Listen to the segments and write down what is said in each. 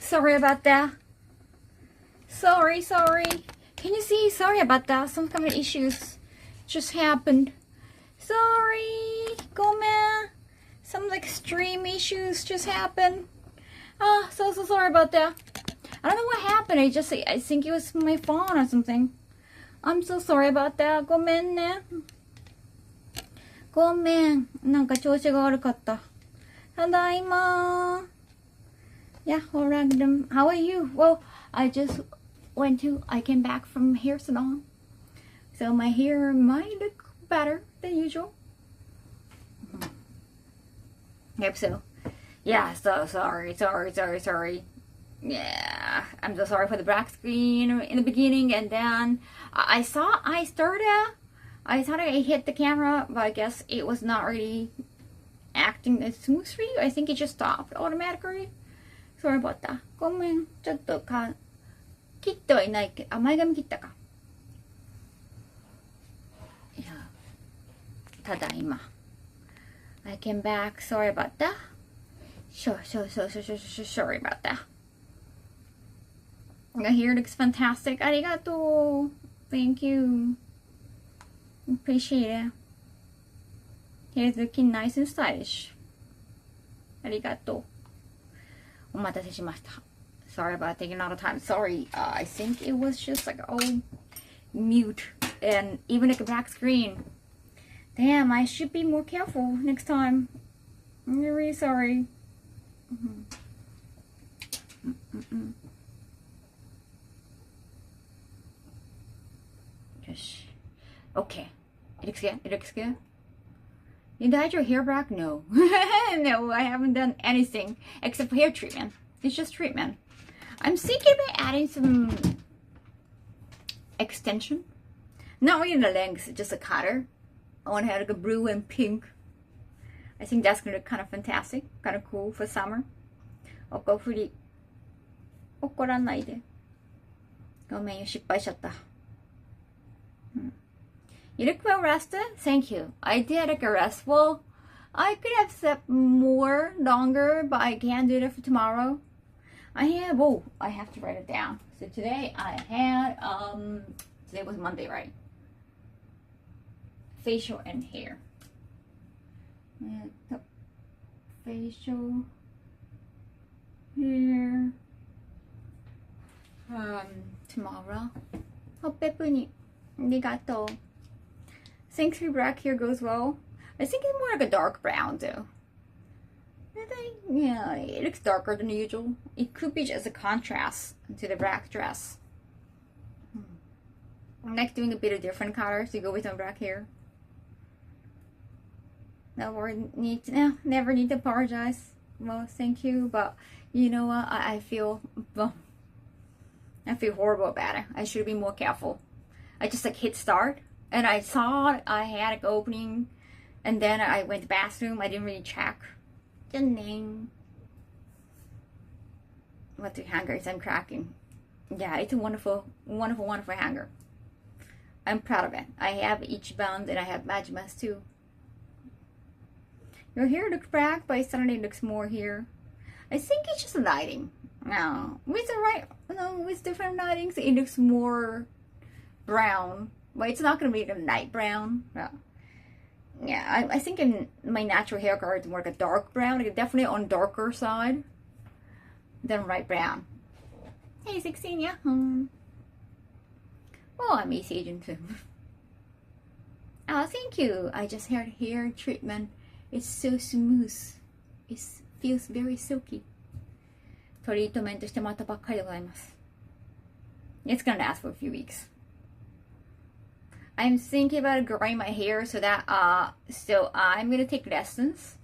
Sorry about that. Sorry. Can you see? Sorry about that. Some kind of issues just happened. Sorry. Gomen. Some extreme issues just happened. So sorry about that. I don't know what happened. I think it was my phone or something. I'm so sorry about that. ごめんね。ごめん。なんか調子が悪かった。ただいま。Yeah, alright. How are you? Well, I came back from hair salon. So my hair might look better than usual. Yep, so. Yeah, so sorry. Yeah, I'm so sorry for the black screen in the beginning, and then I thought I hit the camera, but I guess it was not really acting as smoothly. I think it just stopped automatically. Sorry about that. ごめん、ちょっと切ってはいないけど、前髪切ったか。いや、ただいま。I came back. Sorry about that. Sorry about that. Your hair looks fantastic. Arigato. Thank you. Appreciate it. Hair's looking nice and stylish. Arigato. お待たせしました。Sorry about taking a lot of time. Sorry. I think it was just mute and even a black screen. Damn, I should be more careful next time. I'm really sorry. Okay. It looks good. You dyed your hair black? No. No, I haven't done anything except hair treatment. It's just treatment. I'm thinking about adding some extension. Not really the length, just a cutter. I want to have a blue and pink. I think that's going to look kind of fantastic. Kind of cool for summer. おこふり。怒らないで。ごめんよ、失敗しちゃった。You look well rested? Thank you. I did a rest. Well, I could have slept longer, but I can't do that for tomorrow. I have to write it down. So today today was Monday, right? Facial and hair. Facial, hair, tomorrow. Hopepu arigatou. Thanks for black hair goes well. I think it's more like a dark brown though. I think, yeah, it looks darker than usual. It could be just a contrast to the black dress. I'm like doing a bit of different colors to go with my black hair. Never need to apologize. Well, thank you, but you know what? I feel horrible about it. I should be more careful. I just hit start. And I thought I had an opening, and then I went to the bathroom. I didn't really check. What the hanger is? I'm cracking. Yeah, it's a wonderful hanger. I'm proud of it. I have each band and I have majimas too. Your hair looks black, but it suddenly looks more here. I think it's just lighting. No, with different lightings, it looks more brown. But it's not going to be like a light brown. No. Yeah, I think in my natural hair color it's more like a dark brown. Like definitely on darker side than light brown. Hey, 16, yeah. Well, I'm East Asian too. Oh, thank you. I just had hair treatment. It's so smooth. It feels very silky. トリートメントしてもらったばっかりでございます。It's gonna last for a few weeks. I'm thinking about growing my hair so that so I'm gonna take lessons.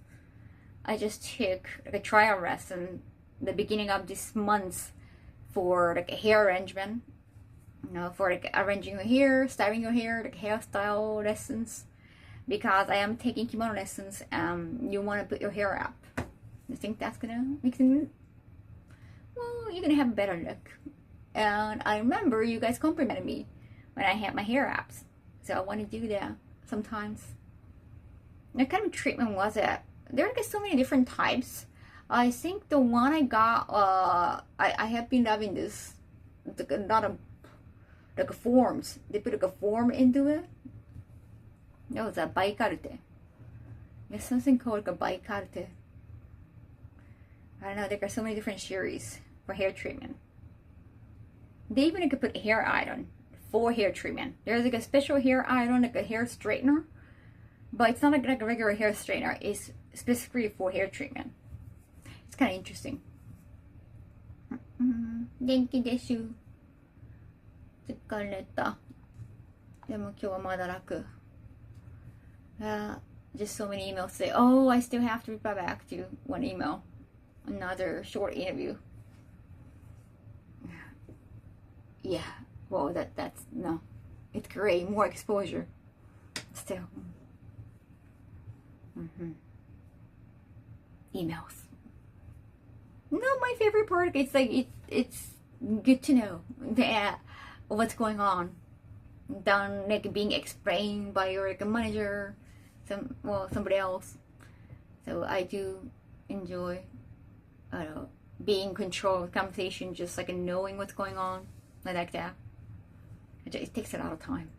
I just took a trial lesson the beginning of this month for a hair arrangement. For arranging your hair, styling your hair, hairstyle lessons. Because I am taking kimono lessons. You want to put your hair up. You think that's gonna make things? Well, you're gonna have a better look. And I remember you guys complimented me when I had my hair ups. So I want to do that sometimes. What kind of treatment was it? There are so many different types I think the one I got, I have been loving this. Like a lot of like forms. They put like a form into it. That was a baikarte. There's something called like a baikarte. I don't know. There are so many different series for hair treatment. They even could put hair iron for hair treatment. There's like a special hair iron, like a hair straightener, but it's not like a regular hair straightener. It's specifically for hair treatment. It's kind of interesting. Genki desu. 疲れた。でも今日はまだ楽。Just so many emails today. Oh, I still have to reply back to one email. Another short interview. Yeah. Well, that's no. It's great. More exposure. Still. Emails. No, my favorite part. It's like it's good to know that what's going on. Done like being explained by your like a manager, somebody else. So I do enjoy, being in control of the conversation, just like knowing what's going on. I like that. It takes a lot of time.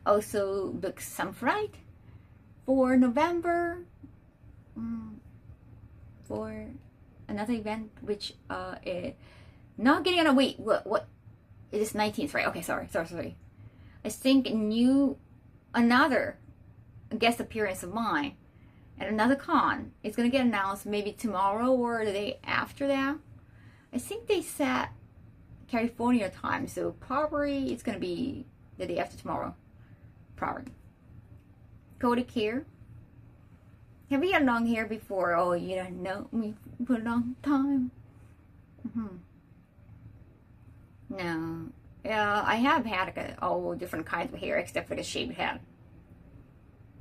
Also book some flight for November for another event, which not getting on a wait. What? It is 19th, right? Okay, sorry. I think another guest appearance of mine at another con is gonna get announced maybe tomorrow or the day after that. I think they set California time, so probably it's gonna be the day after tomorrow. Probably. Cody Care. Have you had long hair before? Oh, you don't know me for a long time. No. Yeah, I have had like all different kinds of hair except for the shaved head.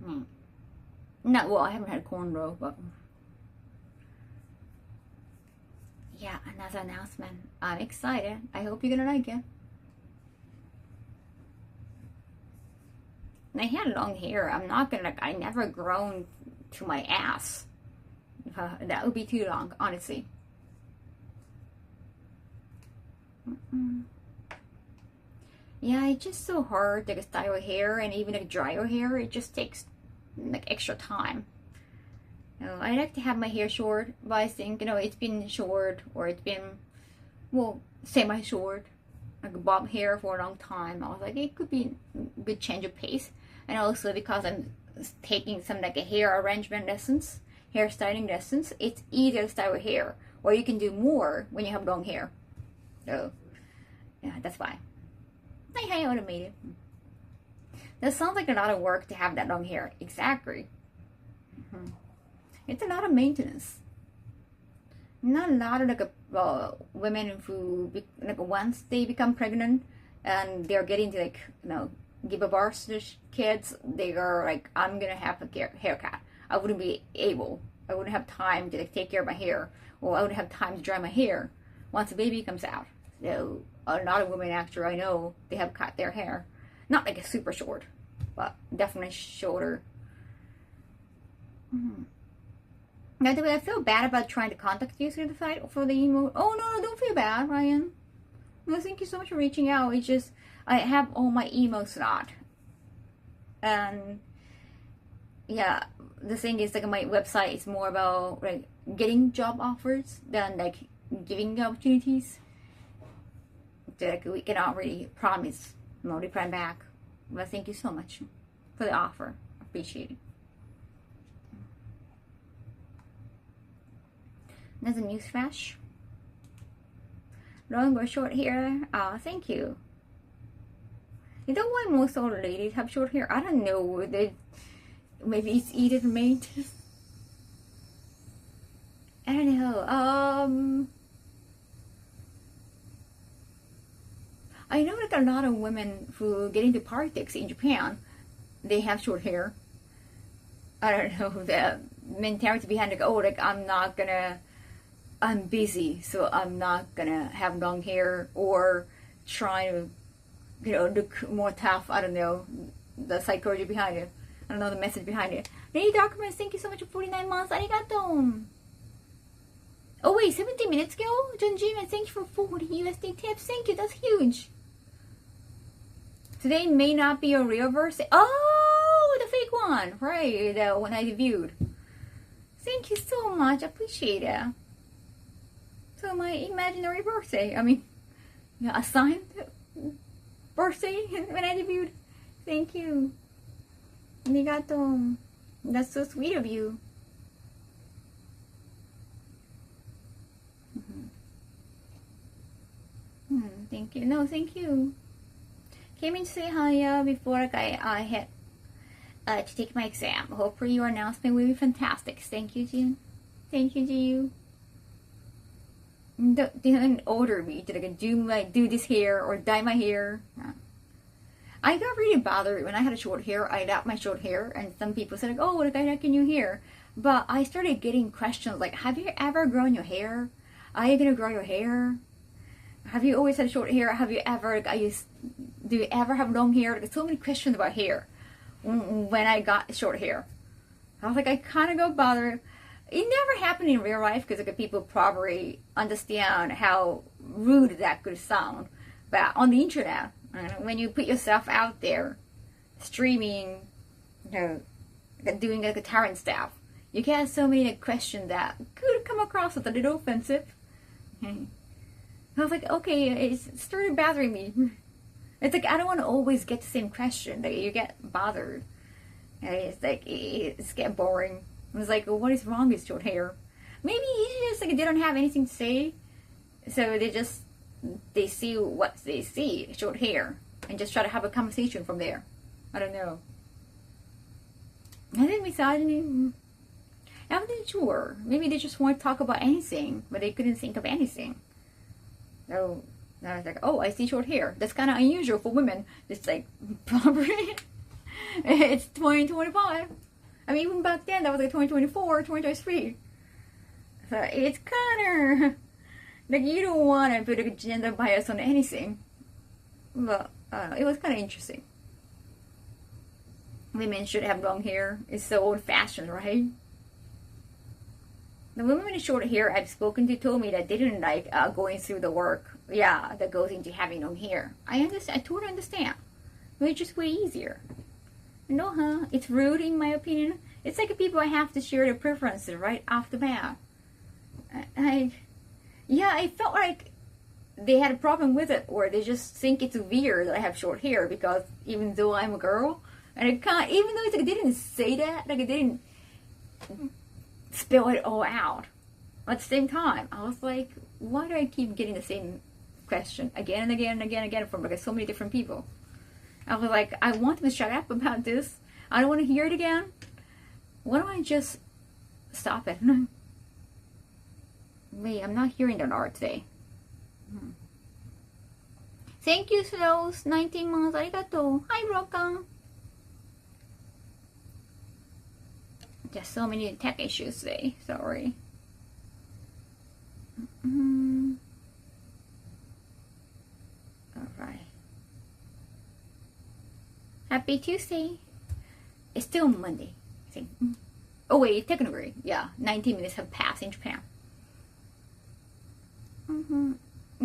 No, well, I haven't had cornrow, but yeah, another announcement. I'm excited. I hope you're gonna like it. And I had long hair. I'm not gonna I never grown to my ass. That would be too long, honestly. Yeah, it's just so hard to style your hair, and even like dry your hair, it just takes like extra time. I like to have my hair short, but I think it's been short, or it's been semi-short, like bob hair for a long time. I was like, it could be a good change of pace, and also because I'm taking some like a hair arrangement lessons, hair styling lessons, it's easier to style your hair, or you can do more when you have long hair. So yeah, that's why. Hi, automated. That sounds like a lot of work to have that long hair. Exactly. It's a lot of maintenance. Not a lot of like women who once they become pregnant and they're getting to give a birth to kids, they are like, I'm gonna have a haircut. I wouldn't be able. I wouldn't have time to take care of my hair, or I wouldn't have time to dry my hair once the baby comes out. So a lot of women actually I know, they have cut their hair, not like a super short, but definitely shorter. By the way, I feel bad about trying to contact you through the site for the email. Oh no, don't feel bad, Ryan. No, thank you so much for reaching out. It's just I have all my emails not, and yeah, the thing is like my website is more about like getting job offers than like giving opportunities. Like we cannot really promise no reply back, but thank you so much for the offer. Appreciate it. There's a news flash. Long or short hair? Thank you. You know why most older ladies have short hair? I don't know. Maybe it's easier to maintain. I don't know. I know like a lot of women who get into politics in Japan, they have short hair. I don't know the mentality behind I'm busy, so I'm not gonna have long hair, or try to, look more tough. I don't know the psychology behind it. I don't know the message behind it. Lady Documents, thank you so much for 49 months. Arigato. Oh wait, 17 minutes ago? Junjima, thank you for 40 USD tips. Thank you, that's huge. Today may not be a real birthday. Oh, the fake one. Right, the one I reviewed. Thank you so much. I appreciate it. So my imaginary birthday. I mean, yeah, assigned birthday when I reviewed. Thank you. Arigato. That's so sweet of you. Thank you. No, thank you. Came in to say hi before I had to take my exam. Hopefully your announcement will be fantastic. Thank you, Jin. Thank you to you. They didn't order me to like do this hair or dye my hair. I got really bothered when I had short hair. I got my short hair, and some people said, like, "Oh, what I like in your hair?" But I started getting questions like, "Have you ever grown your hair? Are you gonna grow your hair? Have you always had short hair? Have you ever? Do you ever have long hair?" There's so many questions about hair when I got short hair. I was like, I kind of got bothered. It never happened in real life because like, people probably understand how rude that could sound. But on the internet, when you put yourself out there, streaming, doing like a tyrant stuff, you get so many questions that could come across as a little offensive. I was like, okay, it started bothering me. It's like I don't want to always get the same question. Like you get bothered. It's like it's get boring. It's like, well, what is wrong with short hair? Maybe it's just like they don't have anything to say, so they see what they see, short hair, and just try to have a conversation from there. I don't know. I think misogyny. I'm not sure. Maybe they just want to talk about anything, but they couldn't think of anything. So I was like, oh, I see short hair. That's kind of unusual for women. It's like probably it's 2025. I mean, even back then, that was like 2024, 2023. So it's kind of like you don't want to put a gender bias on anything. But it was kind of interesting. Women should have long hair. It's so old-fashioned, right? The women with short hair I've spoken to told me that they didn't like going through the work, that goes into having long hair. I understand. I totally understand. It's just way easier. No, it's rude in my opinion. It's like people have to share their preferences right off the bat. I felt like they had a problem with it, or they just think it's weird that I have short hair because even though I'm a girl, and even though it's like they didn't say that, like they didn't spell it all out. At the same time, I was like, why do I keep getting the same question again and again and again and again from like so many different people? I was like, I want them to shut up about this. I don't want to hear it again. Why don't I just stop it? Wait, I'm not hearing that art today. Thank you, Slows. 19 months. Arigato. Hi, Rokan. Just so many tech issues today. Sorry. Alright. Happy Tuesday. It's still Monday, I think. Oh wait, technically, yeah, 19 minutes have passed in Japan.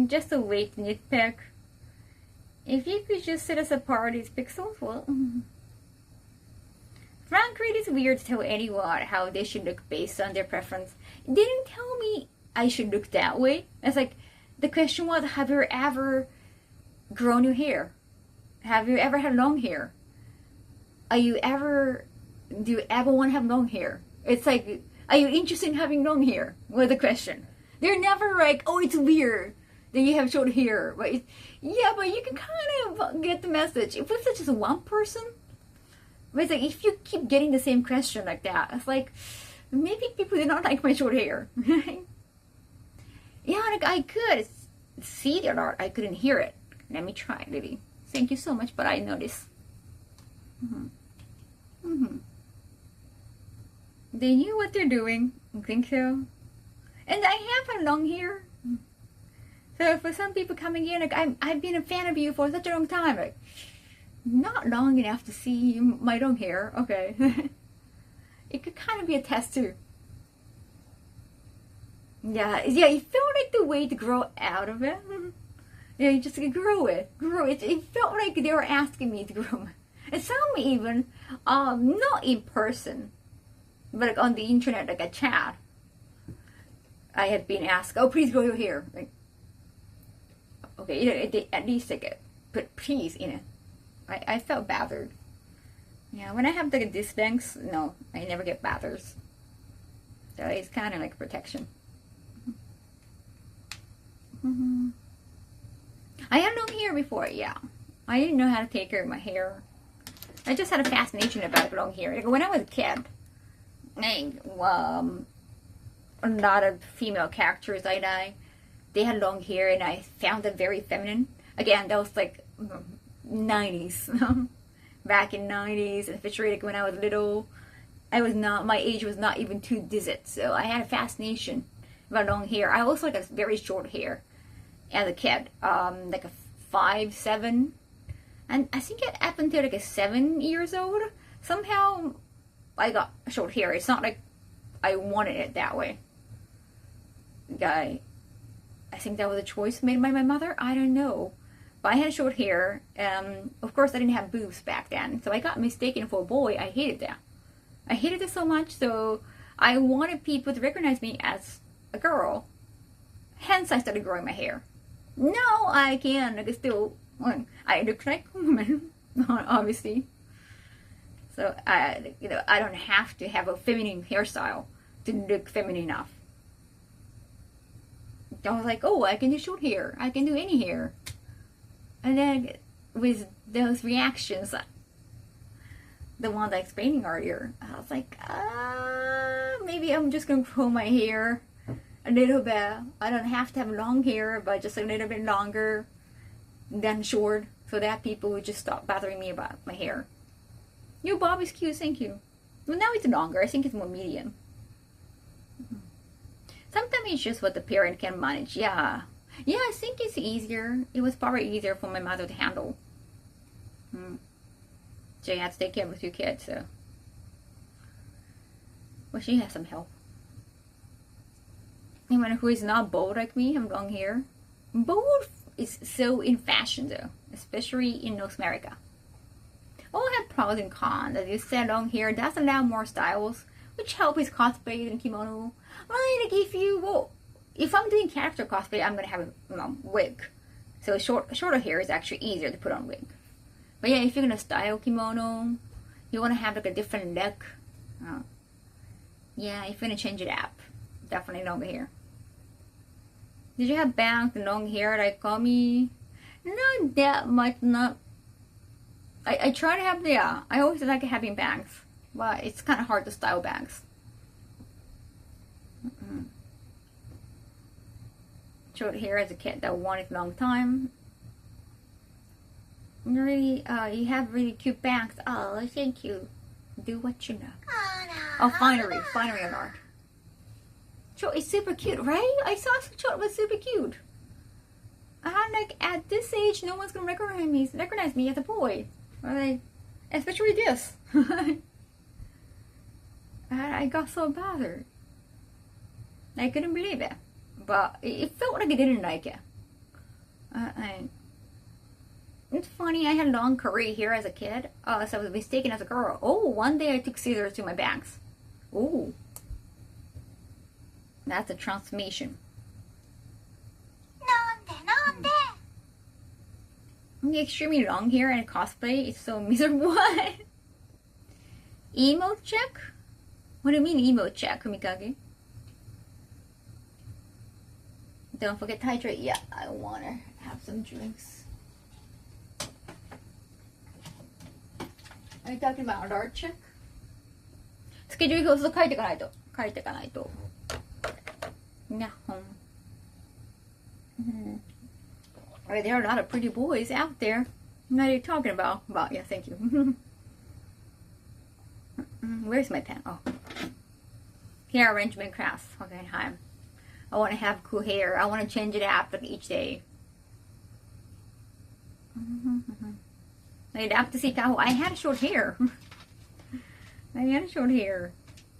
Just a wait, nitpick. If you could just set us apart these pixels, well. Frankly, it's weird to tell anyone how they should look based on their preference. They didn't tell me I should look that way. It's like, the question was, have you ever grown your hair? Have you ever had long hair? Do you ever want to have long hair? It's like, are you interested in having long hair? Was the question. They're never like, oh, it's weird that you have short hair. But but you can kind of get the message. If it's just one person, but it's like, if you keep getting the same question like that, it's like, maybe people did not like my short hair. Yeah, like I could see the art, I couldn't hear it. Let me try, Lily. Thank you so much, but I noticed. They knew what they're doing. I think so. And I have a long hair. So for some people coming in, like I've been a fan of you for such a long time. Like, not long enough to see my long hair. Okay. It could kind of be a test too. Yeah, it felt like the way to grow out of it. Yeah, you just grow it. It felt like they were asking me to grow it. Some even, not in person, but like on the internet, like a chat. I had been asked, oh, please grow your hair. Like, okay, at least like, but please, I felt bothered. Yeah, when I have like this length, no, I never get bothers. So it's kind of like protection. I had long hair before, yeah. I didn't know how to take care of my hair. I just had a fascination about long hair. Like when I was a kid, a lot of female characters they had long hair, and I found them very feminine. Again, that was like 90s. Back in 90s, and especially like when I was little, my age was not even 2 digits, so I had a fascination about long hair. I also like a very short hair as a kid, like a 5, 7, and I think up until like 7 years old, somehow I got short hair. It's not like I wanted it that way. I think that was a choice made by my mother. I don't know. But I had short hair. Of course, I didn't have boobs back then, so I got mistaken for a boy. I hated that. I hated it so much, so I wanted people to recognize me as a girl. Hence, I started growing my hair. Now I can. I I look like a woman, obviously. So I don't have to have a feminine hairstyle to look feminine enough. I was like, oh, I can do short hair. I can do any hair. And then with those reactions, the ones I explained earlier, I was like, maybe I'm just going to grow my hair a little bit. I don't have to have long hair, but just a little bit longer than short, so that people would just stop bothering me about my hair. Your bob is cute, thank you. Well, now it's longer. I think it's more medium. Sometimes it's just what the parent can manage. Yeah, I think it's easier. It was probably easier for my mother to handle. She had to take care of 2 kids, so. Well, she has some help. Anyone who is not bald like me, I'm long hair. Bald is so in fashion, though, especially in North America. All have pros and cons. As you said, long hair does allow more styles, which help with cosplay and kimono. Like if I'm doing character cosplay, I'm gonna have a wig. So shorter hair is actually easier to put on wig. But yeah, if you're gonna style kimono, you wanna have like a different look. Yeah, if you're gonna change it up, definitely longer hair. Did you have bangs and long hair like me? Not that much. I try to have I always like having bangs, but it's kind of hard to style bangs. Short hair as a kid that wanted a long time. Really, you have really cute bangs. Oh, thank you. Do what you know. Oh, finally an art. Chores is super cute, right? I saw Chores was super cute. I'm like, at this age, no one's gonna recognize me as a boy. Like, especially this. I got so bothered. I couldn't believe it. But it felt like I didn't like it. It's funny, I had long curly hair as a kid, so I was mistaken as a girl. Oh, one day I took scissors to my bangs. Oh. That's a transformation. The extremely long hair and cosplay is so miserable. Emo check? What do you mean emo check, Kumikage? Don't forget to hydrate. Yeah, I wanna have some drinks. Are you talking about art check? スケジュール表書いていかないと。Yeah. There are a lot of pretty boys out there. What are you talking about? Well, yeah, thank you. Where's my pen? Oh. Hair arrangement class. Okay, hi. I want to have cool hair. I want to change it up each day. I'd have to see Kaho. I had short hair. And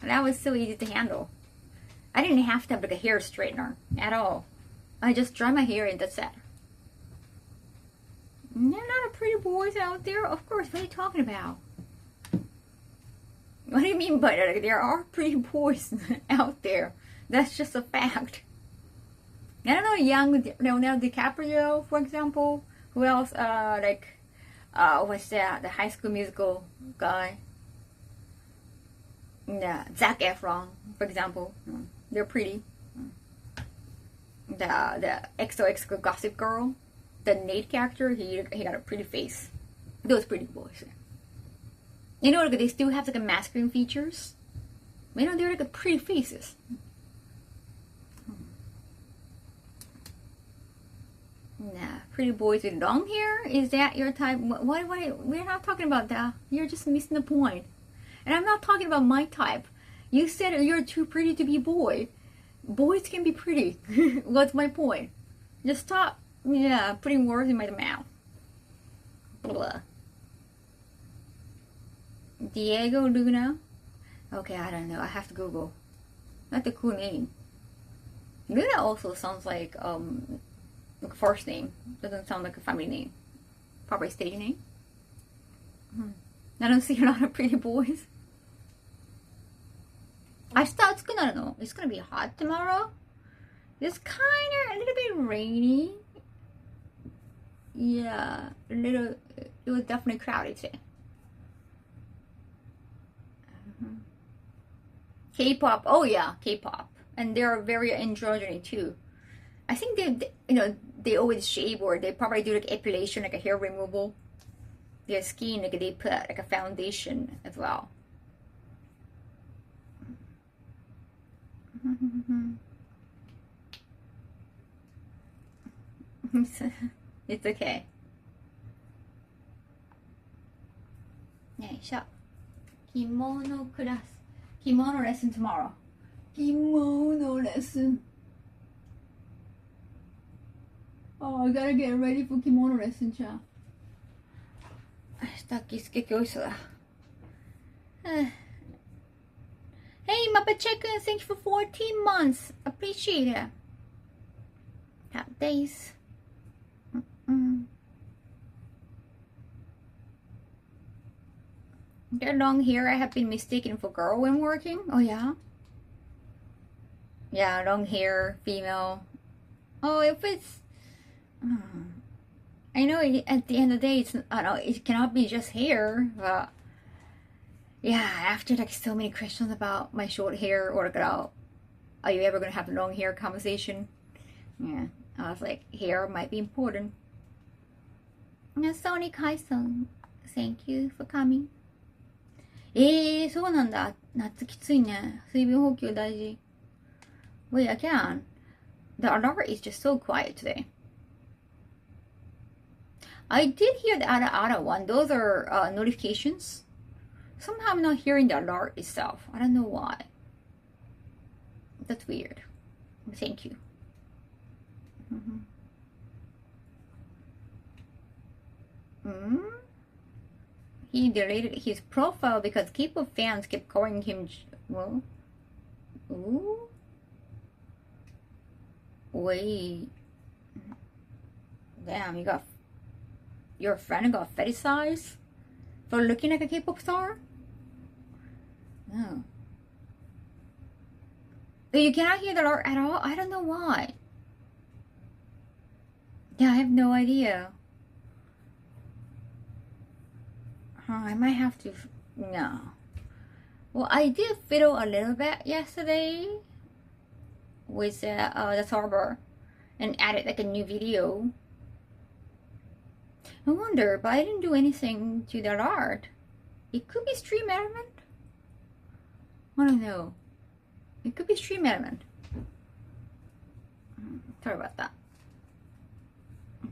that was so easy to handle. I didn't have to have like a hair straightener at all. I just dry my hair and that's it. There are not pretty boys out there. Of course, what are you talking about? What do you mean by that? There are pretty boys out there. That's just a fact. I don't know, young Leonardo DiCaprio, for example. Who else? What's that? The High School Musical guy. Yeah, Zac Efron, for example. They're pretty. The XOX Gossip Girl, the Nate character, he got a pretty face. Those pretty boys. You know, like, they still have like a masculine features. You know, they're like pretty faces. Nah, pretty boys with long hair. Is that your type? What? We're not talking about that. You're just missing the point. And I'm not talking about my type. You said you're too pretty to be boy. Boys can be pretty. What's my point? Just stop, putting words in my mouth. Blah. Diego Luna? Okay, I don't know. I have to Google. That's a cool name. Luna also sounds like a first name. Doesn't sound like a family name. Probably stage name. I don't see a lot of pretty boys. It's gonna be hot tomorrow. It's kinda a little bit rainy. Yeah, it was definitely cloudy today. K-pop, oh yeah, K-pop. And they're very androgyny too. I think they always shave, or they probably do like epilation, like a hair removal. Their skin, like they put like a foundation as well. It's okay. Kimono class. Kimono lesson tomorrow. Kimono lesson. Oh, I gotta get ready for kimono lesson, cha. 明日着付け教室だ。Hey, Mappa Chicken, thank you for 14 months. Appreciate it. Happy days. Their long hair I have been mistaken for girl when working. Oh yeah? Yeah, long hair, female. Oh, if it's... I know at the end of the day, it cannot be just hair, but... Yeah, after like so many questions about my short hair, or about, are you ever going to have a long hair conversation? Yeah, I was like, hair might be important. Sony Kaison, thank you for coming. そうなんだ。夏きついね。水分補給大事。Wait, I can. The alert is just so quiet today. I did hear the other one. Those are notifications. Somehow I'm not hearing the alert itself. I don't know why. That's weird. Thank you. He deleted his profile because K-pop fans kept calling him... Well... Ooh? Wait... Damn, your friend got fetishized for looking like a K-pop star? No. You cannot hear the alert at all? I don't know why. Yeah, I have no idea. I might have to... No. Well, I did fiddle a little bit yesterday with the server and added like a new video. I wonder, but I didn't do anything to the art. It could be stream element. I don't know. It could be stream element. Sorry about that.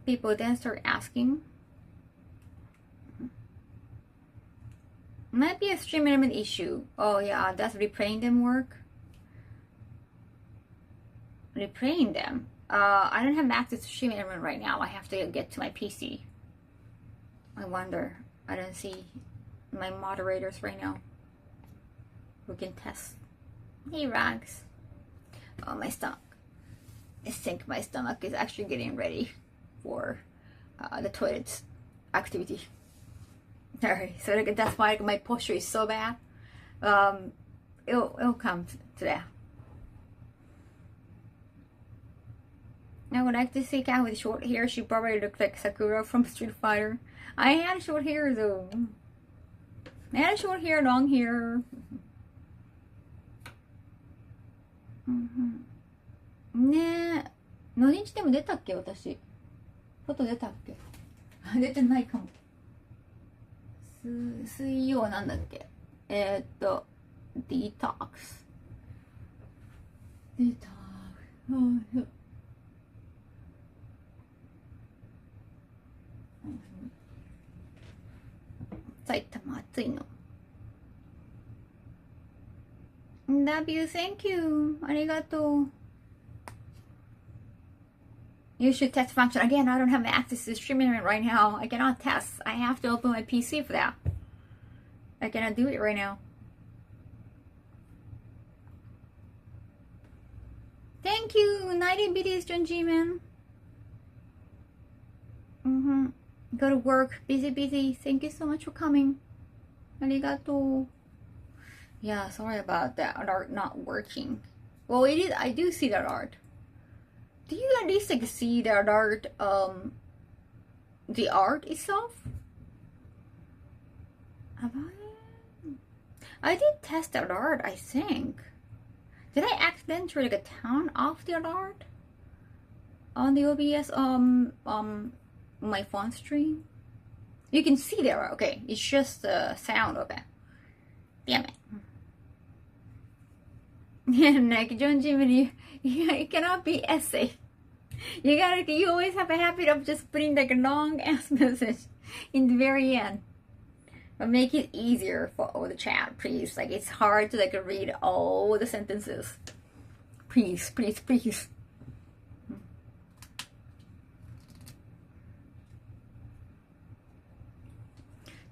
People then start asking. Might be a stream element issue. Oh yeah, does replaying them work? Replaying them? I don't have access to stream element right now. I have to get to my PC. I wonder. I don't see my moderators right now who can test. Hey Rags. my stomach. I think my stomach is actually getting ready for the toilet activity. Alright, so that's why my posture is so bad. It'll come to that. I would like to see Kaho with short hair. She probably looked like Sakura from Street Fighter. I had short hair though. I had short hair, long hair.ねえ、土日でも出たっけ私。外出たっけ出てないかも。水曜なんだっけデトックス。デトックス。埼玉暑いの。Love you, thank you. ありがとう。You should test function. Again, I don't have access to streaming right now. I cannot test. I have to open my PC for that. I cannot do it right now. Thank you. 90 videos, John G-Man. Go to work. Busy. Thank you so much for coming. Arigato. Yeah, sorry about that art not working. Well, it is. I do see that art. Do you at least like see that art? The art itself. Have I did test that art. I think. Did I accidentally like turn off the art on the OBS my phone stream? You can see there. Okay, it's just the sound of it. Damn it. Like John Jimmy, you cannot be essay. You always have a habit of just putting like a long ass message in the very end. But make it easier for all the chat, please. Like it's hard to like read all the sentences. Please.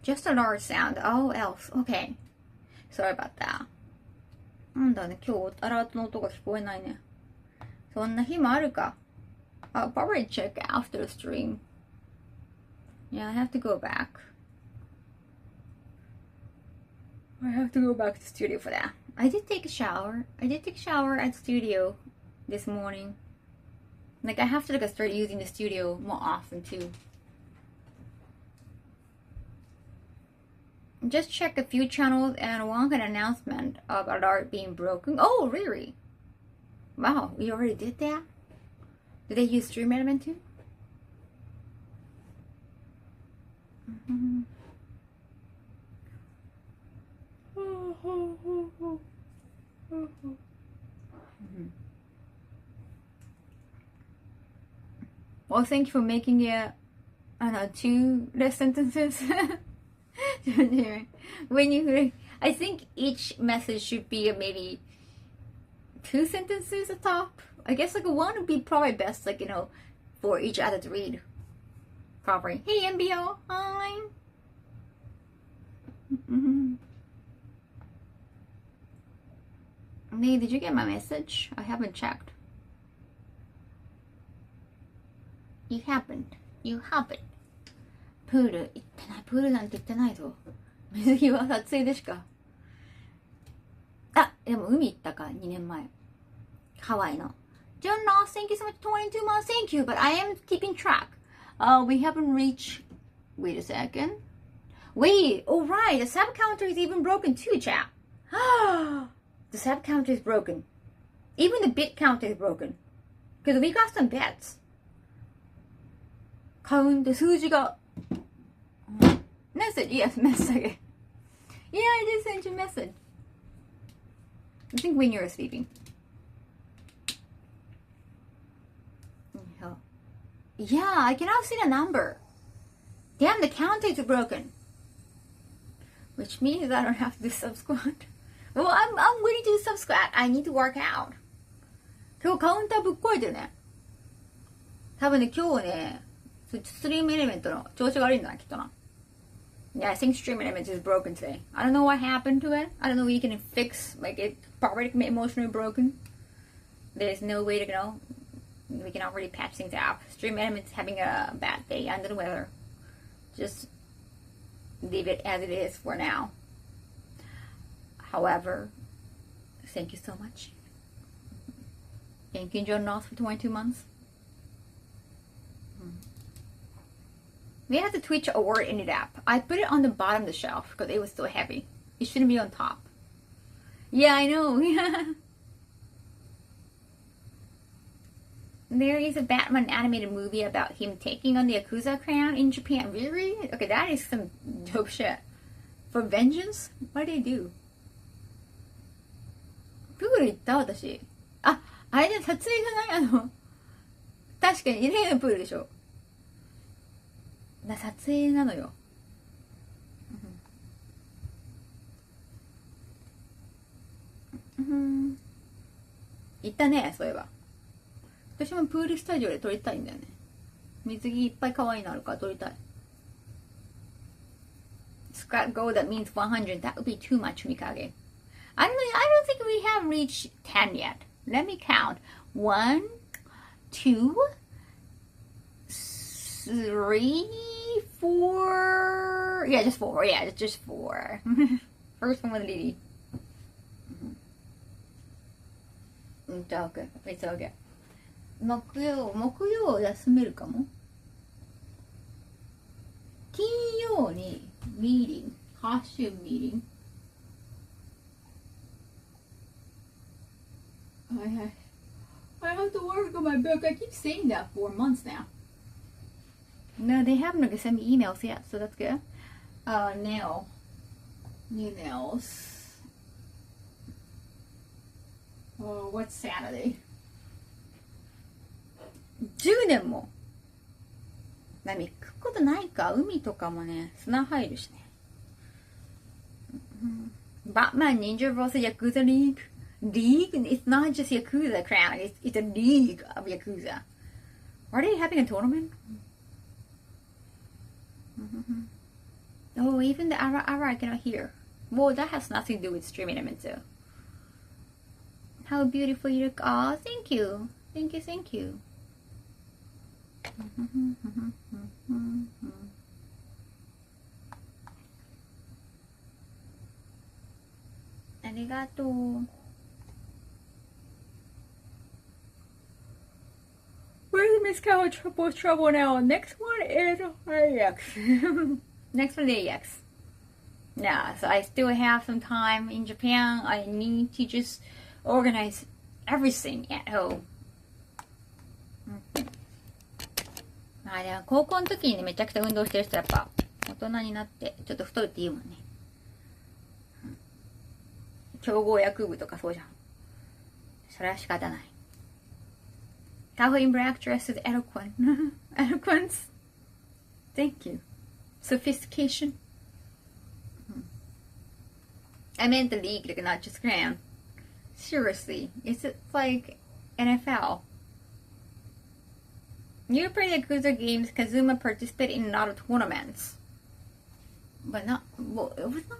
Just a large sound. Oh, else. Okay. Sorry about that. なんだね、今日アラートの音が聞こえないね。そんな日もあるか。I'll probably check after the stream. Yeah, I have to go back. I have to go back to the studio for that. I did take a shower. I did take a shower at the studio this morning. Like I have to like start using the studio more often too. Just check a few channels and one got an announcement of alert being broken. Oh, really? Wow, we already did that? Did they use Stream Element too? Well, thank you for making it, I don't know, 2 less sentences. When you, I think each message should be maybe 2 sentences at top. I guess like 1 would be probably best, like, you know, for each other to read. Probably. Hey, MBO. Hi. Hey, did you get my message? I haven't checked. You haven't.プール行ってない。プールなんて行ってないぞ。水着は撮影でしか。あ、でも海行ったか、2年前。ハワイの。John Ross, thank you so much, 22 months, thank you, but I am keeping track. We haven't reached, wait a second. Wait, oh right, the sub counter is even broken too, chat. The sub counter is broken. Even the bit counter is broken. Because we got some bets. カウント数字が Message, yes, message. Yeah, I did send you a message. I think when you were sleeping. Yeah, I cannot see the number. Damn, the counter is broken. Which means I don't have to do sub-squat. Well, I'm willing to do sub-squat. I need to work out. 今日カウンターぶっ壊れてるね。多分ね、今日ね、ストリームエレメントの調子が悪いんだな、きっとな。Yeah, I think Stream Element is broken today. I don't know what happened to it. I don't know if you can fix, like, it probably emotionally broken. There's no way to go. We can already patch things out. Stream Element's having a bad day under the weather. Just leave it as it is for now. However, thank you so much. Thank you, John Ross, for 22 months. We have the Twitch award in it app. I put it on the bottom of the shelf because it was so heavy. It shouldn't be on top. Yeah, I know. There is a Batman animated movie about him taking on the Yakuza crown in Japan. Really? Okay, that is some dope shit. For vengeance? What did they do? プール行った私。あ、あれで撮影じゃない確かに、LA のプールでしょ。撮影なのよ。行ったね、そういえば。私もプールスタジオで撮りたいんだよね。水着いっぱい可愛いのあるから撮りたい。Scrap goal that means 100. That would be too much, Mikage. I don't think we have reached 10 yet. Let me count. 1, 2, 3, 4. Yeah, just 4. Yeah, just 4. First one with Lily. It's okay. It's okay. 木曜休めるかも。金曜にミーティング、ハッシュミーティング。I have to work on my book. I keep saying that for months now. No, they haven't sent me emails yet, so that's good. New nails. Oh, what's Saturday? 10年も。何行くことないか。海とかもね、砂入るしね。Batman Ninja vs. Yakuza League. League? It's not just Yakuza crown. It's a league of Yakuza. Are they having a tournament? Oh, even the Ara I cannot hear. Well, that has nothing to do with streaming element too. How beautiful you look. Oh, thank you. Thank you, thank you. ありがとう。Where's Miss Kaho trouble now? Next one is AX. Next one is AX. Yeah, so I still have some time in Japan. I need to just organize everything at home. あれは高校の時にね、めちゃくちゃ運動してる人はやっぱ大人になってちょっと太るって言うもんね。強豪野球部とかそうじゃん。それは仕方ない。Kaho in black dress is eloquent. Eloquence. Thank you. Sophistication. I meant the league, like not just grand. Seriously, it's like NFL. You play the Yakuza games, Kazuma participated in a lot of tournaments. But not, well, it was not,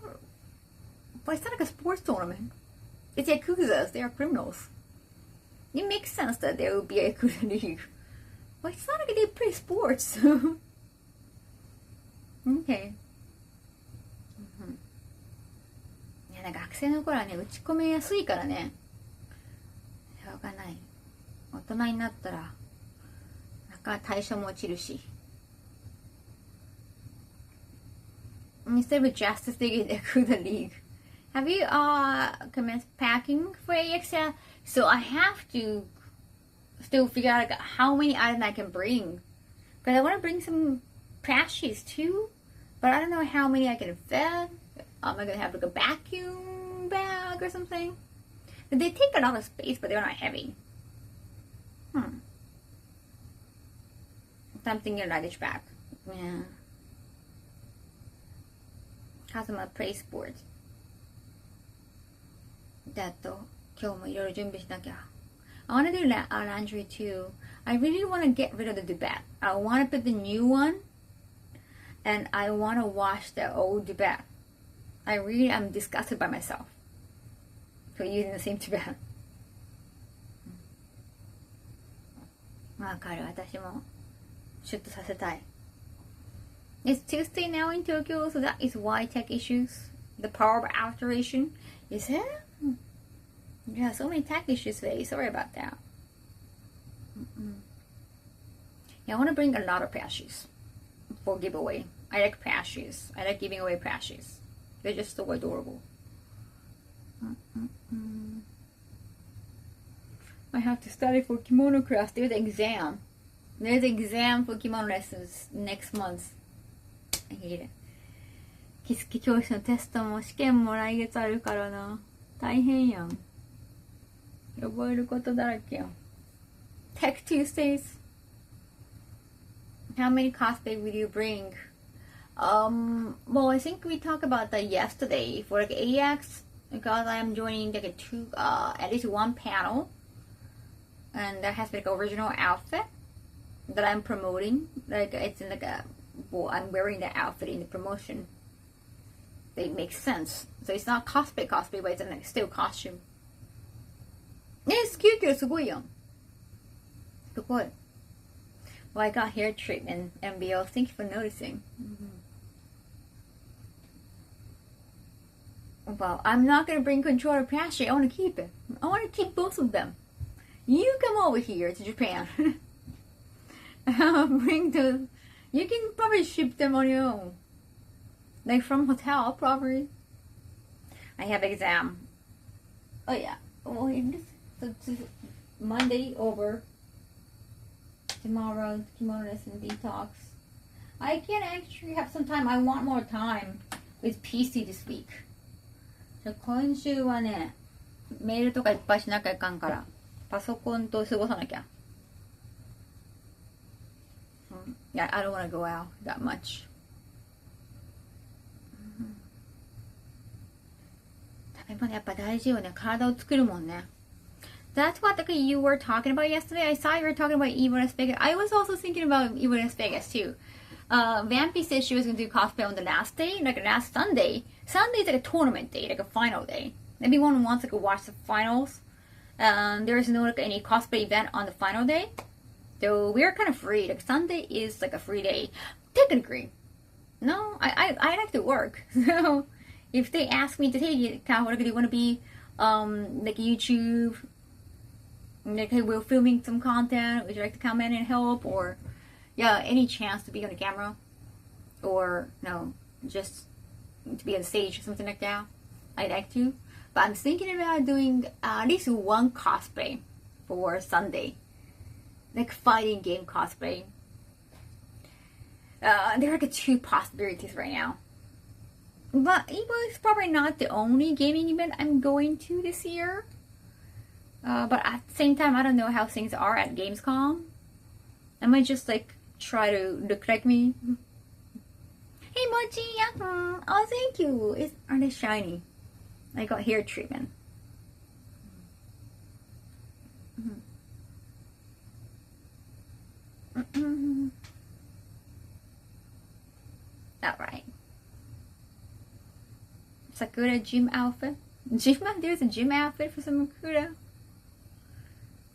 but it's not like a sports tournament. It's Yakuzas, they are criminals. It makes sense that there would be a Yakuza league. But it's not like they play sports. Okay. いや、学生の頃はね、打ち込めやすいからね。しょうがない。大人になったら、対象も落ちるし。Instead of Justice League, Yakuza League. Have you commenced packing for AX? So I have to still figure out like, how many items I can bring. Because I want to bring some plushies too. But I don't know how many I can fit. Am I going to have like a vacuum bag or something? They take a lot of space, but they're not heavy. Something in your luggage bag. Yeah. Kazuma play sports. だと今日もいろいろ準備しなきゃ。I want to do laundry too. I really want to get rid of the duvet. I want to put the new one, and I want to wash the old duvet. I really am disgusted by myself for using the same duvet. わかる、私もシュッとさせたい。It's Tuesday now in Tokyo, so that is why tech issues. The power of alteration. Is it? Yeah, so many tech issues today. Sorry about that. Yeah, I want to bring a lot of plushies for giveaway. I like plushies. I like giving away plushies. They're just so adorable. I have to study for kimono class. There's an exam. There's an exam for kimono lessons next month. I hate it. 着付け教師のテストも試験も来月あるからな。大変やん。覚えることだらけやん。Tech Tuesdays. How many cosplay will you bring? Well, I think we talked about that yesterday for like AX because I am joining like at least one panel, and that has like original outfit that I'm promoting. Like it's in like I'm wearing the outfit in the promotion. It makes sense. So it's not cosplay, but it's like still costume. すごいやん。すごい。Well, I got hair treatment, MBO. Thank you for noticing. Well, I'm not going to bring controller past you. I want to keep it. I want to keep both of them. You come over here to Japan. Bring the... You can probably ship them on your own. Like from hotel, probably. I have exam. Oh, yeah. Oh, so Monday over. Tomorrow, kimono lesson detox. I can actually have some time. I want more time with PC this week. 今週はね、メールとかいっぱいしなきゃいかんから、パソコンと過ごさなきゃ。Yeah, I don't want to go out that much. 食べ物やっぱ大事よね。体を作るもんね。That's what you were talking about yesterday. I saw you were talking about Evo Las Vegas. I was also thinking about Evo Las Vegas too. Vampy said she was going to do cosplay on the last day, like last Sunday. Sunday's like a tournament day, like a final day. Everyone wants to watch the finals. There is no like any cosplay event on the final day. So we're kind of free. Like Sunday is like a free day. Technically. No, I like to work. So if they ask me to, hey, Kaho, do you want to be like YouTube? Like, hey, we're filming some content. Would you like to come in and help? Or, yeah, any chance to be on the camera? Or, no, just to be on stage or something like that. I'd like to. But I'm thinking about doing at least one cosplay for Sunday. Like fighting game cosplay. There are like two possibilities right now. But Evo is probably not the only gaming event I'm going to this year. But at the same time, I don't know how things are at Gamescom. I might just like try to look like me. Hey Mochi, yeah. Oh, thank you. Aren't they shiny? I got hair treatment. Alright. Sakura gym outfit. There's a gym outfit for Sakura.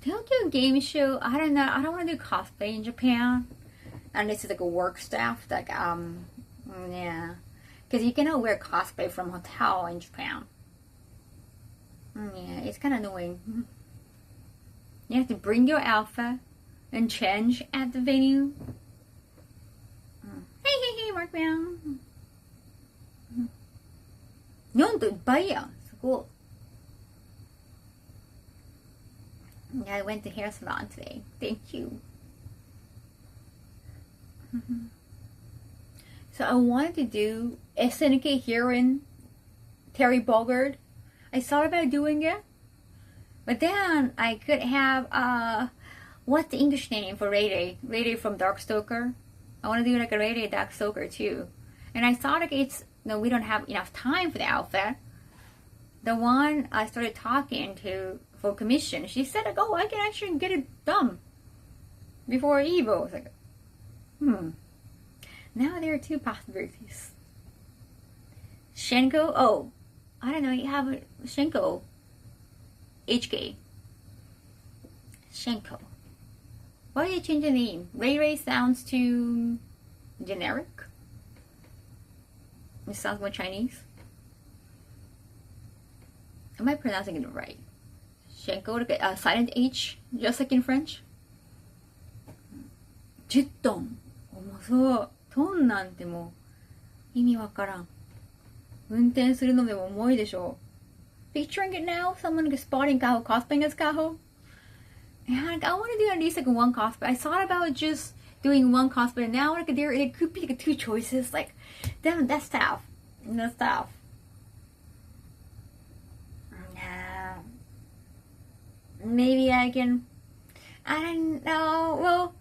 Tokyo Game Show. I don't know. I don't want to do cosplay in Japan. Unless it's like a work stuff. Like, yeah. Because you cannot wear cosplay from hotel in Japan. Yeah, it's kind of annoying. You have to bring your outfit and change at the venue. Hey, Mark Man. 4といっぱいやん。すごい。Yeah, I went to hair salon today. Thank you. So I wanted to do SNK here in Terry Bogard. I thought about doing it. But then I could have, what's the English name for Ray Day? Ray Day from Darkstalker. I want to do like a Ray Day Darkstalker too. And I thought like we don't have enough time for the outfit. The one I started talking to for commission, she said like, oh, I can actually get it done before Evo. I was like, Now there are two possibilities. Shenko, oh, I don't know, you have a Shenko. HK. Shenko. Why did they change the name? Ray Ray sounds too generic. It sounds more Chinese. Am I pronouncing it right? Shenko, like silent H, just like in French. 10トン。そう。トンなんてもう意味わからん。運転するのでも重いでしょう。Picturing it now, someone is spotting Kaho cosplaying as Kaho. And like, I want to do at least like one cosplay. I thought about just doing one cosplay. And now like there could be like two choices. Like, damn, that's tough. That's tough. Yeah. Maybe I can. I don't know. Well,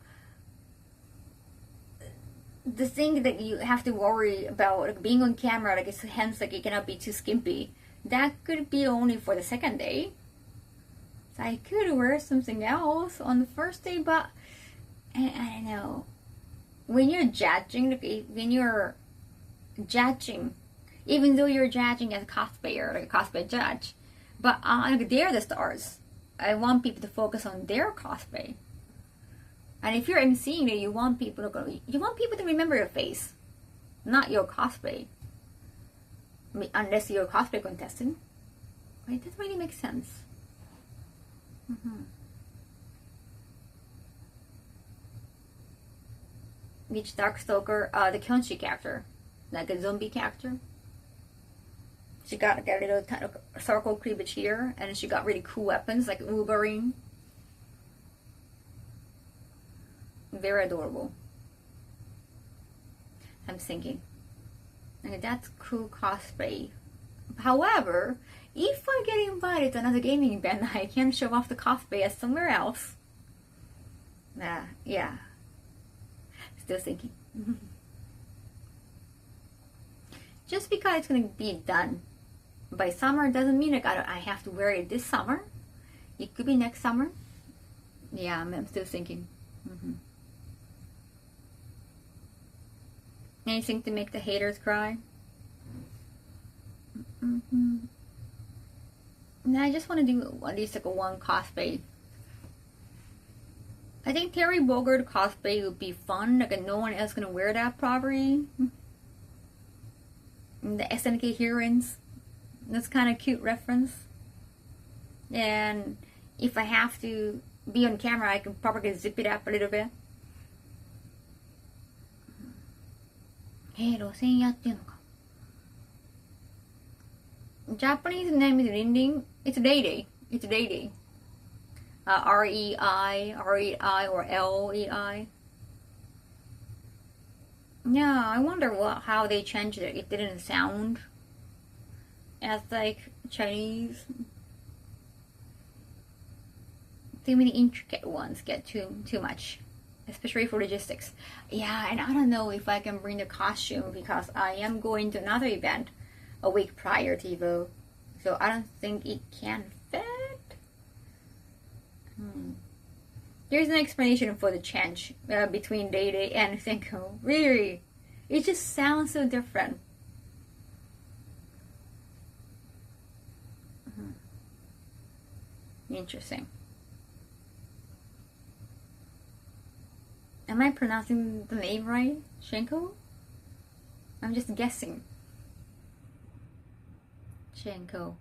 the thing that you have to worry about like being on camera, like it's hence like it cannot be too skimpy. That could be only for the second day. So I could wear something else on the first day, but I don't know. When you're judging, even though you're judging as a cosplayer, like a cosplay judge, but like they're the stars. I want people to focus on their cosplay. And if you're emceeing it, you want people to remember your face, not your cosplay. I mean, unless you're a cosplay contestant. Right? That really makes sense. Which Darkstalker, the Kyonshi character, like a zombie character. She got like a little kind of circle cleavage here, and she got really cool weapons like Wolverine. Very adorable. I'm thinking, okay, that's cool cosplay. However, if I get invited to another gaming event, I can show off the cosplay as somewhere else. Yeah. Still thinking. Just because it's gonna be done by summer doesn't mean like I have to wear it this summer. It could be next summer. Yeah, I'm still thinking. Anything to make the haters cry? No, I just want to do at least like a one cosplay. I think Terry Bogard cosplay would be fun. Like no one else gonna wear that probably. And the SNK heroines. That's kind of cute reference. And if I have to be on camera, I can probably zip it up a little bit. 路線屋っていうのか。Japanese name is Rinding. It's Day. It's Day. R-E-I, or L-E-I. Yeah, I wonder how they changed it. It didn't sound as like Chinese. Too many intricate ones get too much. Especially for logistics. Yeah, and I don't know if I can bring the costume because I am going to another event a week prior to Evo. So I don't think it can fit. There's an explanation for the change between Day and Senko. Really? It just sounds so different. Interesting. Am I pronouncing the name right? Shenko? I'm just guessing. Shenko.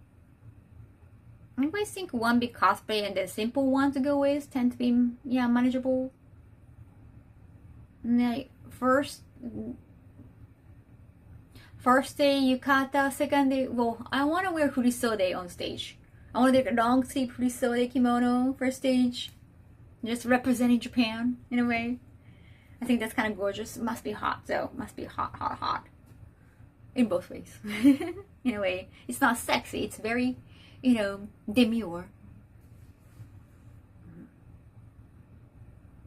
I always think one big cosplay and the simple one to go with tend to be, manageable. And first day yukata, second day, well, I want to wear furisode on stage. I want to do a long sleeve furisode kimono first stage. Just representing Japan in a way. I think that's kind of gorgeous. It must be hot though. Must be hot. In both ways. In a way. It's not sexy. It's very, demure.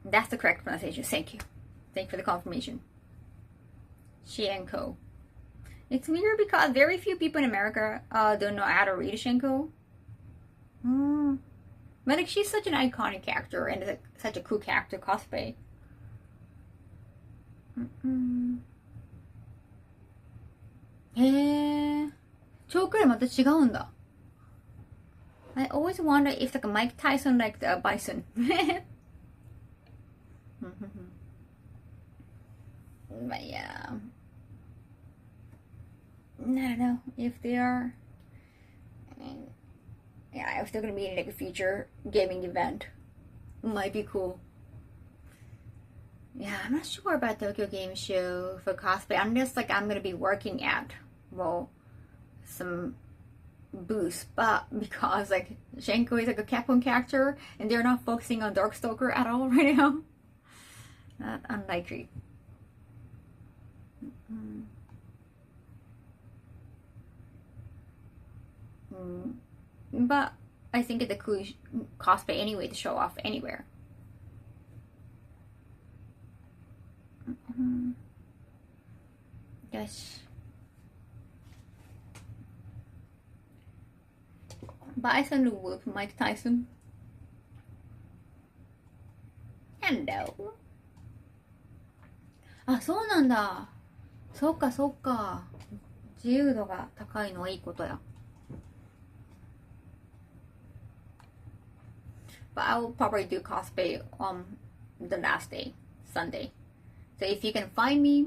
That's the correct pronunciation. Thank you. Thank you for the confirmation. Shenko. It's weird because very few people in America don't know how to read Shenko. But like, she's such an iconic character and such a cool character cosplay. Choker また違うんだ. I always wonder if like Mike Tyson liked a bison. But yeah, I don't know if they are. I mean, yeah, if they're gonna be in like a future gaming event, might be cool. Yeah, I'm not sure about Tokyo Game Show for cosplay. I'm just like I'm gonna be working at some booth, but because like Shenko is like a Capcom character and they're not focusing on Darkstalker at all right now. Not unlikely. But I think it's a cool cosplay anyway to show off anywhere. Yes. Bison the Wolf, Mike Tyson. Hello. あ、そうなんだ。そうかそうか。自由度が高いのはいいことや。But I will probably do cosplay on the last day, Sunday. So if you can find me,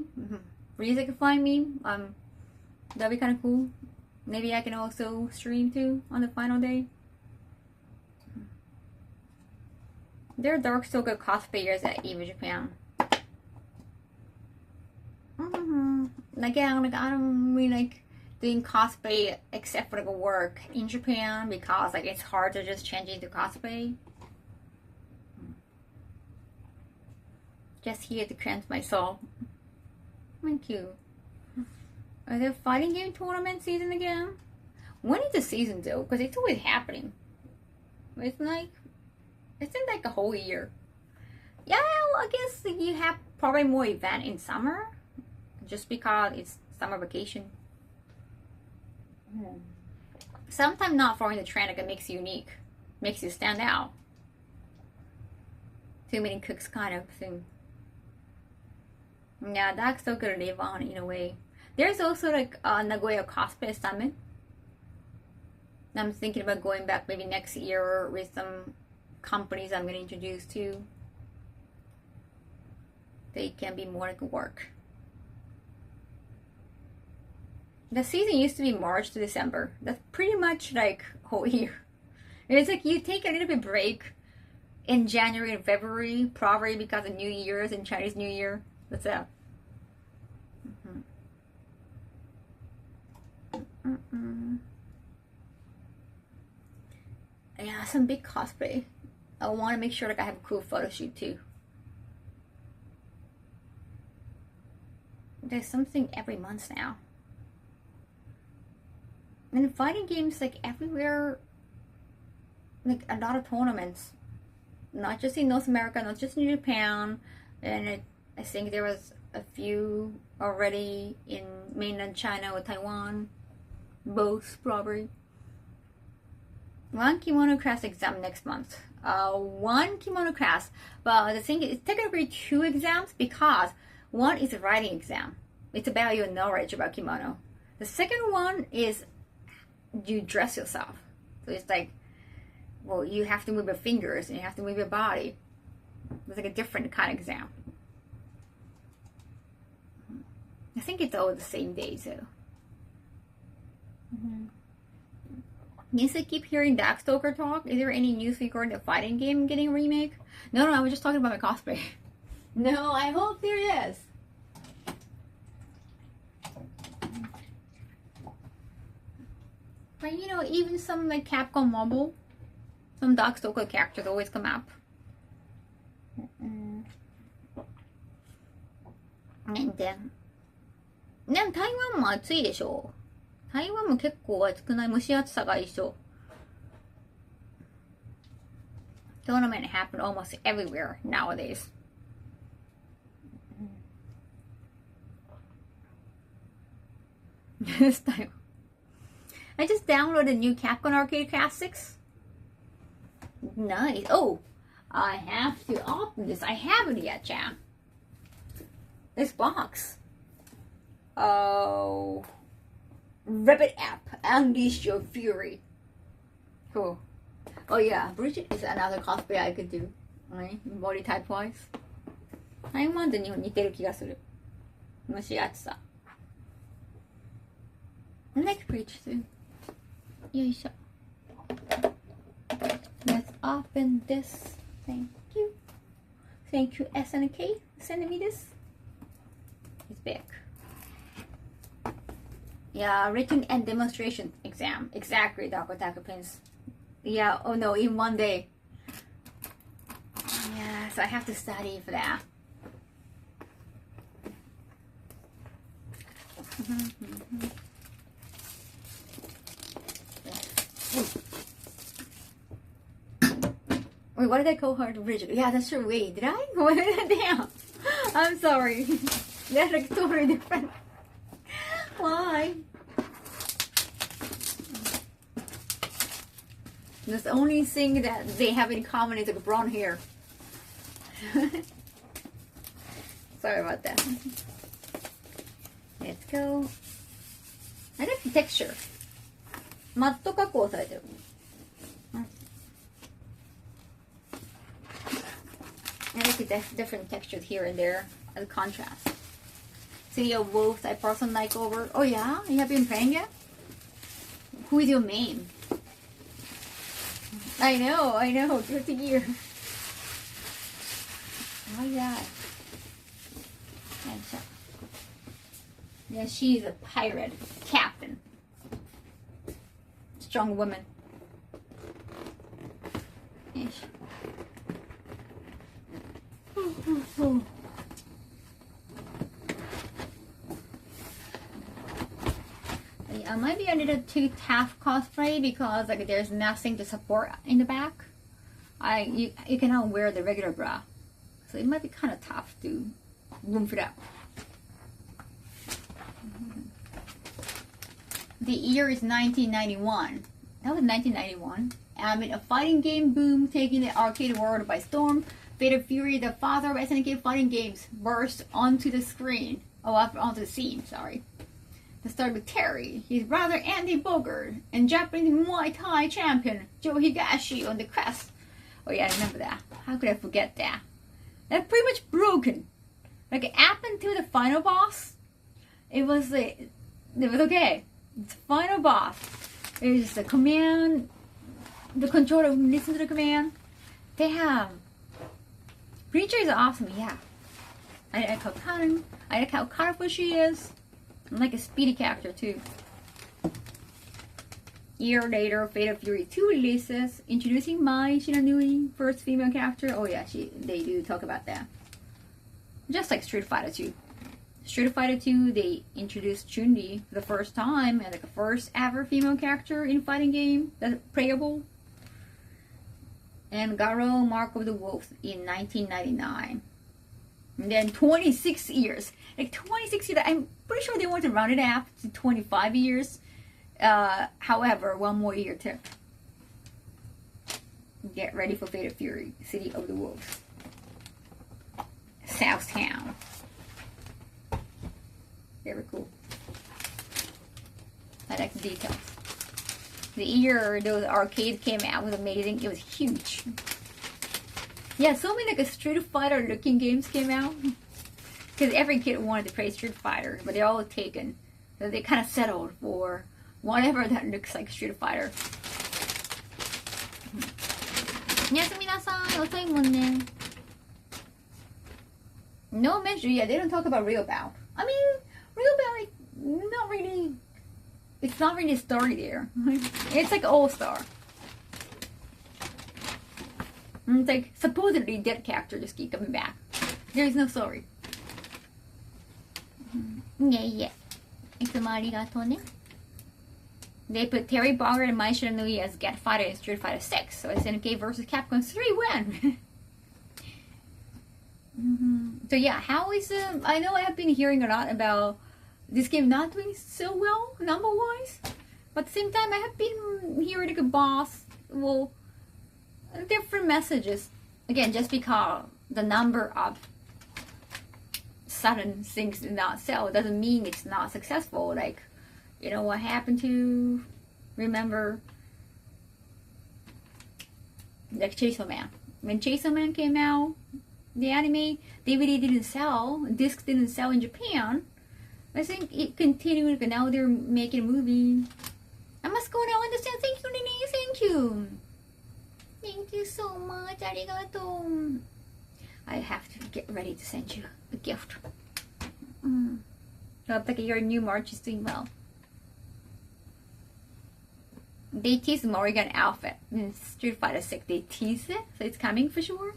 Riza can find me, that'd be kind of cool. Maybe I can also stream too on the final day. There are Darkstalker cosplayers at EVA Japan. Like, yeah, like I don't really like doing cosplay except for like work in Japan because like it's hard to just change into cosplay. Just here to cleanse my soul. Thank you. Are there fighting game tournament season again? When is the season though? Because it's always happening. It's like, it's in like a whole year. Yeah, well, I guess you have probably more event in summer. Just because it's summer vacation. Sometimes not following the trend like it makes you unique. Makes you stand out. Too many cooks kind of thing. Yeah, that's still gonna live on in a way. There's also like a Nagoya Cosplay Summit. I'm thinking about going back maybe next year with some companies I'm gonna introduce to. They can be more like work. The season used to be March to December. That's pretty much like whole year. It's like you take a little bit break in January and February, probably because of New Year's and Chinese New Year. That's it. Yeah, some big cosplay. I want to make sure like I have a cool photo shoot too. There's something every month now. And fighting games like everywhere, like a lot of tournaments. Not just in North America, not just in Japan, and I think there was a few already in mainland China or Taiwan. Both probably. One kimono class exam next month. One kimono class, but the thing is, it's technically 2 exams because one is a writing exam. It's about your knowledge about kimono. The second one is you dress yourself. So it's like, well, you have to move your fingers and you have to move your body. It's like a different kind of exam. I think it's all the same day, so. Yes, I keep hearing Darkstalker talk. Is there any news regarding the fighting game getting a remake? No, I was just talking about my cosplay. No, I hope there is. But you know, even some like Capcom Mobile, some Darkstalker characters always come up. And then, でも台湾も暑いでしょ。台湾も結構暑くない蒸し暑さが一緒。Tournament happen almost everywhere nowadays. This time. I just downloaded new Capcom Arcade Classics. Nice. Oh, I have to open this. I haven't yet, chat. This box. Oh. Rabbit app. Unleash your fury. Cool. Oh yeah, Bridget is another cosplay I could do. Right? Body type wise. 台湾と日本似てる気がする。蒸し暑さ。Next page too. よいしょ。Let's open this. Thank you. Thank you, SNK, sending me this. It's back. Yeah, written and demonstration exam. Exactly, Dr. Prince. Yeah, oh no, in one day. Yeah, so I have to study for that. Wait, what did I call her originally? Yeah, that's true. Wait, did I? Damn. I'm sorry. That's like totally different. Why? That's the only thing that they have in common is like brown hair. Sorry about that. Let's go. I like the texture. マット加工されてる。I like the different textures here and there as a contrast. City of Wolves, I personally like over. Oh yeah? You have been playing it? Who is your main? I know. Good to hear. Oh yeah. Yeah, she's a pirate captain. Strong woman. Ish. Yeah, maybe a little too tough cosplay because like there's nothing to support in the back. You cannot wear the regular bra, so it might be kind of tough to room for that. The year is 1991. That was 1991. Amid a fighting game boom taking the arcade world by storm, Fatal Fury, the father of SNK fighting games, burst onto the screen. Onto the scene, sorry. The start with Terry, his brother Andy Bogard, and Japanese Muay Thai champion Joe Higashi on the crest. Oh yeah, I remember that. How could I forget that? That's pretty much broken. Like up until the final boss, it was okay. The final boss is the command, the controller listen to the command. They have Preacher is awesome, yeah. I like how colorful she is. I like a speedy character too. Year later, Fatal Fury 2 releases, introducing Mai Shiranui, first female character. Oh yeah, they do talk about that. Just like Street Fighter 2. Street Fighter 2, they introduced Chun-Li for the first time and like the first ever female character in a fighting game that's playable. And Garo, Mark of the Wolf in 1999. And then 26 years. Like 26 years, I'm pretty sure they want to round it up to 25 years. However, one more year to get ready for Fatal Fury, City of the Wolves. Southtown. Very cool. I like the details. The year those arcades came out was amazing. It was huge. Yeah, so many like a Street Fighter looking games came out. Because every kid wanted to play Street Fighter, but they're all taken. So they kind of settled for whatever that looks like Street Fighter. おやすみなさい。遅いもんね。No mention, yeah, they don't talk about Real Bout. I mean, Real Bout, like, not really, it's not really a story there. It's like All-Star. It's like supposedly dead character just keep coming back. There is no story. Yeah. いつもありがとうね. They put Terry Bogard and Mai Shiranui as Get Fighter in Street Fighter 6. So SNK versus Capcom 3 win. So yeah, how is I know I have been hearing a lot about this game not doing so well number-wise, but at the same time I have been hearing like a boss, well, different messages. Again, just because the number of sudden things did not sell doesn't mean it's not successful. Like, you know what happened to, remember, like Chainsaw Man. When Chainsaw Man came out, the anime, DVD didn't sell, discs didn't sell in Japan, I think it continued, but now they're making a movie. I must go now. Understand? Thank you, Nini. Thank you. Thank you so much. Arigato. I have to get ready to send you a gift. Hope like your new March is doing well. They tease Morrigan outfit in Street Fighter 6. They tease it, so it's coming for sure.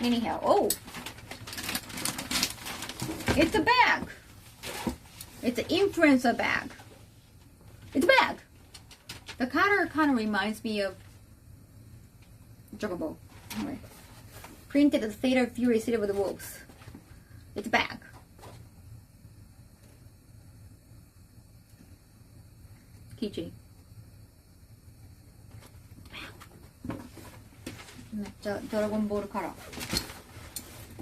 Anyhow, oh, it's a bag. It's an influencer bag. It's a bag. The color kind of reminds me of Chocobo. Anyway. Printed at the Theater of Fury, City with the Wolves. It's a bag. Keychain. Dragon Ball color.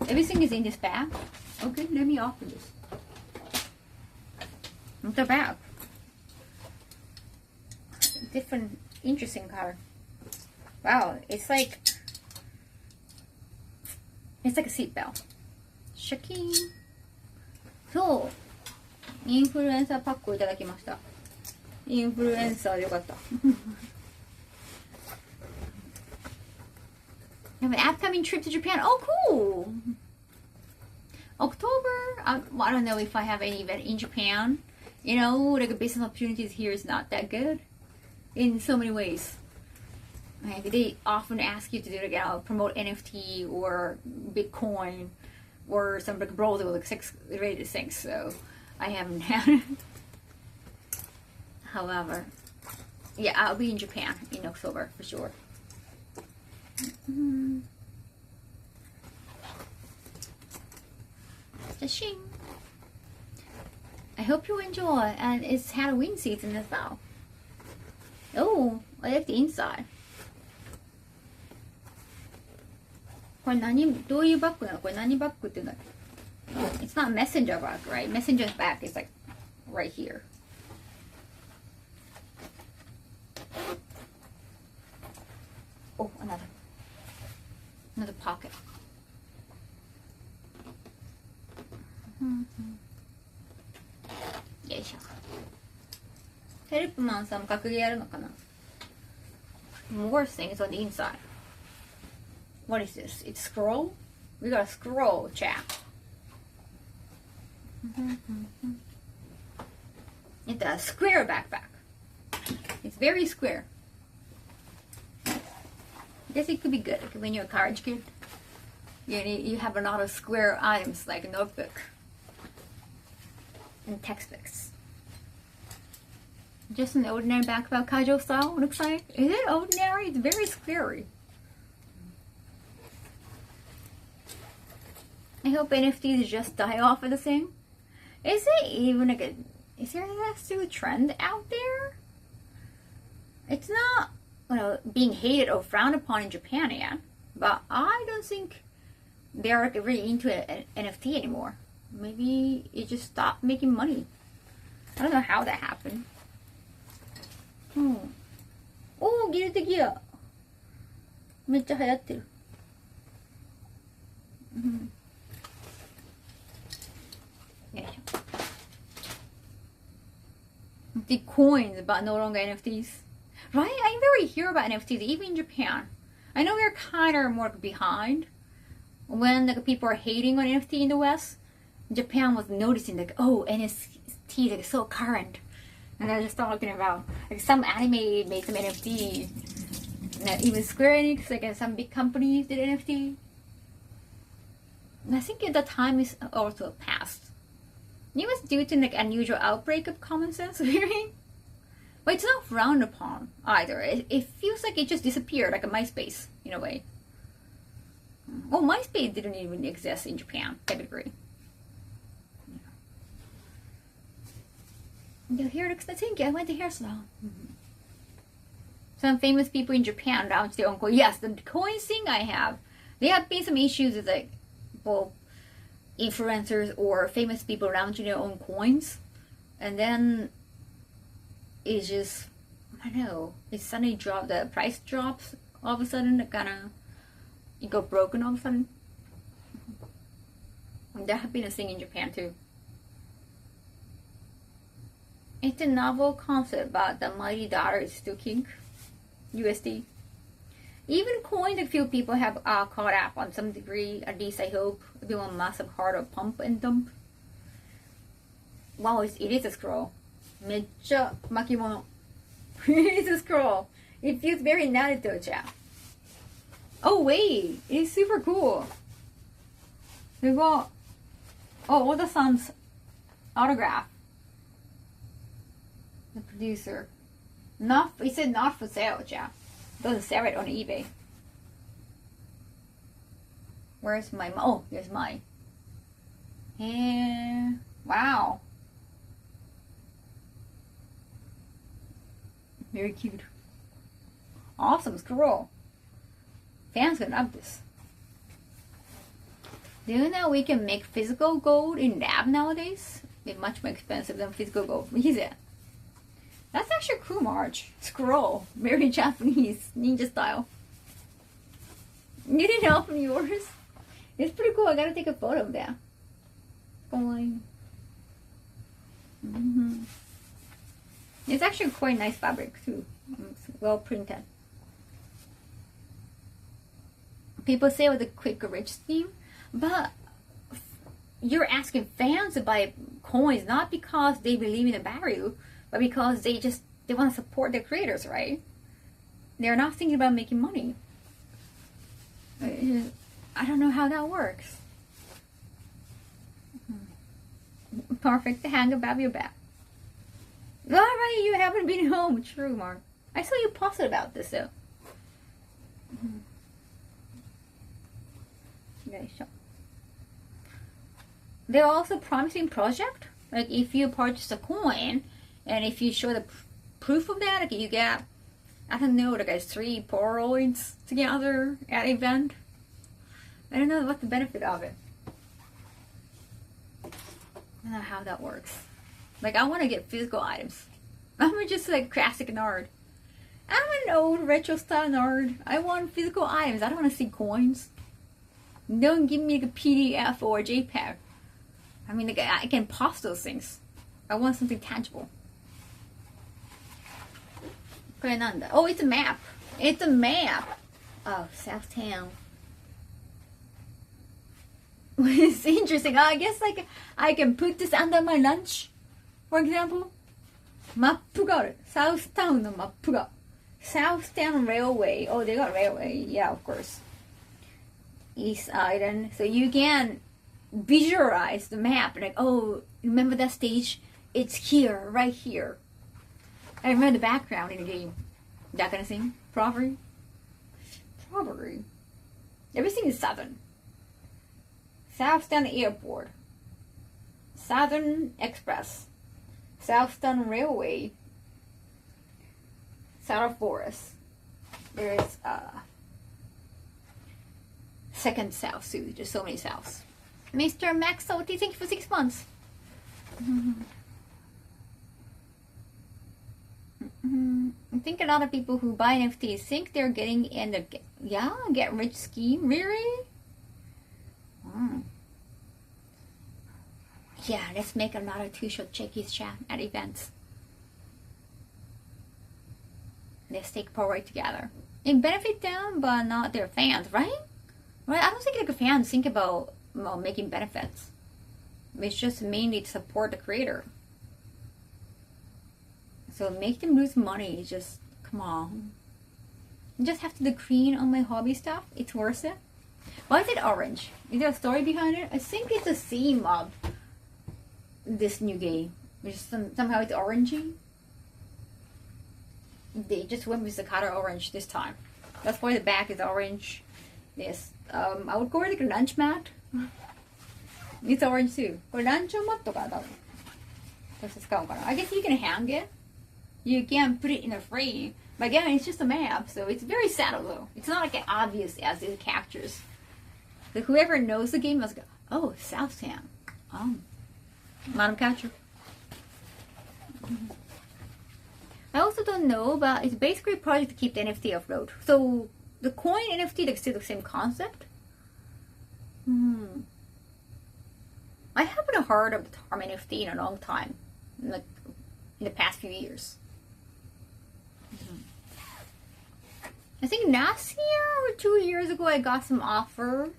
Everything is in this bag. Okay, let me open this. It's a bag. Different, interesting color. Wow, it's like a seatbelt. Shaking. そう。インフルエンサーパックをいただきました。インフルエンサーでよかった。I have an upcoming trip to Japan. Oh, cool! October. I don't know if I have any event in Japan. You know, like business opportunities here is not that good in so many ways. Like they often ask you to do like promote NFT or Bitcoin or some like browser like sex related things. So I haven't had it. However, yeah, I'll be in Japan in October for sure. Shing. I hope you enjoy, and it's Halloween season as well. Oh, I like the inside. これどういうバッグなの？これ何バッグって言うんだっけ？ It's not messenger bag, right? Messenger's bag is like right here. Oh, another pocket. よいしょ。ヘルプマンさんも格ゲーやるのかな？ More things on the inside. What is this? It's scroll? We got a scroll, chat. It's a square backpack. It's very square. I guess it could be good when you're a college kid. You have a lot of square items like a notebook and textbooks. Just an ordinary backpack, casual style, looks like. Is it ordinary? It's very scary. I hope NFTs just die off of the thing. Is it even like a... Is there still a trend out there? It's not, being hated or frowned upon in Japan yet. But I don't think they're like really into an NFT anymore. Maybe it just stopped making money. I don't know how that happened. Oh, Guilty Gear. めっちゃ流行ってる。The coins, but no longer NFTs. Right? I rarely hear about NFTs, even in Japan. I know we're kind of more behind. When like people are hating on NFT in the West, Japan was noticing like, oh, NFT like so current. And they're just talking about like some anime made some NFT. And even Square Enix, like some big companies did NFT. And I think the time is also past. It was due to like unusual outbreak of common sense hearing. But it's not frowned upon either. It feels like it just disappeared, like a MySpace in a way. Oh, MySpace didn't even exist in Japan, technically. Your hair looks nice. Thank you. I went to hair salon. Some famous people in Japan launched their own coin. Yes, the coin thing I have. There have been some issues with like, well, influencers or famous people launching their own coins, and then it's just, I don't know, it suddenly dropped, the price drops all of a sudden, it go broken all of a sudden. There have been a thing in Japan too. It's a novel concept about the mighty dollar is still king. USD. Even coins, a few people have caught up on some degree, at least I hope, doing massive harder pump and dump. Wow, it is a scroll. めっちゃ巻物. It is a scroll. It feels very Naruto, chat. Oh wait, it's super cool. We got Oda-san's autograph. The producer. It said not for sale, chat. Doesn't sell it on eBay. Where's my? Oh, here's mine. And wow, very cute. Awesome scroll. Fans gonna love this. Do you know we can make physical gold in lab nowadays? It's much more expensive than physical gold. What is it? That's actually a cool March. Scroll. Very Japanese. Ninja style. You didn't open yours? It's pretty cool. I gotta take a photo of that. Going. It's actually quite nice fabric too. It's well printed. People say with a quick rich scheme, but you're asking fans to buy coins not because they believe in the value, but because they want to support their creators, right? They're not thinking about making money. I don't know how that works. Perfect to hang above your back. Alright, you haven't been home. True, Mark. I saw you posted about this though. They're also promising project. Like if you purchase a coin, and if you show the proof of that, like you get, I don't know, like 3 Polaroids together at an event. I don't know what the benefit of it. I don't know how that works. Like I want to get physical items. I'm just like classic nerd. I'm an old retro style nerd. I want physical items. I don't want to see coins. Don't give me like a PDF or a JPEG. I mean, like I can post those things. I want something tangible. Oh, it's a map. It's a map. Oh, Southtown. It's interesting. I guess like I can put this under my lunch, for example. マップがある。Southtown のマップが。Southtown Railway. Oh, they got railway. Yeah, of course. East Island. So you can visualize the map. Like, oh, remember that stage? It's here, right here. I remember the background in the game. That kind of thing. Probably. Everything is southern. Southtown Airport. Southern Express. Southtown Railway. South Forest. There is second south too. Just so many souths. Mr. Max Salty, thank you for 6 months. I think a lot of people who buy NFTs think they're getting in the get rich scheme. Really? Yeah, let's make another two-shot checkies chat at events. Let's take Polaroid together. It benefit them, but not their fans, right? Right? I don't think like fans think about making benefits. It's just mainly to support the creator. So make them lose money. Just come on. You just have to do clean on my hobby stuff. It's worth it. Why is it orange? Is there a story behind it? I think it's a theme of this new game. Which somehow it's orangey. They just went with the color orange this time. That's why the back is orange. Yes. I would go with like a lunch mat. It's orange too. I guess you can hang it. You can put it in a frame. But again, it's just a map, so it's very subtle though. It's not like obvious as it captures. So whoever knows the game must go, oh, Southtown. Madam Catcher. I also don't know, but it's basically a project to keep the NFT afloat. So the coin NFT is still the same concept. haven't heard of the term NFT in a long time, like in the past few years. I think last year or 2 years ago I got some offer.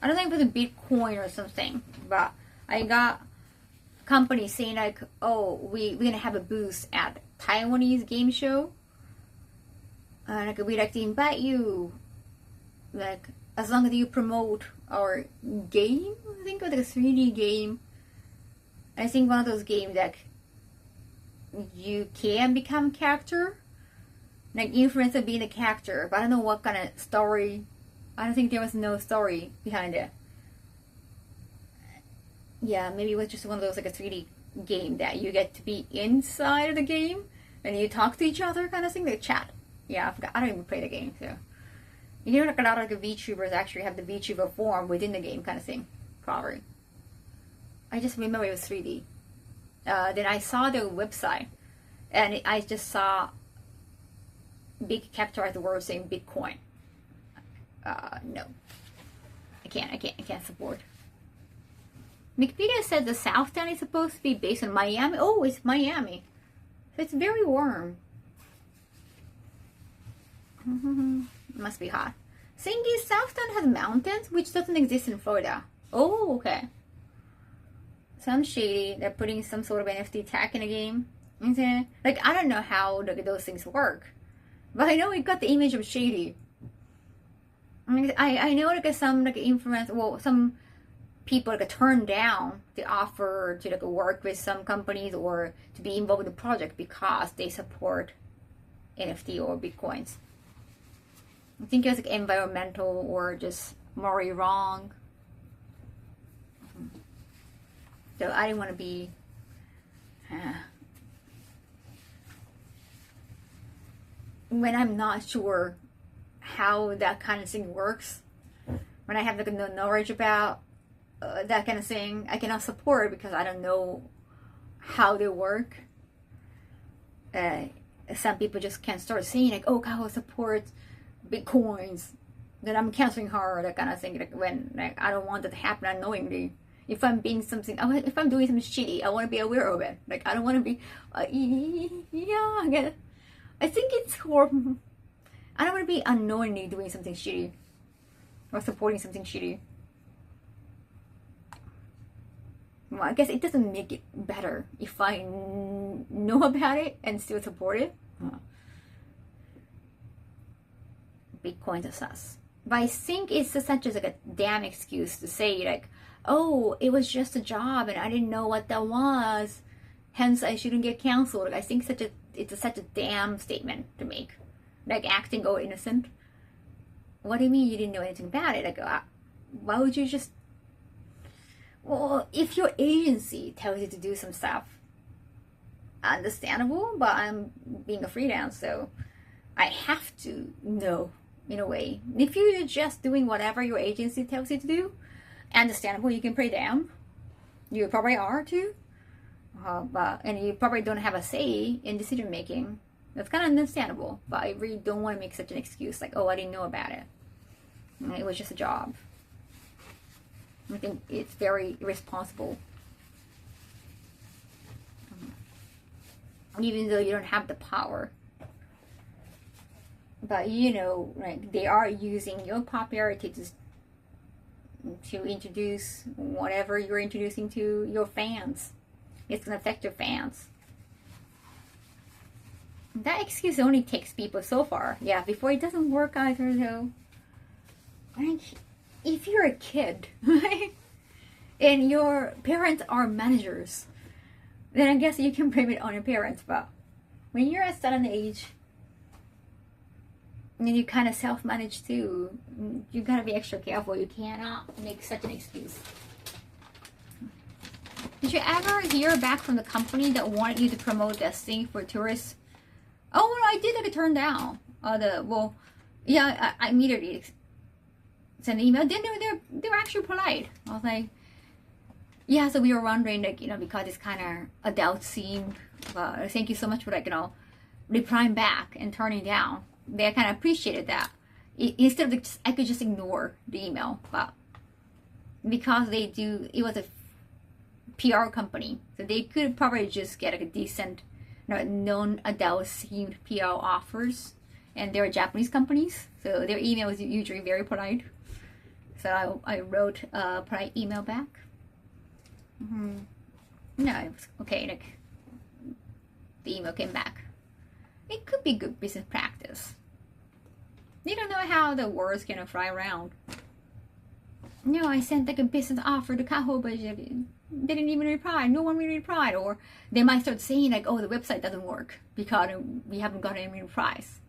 I don't think it was a Bitcoin or something, but I got a company saying like, oh, we're gonna have a booth at Taiwanese game show. Like we'd like to invite you, like as long as you promote our game. I think it was like a 3D game. I think one of those games that you can become character. Like influencer being a character, but I don't know what kind of story. I don't think there was no story behind it. Yeah, maybe it was just one of those like a 3D game that you get to be inside of the game and you talk to each other kind of thing, like chat. Yeah, I forgot. I don't even play the game, so you know, like a lot of like VTubers actually have the VTuber form within the game kind of thing. Probably. I just remember it was 3D. Then I saw the website, and I just saw big capitalized words saying Bitcoin. No. I can't support. Wikipedia says the South Town is supposed to be based in Miami. Oh, it's Miami. So it's very warm. Must be hot. Thing is, South Town has mountains, which doesn't exist in Florida. Oh, okay. Sounds shady. They're putting some sort of NFT tag in the game. Okay. Like, I don't know how those things work. But I know it got the image of shady. I mean, I know like some like influence, well, some people like turn down the offer to like work with some companies or to be involved in the project because they support NFT or Bitcoins. I think it was like environmental or just morally wrong. So I didn't want to be. When I'm not sure how that kind of thing works, when I have like no knowledge about that kind of thing, I cannot support it because I don't know how they work. Some people just can't start saying like, "Oh, Kaho supports Bitcoins," then I'm canceling her, that kind of thing. Like when like I don't want that to happen unknowingly. If I'm being something, if I'm doing something shitty, I want to be aware of it. Like I don't want to be, yeah. I think it's horrible. I don't want to be unknowingly doing something shitty or supporting something shitty. Well, I guess it doesn't make it better if I know about it and still support it. Bitcoin's a sus. But I think it's such as like a damn excuse to say like, oh, it was just a job and I didn't know what that was, hence I shouldn't get canceled. I think it's such a damn statement to make, like acting all innocent. What do you mean you didn't know anything about it? Like, why would you just? Well, if your agency tells you to do some stuff, understandable. But I'm being a freelance, so I have to know in a way. If you're just doing whatever your agency tells you to do, understandable. You can play them. You probably are too. And you probably don't have a say in decision making. That's kind of understandable, but I really don't want to make such an excuse like, oh, I didn't know about it. It was just a job. I think it's very irresponsible. Even though you don't have the power. But you know, like they are using your popularity to introduce whatever you're introducing to your fans. It's gonna affect your fans. That excuse only takes people so far. Yeah, before it doesn't work either though. Like, if you're a kid, right? And your parents are managers, then I guess you can blame it on your parents. But when you're at a certain age, and you kind of self-manage too, you gotta be extra careful. You cannot make such an excuse. Did you ever hear back from the company that wanted you to promote this thing for tourists? Oh, well, I did get turned down. I immediately sent an email. Then they were actually polite. I was like, yeah, so we were wondering, like, you know, because it's kind of adult themed. Thank you so much for, like, you know, replying back and turning down. They kind of appreciated that. Instead of I could just ignore the email, but because they do, it was a PR company, so they could probably just get like a decent, non-adult themed PR offers, and they're Japanese companies, so their email is usually very polite. So I wrote a polite email back. No, it was okay. Like, the email came back. It could be good business practice. You don't know how the words can fly around. No, I sent like a business offer to Kaho, but they didn't even reply. No one really replied. Or they might start saying like, oh, the website doesn't work because we haven't got any replies.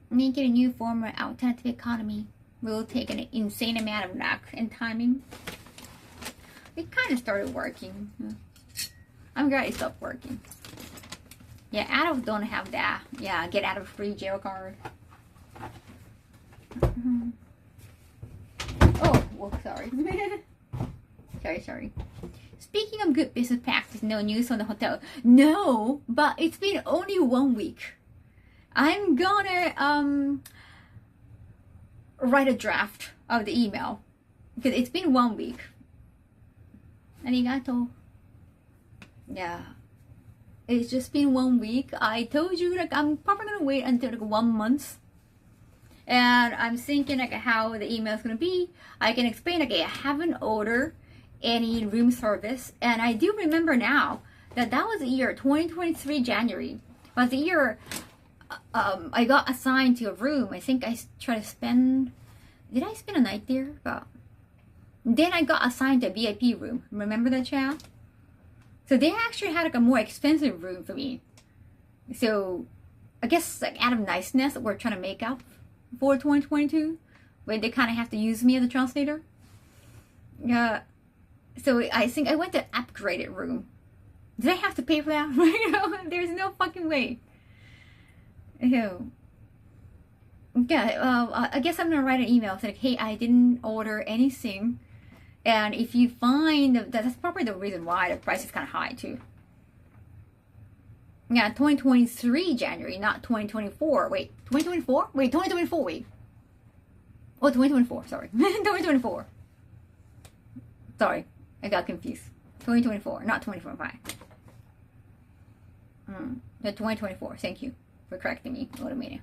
Making a new form of alternative economy will take an insane amount of luck and timing. It kind of started working. I'm glad it stopped working. Yeah, adults don't have that. Yeah, get out of free jail card. Oh, well, sorry. sorry. Speaking of good business practice, no news from the hotel. No, but it's been only 1 week. I'm gonna write a draft of the email because it's been 1 week. Arigato. Yeah. It's just been 1 week. I told you like I'm probably gonna wait until like 1 month. And I'm thinking like how the email is gonna be. I can explain like I haven't ordered any room service, and I do remember now that was the year 2023 January. Was the year I got assigned to a room. I think I tried to spend. Did I spend a night there? But then I got assigned to a VIP room. Remember that, chat? So they actually had like a more expensive room for me. So I guess like out of niceness, we're trying to make up for 2022, where they kind of have to use me as a translator. Yeah. So I think I went to an upgraded room. Did I have to pay for that? There's no fucking way. Ew. Yeah, I guess I'm gonna write an email saying, hey, I didn't order anything. And if you find that's probably the reason why the price is kind of high too. Yeah, 2023 January, not 2024. Wait, 2024? Wait, 2024, wait. Oh, 2024, sorry. 2024. Sorry, I got confused. 2024, not 2025. The 2024, thank you for correcting me, Automania.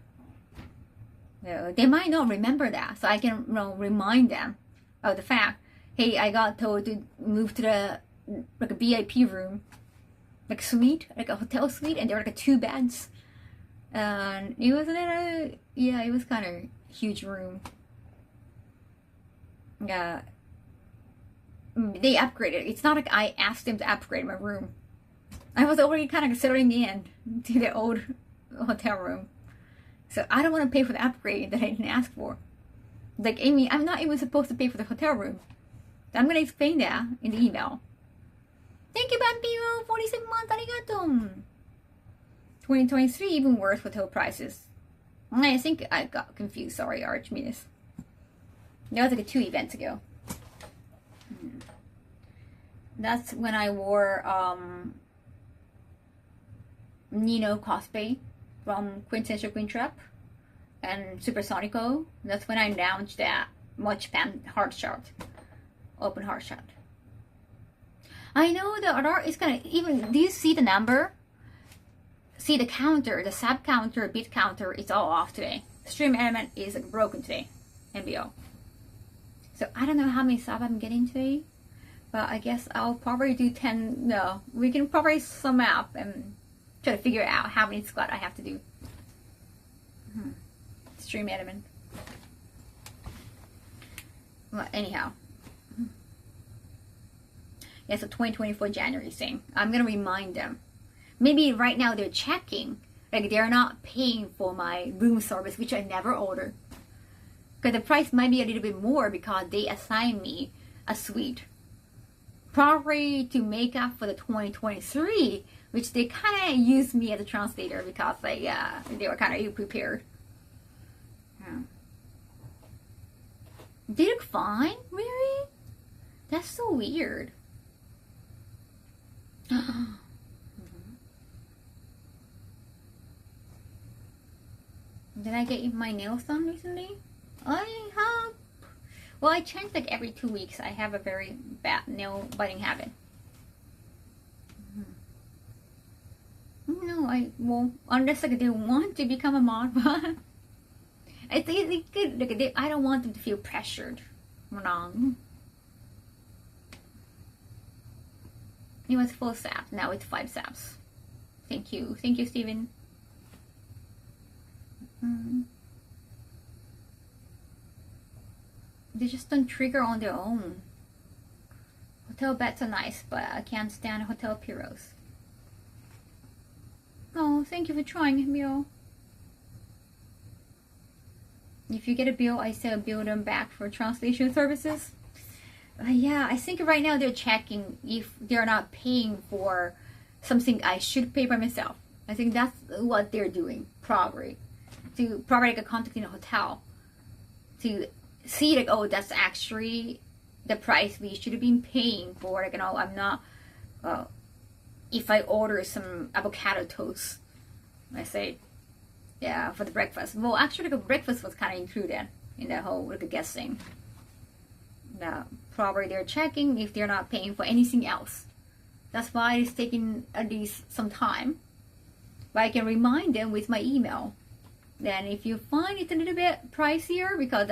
They might not remember that, so I can remind them of the fact, hey, I got told to move to the like a VIP room, like suite, like a hotel suite, and there were like 2 beds, and it was it was kind of huge room. Yeah, they upgraded. It's not like I asked them to upgrade my room. I was already kind of settling in to the old hotel room, so I don't want to pay for the upgrade that I didn't ask for. Like, Amy, I'm not even supposed to pay for the hotel room. I'm going to explain that in the email. Thank you, Vampiro, 47 months, arigato. 2023, even worse hotel prices. I think I got confused, sorry, Archimedes. That was like 2 events ago. That's when I wore Nino cosplay from Quintessential Queen Trap and Supersonico. That's when I launched that Much Pan Heart Shot. Open heart shot. I know the alert is gonna even. Do you see the number? See the counter, the sub counter, bit counter is all off today. Stream element is like broken today. MBO. So I don't know how many sub I'm getting today, but I guess I'll probably do 10. No, we can probably sum up and try to figure out how many squat I have to do. Stream element. Well, anyhow. Yeah, so 2024 January thing. I'm gonna remind them. Maybe right now they're checking, like they're not paying for my room service, which I never ordered. Because the price might be a little bit more because they assigned me a suite. Probably to make up for the 2023, which they kind of used me as a translator because they were kind of ill-prepared. Yeah. They look fine? Really? That's so weird. Did I get my nails done recently? I have Well, I change like every 2 weeks. I have a very bad nail biting habit. No, I won't. Unless like they want to become a mod. I think they could. Like, I don't want them to feel pressured. Wrong. It was 4 saps. Now it's 5 saps. Thank you. Thank you, Steven. They just don't trigger on their own. Hotel beds are nice, but I can't stand hotel pillows. Oh, thank you for trying, Mio. If you get a bill, I say bill them back for translation services. Yeah, I think right now they're checking if they're not paying for something I should pay by myself. I think that's what they're doing, probably. To probably like contacting a hotel to see like, oh, that's actually the price we should have been paying for. Like, you know, I'm not. If I order some avocado toast, I say, yeah, for the breakfast. Well, actually, the breakfast was kind of included in the whole like guessing. Now, probably they're checking if they're not paying for anything else. That's why it's taking at least some time. But I can remind them with my email. Then if you find it a little bit pricier, because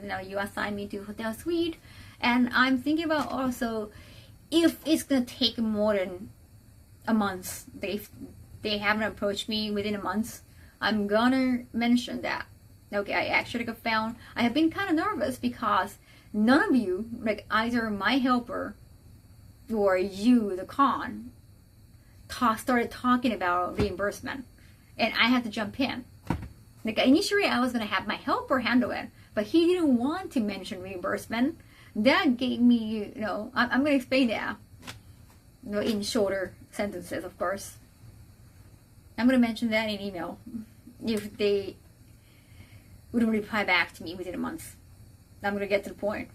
you know you assigned me to hotel suite, and I'm thinking about also if it's gonna take more than a month, they haven't approached me within a month, I'm gonna mention that. Okay, I actually found I have been kind of nervous because none of you, like either my helper or you, the con, started talking about reimbursement, and I had to jump in. Like initially, I was gonna have my helper handle it, but he didn't want to mention reimbursement. That gave me, you know, I'm gonna explain that, you know, in shorter sentences, of course. I'm gonna mention that in email if they wouldn't reply back to me within a month. I'm gonna get to the point.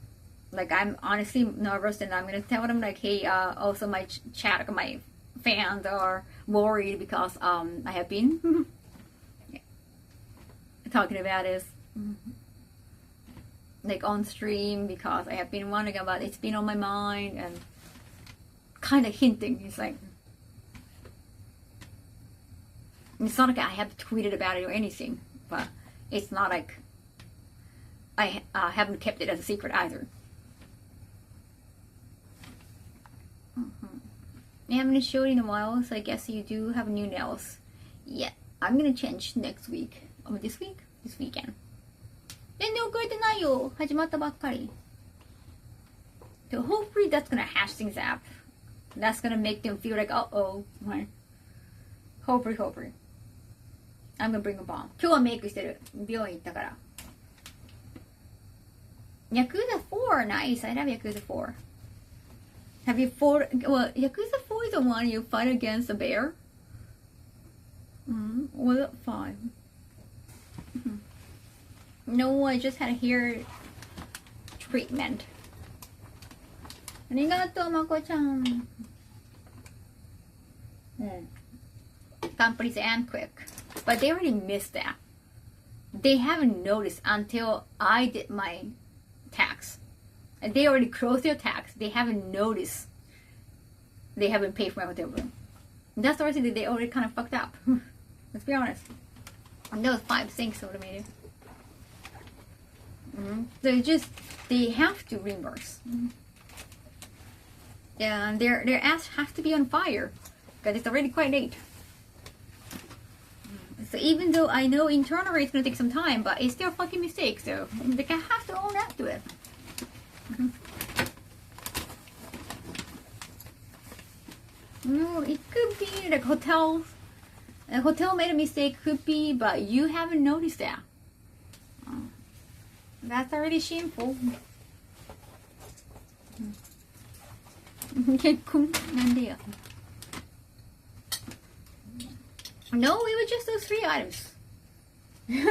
Like I'm honestly nervous, and I'm gonna tell them like, hey, also my chat, my fans are worried because I have been talking about this like on stream because I have been wondering about it. It's been on my mind and kind of hinting. It's like it's not like I have tweeted about it or anything, but it's not like I haven't kept it as a secret either. I haven't showed in a while, so I guess you do have new nails. Yeah, I'm gonna change next week. This week? This weekend. 全然遅れてないよ。始まったばっかり。So hopefully that's gonna hash things up. That's gonna make them feel like, uh-oh. Right? Hopefully. I'm gonna bring a bomb. 今日はメイクしてる。病院行ったから。Yakuza 4, nice. I love Yakuza 4. Have you fought? Well, Yakuza 4 is the one you fight against a bear. Was it 5? No, I just had a hair treatment. ありがとう、まこちゃん。Companies and quick. But they already missed that. They haven't noticed until I did my tax. And they already closed their tax. They haven't noticed. They haven't paid for my hotel room. And that's the reason that they already kind of fucked up. Let's be honest. And those 5 things automated. They have to reimburse. Yeah, and their ass has to be on fire because it's already quite late. So even though I know internally it's gonna take some time, but it's still a fucking mistake. So they can have to own up to it. No, it could be like hotels. A hotel made a mistake, could be, but you haven't noticed that. That's already shameful. 結婚なんでよ. No, it was just those 3 items. It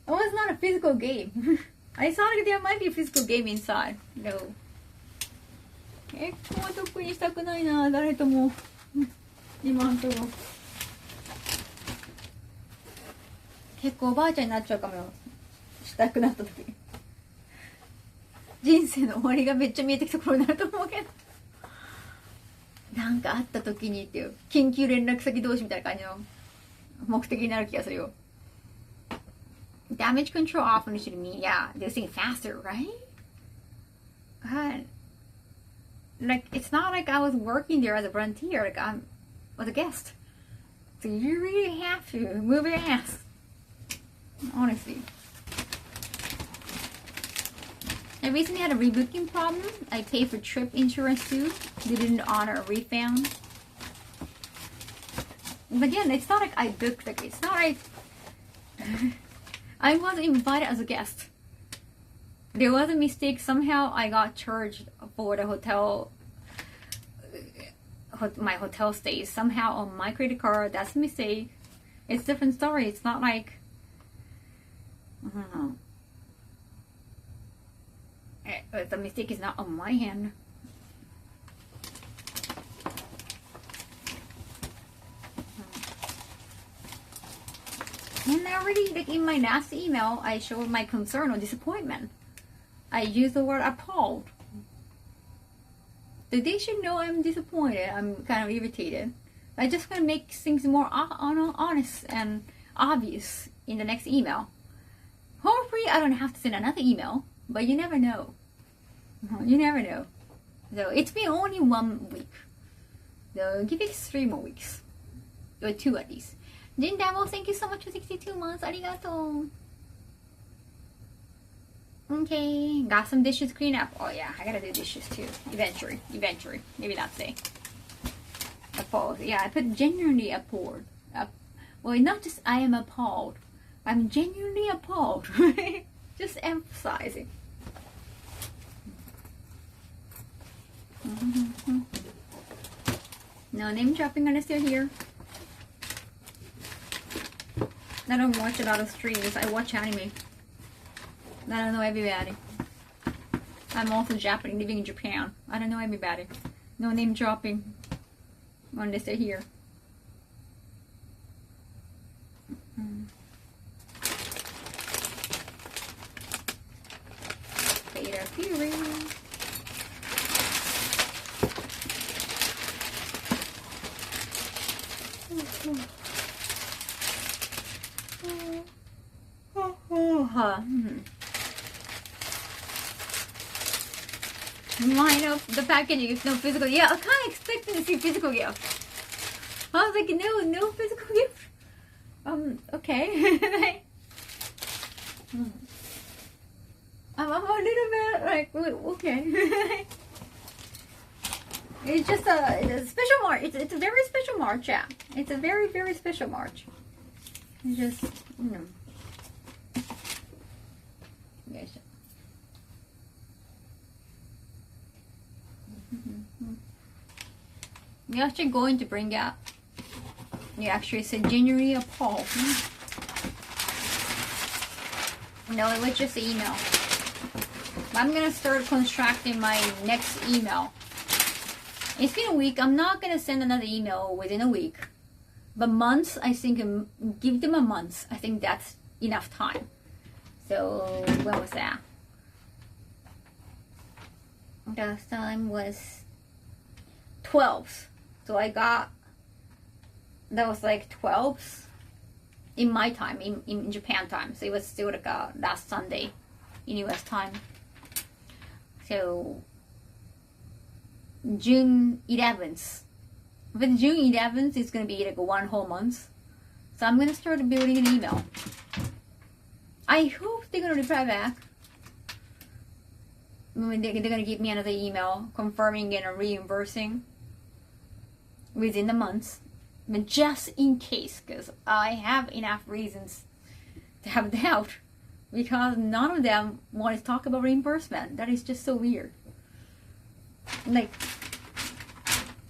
was not a physical game. I thought there might be a physical game inside. No. 結婚は特にしたくないな、誰とも。今んとこ。結構おばあちゃんになっちゃうかもよ。したくなった時。人生の終わりがめっちゃ見えてきた頃になると思うけど、なんかあった時にっていう緊急連絡先同士みたいな感じの目的になる気がするよ。Damage control often should mean, yeah, they're saying faster, right? God. Like, it's not like I was working there as a volunteer, like I was a guest. So you really have to move your ass. Honestly. I recently had a rebooking problem. I paid for trip insurance too. They didn't honor a refund. But again, it's not like I booked, like, it's not like I was invited as a guest. There was a mistake. Somehow I got charged for the hotel, my hotel stays. Somehow on my credit card. That's a mistake. It's a different story. It's not like, I don't know. The mistake is not on my hand. And I already, like in my last email, I showed my concern or disappointment. I used the word appalled. They should know I'm disappointed. I'm kind of irritated. I just want to make things more honest and obvious in the next email. Hopefully, I don't have to send another email, but you never know. You never know. So it's been only 1 week. So give it 3 more weeks. Or 2 at least. Jin Damo, thank you so much for 62 months. Arigato. Okay, got some dishes clean up. Oh yeah, I gotta do dishes too. Eventually. Maybe not today. Appalled. Yeah, I put genuinely appalled. Well, not just I am appalled. I'm genuinely appalled. Just emphasizing. No name dropping, I'm still here. I don't watch a lot of streams. I watch anime. I don't know everybody. I'm also Japanese, living in Japan. I don't know everybody. No name dropping. Unless they're here. Beta Fury. Line up the packaging is no physical. Yeah, I kind of expecting to see physical gift. I was like, no physical gift. Okay. I'm a little bit like, okay. It's just a special March. It's a very special March, yeah. It's a very, very special March. It's just, you know. Yes. You're actually going to bring out. You actually said genuinely appalled. No, it was just an email. I'm gonna start constructing my next email. It's been a week. I'm not gonna send another email within a week. But months, I think, give them a month. I think that's enough time. So, when was that? Last time was 12th. So I got, that was like 12th in my time, in Japan time. So it was still like last Sunday in US time. So June 11th. But June 11th is going to be like 1 whole month. So I'm going to start building an email. I hope they're going to reply back. They're going to give me another email confirming and reimbursing within the month. But just in case, because I have enough reasons to have doubt. Because none of them want to talk about reimbursement. That is just so weird. Like,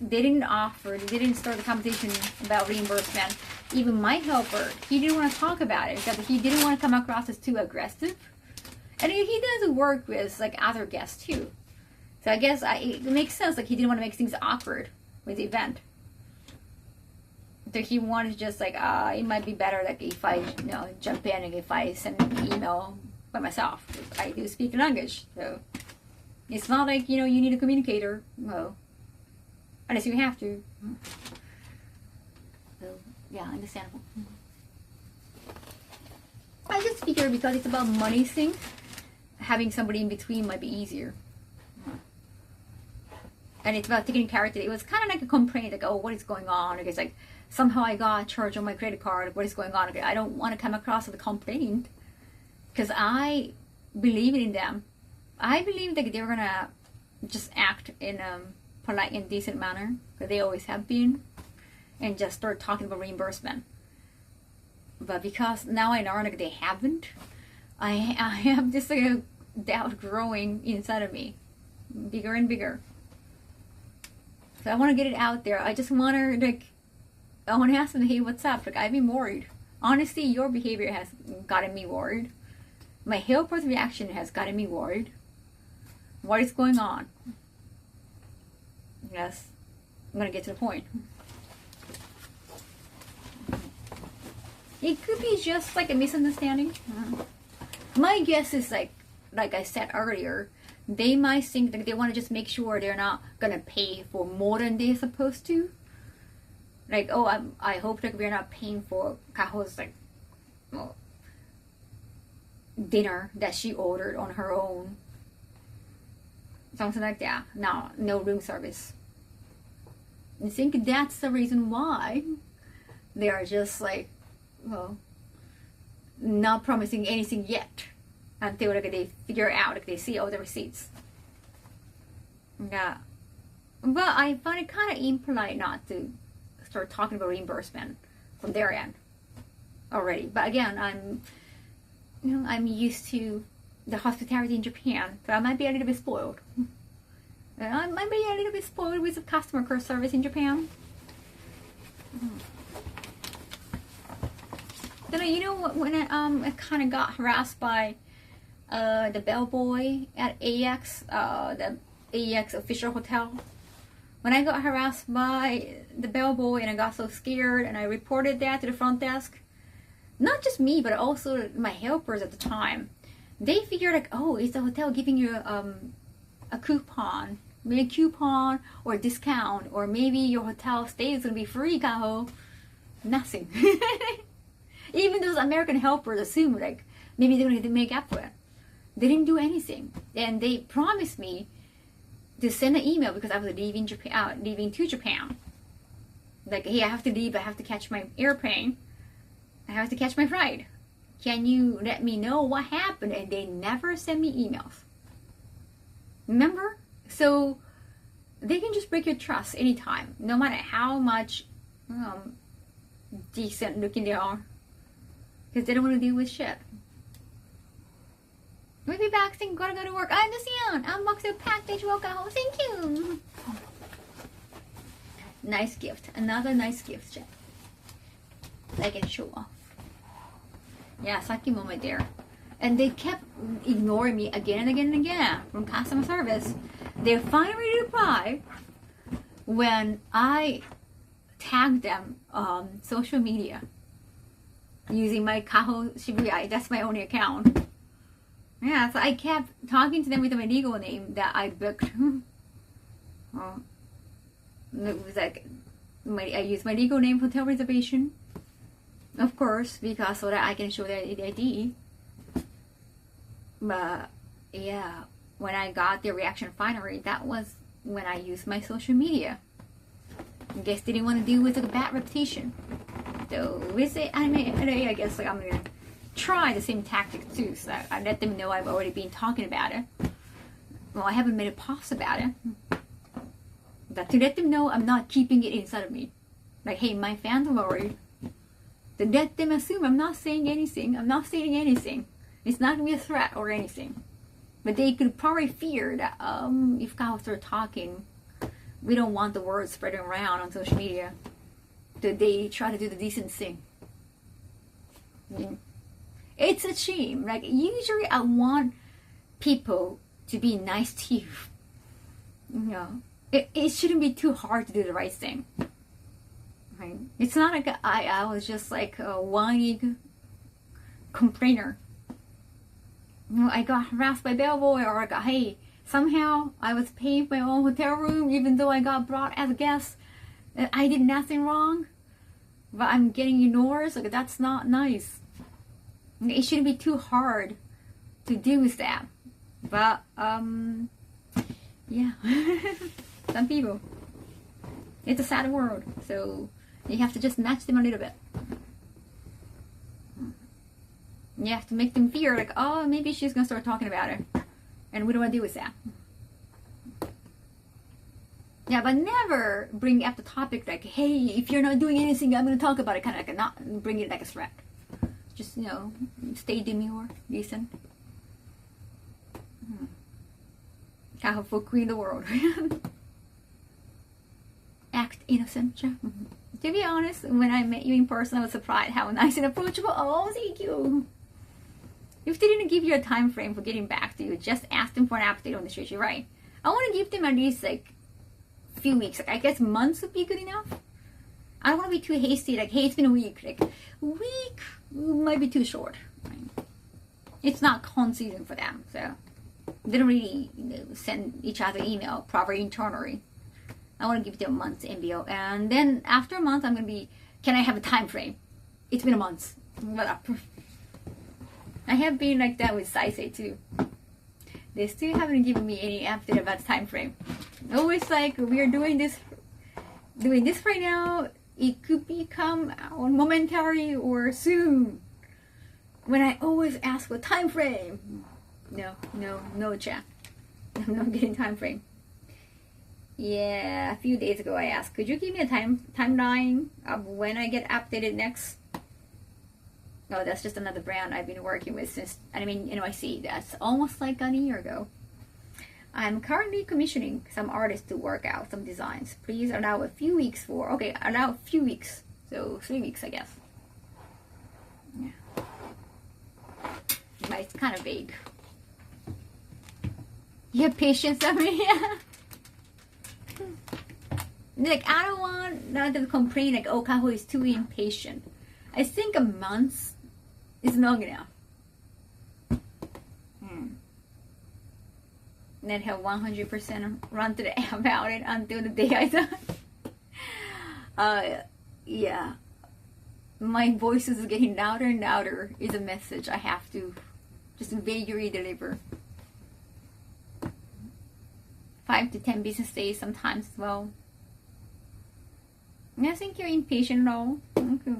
they didn't offer, they didn't start the conversation about reimbursement. Even my helper, he didn't want to talk about it because he didn't want to come across as too aggressive. And he does work with like other guests too. So I guess it makes sense, like he didn't want to make things awkward with the event. So he wanted to just like, it might be better like if I jump in and if I send an email by myself. I do speak language, so It's not like, you need a communicator. No. Unless you have to. So, yeah, understandable. I just figure because it's about money thing, having somebody in between might be easier. And it's about taking character. It was kind of like a complaint, like, oh, what is going on? Like, it's like, somehow I got charged on my credit card. What is going on? Okay, I don't want to come across with a complaint because I believe in them. I believe that they're gonna just act in a polite and decent manner, because they always have been, and just start talking about reimbursement. But because now I know like they haven't, I have this doubt growing inside of me, bigger and bigger. So I want to get it out there. I just want to I want to ask them, hey, what's up? Like, I've been worried. Honestly, your behavior has gotten me worried. My helper's reaction has gotten me worried. What is going on? Yes, I'm gonna get to the point. It could be just like a misunderstanding. My guess is like I said earlier, they might think that they want to just make sure they're not gonna pay for more than they're supposed to. Like, oh, I hope that we're not paying for Kaho's dinner that she ordered on her own. Something like that. No room service. I think that's the reason why they are just not promising anything yet until they figure out, they see all the receipts. Yeah. But I find it kind of impolite not to start talking about reimbursement from their end already. But again, I'm used to the hospitality in Japan, so I might be a little bit spoiled. I might be a little bit spoiled with the customer service in Japan. Then when I kind of got harassed by the bellboy at AX, the AX official hotel. When I got harassed by the bellboy and I got so scared and I reported that to the front desk, not just me but also my helpers at the time, they figured oh, it's the hotel giving you a coupon, maybe a coupon or a discount, or maybe your hotel stay is gonna be free, Kaho. Nothing. Even those American helpers assumed maybe they're gonna make up for it. They didn't do anything, and they promised me to send an email because I was leaving Japan, leaving to Japan. Hey, I have to leave. I have to catch my airplane. I have to catch my flight. Can you let me know what happened? And they never send me emails. Remember? So they can just break your trust anytime, no matter how much decent looking they are, because they don't want to deal with shit. We'll be back soon. Gotta go to work. I understand. Unbox your package. Welcome. Thank you. Nice gift. Another nice gift, Jack. I can show off. Yeah, Saki moment there. And they kept ignoring me again and again and again from customer service. They finally replied when I tagged them on social media using my Kaho Shibuya. That's my only account. Yeah, so I kept talking to them with my legal name that I booked. It was I used my legal name for hotel reservation, of course, because so that I can show their ID. But yeah, when I got their reaction finally, that was when I used my social media. I guess they didn't want to deal with a bad reputation. So with the anime, I guess I'm gonna try the same tactic too. So I let them know I've already been talking about it. Well, I haven't made a post about it, but to let them know I'm not keeping it inside of me. Hey, my fans are worried. To let them assume I'm not saying anything. I'm not saying anything. It's not gonna be a threat or anything. But they could probably fear that if Kaho starts talking, we don't want the word spreading around on social media. That they try to do the decent thing. Yeah. It's a shame. Usually I want people to be nice to you. It shouldn't be too hard to do the right thing. Right? It's not like I was just a whiny complainer. I got harassed by bellboy, or hey, Somehow I was paying for my own hotel room even though I got brought as a guest. I did nothing wrong, but I'm getting ignored. Like, that's not nice. It shouldn't be too hard to deal with that. But yeah, some people. It's a sad world, so you have to just match them a little bit. You have to make them fear like, oh, maybe she's gonna start talking about it, and we don't want to deal with that. Yeah, but never bring up the topic like, hey, if you're not doing anything, I'm gonna talk about it. Kind of like not bring it like a threat. Just, you know, stay demure, decent. Kaho for queen of the world. Act innocent. To be honest, when I met you in person, I was surprised how nice and approachable. Oh, thank you. If they didn't give you a time frame for getting back to you, just ask them for an update on the situation, right? I want to give them at least like a few weeks. Like, I guess months would be good enough. I don't want to be too hasty. Like, hey, it's been a week. Like, a week might be too short. Right? It's not con season for them, so they don't really, you know, send each other email proper internally. I want to give them a month's MBO, and then after a month, I'm gonna be. Can I have a time frame? It's been a month. What up? I have been like that with Saisei too. They still haven't given me any update about the time frame. Always like, we are doing this right now. It could become momentary or soon. When I always ask for time frame, no chat. I'm not getting time frame. Yeah, a few days ago I asked, could you give me a timeline of when I get updated next? Oh, that's just another brand I've been working with since, I mean, NYC. That's almost like a year ago. I'm currently commissioning some artists to work out some designs. Please allow a few weeks for, okay, allow a few weeks. So 3 weeks, I guess. Yeah. But it's kind of vague. You have patience, I mean, yeah. Like, I don't want them to complain like, oh, Kaho is too impatient. I think a month is long enough. And then have 100% run to the air about it until the day I die. Yeah. My voice is getting louder and louder is a message I have to just vaguely deliver. 5 to 10 business days sometimes as well. I think you're impatient at all. Okay.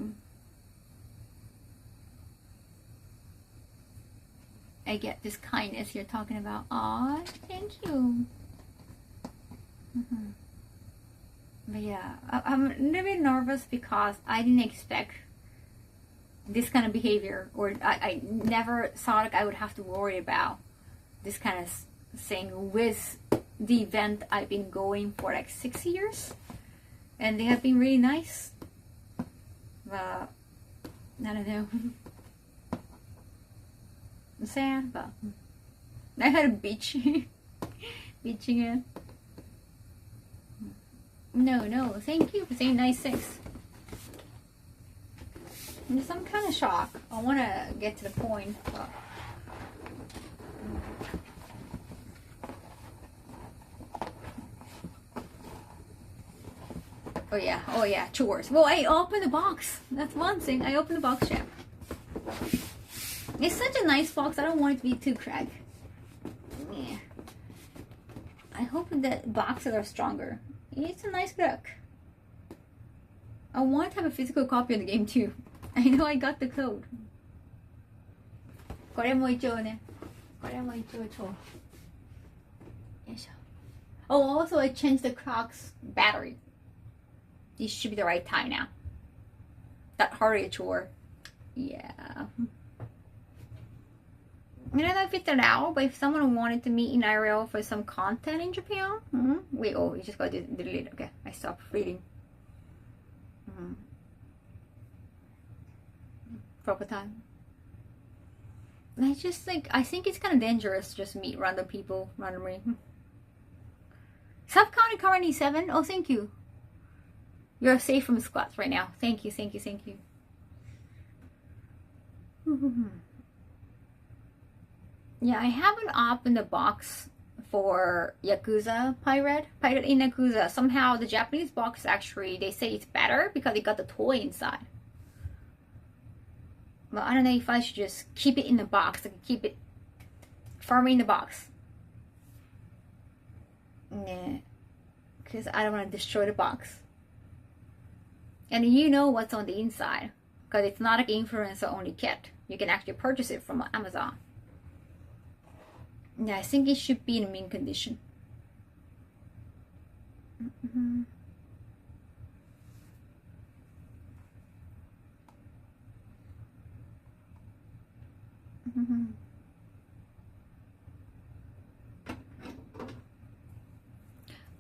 I get this kindness you're talking about. Aw, thank you. But yeah, I'm a little bit nervous because I didn't expect this kind of behavior, or I never thought I would have to worry about this kind of thing with the event I've been going for like 6 years, and they have been really nice. But I don't know. Sad, but I had a beach beaching it. No, thank you for saying nice things. I'm kind of shocked. I want to get to the point, but oh yeah, chores. Well, I opened the box. That's one thing. I opened the box, Jeff. It's such a nice box. I don't want it to be too cracked. Yeah. I hope that boxes are stronger. It's a nice book. I want to have a physical copy of the game too. I know I got the code. これも一応ね。これも一応ちょう。よいしょ。Oh, also I changed the clock's battery. This should be the right time now. That hardly a chore. Yeah. I don't know if it's allowed, but if someone wanted to meet in IRL for some content in Japan, wait, oh, you just got to delete it. Okay, I stopped reading. Proper time. I just think, I think it's kind of dangerous to just meet random people randomly. Sub county currently 7. Oh, thank you. You're safe from squats right now. Thank you. Yeah, I haven't opened the box for Yakuza Pirate in Yakuza. Somehow the Japanese box actually, they say it's better because it got the toy inside. But I don't know if I should just keep it in the box, like keep it firmly in the box. Yeah, because I don't want to destroy the box. And you know what's on the inside, because it's not an influencer only kit. You can actually purchase it from Amazon. Yeah, I think it should be in mint condition.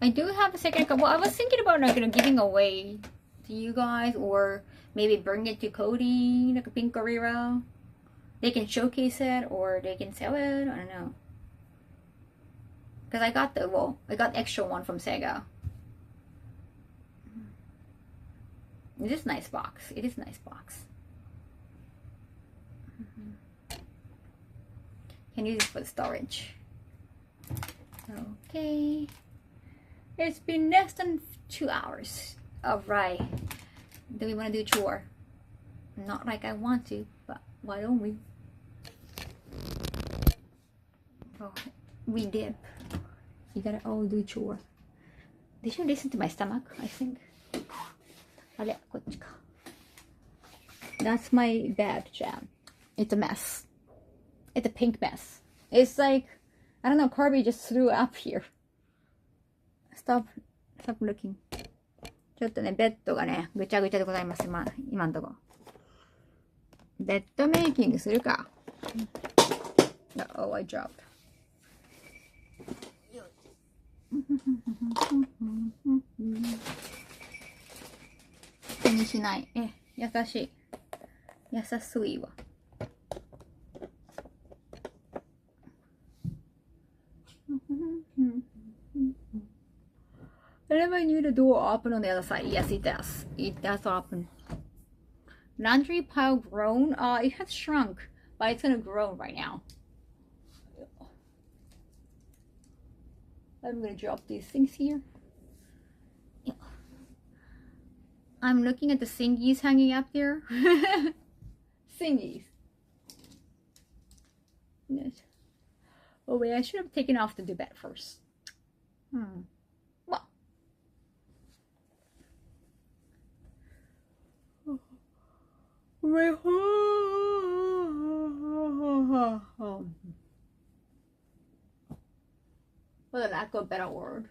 I do have a second cup. Well, I was thinking about like giving away to you guys, or maybe bring it to Cody, like a pink Gorilla. They can showcase it, or they can sell it. I don't know. Because I got I got extra one from Sega. It is a nice box. It is a nice box. Can use it for storage. Okay. It's been less than 2 hours. Alright. Do we want to do chore? Not like I want to, but why don't we? Oh, we dip. You gotta all do chore. Did you listen to my stomach? I think. That's my bad jam. It's a mess. It's a pink mess. It's like, I don't know, Kirby just threw up here. Stop looking. ちょっとね、ベッドがね、ぐちゃぐちゃでございます。今のところ。ベッドメイキングするか。Oh, I dropped. 気にしない。優しい。優しいわ。Whenever I need a door open on the other side, yes, it does. It does open. Laundry pile grown? It has shrunk, but it's gonna grow right now. I'm gonna drop these things here. I'm looking at the thingies hanging up there. Thingies. Yes. Oh wait, I should have taken off the bed first. Well. For the lack of a better word.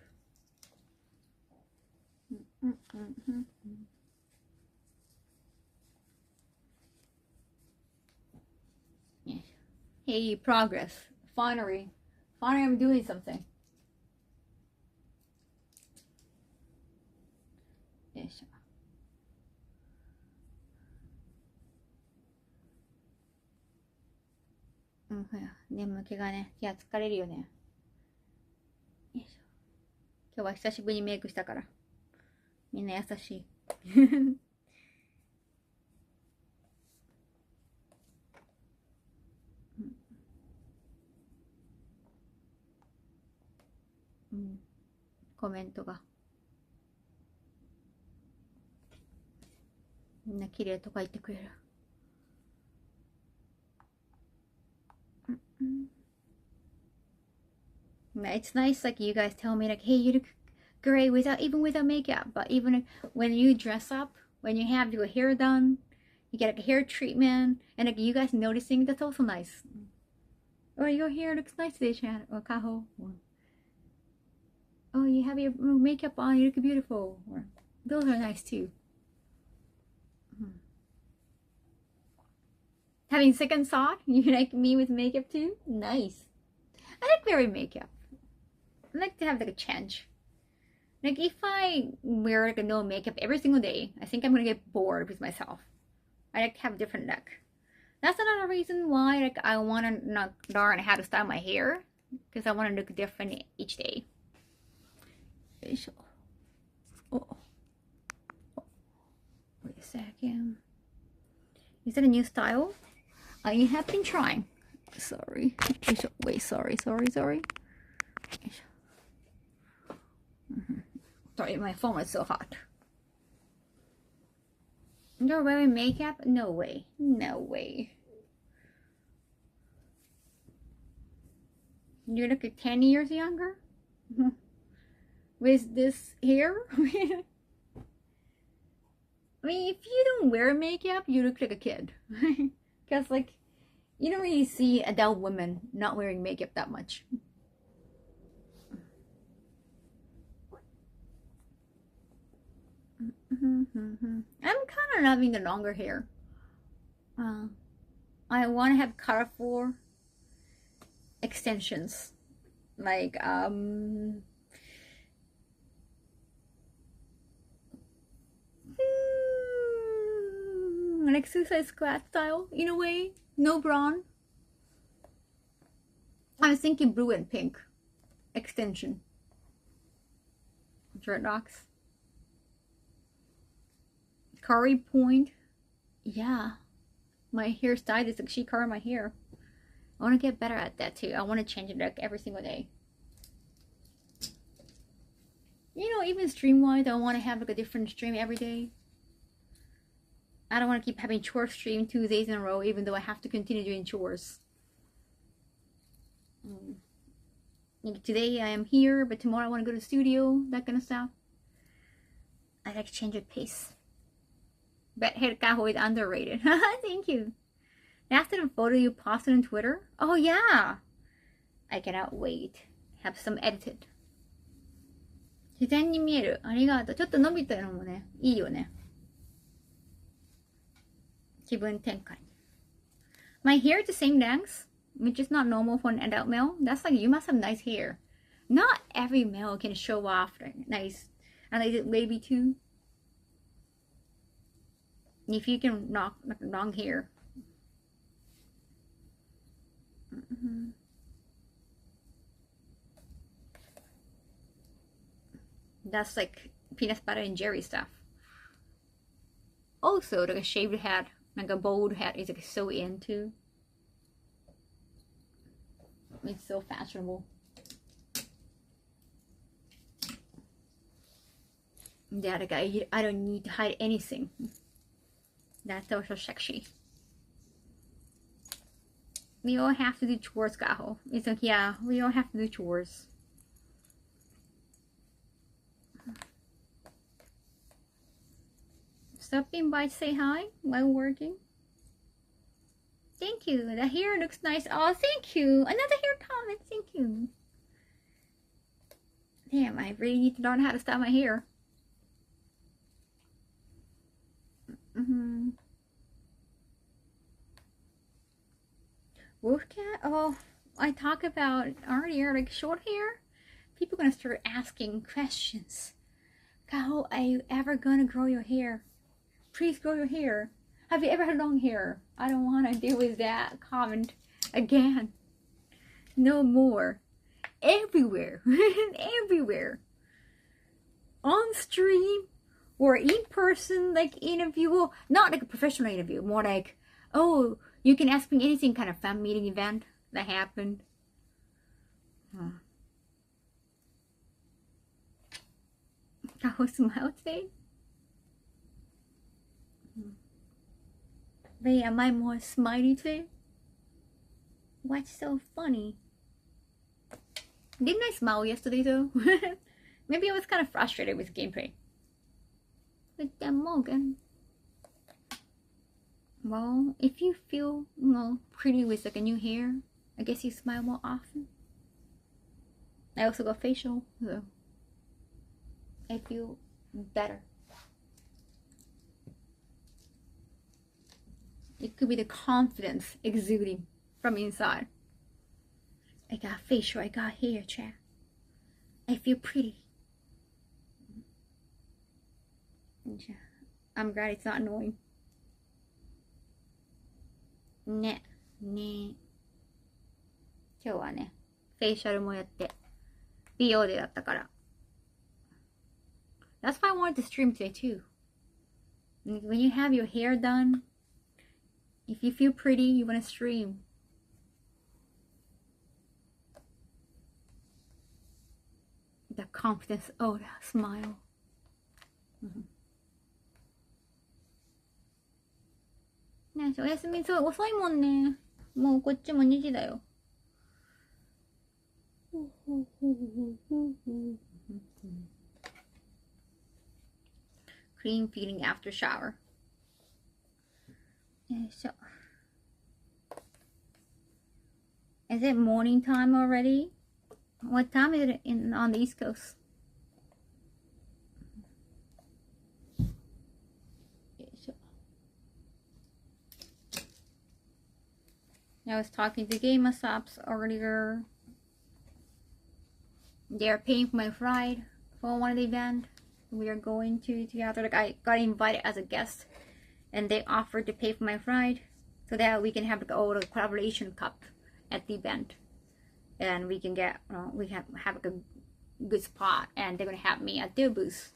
Yes. Hey, progress. Finally, I'm doing something. Yes. 眠気がね、いや疲れるよね。よいしょ。今日は久しぶりにメイクしたから、みんな優しい。コメントがみんな綺麗とか言ってくれる。It's nice, like you guys tell me, like, hey, you look great even without makeup. But even when you dress up, when you have your hair done, you get like a hair treatment, and like you guys noticing, that's also nice. Oh, your hair looks nice today, Chad or Kaho. Oh, you have your makeup on, you look beautiful. Those are nice too. Having second thought, you like me with makeup too? Nice. I like wearing makeup. I like to have like a change. Like if I wear like a no makeup every single day, I think I'm gonna get bored with myself. I like to have a different look. That's another reason why like I wanna learn how to style my hair, because I wanna look different each day. Oh. Wait a second. Is that a new style? I have been trying. Sorry. Wait, sorry. Sorry, my phone is so hot. You're wearing makeup? No way. No way. You look like 10 years younger? With this hair? I mean, if you don't wear makeup, you look like a kid. Because, like, you don't really see adult women not wearing makeup that much. I'm kind of loving the longer hair. I want to have colorful extensions, like an Suicide Squad style in a way. No brown. I was thinking blue and pink extension. Dreadlocks. Curry point. Yeah. My hairstyle is like she curl my hair. I want to get better at that too. I want to change it like every single day. You know, even stream wise, I want to have like a different stream every day. I don't want to keep having chore stream 2 days in a row, even though I have to continue doing chores. Like today I am here, but tomorrow I want to go to the studio, that kind of stuff. I like to change the pace. Bet hair Kaho is underrated. Thank you. After the photo you posted on Twitter? Oh yeah! I cannot wait. Have some edited. 自然に見える。ありがとう。ちょっと伸びたのもね、いいよね。気分転換。My hair is the same length, which is not normal for an adult male. That's like, you must have nice hair. Not every male can show off like nice, and is it wavy too? If you can rock long hair. That's like peanut butter and jelly stuff. Also, like a shaved head, like a bald head is like so into. It's so fashionable. Yeah, like I don't need to hide anything. That's also sexy. We all have to do chores, Kaho. It's like, yeah, we all have to do chores. Stopping by to say hi while working. Thank you. The hair looks nice. Oh, thank you. Another hair comment. Thank you. Damn, I really need to learn how to style my hair. Wolfcat? Oh, I talked about earlier, like short hair. People are gonna start asking questions. Kaho, are you ever gonna grow your hair? Please grow your hair. Have you ever had long hair? I don't want to deal with that comment again. No more. Everywhere. Everywhere. On stream or in person, like interview. Well, not like a professional interview. More like, oh, you can ask me anything, kind of fan meeting event that happened. Kaho smile today? Wait, am I more smiley today? What's so funny? Didn't I smile yesterday though? Maybe I was kind of frustrated with gameplay. With them Morgan. Well, if you feel, you know, pretty with like a new hair, I guess you smile more often. I also got facial, so I feel better. It could be the confidence exuding from inside. I got facial, I got hair, chat. I feel pretty. I'm glad it's not annoying. ね、今日はね、フェイシャルもやって、美容デーだったから。That's why I wanted to stream today too. When you have your hair done, if you feel pretty, you want to stream. The confidence, oh, that smile.ね、お休みそう遅いもんね。もうこっちも2時だよ。Clean feeling after shower. よいしょ。Is it morning time already? What time is it on the East Coast? I was talking to GameStops earlier. They're paying for my ride for one of the event we are going to together. Like I got invited as a guest, and they offered to pay for my ride so that we can have like a collaboration cup at the event, and we can get we have like a good spot, and they're gonna have me at their booth.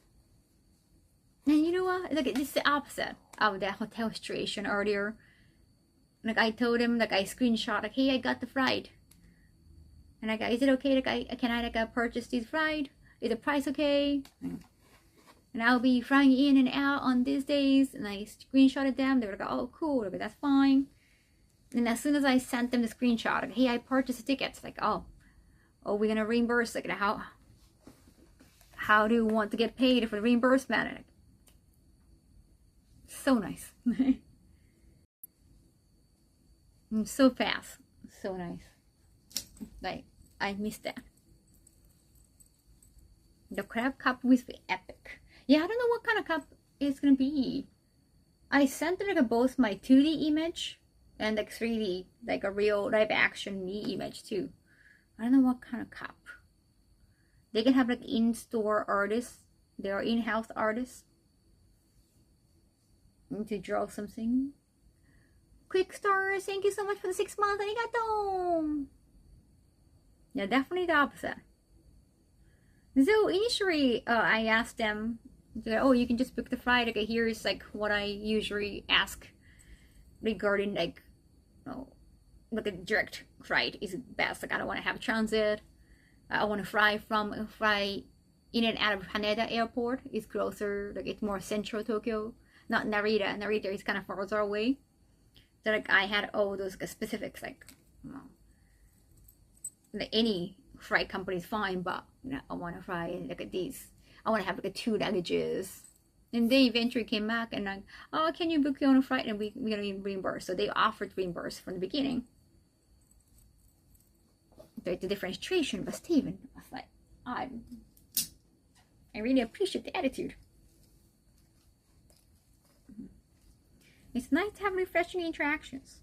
And you know what? Like this is the opposite of that hotel situation earlier. Like I told him, like I screenshot, like, hey, I got the ride. And I got, is it okay? Like can I purchase this ride? Is the price okay? And I'll be flying in and out on these days. And I screenshotted them. They were like, oh, cool. Like, that's fine. And as soon as I sent them the screenshot, like, hey, I purchased the tickets. Like, oh, we're gonna reimburse. Like, how do you want to get paid for the reimbursement? Like, so nice. So fast, so nice. Like I missed that. The crab cup was epic. Yeah, I don't know what kind of cup it's gonna be. I sent like both my 2D image and like 3D, like a real live action me image too. I don't know what kind of cup. They can have like in-store artists. They are in-house artists to draw something. Quick stars, thank you so much for the 6 months. Arigato. Yeah, definitely the opposite. So initially, I asked them, oh, you can just book the flight. Okay, here's like what I usually ask regarding like, like a direct flight is best. Like I don't want to have transit. I want to fly in and out of Haneda Airport. It's closer, like it's more central Tokyo. Not Narita. Narita is kind of further away. So like I had all those specifics, like any flight company is fine, but I want to fly like these. I want to have like 2 luggages. And they eventually came back and like, oh, can you book your own flight and we're gonna reimburse. So they offered reimburse from the beginning. So it's a different situation, but Steven, I was like, I really appreciate the attitude. It's nice to have refreshing interactions.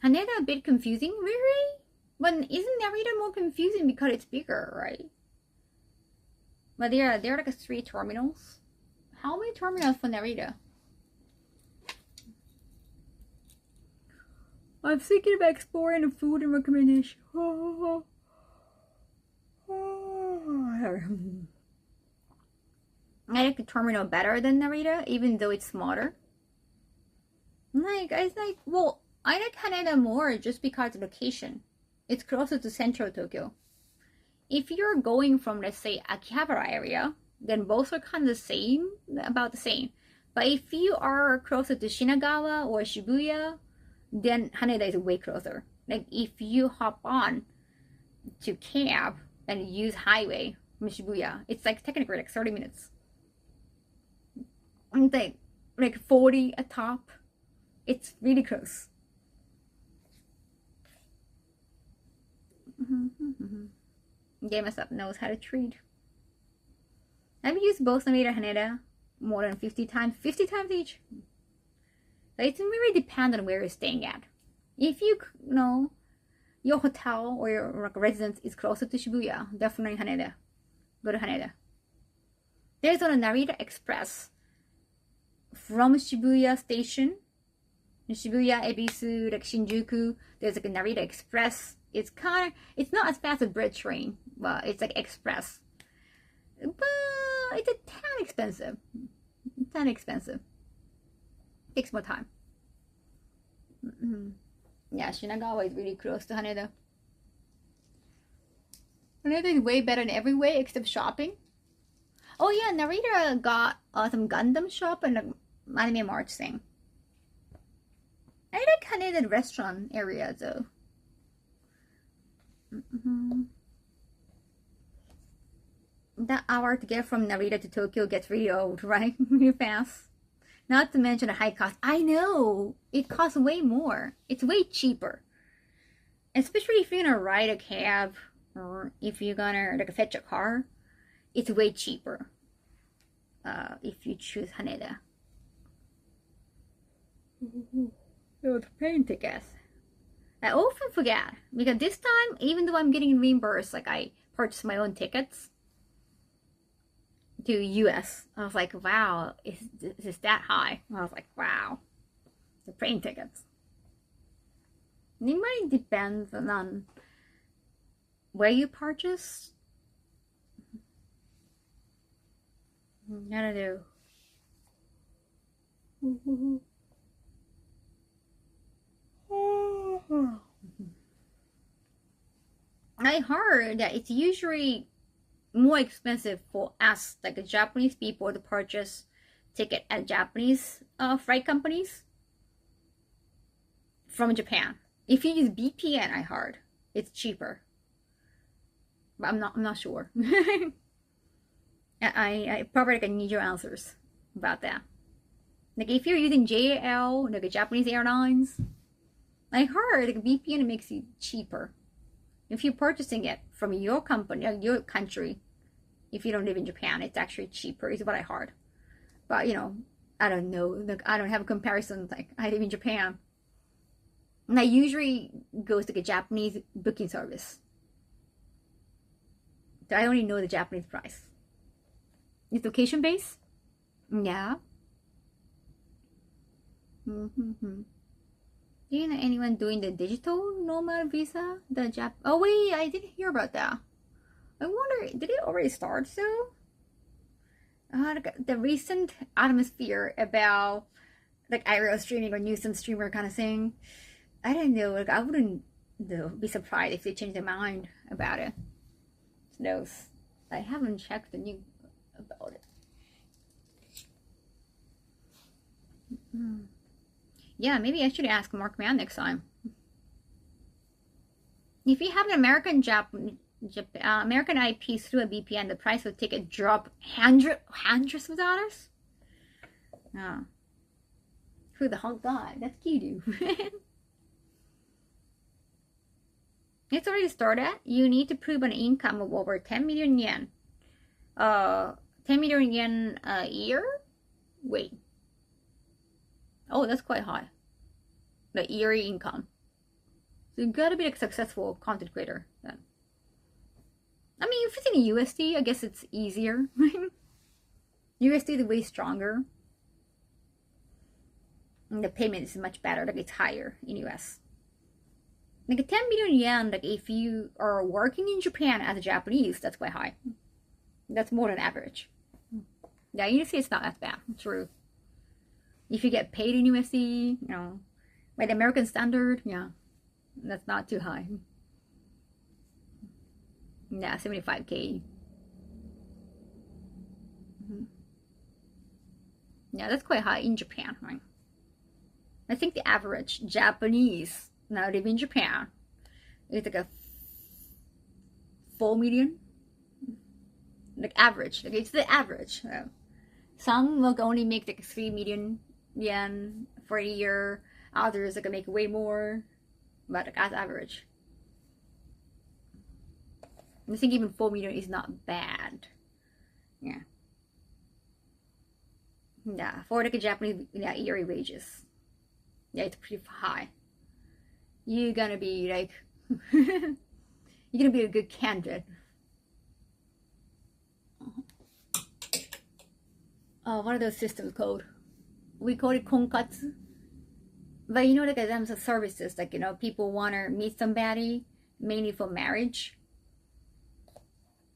Haneda a bit confusing, really? But isn't Narita more confusing because it's bigger, right? But there are like 3 terminals. How many terminals for Narita? I'm thinking about exploring the food and recommendation. I like the terminal better than Narita, even though it's smaller. Well, I like Haneda more just because of location. It's closer to central Tokyo. If you're going from, let's say, Akihabara area, then both are kind of the same, about the same. But if you are closer to Shinagawa or Shibuya, then Haneda is way closer. Like if you hop on to cab and use highway from Shibuya, it's like technically like 30 minutes. And like 40 at top. It's really close. GameStop knows how to treat. I've used both Narita and Haneda more than 50 times. 50 times each. So it really depends on where you're staying at. If you know your hotel or your residence is closer to Shibuya, definitely Haneda. Go to Haneda. There's a Narita Express from Shibuya Station. In Shibuya, Ebisu, like Shinjuku, there's like a Narita Express. It's not as fast as bread train, but it's like express. But it's a tad expensive. Takes more time. Yeah, Shinagawa is really close to Haneda. Haneda is way better in every way except shopping. Oh yeah, Narita got some Gundam shop and an anime march thing. I like Haneda restaurant area though. That hour to get from Narita to Tokyo gets really old, right? Really fast. Not to mention the high cost. I know! It costs way more. It's way cheaper. Especially if you're gonna ride a cab or if you're gonna like fetch a car. It's way cheaper if you choose Haneda. Oh, the plane tickets. I often forget because this time, even though I'm getting reimbursed, like I purchased my own tickets to US, I was like, wow, is this that high? I was like, wow, the plane tickets. It might depend on where you purchase. I don't know. I heard that it's usually more expensive for us, like the Japanese people, to purchase ticket at Japanese freight companies from Japan. If you use VPN, I heard it's cheaper, but I'm not sure. I probably like need your answers about that. Like if you're using JL, like a Japanese airlines, I heard like VPN makes it cheaper. If you're purchasing it from your company, your country, if you don't live in Japan, it's actually cheaper, is what I heard. But you know, I don't know. Like I don't have a comparison. Like I live in Japan, and I usually go to the Japanese booking service. So I only know the Japanese price. It's location based? Yeah. Do you know anyone doing the digital nomad visa? Oh wait, I didn't hear about that. I wonder, did it already start so? The recent atmosphere about like aerial streaming or nuisance streamer kind of thing. I don't know. Like I wouldn't be surprised if they change their mind about it. So I haven't checked the news about it. Yeah, maybe I should ask Mark Mann next time. If you have an American American IP through a VPN, the price of the ticket drop hundreds of dollars. Who the hell died? That's Kidu. It's already started. You need to prove an income of over 10 million yen. 10 million yen a year? Wait. Oh, that's quite high. The yearly income. So you gotta be like a successful content creator then. I mean, if it's in USD, I guess it's easier. USD is way stronger. And the payment is much better, like it's higher in US. Like 10 million yen, like if you are working in Japan as a Japanese, that's quite high. That's more than average. Yeah, you see it's not that bad. True. If you get paid in USD, you know, by the American standard, yeah, that's not too high. Yeah, 75K. Yeah, that's quite high in Japan, right? I think the average Japanese now live in Japan is like a 4 million. Like average, like it's the average. Some will only make like 3 million yen for a year. Others like make way more, but like as average. I think even 4 million is not bad. Yeah. Yeah, for like a Japanese yearly wages. Yeah, it's pretty high. You're gonna be like, you're gonna be a good candidate. What are those systems called? We call it konkatsu. But you know, like them services, like, you know, people want to meet somebody, mainly for marriage.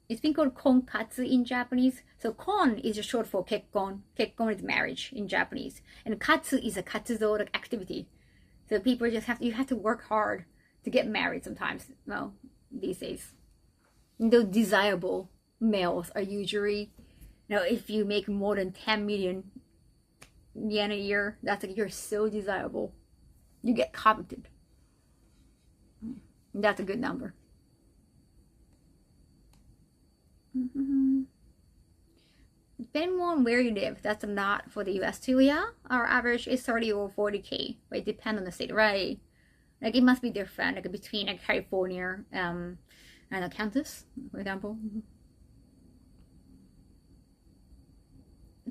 It's been called konkatsu in Japanese. So kon is just short for kekkon. Kekkon is marriage in Japanese. And katsu is a katsudo, like activity. So people just you have to work hard to get married sometimes. Well, these days. The desirable males are usually, if you make more than 10 million yen a year, that's like you're so desirable. You get coveted. That's a good number. Depending on where you live, that's not for the US too. Yeah, our average is 30 or 40K, but it depends on the state, right? Like it must be different, like between like California and Kansas, for example.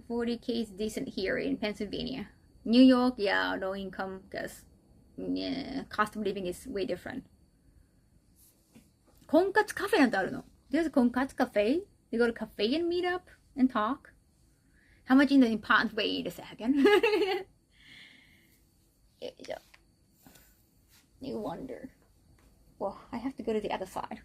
40K is decent here in Pennsylvania. New York, yeah, low income because cost of living is way different. 婚活カフェなんてあるの? There's a 婚活 cafe. They go to a cafe and meet up and talk. How much in the pounds? Wait a second. You wonder. Well, I have to go to the other side.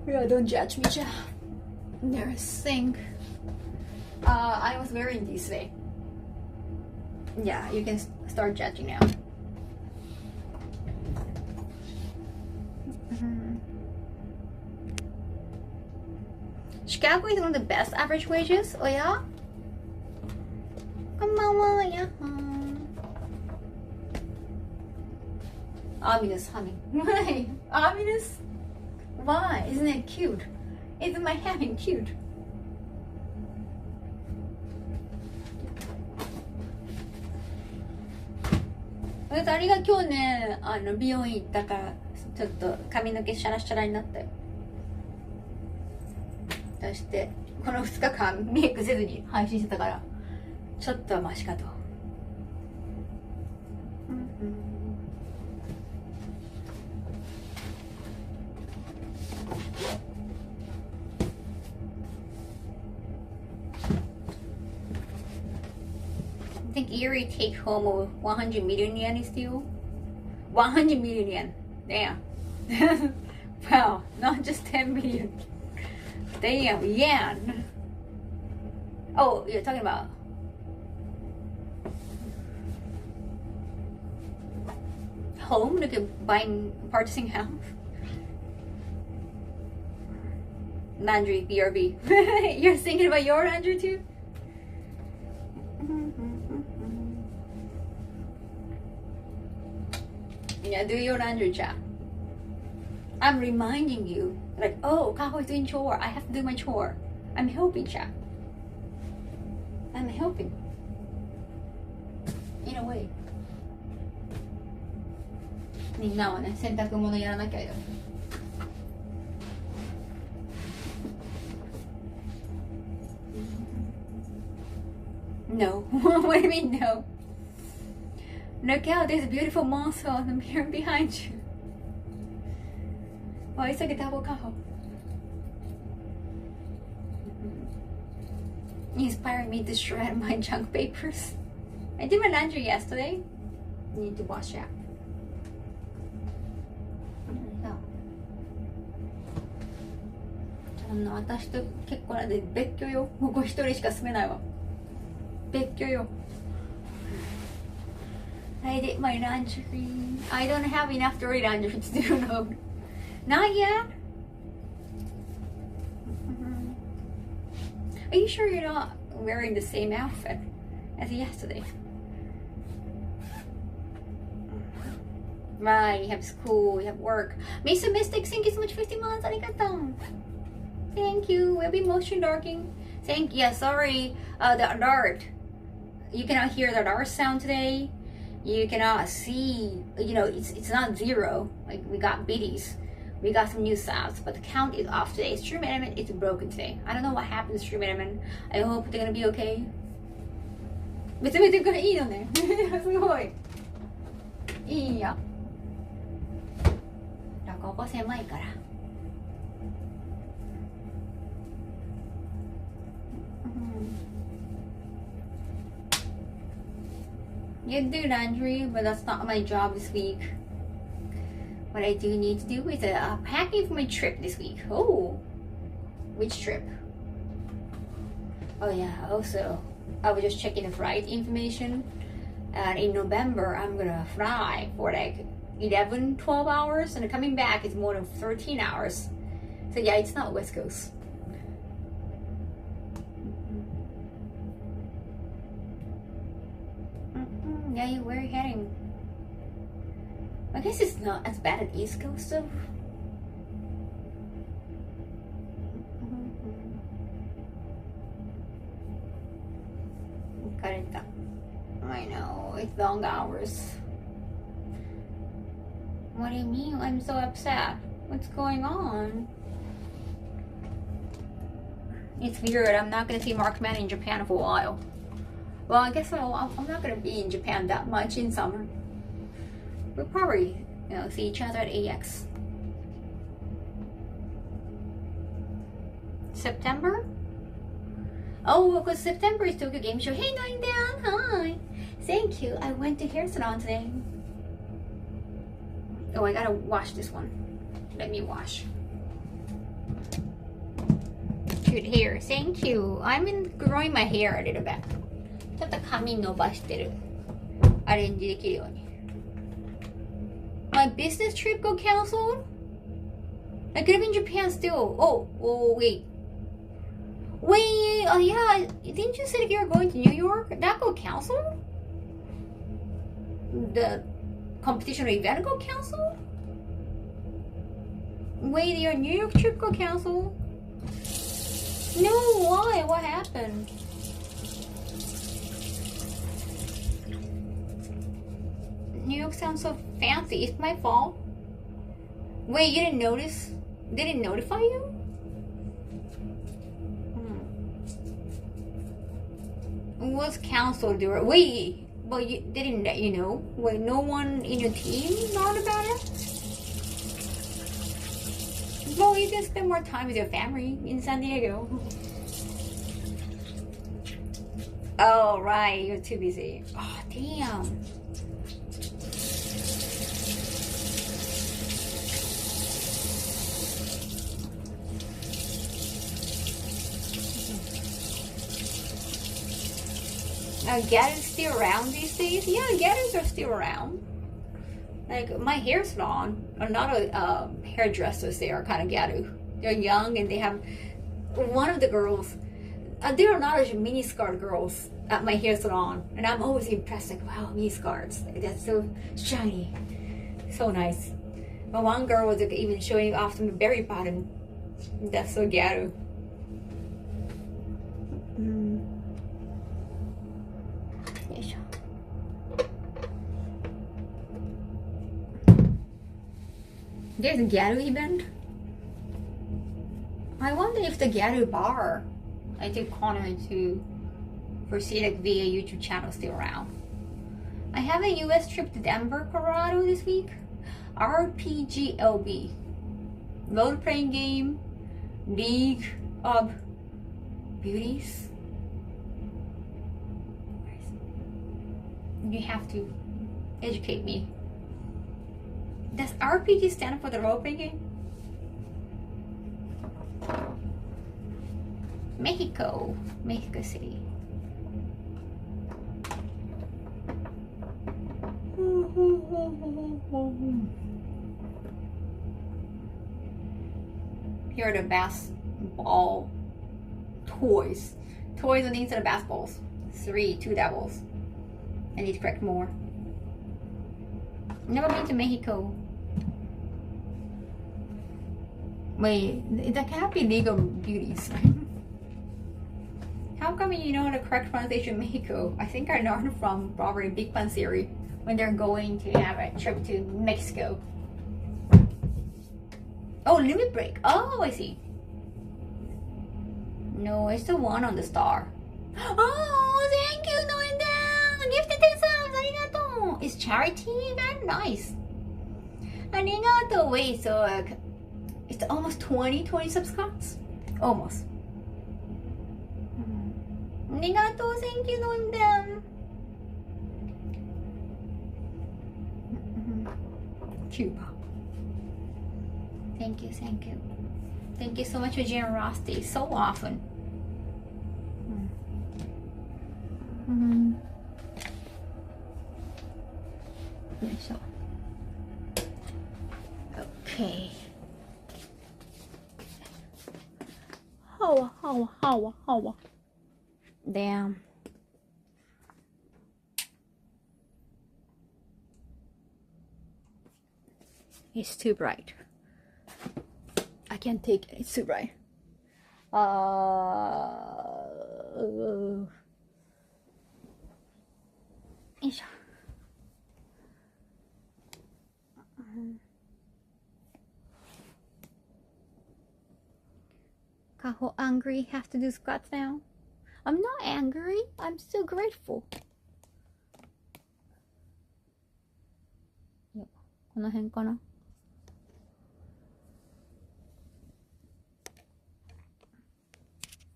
Yeah, don't judge me, Jack. There's a sink. I was wearing this today. Yeah, you can start judging now. Chicago is one of the best average wages. Oh yeah? Yeah. Ominous, honey. Why? Ominous? Why? Isn't it cute? Isn't my having cute?私あれが今日ね、美容院行ったからちょっと髪の毛シャラシャラになったよ。そしてこの2日間メイクせずに配信してたからちょっとはマシかと。I think Erie take home of 100 million yen is still 100 million yen. Damn. Wow, not just 10 million. Damn, yen. Oh, you're talking about home, like purchasing house. Laundry, BRB. You're thinking about your laundry too? Yeah, do your laundry, chat. I'm reminding you, like, oh, Kaho is doing chore. I have to do my chore. I'm helping, chat. I'm helping. In a way. みんなはね、洗濯物やらなきゃいけない。No. What do you mean no? Look out, there's a beautiful monster on the mirror behind you. Oh, it's like a double Kaho. Inspiring me to shred my junk papers. I did my laundry yesterday. Need to wash it. 私と結構で別居よ。ここ一人しか住めないわ。別居よ。I did my laundry. I don't have enough dirty laundry to do no. Not yet. Are you sure you're not wearing the same outfit as yesterday? Right, you have school, you have work. Mr. Mystic, thank you so much for 50 months. Arigato. Thank you. We'll be motion darking. Thank you. Yeah, sorry. The alert. You cannot hear the alert sound today. You cannot see. You know, it's not zero. Like we got biddies. We got some new sounds, but the count is off today. Stream element is broken today. I don't know what happened to stream element. I hope they're gonna be okay. めちゃめちゃこれいいのね。すごい。いいよ。ここ狭いから。You do laundry, but that's not my job this week. What I do need to do is packing for my trip this week. Oh, which trip? Oh yeah, also, I was just checking the flight information. And in November, I'm gonna fly for like 11, 12 hours, and coming back is more than 13 hours. So yeah, it's not West Coast. Yeah, where are you heading? I guess it's not as bad as East Coast though. I know, it's long hours. What do you mean? I'm so upset. What's going on? It's weird. I'm not gonna see Markman in Japan for a while. Well, I guess I'm not gonna be in Japan that much in summer. We'll probably, see each other at AX. September? Oh, because September is Tokyo Game Show. Hey, Nine Dan, hi. Thank you. I went to hair salon today. Oh, I gotta wash this one. Let me wash. Cute hair. Thank you. I'm growing my hair a little bit. ちょっと髪伸ばしてる。アレンジできるように。My business trip got canceled? I could have been in Japan still. Oh, wait. Wait, yeah, didn't you say that you were going to New York? That got canceled? The competition event got canceled? Wait, your New York trip got canceled? No, why? What happened? New York sounds so fancy. It's my fault. Wait, you didn't notice? They didn't notify you? Was canceled during. Wait, but you didn't let you know? Wait, no one in your team known about it? Well, you can spend more time with your family in San Diego. Oh, right, you're too busy. Oh, damn. Gary's still around these days? Yeah, Gary's are still around. Like, my hair salon, a lot of hairdressers there are kind of Garu. They're young and they have, one of the girls, there are a lot of mini skirt girls at my hair salon. And I'm always impressed, like, wow, mini skirts. Like, that's so shiny. So nice. But one girl was like, even showing off the berry bottom. That's so Garu. There's a Gyaru event. I wonder if the Gyaru bar I took Connor to proceed like via YouTube channel is still around. I have a US trip to Denver, Colorado this week. RPGLB. Role playing game. League of Beauties. You have to educate me. Does RPG stand for the role-playing game? Mexico City. Here are the basketball toys. Toys on the inside of basketballs. 2 devils. I need to correct more. Never been to Mexico. Wait, that can't be League of Beauties. How come you know the correct pronunciation Mexico? I think I learned from probably Big Fun Theory when they're going to have a trip to Mexico. Oh, Limit Break. Oh, I see. No, it's the one on the star. Oh, thank you, Noinda. Gifted 10 subs. Arigato. It's charity event? Nice. Arigato. Wait, so it's almost 20 subscribers? Almost. Arigato. Thank you, Noinda. tube. Thank you, thank you. Thank you so much for generosity so often. Okay. How. Damn. It's too bright. I can't take it. It's too bright. Kaho angry, have to do squats now. I'm not angry, I'm still grateful. この辺かな?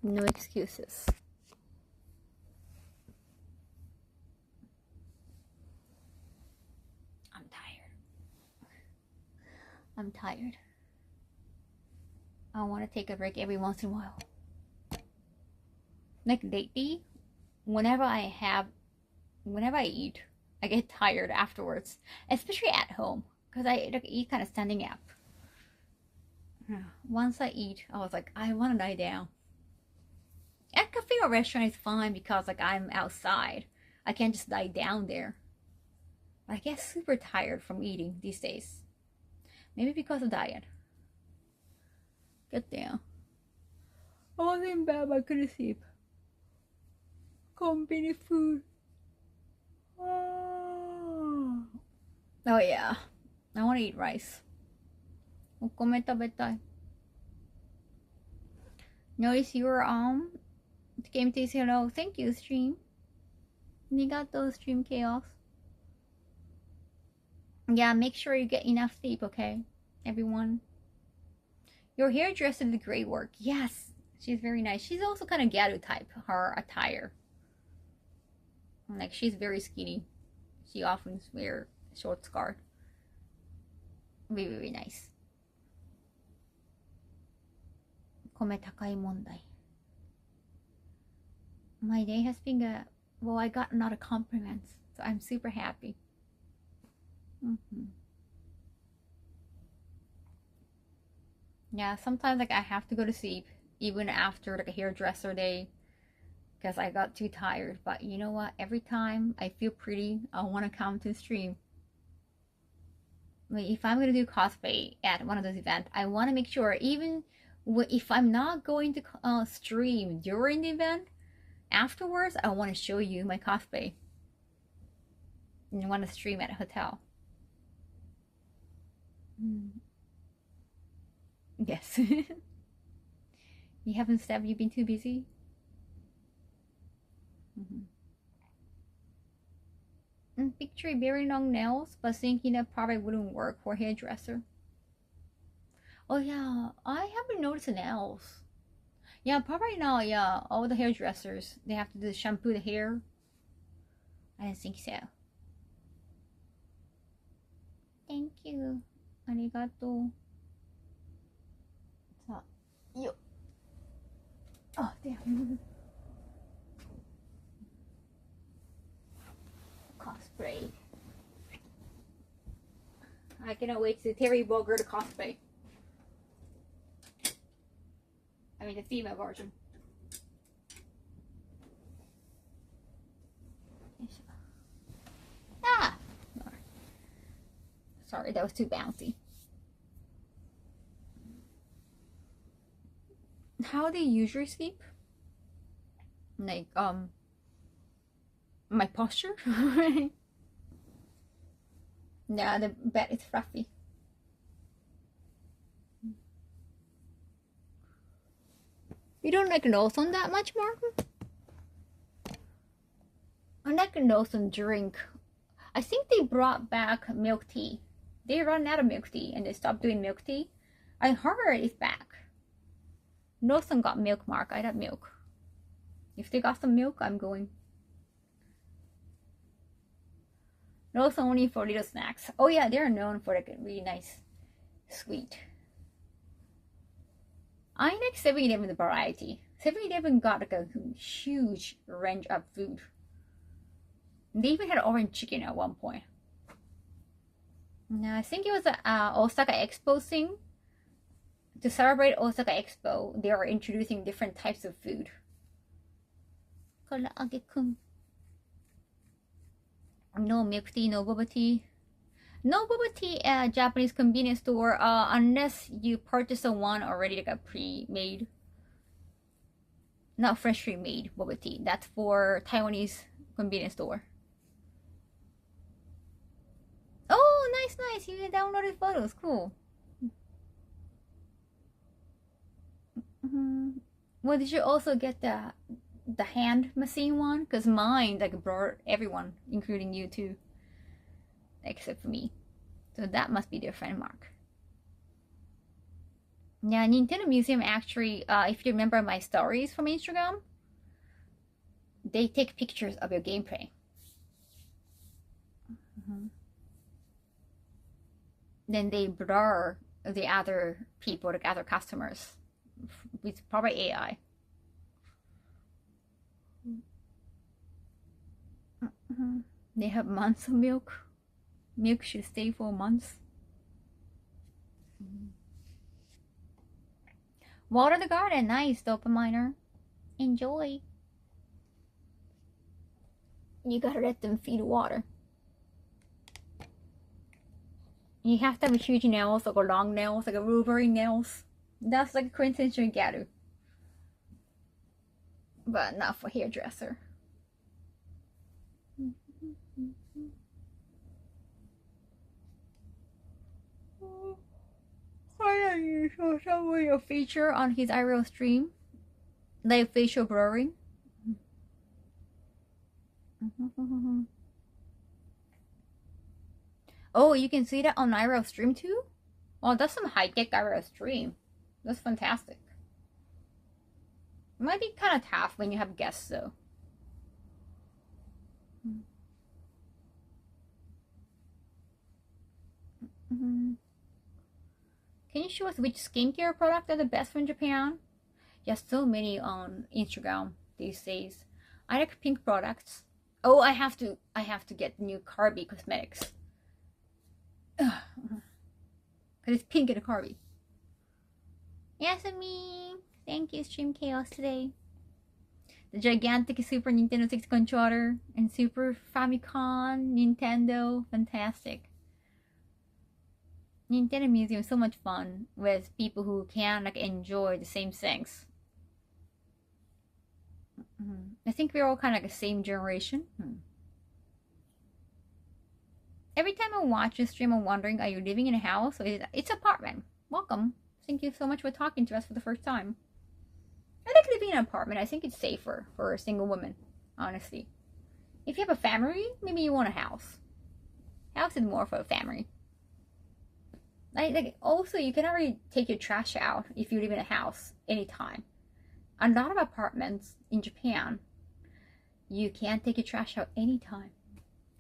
No excuses. I'm tired. I want to take a break every once in a while. Like lately, whenever I eat, I get tired afterwards, especially at home, because I eat kind of standing up. Once I eat, I was like, I want to lie down. At cafe or restaurant is fine because like I'm outside. I can't just lie down there. But I get super tired from eating these days. Maybe because of diet. Get down. I wasn't in bed, but I couldn't sleep. Combini food. Oh yeah. I want to eat rice. お米食べたい. Notice you were on. Came to say hello. Thank you, stream. Arigato, stream chaos. Yeah, make sure you get enough sleep, okay? Everyone. Your hairdresser did great work. Yes, she's very nice. She's also kind of ghetto type, her attire. Like, she's very skinny. She often wears short skirt. Very, very nice. 米高い問題. My day has been good. Well, I got a lot of compliments, so I'm super happy. Yeah, sometimes like I have to go to sleep even after like a hairdresser day because I got too tired. But you know what? Every time I feel pretty, I want to come to the stream. Like, if I'm gonna do cosplay at one of those events, I want to make sure even if I'm not going to stream during the event, afterwards I want to show you my cosplay. And I want to stream at a hotel. Yes. You haven't slept? You've been too busy? Picture very long nails, but thinking that probably wouldn't work for a hairdresser. Oh yeah, I haven't noticed the nails. Yeah, probably not. Yeah, all the hairdressers, they have to shampoo the hair. I didn't think so. Thank you. Arigato. Yo. Oh, damn. Cosplay. I cannot wait to Terry Bogard cosplay. I mean, the female version. Ah! Sorry, that was too bouncy. How do you usually sleep? Like, my posture? Yeah, the bed is fluffy. You don't like Lawson that much, Martin? I like Lawson drink. I think they brought back milk tea. They ran out of milk tea and they stopped doing milk tea. I heard it's back. Lawson got milk, Mark. I got milk. If they got some milk, I'm going. They're also only for little snacks. Oh yeah, they're known for like a really nice sweet. I like 7-Eleven variety. 7-Eleven got like a huge range of food. They even had orange chicken at one point. Now I think it was a Osaka Expo thing. To celebrate Osaka Expo, they are introducing different types of food. No milk tea, no boba tea. No boba tea at Japanese convenience store unless you purchase a one already like a pre-made. Not freshly made boba tea. That's for Taiwanese convenience store. Oh, nice. You downloaded photos. Cool. Well, did you also get the hand machine one? Because mine like brought everyone, including you too, except for me. So that must be their friend Mark. Yeah, Nintendo Museum actually, if you remember my stories from Instagram, they take pictures of your gameplay. Then they blur the other people, like other customers, with probably AI. They have months of milk. Milk should stay for months. Water the garden, nice, dopaminer. Enjoy. You gotta let them feed water. You have to have huge nails, like a long nails, like a Wolverine nails. That's like a quintessential Garu. But not for hairdresser. Finally, so somebody a feature on his IRL stream, like facial blurring. Oh, you can see that on IRL stream too? Oh, that's some high-tech IRL stream. That's fantastic. It might be kind of tough when you have guests though. Can you show us which skincare product are the best from Japan? There's so many on Instagram these days. I like pink products. Oh, I have to get new Carby cosmetics. Cause it's pink and Carby. Yasumi, thank you, Stream Chaos today. The gigantic Super Nintendo 6 controller and Super Famicom Nintendo, fantastic. Nintendo Museum is so much fun with people who can like enjoy the same things. I think we're all kind of like the same generation. Every time I watch a stream, I'm wondering, are you living in a house or is it's apartment? Welcome. Thank you so much for talking to us for the first time. I like living in an apartment. I think it's safer for a single woman, honestly. If you have a family, maybe you want a house. House is more for a family. Like also, you can already take your trash out if you live in a house anytime. A lot of apartments in Japan, you can take your trash out anytime,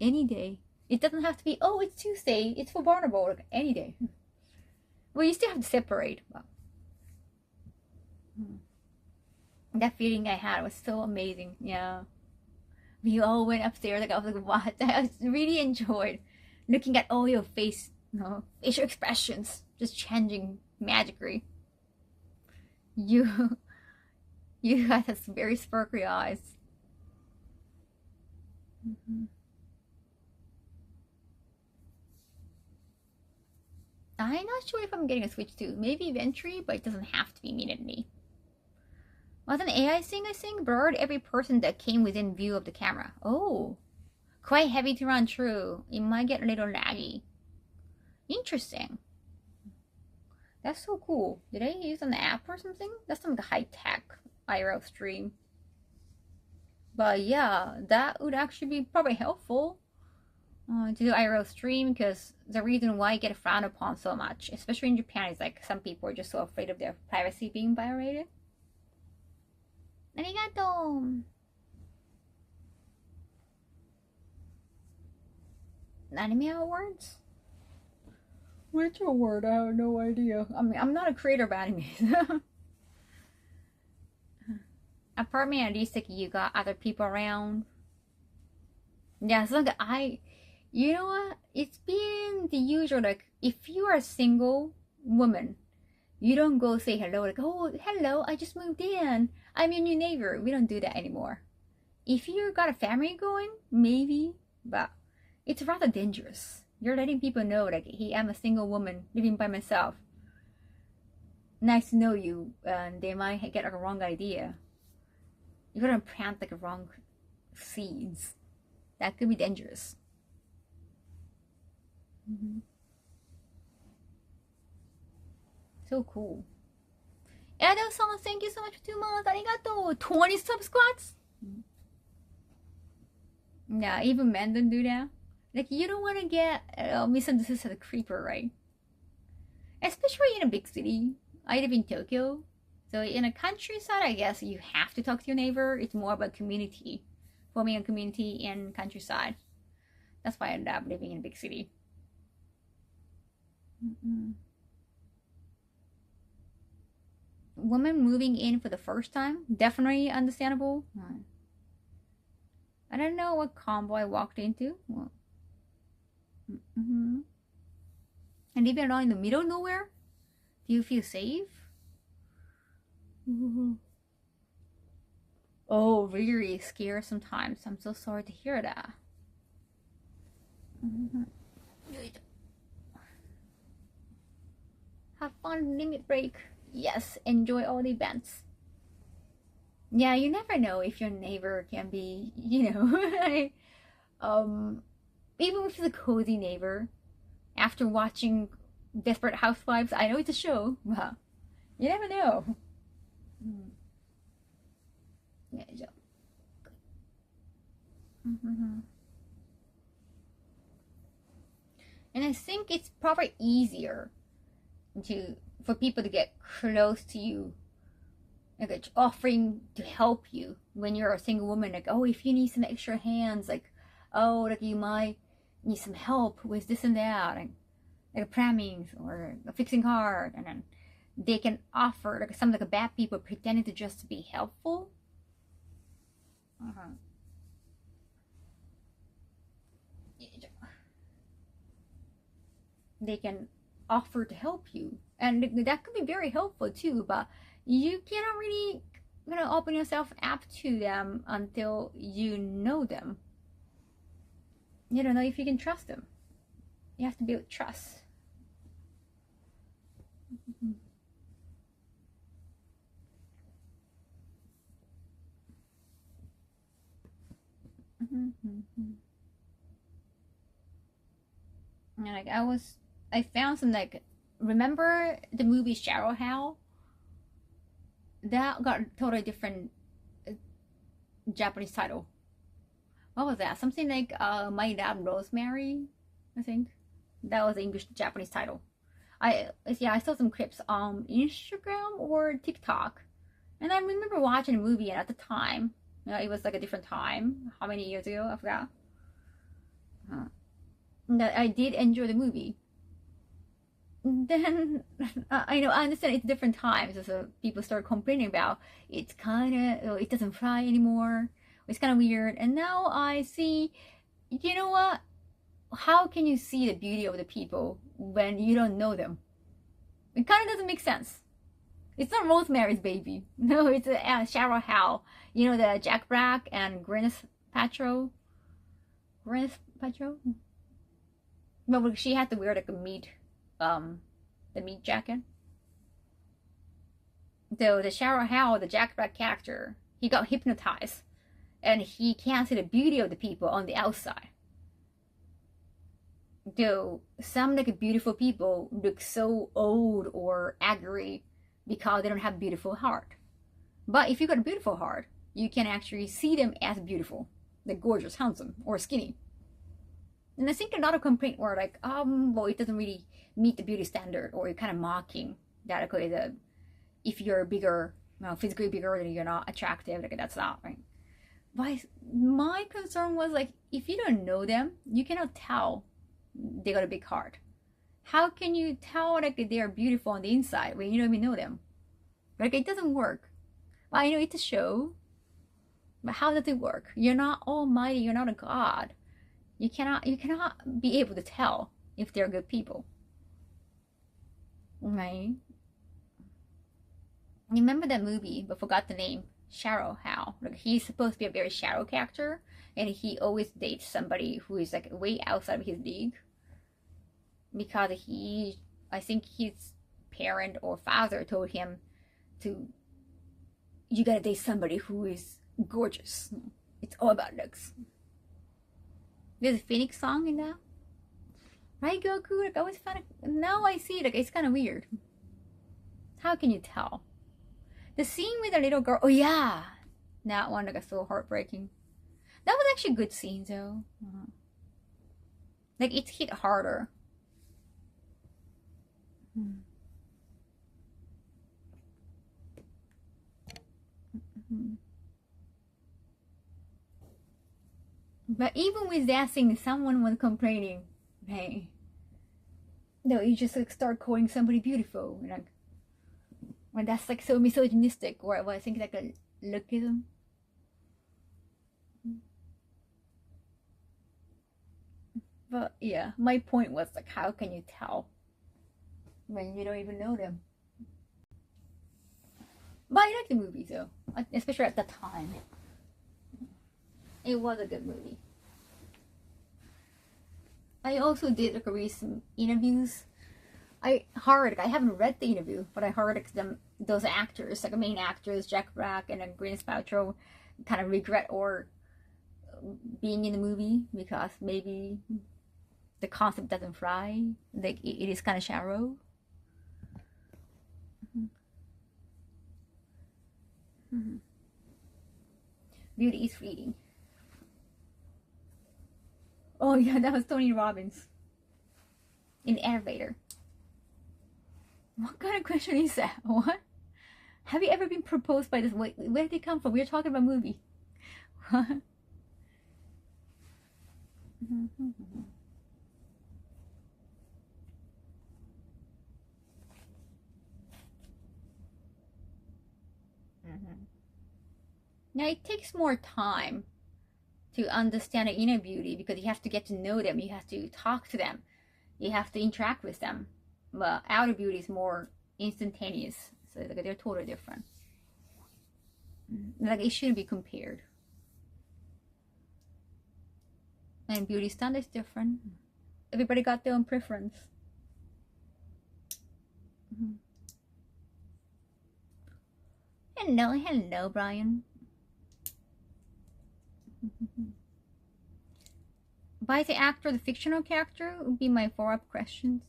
any day. It doesn't have to be, oh, it's Tuesday, it's for vulnerable, like any day. Well, you still have to separate. But that feeling I had was so amazing. Yeah, we all went upstairs. Like I was like, what? I really enjoyed looking at all your facial expressions just changing magically. You had this very sparkly eyes. I'm not sure if I'm getting a Switch too. Maybe eventually, but it doesn't have to be immediately. Was an AI thing, I think? Blurred every person that came within view of the camera. Oh. Quite heavy to run through. It might get a little laggy. Interesting. That's so cool. Did I use an app or something? That's some high-tech IRL stream. But yeah, that would actually be probably helpful to do IRL stream, because the reason why I get frowned upon so much, especially in Japan, is like some people are just so afraid of their privacy being violated. Arigato! Anime awards? Which award? I have no idea. I mean, I'm not a creator of anime. Apartment, at least like you got other people around. Yeah, so like you know what? It's been the usual, like, if you are a single woman, you don't go say hello, like, oh, hello, I just moved in, I'm your new neighbor. We don't do that anymore. If you got a family going, maybe, but it's rather dangerous. You're letting people know, like, hey, I'm a single woman living by myself. Nice to know you, and they might get like a wrong idea. You're gonna plant like wrong seeds. That could be dangerous. So cool. Edo-san, thank you so much for 2 months. Arigato. 20 subscribes. Yeah, even men don't do that. Like, you don't want to get misunderstood as a creeper, right? Especially in a big city. I live in Tokyo. So in a countryside, I guess you have to talk to your neighbor. It's more about community. Forming a community in countryside. That's why I ended up living in a big city. Woman moving in for the first time, definitely understandable. I don't know what combo I walked into. Well, and living alone in the middle of nowhere, do you feel safe? Oh, really scared sometimes. I'm so sorry to hear that. Have fun, limit break. Yes, enjoy all the events. Yeah, you never know if your neighbor can be, you know, even if it's a cozy neighbor. After watching Desperate Housewives, I know it's a show, but you never know. And I think it's probably easier for people to get close to you, like offering to help you when you're a single woman. Like, oh, if you need some extra hands, like, oh, like you might need some help with this and that, like plumbing or fixing car, and then they can offer like some like a bad people pretending to just be helpful. They can offer to help you, and that could be very helpful too, but you cannot really open yourself up to them until you know them. You don't know if you can trust them. You have to build trust. And like I found some, like, remember the movie Shadow Hell? That got a totally different Japanese title. What was that? Something like My Dad Rosemary, I think. That was the English Japanese title. I saw some clips on Instagram or TikTok, and I remember watching a movie, and at the time, it was like a different time. How many years ago? I forgot. I did enjoy the movie. Then I understand it's different times, so people start complaining about it's kind of, it doesn't fly anymore. It's kind of weird. And now I see, you know what? How can you see the beauty of the people when you don't know them? It kind of doesn't make sense. It's not Rosemary's Baby. No, it's a Shadow Hell. You know, the Jack Black and Gwyneth Paltrow. But she had to wear like a meat, the meat jacket. So the Shadow Hell, the Jack Black character, he got hypnotized, and he can't see the beauty of the people on the outside. Though some like beautiful people look so old or angry because they don't have a beautiful heart. But if you got a beautiful heart, you can actually see them as beautiful, like gorgeous, handsome, or skinny. And I think a lot of complaints were like, well, it doesn't really meet the beauty standard, or you're kind of mocking that, okay, if you're bigger, physically bigger, then you're not attractive. Like, that's not right. But my concern was, like, if you don't know them, you cannot tell they got a big heart. How can you tell like they are beautiful on the inside when you don't even know them? Like it doesn't work. Well, I know it's a show, but how does it work? You're not almighty. You're not a god. You cannot be able to tell if they're good people, right? You remember that movie, but forgot the name. Shadow How. Like he's supposed to be a very shallow character, and he always dates somebody who is like way outside of his league. Because I think his parent or father told him you gotta date somebody who is gorgeous. It's all about looks. There's a Phoenix song in that. Right, Goku? Like I always found it. Now I see it, like it's kind of weird. How can you tell? The scene with the little girl. Oh yeah, that one like so heartbreaking. That was actually a good scene though. Like it hit harder. But even with that scene, someone was complaining, hey, no, you just like start calling somebody beautiful, like when that's like so misogynistic, or I think like a lookism. But yeah, my point was like, how can you tell when you don't even know them? But I like the movie though, especially at the time. It was a good movie. I also did like read some interviews. I haven't read the interview, but I heard like those actors, like the main actors, Jack Black and Gwyneth Paltrow, kind of regret or being in the movie because maybe the concept doesn't fly. Like it is kind of shallow. Beauty is fleeting. Oh yeah, that was Tony Robbins in the elevator. What kind of question is that? What? Have you ever been proposed by this? Wait, where did they come from? We were talking about a movie. What? Now it takes more time to understand an inner beauty because you have to get to know them, you have to talk to them, you have to interact with them. But outer beauty is more instantaneous, so like they're totally different. Like it shouldn't be compared. And beauty standard is different. Everybody got their own preference. Hello, Brian. By the actor, the fictional character would be my follow-up questions.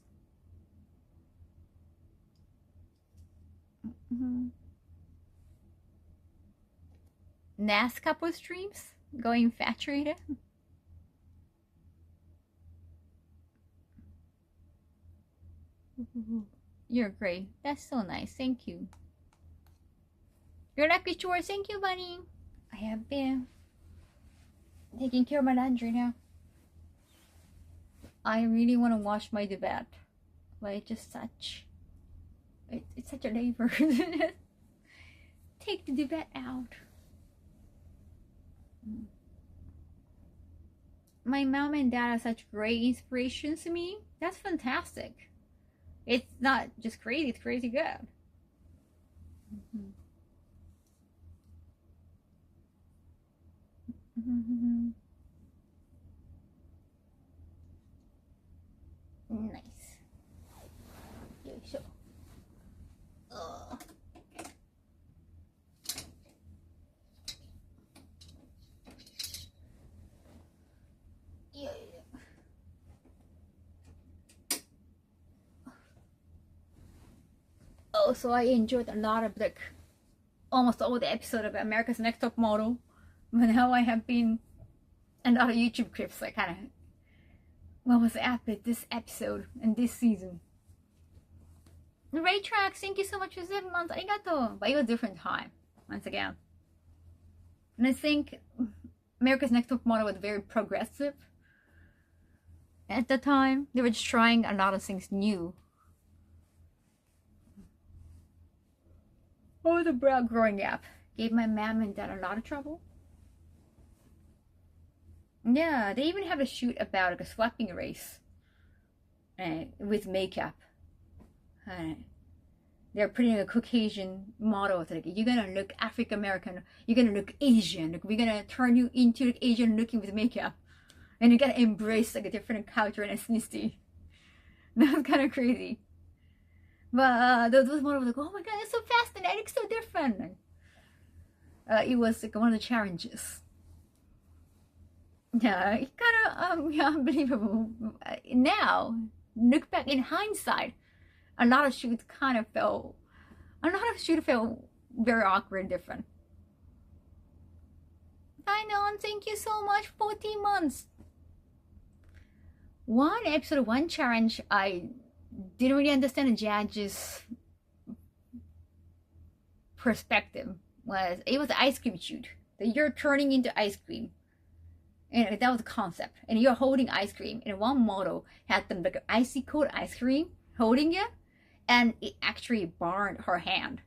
Last couple streams going infatuated. You're great. That's so nice. Thank you. You're lucky, Chores. Thank you, buddy. I have been taking care of my laundry now. I really want to wash my Tibet, but it's just it's such a labor. Take the Tibet out. My mom and dad are such great inspirations to me. That's fantastic. It's not just crazy, it's crazy good. Nice. Yoisho. Yeah. Oh, so I enjoyed a lot of like almost all the episode of America's Next Top Model. But now I have been and other YouTube clips. I kind of what was epic this episode and this season. Ray Tracks, thank you so much for 7 months. Arigato. But it was a different time once again. And I think America's Next Top Model was very progressive. At the time, they were just trying a lot of things new. Oh, the brow growing up gave my mom and dad a lot of trouble. Yeah, they even have a shoot about like a swapping race with makeup. They're putting a Caucasian model. Like, you're gonna look African American, you're gonna look Asian. Like, we're gonna turn you into like Asian looking with makeup, and you gotta embrace like a different culture and ethnicity. That's kind of crazy. But those models were like, oh my god, it's so fascinating, it's so different. It was like one of the challenges. Yeah, it's kind of unbelievable. Now, look back in hindsight, a lot of shoots felt very awkward and different. I know, and thank you so much. 14 months. One episode, one challenge, I didn't really understand the judge's perspective. It was an ice cream shoot. That you're turning into ice cream. And that was the concept. And you're holding ice cream. And one model had them like icy cold ice cream holding it. And it actually burned her hand.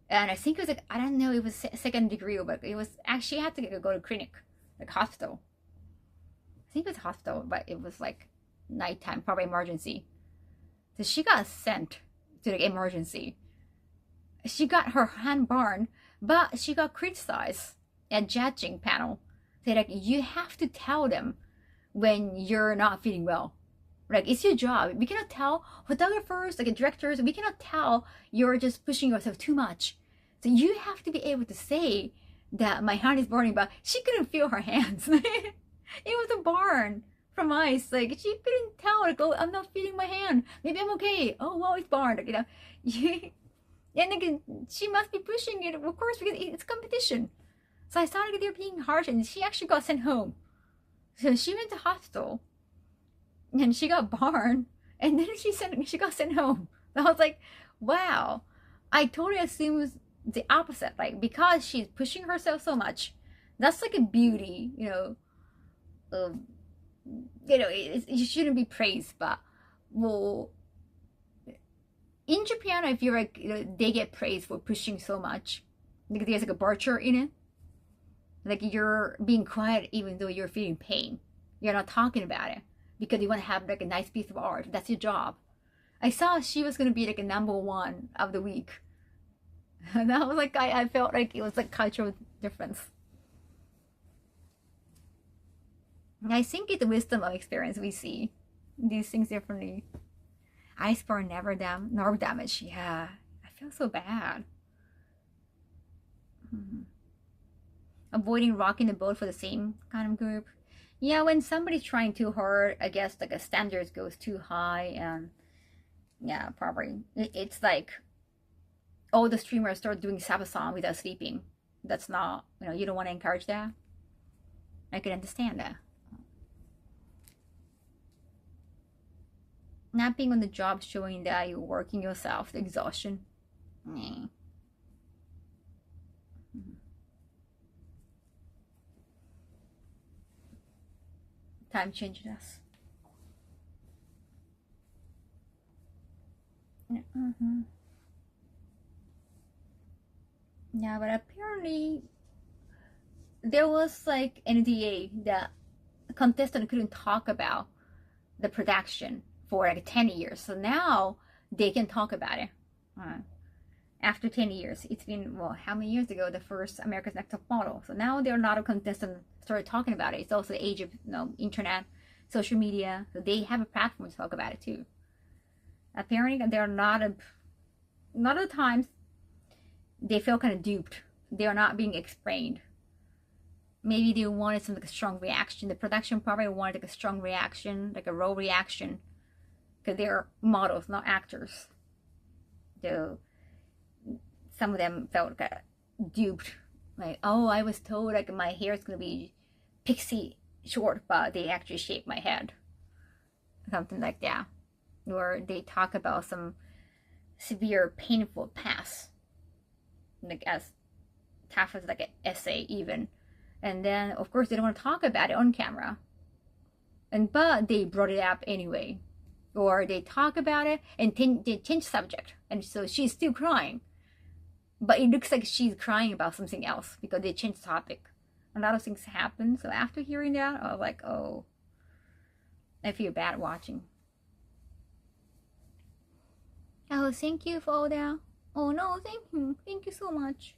And I think it was like, I don't know, it was second degree, but it was actually, had to go to clinic, like hospital. I think it was hospital, but it was like nighttime, probably emergency. So she got sent to the emergency. She got her hand burned, but she got criticized at judging panel. Say like, you have to tell them when you're not feeling well. Like, it's your job. We cannot tell photographers, like directors, we cannot tell you're just pushing yourself too much. So you have to be able to say that my hand is burning, but she couldn't feel her hands. It was a burn from ice. Like, she couldn't tell, like, oh, I'm not feeling my hand. Maybe I'm okay. Oh, well, it's burned. Like, and like, she must be pushing it, of course, because it's competition. So I started there being harsh, and she actually got sent home. So she went to hospital. And she got burned, and then she got sent home. So I was like, wow. I totally assumed the opposite. Like, because she's pushing herself so much, that's like a beauty, it shouldn't be praised. But well, in Japan, I feel like they get praised for pushing so much. Like, there's like a virtue in it. Like, you're being quiet even though you're feeling pain. You're not talking about it. Because you want to have like a nice piece of art. That's your job. I saw she was going to be like a #1 of the week. And that was like, I felt like it was like cultural difference. I think it's the wisdom of experience we see these things differently. Iceberg nerve damage. Yeah, I feel so bad. Avoiding rocking the boat for the same kind of group. Yeah, when somebody's trying too hard, I guess like a standards goes too high, and yeah, probably it's like all the streamers start doing sabasan without sleeping. That's not, you don't want to encourage that. I can understand that. Not being on the job showing that you're working yourself, the exhaustion. Time changes us. Yeah, but apparently there was like NDA that a contestant couldn't talk about the production for like 10 years. So now they can talk about it. After 10 years, it's been, well, how many years ago the first America's Next Top Model? So now there are a lot of contestants started talking about it. It's also the age of internet, social media. So they have a platform to talk about it too. Apparently, there are not a lot of times they feel kind of duped. They are not being explained. Maybe they wanted some like a strong reaction. The production probably wanted like a strong reaction, like a raw reaction, because they're models, not actors. So some of them felt like duped. Like, oh, I was told like my hair is gonna be pixie short, but they actually shaped my head. Something like that. Or they talk about some severe, painful past, like as tough as like an essay even. And then, of course, they don't want to talk about it on camera. but they brought it up anyway, or they talk about it and they change subject, and so she's still crying, but it looks like she's crying about something else because they changed topic. A lot of things happen. So after hearing that, I was like, oh, I feel bad watching. Oh, thank you for all that. Oh no, thank you so much.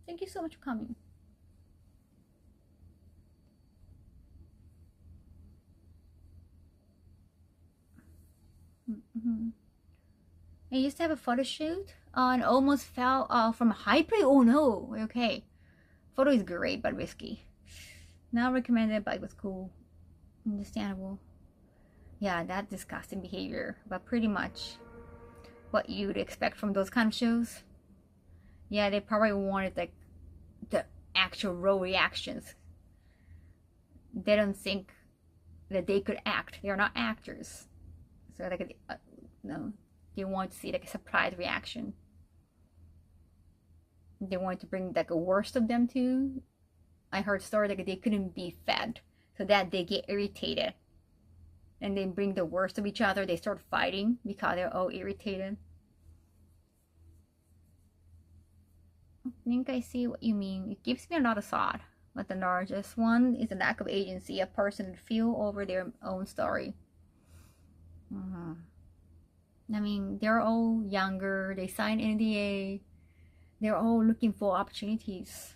Thank you so much for coming. I used to have a photo shoot and almost fell off from high play. Oh no, okay. Photo is great but risky. Not recommended, but it was cool. Understandable. Yeah, that disgusting behavior, but pretty much what you'd expect from those kind of shows. Yeah, they probably wanted like the actual raw reactions. They don't think that they could act. They're not actors. So like, no, they want to see like a surprise reaction. They want to bring like a worst of them too. I heard stories like they couldn't be fed, so that they get irritated, and they bring the worst of each other. They start fighting because they're all irritated. I think I see what you mean. It gives me a lot of thought. But the largest one is a lack of agency, a person to feel over their own story. I mean, they're all younger. They sign NDA. They're all looking for opportunities.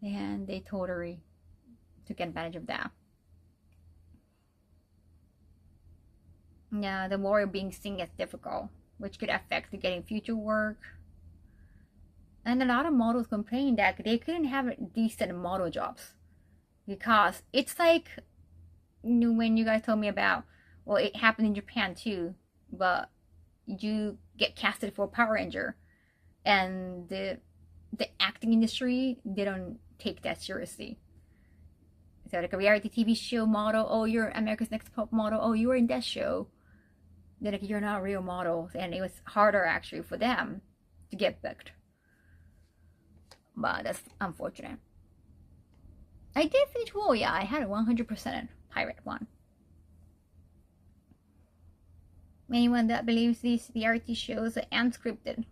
And they totally took advantage of that. Yeah, the more you're being seen as difficult, which could affect getting future work. And a lot of models complain that they couldn't have decent model jobs because it's like, when you guys told me about, well, it happened in Japan too, but you get casted for Power Ranger, and the acting industry, they don't take that seriously. So like a reality TV show model, oh, you're America's Next Top Model, oh, you were in that show, then like, you're not a real model, and it was harder actually for them to get booked. But that's unfortunate. I did finish WoW, yeah, I had a 100% pirate one. Anyone that believes these reality shows are unscripted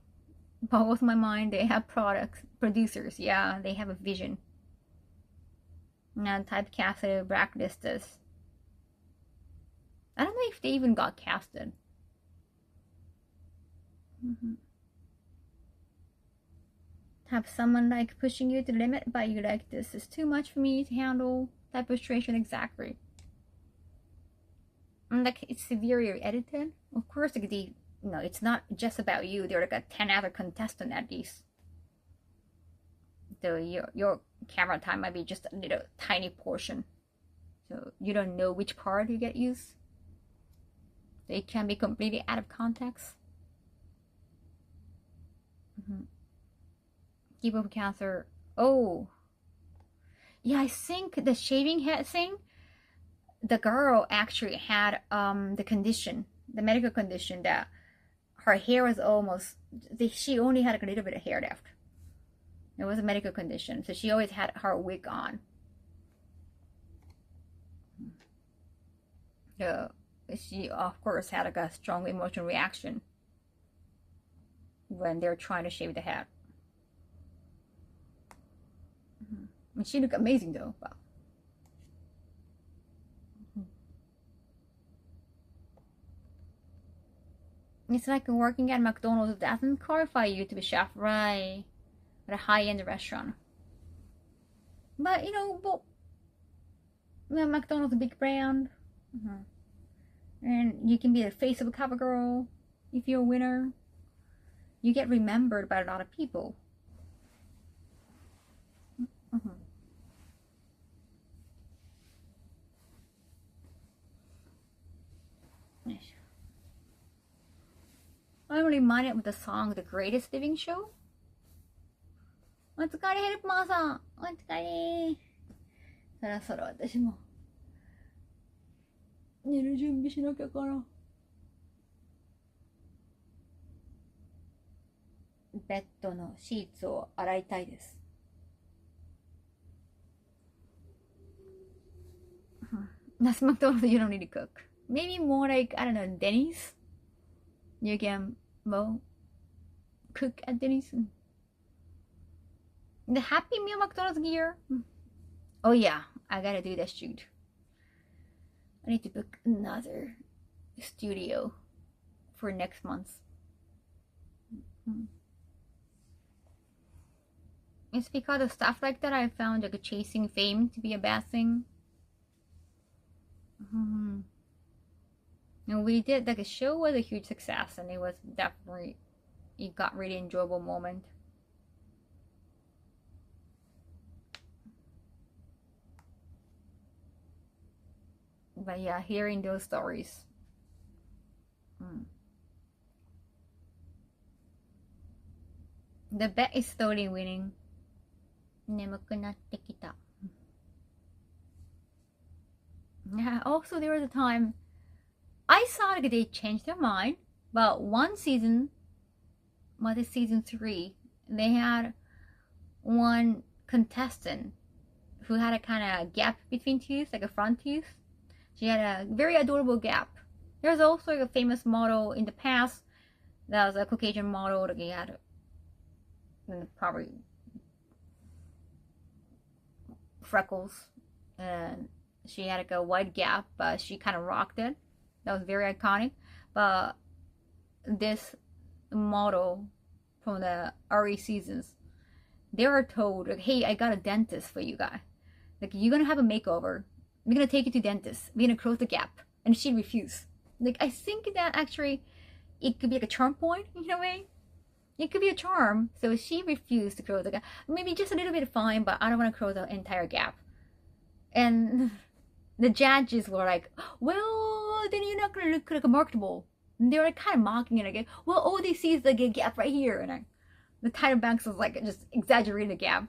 boggles my mind. They have producers, yeah, they have a vision. And typecasted, blacklisted. I don't know if they even got casted. Have someone like pushing you to the limit, but you like, this is too much for me to handle. Type of situation, exactly. And like, it's severely edited. Of course, like it's not just about you. There are like a 10 other contestants at least. So your camera time might be just a little tiny portion. So you don't know which part you get used. So it can be completely out of context. Keep up cancer. Oh. Yeah, I think the shaving head thing, the girl actually had the condition, the medical condition that her hair was almost, she only had a little bit of hair left. It was a medical condition, so she always had her wig on. She of course had like a strong emotional reaction when they're trying to shave the head. And she looked amazing though. Wow. It's like working at McDonald's doesn't qualify you to be chef, right? At a high-end restaurant. But McDonald's is a big brand. And you can be the face of a cover girl if you're a winner. You get remembered by a lot of people. I'm reminded of the song The Greatest Living Show. お疲れヘルパーさん、お疲れ。そろそろ私も寝る準備しなきゃかな。ベッドのシーツを洗いたいです。That's McDonald's, you don't need to cook. Maybe more like, I don't know, Denny's. You can, well, cook at Denny's. The Happy Meal McDonald's gear. Oh yeah, I gotta do that shoot. I need to book another studio for next month. It's because of stuff like that I found like chasing fame to be a bad thing. And we did like a show was a huge success, and it was definitely, it got really enjoyable moment. But yeah, hearing those stories. The bet is slowly winning. 眠くなってきた. Yeah, also there was a time I saw like they changed their mind, but one season, what is season 3, they had one contestant who had a kind of gap between teeth, like a front tooth. She had a very adorable gap. There's also like a famous model in the past that was a Caucasian model that he had probably freckles, and she had like a white gap, but she kind of rocked it. That was very iconic. But this model from the early seasons, they were told like, hey, I got a dentist for you guys. Like, you're gonna have a makeover. We're gonna take you to dentist. We're gonna close the gap. And she refused. Like, I think that actually it could be like a charm point in a way. It could be a charm. So she refused to close the gap. Maybe just a little bit fine, but I don't want to close the entire gap. And the judges were like, well, then you're not gonna look like a marketable. And they were like kind of mocking it again. Well, all they see is like a gap right here. And the Tyra Banks was like just exaggerating the gap.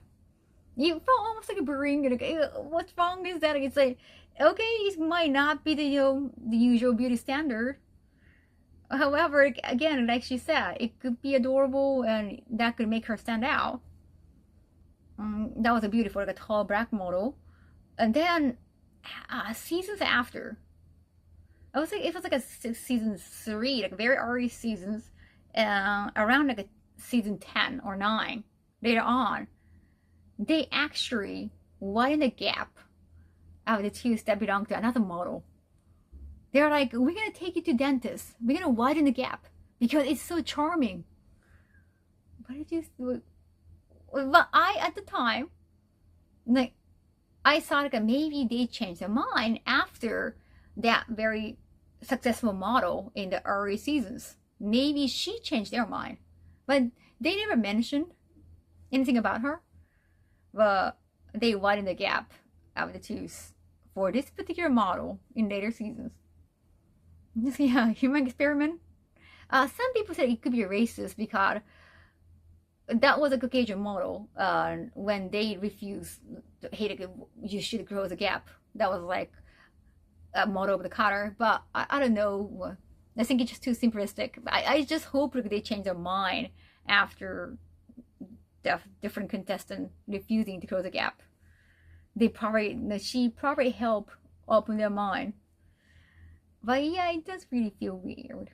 You felt almost like a bring. Like, what's wrong is that it's like, okay, it might not be the the usual beauty standard. However, again, like she said, it could be adorable, and that could make her stand out. That was a beautiful, like a tall black model. And then seasons after, I would say it was like a season 3, like very early seasons, around like a season 10 or 9 later on, they actually widened the gap of the tooth that belonged to another model. They're like, we're gonna take you to dentist. We're gonna widen the gap because it's so charming. What did you do? But I, at the time, like, I thought like maybe they changed their mind after that very successful model in the early seasons. Maybe she changed their mind, but they never mentioned anything about her. But they widened the gap of the tooth for this particular model in later seasons. Yeah, human experiment. Some people say it could be racist because that was a Caucasian model. When they refused, hey, you should close the gap. That was like a model of the color. But I don't know. I think it's just too simplistic. I just hope they change their mind after the different contestant refusing to close the gap. She probably helped open their mind. But yeah, it does really feel weird,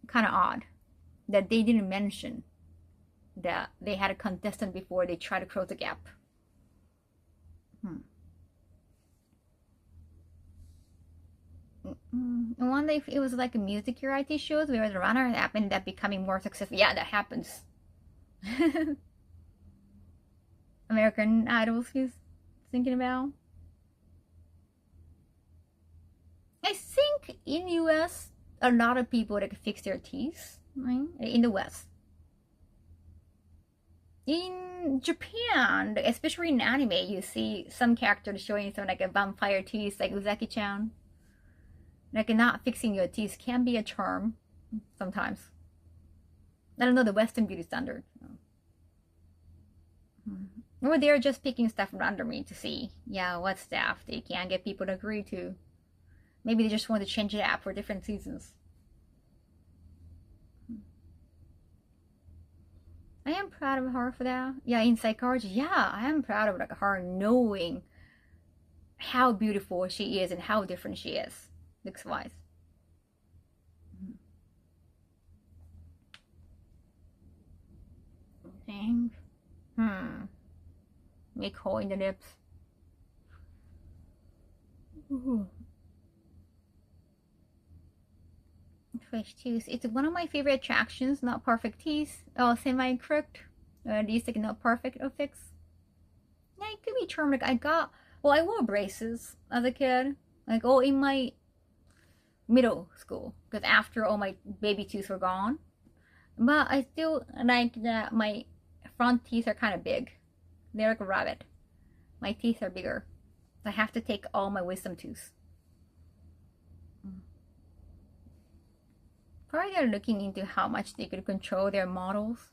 kind of odd, that they didn't mention that they had a contestant before they tried to close the gap. One day it was like a music variety shows where the runner happened that becoming more successful. Yeah, that happens. American Idols he's thinking about. I think in US a lot of people like fix their teeth, right? In the West. In Japan, especially in anime, you see some characters showing some like a vampire teeth, like Uzaki-chan. Like not fixing your teeth can be a charm sometimes. I don't know the Western beauty standard. Or they're just picking stuff randomly to see, yeah, what stuff they can't get people to agree to. Maybe they just want to change it up for different seasons. I am proud of her for that. Yeah, in psychology, yeah, I am proud of like her knowing how beautiful she is and how different she is, looks wise. Thing. Make hole in the lips. Ooh. Fresh teeth. It's one of my favorite attractions. Not perfect teeth. Oh, semi-crooked. At least like not perfect or fixed. Yeah, it could be charmed. Like I wore braces as a kid. Like in my middle school. Because after all my baby teeth were gone. But I still like that my front teeth are kind of big. They're like a rabbit. My teeth are bigger. I have to take all my wisdom teeth. Probably they're looking into how much they could control their models.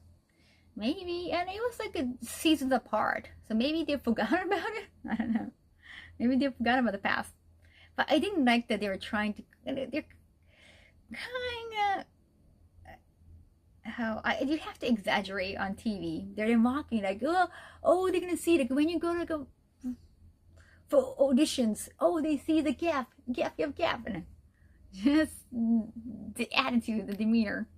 Maybe. And it was like a seasons apart. So maybe they forgot about it. I don't know. Maybe they forgot about the past. But I didn't like that they were trying to... They're kind of... you have to exaggerate on TV. They're mocking like, oh, they're gonna see like when you go to go for auditions. Oh, they see the gap, and just the attitude, the demeanor.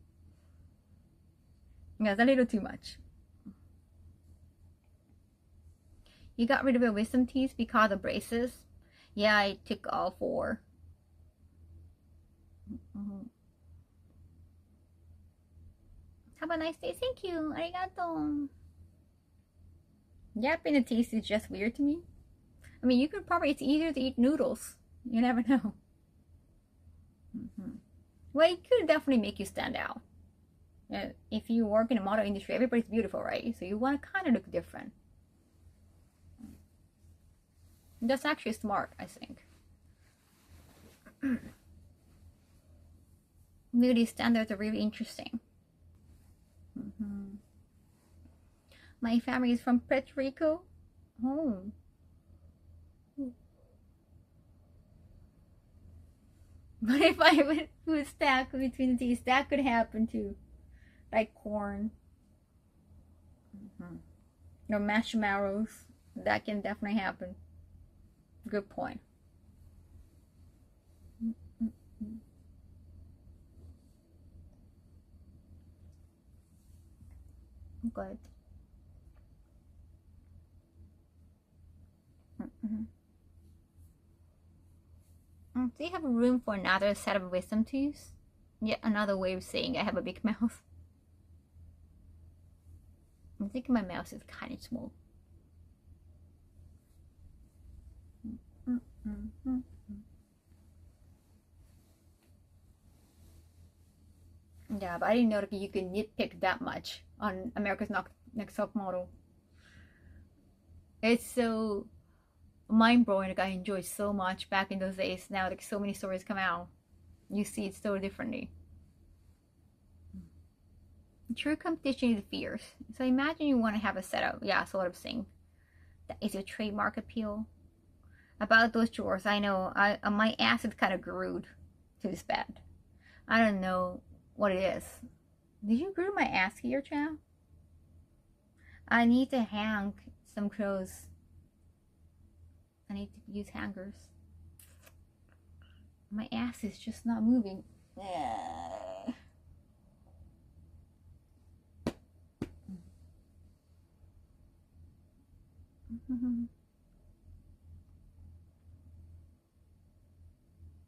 Yeah, it's a little too much. You got rid of your wisdom teeth because of braces. Yeah, I took all 4. Have a nice day. Thank you. Arigato. Yapping the teeth is just weird to me. I mean, it's easier to eat noodles. You never know. Well, it could definitely make you stand out. If you work in the model industry, everybody's beautiful, right? So you want to kind of look different. That's actually smart, I think. Beauty standards are really interesting. My family is from Puerto Rico. Oh. But if I would put stack between the teeth, that could happen too. Like corn. Or marshmallows. That can definitely happen. Good point. Good. Do you have room for another set of wisdom teeth? Yet another way of saying I have a big mouth. I think my mouth is kind of small. Yeah, but I didn't know that you could nitpick that much on America's Next Top Model. It's so mind-blowing. Like I enjoyed so much back in those days. Now like so many stories come out, you see it so differently. True competition is fierce. So imagine you want to have a setup. Yeah, sort of thing. That is a trademark appeal. About those chores, I know my ass is kind of grewed to this bed. I don't know what it is. Did you glue my ass here, child? I need to hang some clothes. I need to use hangers. My ass is just not moving.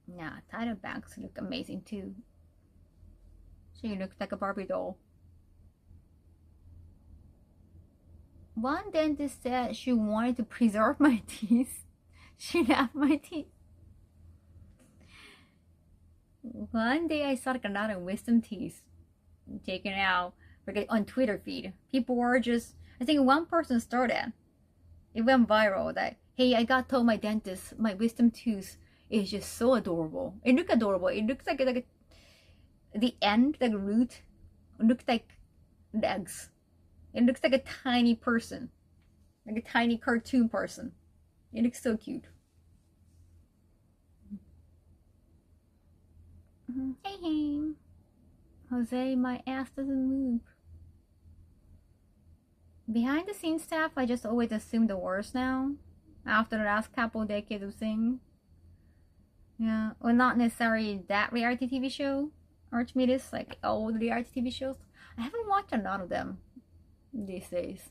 Nah, Tyra Banks look amazing too. She looks like a Barbie doll. One dentist said she wanted to preserve my teeth. She left my teeth. One day I saw like a lot of wisdom teeth taken out on Twitter feed. People were just, I think one person started. It went viral that, hey, I got told my dentist my wisdom tooth is just so adorable. It looks adorable. It looks like the end, like root, looks like legs. It looks like a tiny person, like a tiny cartoon person. It looks so cute. Hey, hey. Jose, my ass doesn't move. Behind the scenes staff, I just always assume the worst now. after the last couple decades of things. Yeah, well, not necessarily that reality TV show, Archimedes, like old reality TV shows. I haven't watched a lot of them these days.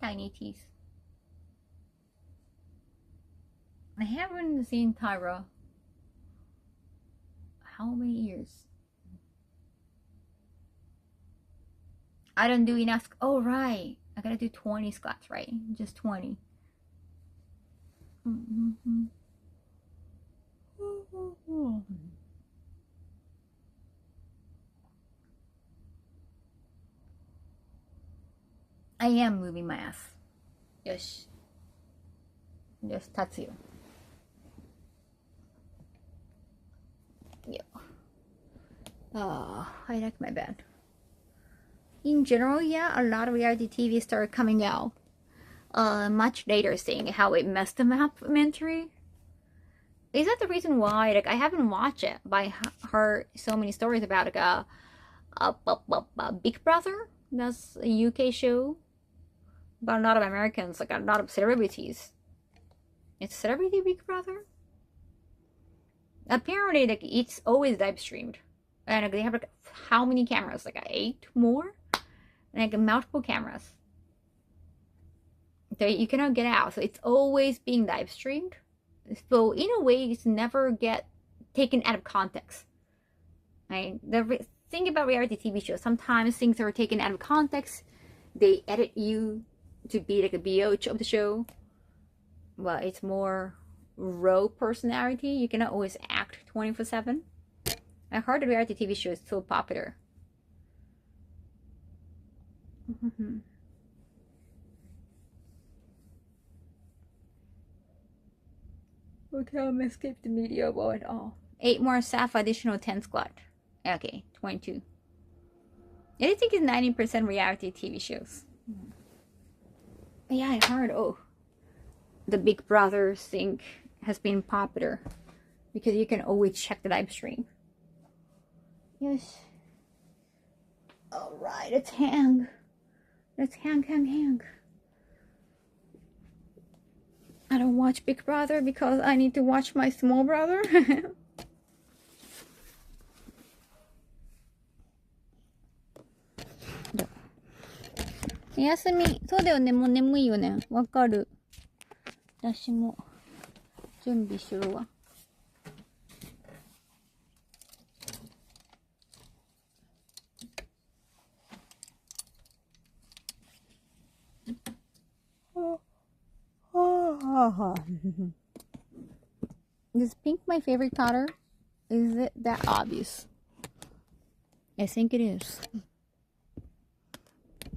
Tiny teeth. I haven't seen Tyra. How many years? I don't do enough. Oh, right. I gotta do 20 squats, right? Just 20. I am moving my ass. Yoshi. Just touch you. Yeah. Oh, I like my bed. In general, yeah, a lot of reality TV started coming out much later, saying how it messed them up mentally. Is that the reason why? Like, I haven't watched it, but I heard so many stories about like Big Brother. That's a UK show about a lot of Americans, like a lot of celebrities. It's Celebrity Big Brother. Apparently, like, it's always live streamed, and like, they have like how many cameras? Like 8 more, and, like multiple cameras. So you cannot get out. So it's always being live streamed. So in a way, it's never get taken out of context. Right? The thing about reality TV shows, sometimes things are taken out of context. They edit you to be like a BOH of the show. Well, it's more raw personality. You cannot always act 24/7. I heard the reality TV show is so popular. Okay, I'm gonna skip the media about it all. 8 more staff, additional 10 squad. Okay, 22. I think it's 90% reality TV shows. Yeah, I heard, the Big Brother thing has been popular because you can always check the live stream. Yes. Alright, let's hang. Let's hang. I don't watch Big Brother because I need to watch my small brother.休み。そうだよね。もう眠いよね。わかる。私も準備するわ。Is pink my favorite color? Is it that obvious? I think it is.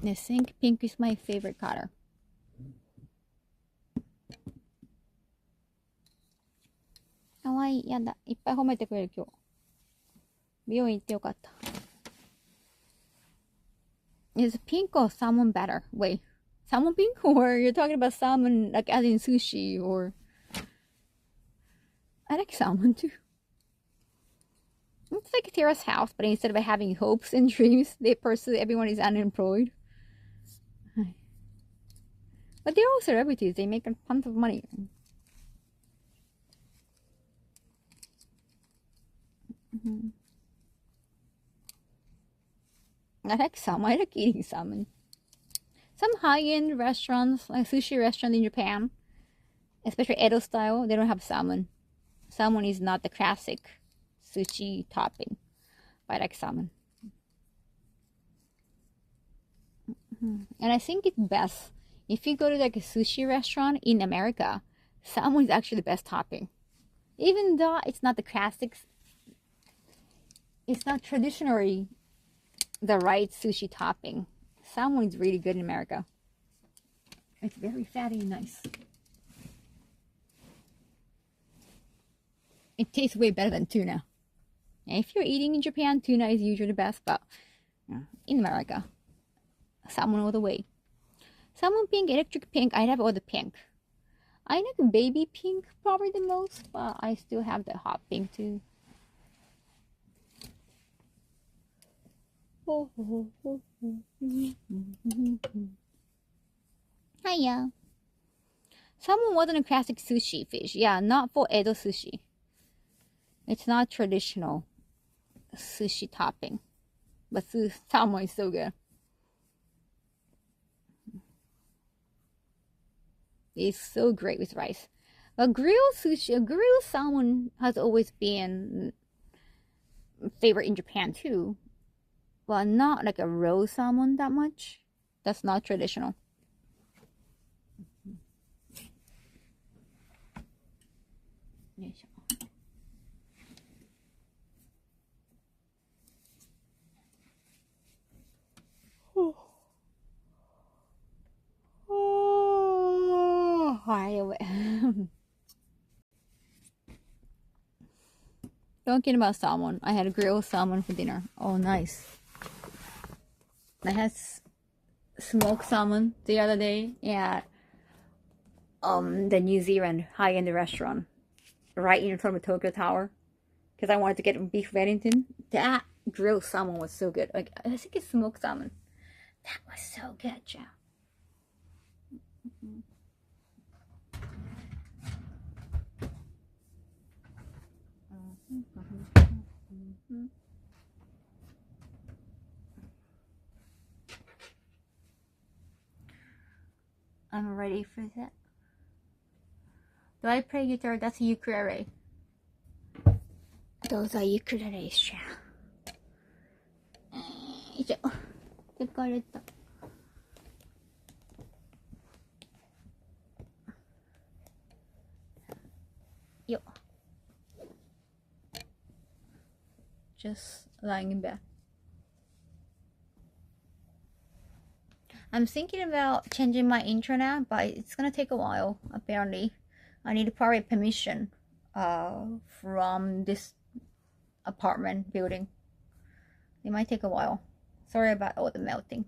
I think pink is my favorite color. Kawaii, やだ。いっぱい褒めてくれる今日。美容院行ってよかった。Is pink or salmon better? Wait, salmon pink? Or you're talking about salmon like as in sushi or... I like salmon too. It's like a terrace house, but instead of having hopes and dreams, they pursue everyone is unemployed. But they're all celebrities. They make a ton of money. I like salmon. I like eating salmon. Some high-end restaurants, like sushi restaurant in Japan, especially Edo style, they don't have salmon. Salmon is not the classic sushi topping, but I like salmon. And I think it's best if you go to like a sushi restaurant in America, salmon is actually the best topping. Even though it's not the classic, it's not traditionally the right sushi topping. Salmon is really good in America. It's very fatty and nice. It tastes way better than tuna. If you're eating in Japan, tuna is usually the best, but in America, salmon all the way. Salmon pink, electric pink, I have all the pink. I like baby pink probably the most, but I still have the hot pink too. Hiya. Salmon wasn't a classic sushi fish. Yeah, not for Edo sushi. It's not traditional sushi topping. But salmon is so good. It's so great with rice. But grilled sushi, grilled salmon has always been favorite in Japan too. But not like a raw salmon that much. That's not traditional. Talking about salmon, I had grilled salmon for dinner. Oh, nice. I had smoked salmon the other day at the New Zealand high-end restaurant right in front of Tokyo Tower because I wanted to get beef Wellington. That grilled salmon was so good. Like, I think it's smoked salmon. That was so good, Joe. I'm ready for that. Do I play guitar? That's a ukulele. Those are ukuleles, yeah. よいしょ。疲れた。よ。Just lying in bed. I'm thinking about changing my internet, but it's gonna take a while, apparently. I need probably permission from this apartment building. It might take a while. Sorry about all the melting.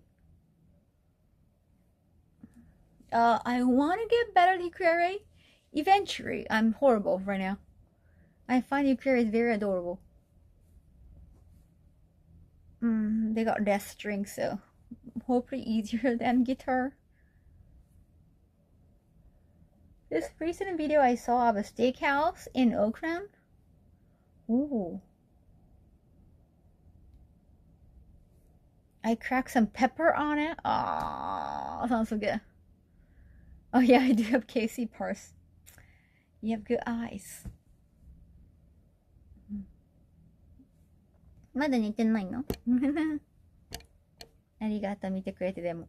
I want to get better at ukulele. Eventually. I'm horrible right now. I find ukulele is very adorable. They got less strings, so hopefully easier than guitar. This recent video I saw of a steakhouse in Auckland. Ooh. I cracked some pepper on it. Oh, sounds so good. Oh yeah, I do have Casey purse. You have good eyes. まだ寝てないの？ありがとう、見てくれてでも。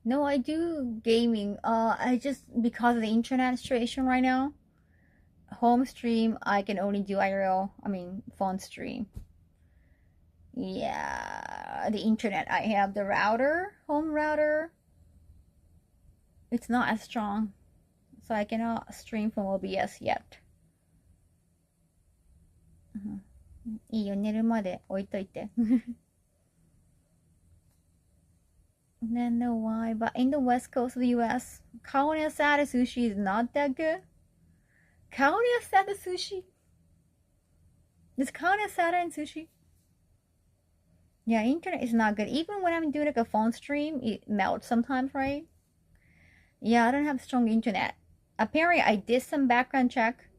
No, I do gaming. I just, because of the internet situation right now, home stream, I can only do IRL, phone stream. Yeah, the internet, I have the router, home router. It's not as strong, so I cannot stream from OBS yet. いいよ、寝るまで置いといて。I don't know why, but in the west coast of the US, carne asada sushi is not that good. Carne asada sushi? Is carne asada in sushi? Yeah, internet is not good. Even when I'm doing like a phone stream, it melts sometimes, right? Yeah, I don't have strong internet. Apparently, I did some background check.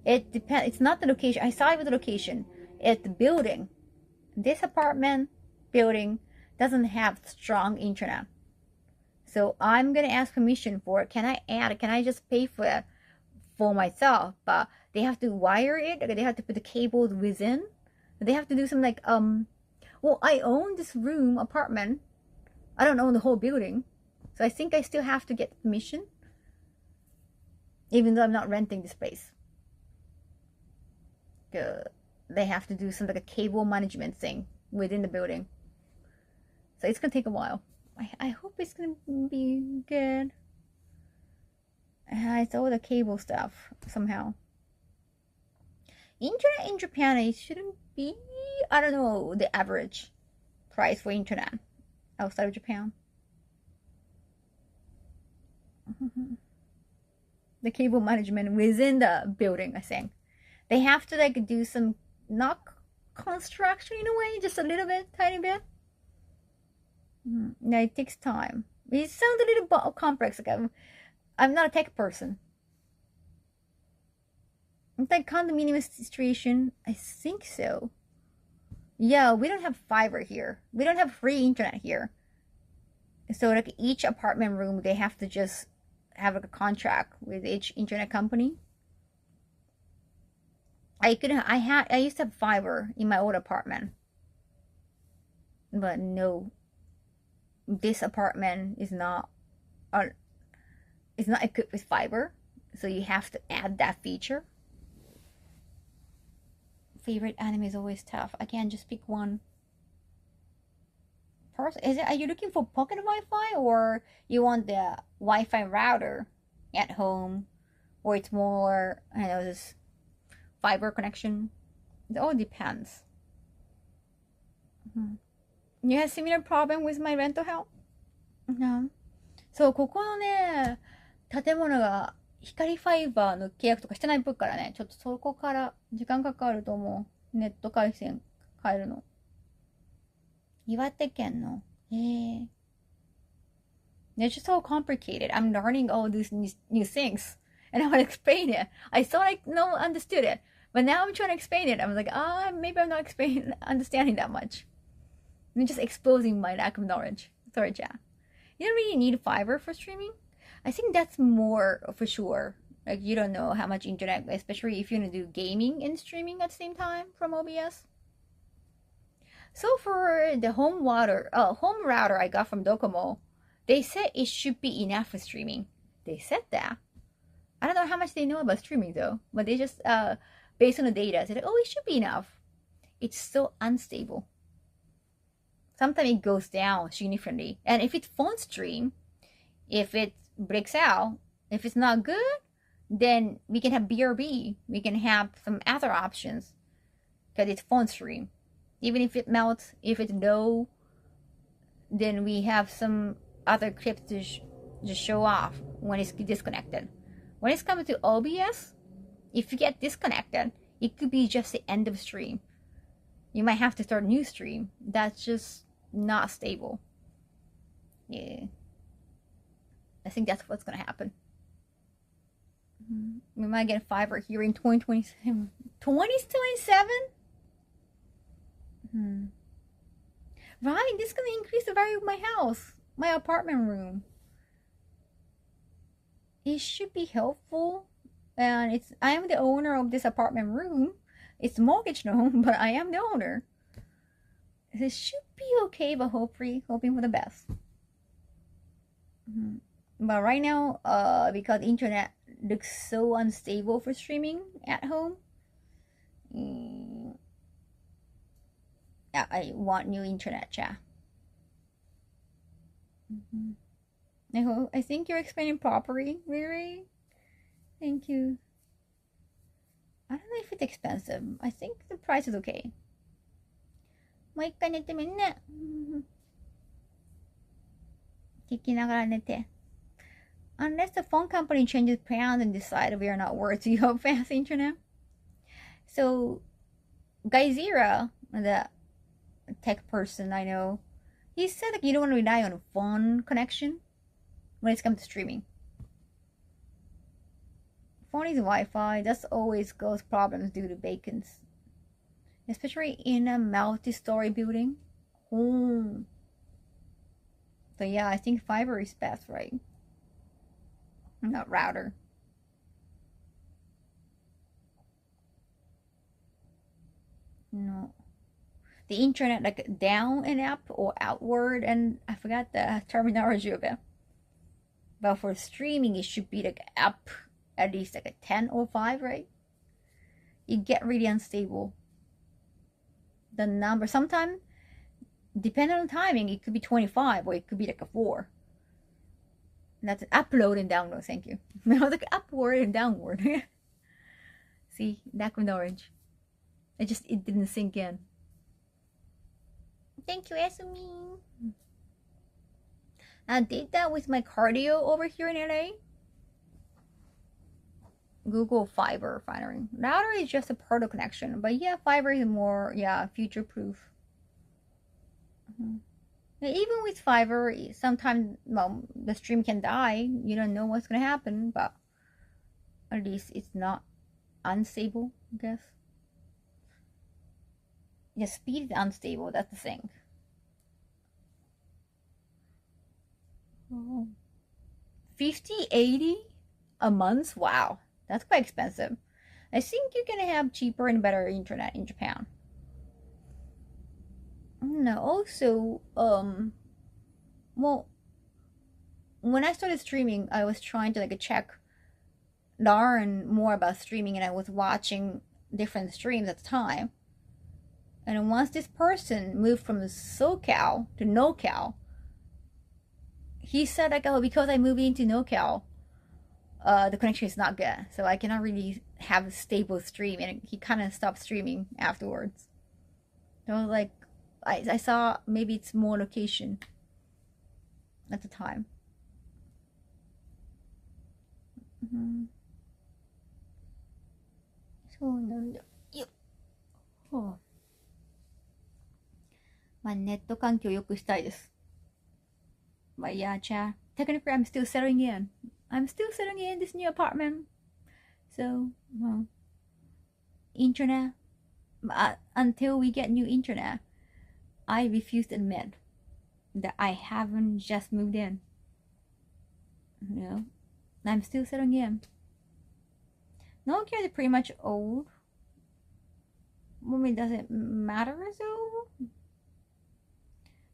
It depends. It's not the location. I saw it with the location. It's the building. This apartment building doesn't have strong internet. So I'm going to ask permission for it. Can I just pay for it for myself? But they have to wire it. They have to put the cables within. They have to do some like, well, I own this apartment. I don't own the whole building. So I think I still have to get permission. Even though I'm not renting the space. They have to do some like a cable management thing within the building. So it's gonna take a while. I hope it's gonna be good. It's all the cable stuff somehow. Internet in Japan, it shouldn't be, I don't know, the average price for internet outside of Japan. The cable management within the building, I think. They have to like do some, not construction in a way, just a little bit, tiny bit. Yeah, it takes time. It sounds a little complex. Like I'm not a tech person. It's like condominium situation. I think so. Yeah, we don't have fiber here. We don't have free internet here. So like each apartment room, they have to just have like a contract with each internet company. I used to have fiber in my old apartment, but no, this apartment is not equipped with fiber, so you have to add that feature. Favorite anime is always tough. I can't just pick one. Are you looking for pocket Wi-Fi, or you want the Wi-Fi router at home, or it's more, I don't know, this fiber connection? It all depends. You have similar problem with my rental house? No. そう、ここのね、建物が光ファイバーの契約とかしてないっぽいからね、ちょっとそこから時間かかると思う。ネット回線変えるの。岩手県の。It's just so complicated. I'm learning all these new things. And I want to explain it. I thought I understood it. But now I'm trying to explain it. I'm like, maybe I'm not understanding that much. I'm just exposing my lack of knowledge. Sorry, Jack. You don't really need fiber for streaming. I think that's more for sure. Like, you don't know how much internet, especially if you want to do gaming and streaming at the same time from OBS. So for the home router I got from Docomo, they said it should be enough for streaming. They said that. I don't know how much they know about streaming though, but they just based on the data said, oh, it should be enough. It's so unstable. Sometimes it goes down significantly, and if it's phone stream, if it breaks out, if it's not good, then we can have BRB. We can have some other options because it's phone stream. Even if it melts, if it's low, then we have some other clips to just show off when it's disconnected. When it's coming to OBS, if you get disconnected, it could be just the end of stream. You might have to start a new stream. That's just not stable. Yeah. I think that's what's going to happen. We might get fiber here in 2027. 2027? Right, this is going to increase the value of my house, my apartment room. It should be helpful. And I am the owner of this apartment room. It's mortgage loan, but I am the owner. This should be okay, but hoping for the best. But right now, because the internet looks so unstable for streaming at home, I want new internet, chat. I think you're explaining properly, Riri. Thank you. I don't know if it's expensive. I think the price is okay. もう一回寝てみんね。聞きながら寝て。Unless the phone company changes plans and decide we are not worthy of fast internet. So, Gaizira, the tech person I know, he said that you don't want to rely on a phone connection when it's come to streaming. Phone is Wi-Fi. That's always cause problems due to beacons, especially in a multi-story building. So yeah, I think fiber is best, right? Not router. No. The internet, like down and up or outward, and I forgot the terminology of it. But for streaming, it should be like up at least like a 10 or 5, right? You get really unstable. The number, sometimes, depending on timing, it could be 25 or it could be like a 4. And that's an upload and download, thank you. I was like upward and downward. See, lack of knowledge. It didn't sink in. Thank you, Esumi. I did that with my cardio over here in LA. Google Fiber finally. Router is just a proto connection, but yeah, fiber is more future proof. Even with Fiverr, sometimes, well, the stream can die. You don't know what's gonna happen, but at least it's not unstable, I guess. Yeah, speed is unstable, that's the thing. Oh. 50, 80 a month? Wow, that's quite expensive. I think you can have cheaper and better internet in Japan. No, also, well, when I started streaming, I was trying to like check, learn more about streaming, and I was watching different streams at the time. And once this person moved from SoCal to NoCal, he said like, oh, because I moved into NoCal, the connection is not good, so I cannot really have a stable stream, and he kind of stopped streaming afterwards. So I was like, I saw maybe it's more location at the time. Mm-hmm. そうなんだよ。はあ、まあネット環境を良くしたいです。But yeah, chat. Technically, I'm still settling in. I'm still settling in this new apartment. So, well, internet. Until we get new internet, I refuse to admit that I haven't just moved in. You know, I'm still settling in. Nokia is pretty much old. I mean, does it matter so?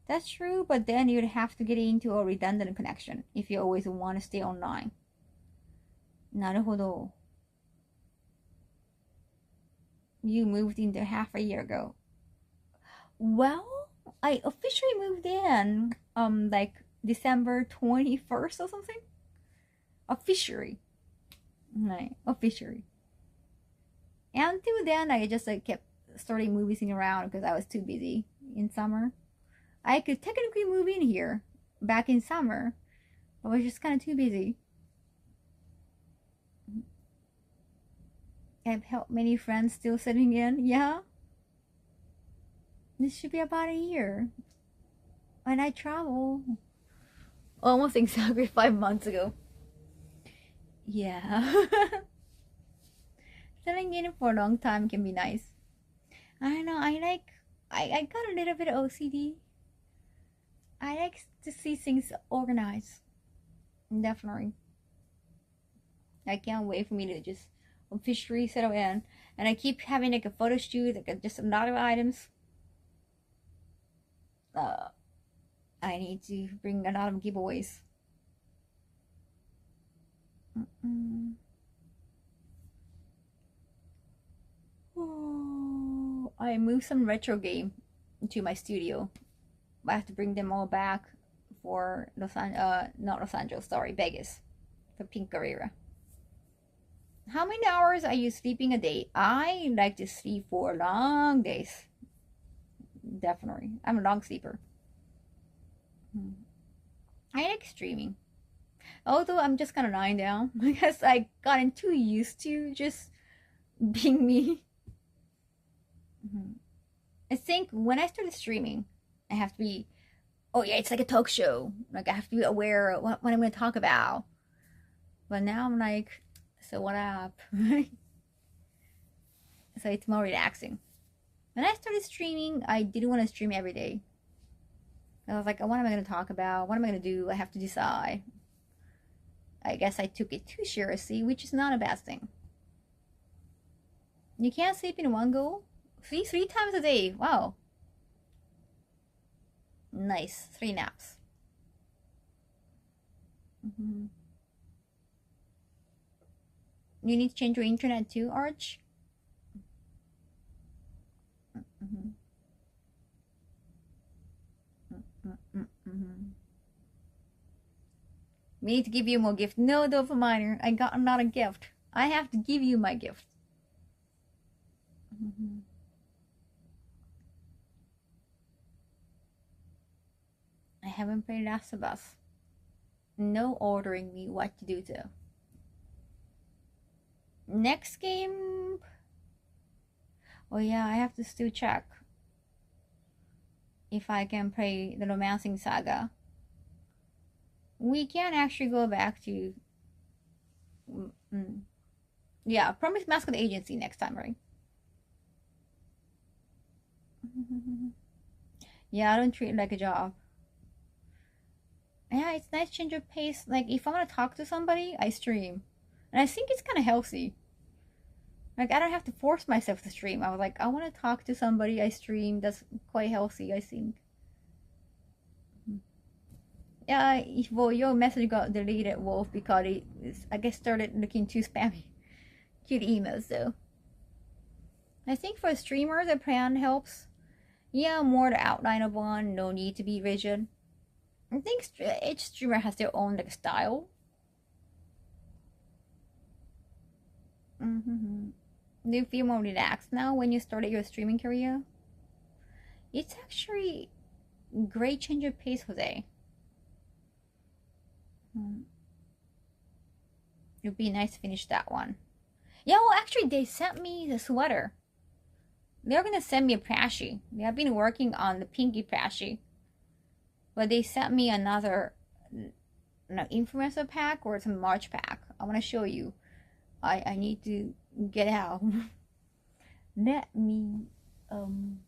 That's true, but then you'd have to get into a redundant connection if you always want to stay online. なるほど. You moved in there half a year ago. Well, I officially moved in like December 21st or something. Officially. Right, officially. And until then, I just like kept starting moving around because I was too busy in summer. I could technically move in here back in summer, but I was just kind of too busy. I've helped many friends still sitting in. Yeah. This should be about a year. When I travel. Almost exactly 5 months ago. Yeah. Sitting in for a long time can be nice. I don't know, I got a little bit of OCD. I like to see things organized. Definitely. I can't wait for me to just officially settle in. And I keep having like a photo shoot, like just a lot of items. I need to bring a lot of giveaways. Oh, I moved some retro game to my studio. I have to bring them all back for not Los Angeles, sorry, Vegas, for Pink Guerrera. How many hours are you sleeping a day? I like to sleep for long days. Definitely. I'm a long sleeper. I like streaming. Although I'm just kind of lying down because I gotten too used to just being me. I think when I started streaming, I have to be, oh yeah, it's like a talk show. Like I have to be aware of what I'm going to talk about. But now I'm like, so what up? So it's more relaxing. When I started streaming, I didn't want to stream every day. I was like, what am I going to talk about? What am I going to do? I have to decide. I guess I took it too seriously, which is not a bad thing. You can't sleep in one go? Three times a day. Wow. Nice. 3 naps. You need to change your internet too, Arch? We need to give you more gift. No, Dopaminer, I got not a gift. I have to give you my gift. I haven't played Last of Us. No ordering me what to do though. Next game. Oh yeah, I have to still check. if I can play the Romancing Saga. We can actually go back to yeah, Promise Mascot Agency next time, right? Yeah, I don't treat it like a job. Yeah, it's nice change of pace. Like, if I want to talk to somebody, I stream. And I think it's kind of healthy. Like, I don't have to force myself to stream. I was like, I want to talk to somebody, I stream. That's quite healthy, I think. Yeah, well, your message got deleted, Wolf, because it, I guess, started looking too spammy. Cute emails, though. I think for streamers, a plan helps. Yeah, more the outline of one, no need to be rigid. I think each streamer has their own like style. Do you feel more relaxed now when you started your streaming career? It's actually great change of pace, Jose. It'd be nice to finish that one. Yeah, well, actually, they sent me the sweater. They're gonna send me a plushie. They have been working on the pinky plushie, but they sent me another influencer pack or some March pack. I want to show you. I need to get out. Let me. I'm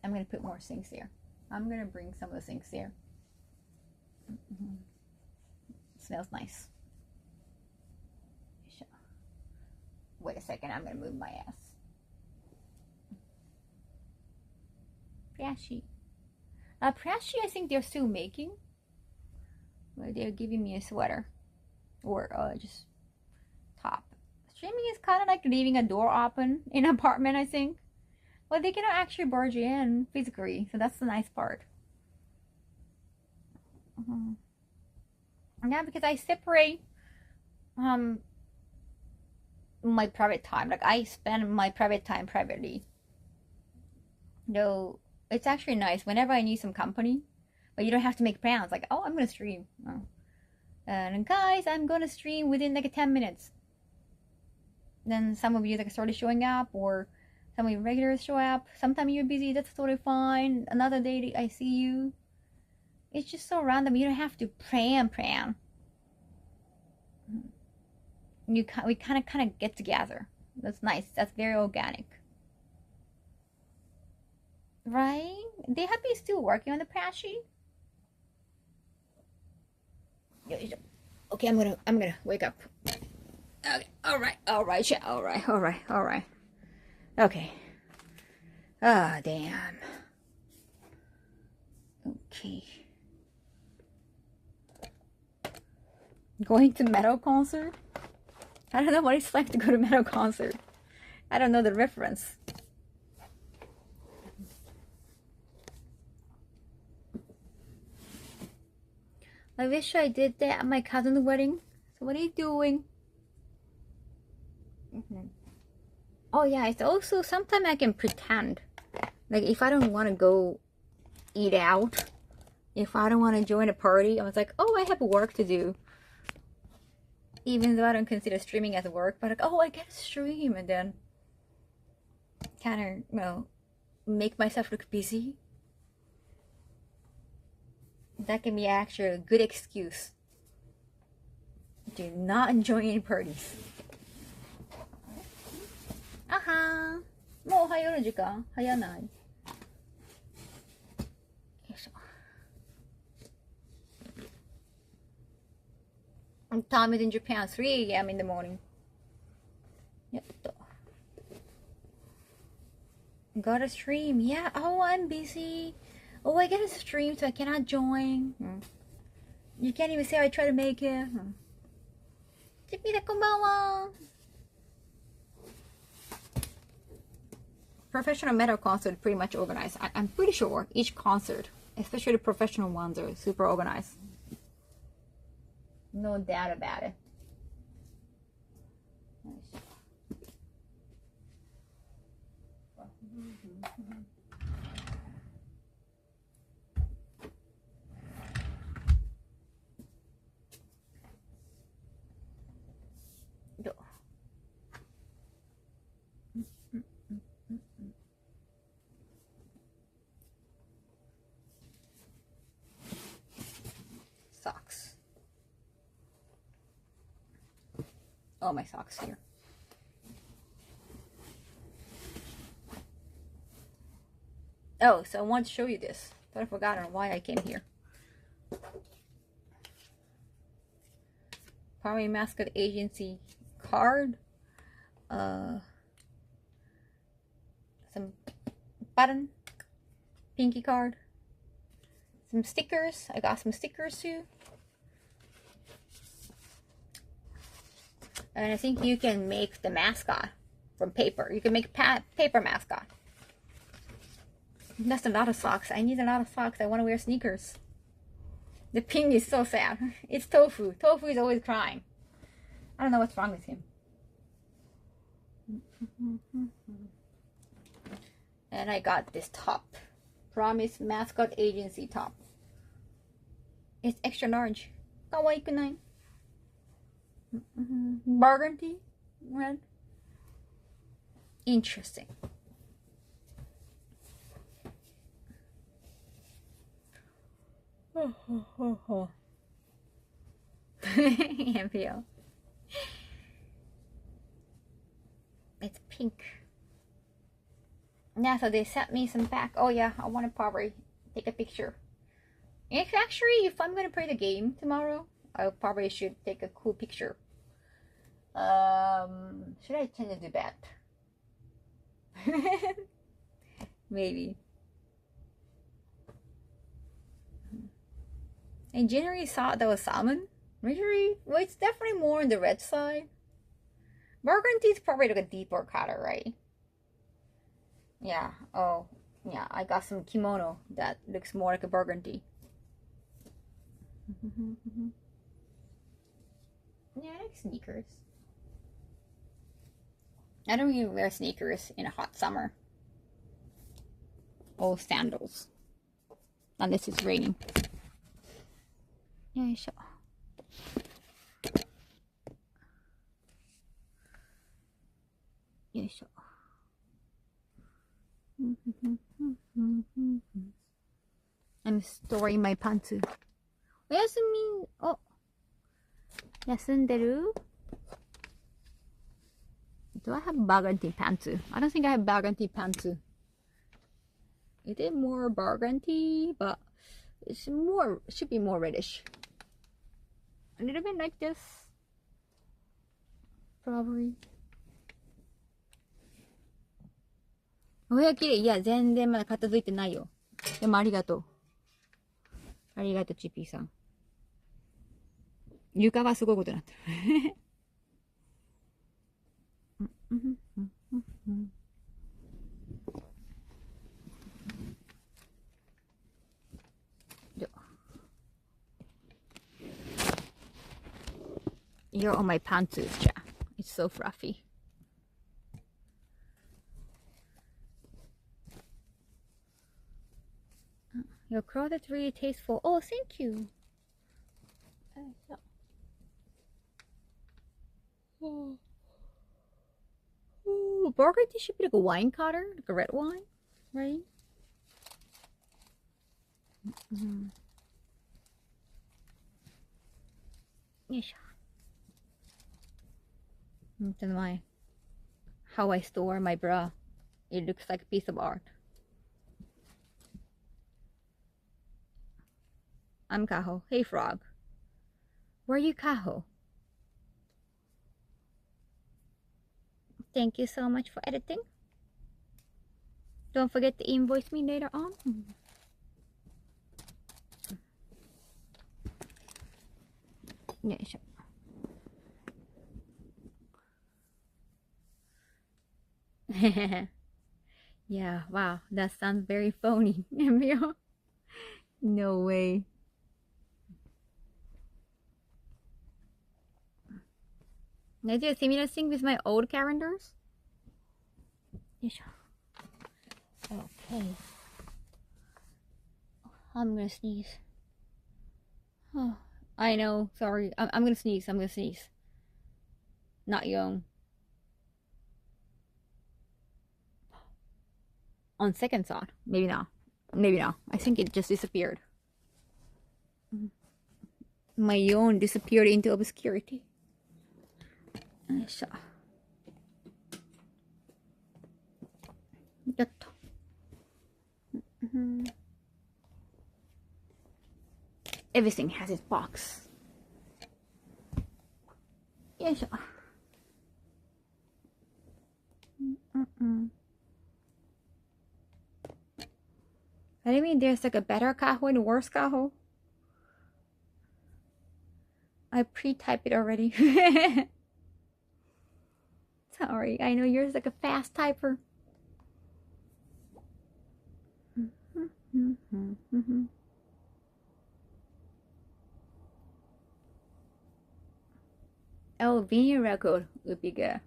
gonna put more things there. I'm gonna bring some of the things there. Smells nice. Wait a second. I'm gonna move my ass. Plushie. Plushie, I think they're still making. Well, they're giving me a sweater. Or just top. Streaming is kind of like leaving a door open in an apartment, I think. Well, they cannot actually barge in physically, so that's the nice part. Yeah, because I separate my private time. Like, I spend my private time privately. Though it's actually nice whenever I need some company, but you don't have to make plans. Like, oh, I'm gonna stream. Oh. And guys, I'm gonna stream within like 10 minutes. Then some of you like started showing up, or some of your regulars show up. Sometimes you're busy, that's totally fine. Another day I see you. It's just so random. You don't have to plan. We kind of get together. That's nice. That's very organic. Right? They have been still working on the plushie. Okay, I'm gonna wake up. Okay, all right. Okay. Ah, damn. Okay. Going to metal concert? I don't know what it's like to go to metal concert. I don't know the reference. I wish I did that at my cousin's wedding. So what are you doing? Oh yeah, it's also sometimes I can pretend. Like, if I don't want to go eat out, if I don't want to join a party, I was like, oh, I have work to do. Even though I don't consider streaming as work, but like, oh, I get to stream, and then kind of, make myself look busy. That can be actually a good excuse to not enjoy any parties. もうおはようの時間早ない？よいしょ。Time is in Japan 3 a.m. in the morning. やっと。Gotta stream. Yeah. Oh, I'm busy. Oh, I gotta stream, so I cannot join. You can't even say I try to make it. ちっぴらこんばんは。Professional metal concert pretty much organized. I'm pretty sure each concert, especially the professional ones, are super organized. No doubt about it. Oh, my socks here. Oh, so I want to show you this. But I forgot why I came here. Primary Mascot Agency card. Some button. Pinky card. Some stickers. I got some stickers too. And I think you can make the mascot from paper. You can make paper mascot. That's a lot of socks. I need a lot of socks. I want to wear sneakers. The pink is so sad. It's Tofu. Tofu is always crying. I don't know what's wrong with him. And I got this top. Promise Mascot Agency top. It's extra large. Kawaii kunai. Burgundy red. Interesting. MPO. It's pink. Yeah, so they sent me some back. Oh yeah, I want to probably take a picture. Actually, if I'm gonna play the game tomorrow, I probably should take a cool picture. Should I change it to that? Maybe. I generally thought that was salmon. Really? Well, it's definitely more on the red side. Burgundy is probably like a deeper color, right? Yeah. Oh, yeah. I got some kimono that looks more like a burgundy. Yeah, I like sneakers. I don't even wear sneakers in a hot summer. Oh, sandals. Unless it's raining. Yoいしょ。よいしょ。I'm storing my pants. おやすみ。お。休んでる? Do I have burgundy pants? I don't think I have burgundy pants. It is more burgundy, but it's more, should be more reddish. A little bit like this. Probably. お部屋綺麗。いや、全然まだ片付いてないよ。でもありがとう。ありがとう、チッピーさん。床がすごいことになってる。You're on my pants, Jack. It's so fluffy. Your closet really tasteful. Oh, thank you. Oh, burgundy should be like a wine color, like a red wine, right? Yes. How I store my bra. It looks like a piece of art. I'm Kaho. Hey, frog. Where are you, Kaho? Thank you so much for editing. Don't forget to invoice me later on. Yeah, wow, that sounds very phony. No way. I do a similar thing with my old calendars. Okay. I'm gonna sneeze. Oh, I know. Sorry. I'm gonna sneeze. I'm gonna sneeze. Not young. On second thought, maybe not. Maybe not. I think it just disappeared. My yawn disappeared into obscurity. よいしょ。よっと。Everything has its box. よいしょ。What do you mean there's like a better Kaho and a worse Kaho? I pre-typed it already. Sorry, I know yours like a fast typer. Oh, vinyl record would be good.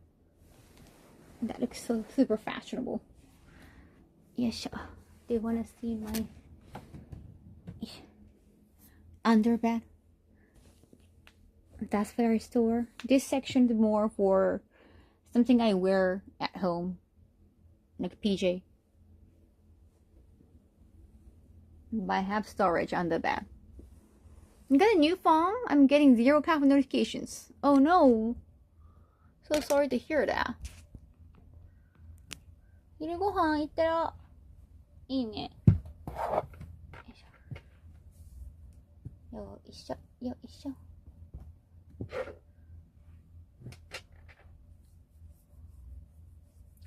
That looks so super fashionable. Yes, do you want to see my underbed? That's very store. This section is more for something I wear at home, like PJ. But I have storage on the bed. I got a new phone. I'm getting 0 Kaho notifications. Oh no. So sorry to hear that. 昼ご飯行ったらいいね。よいしょ。よいしょ。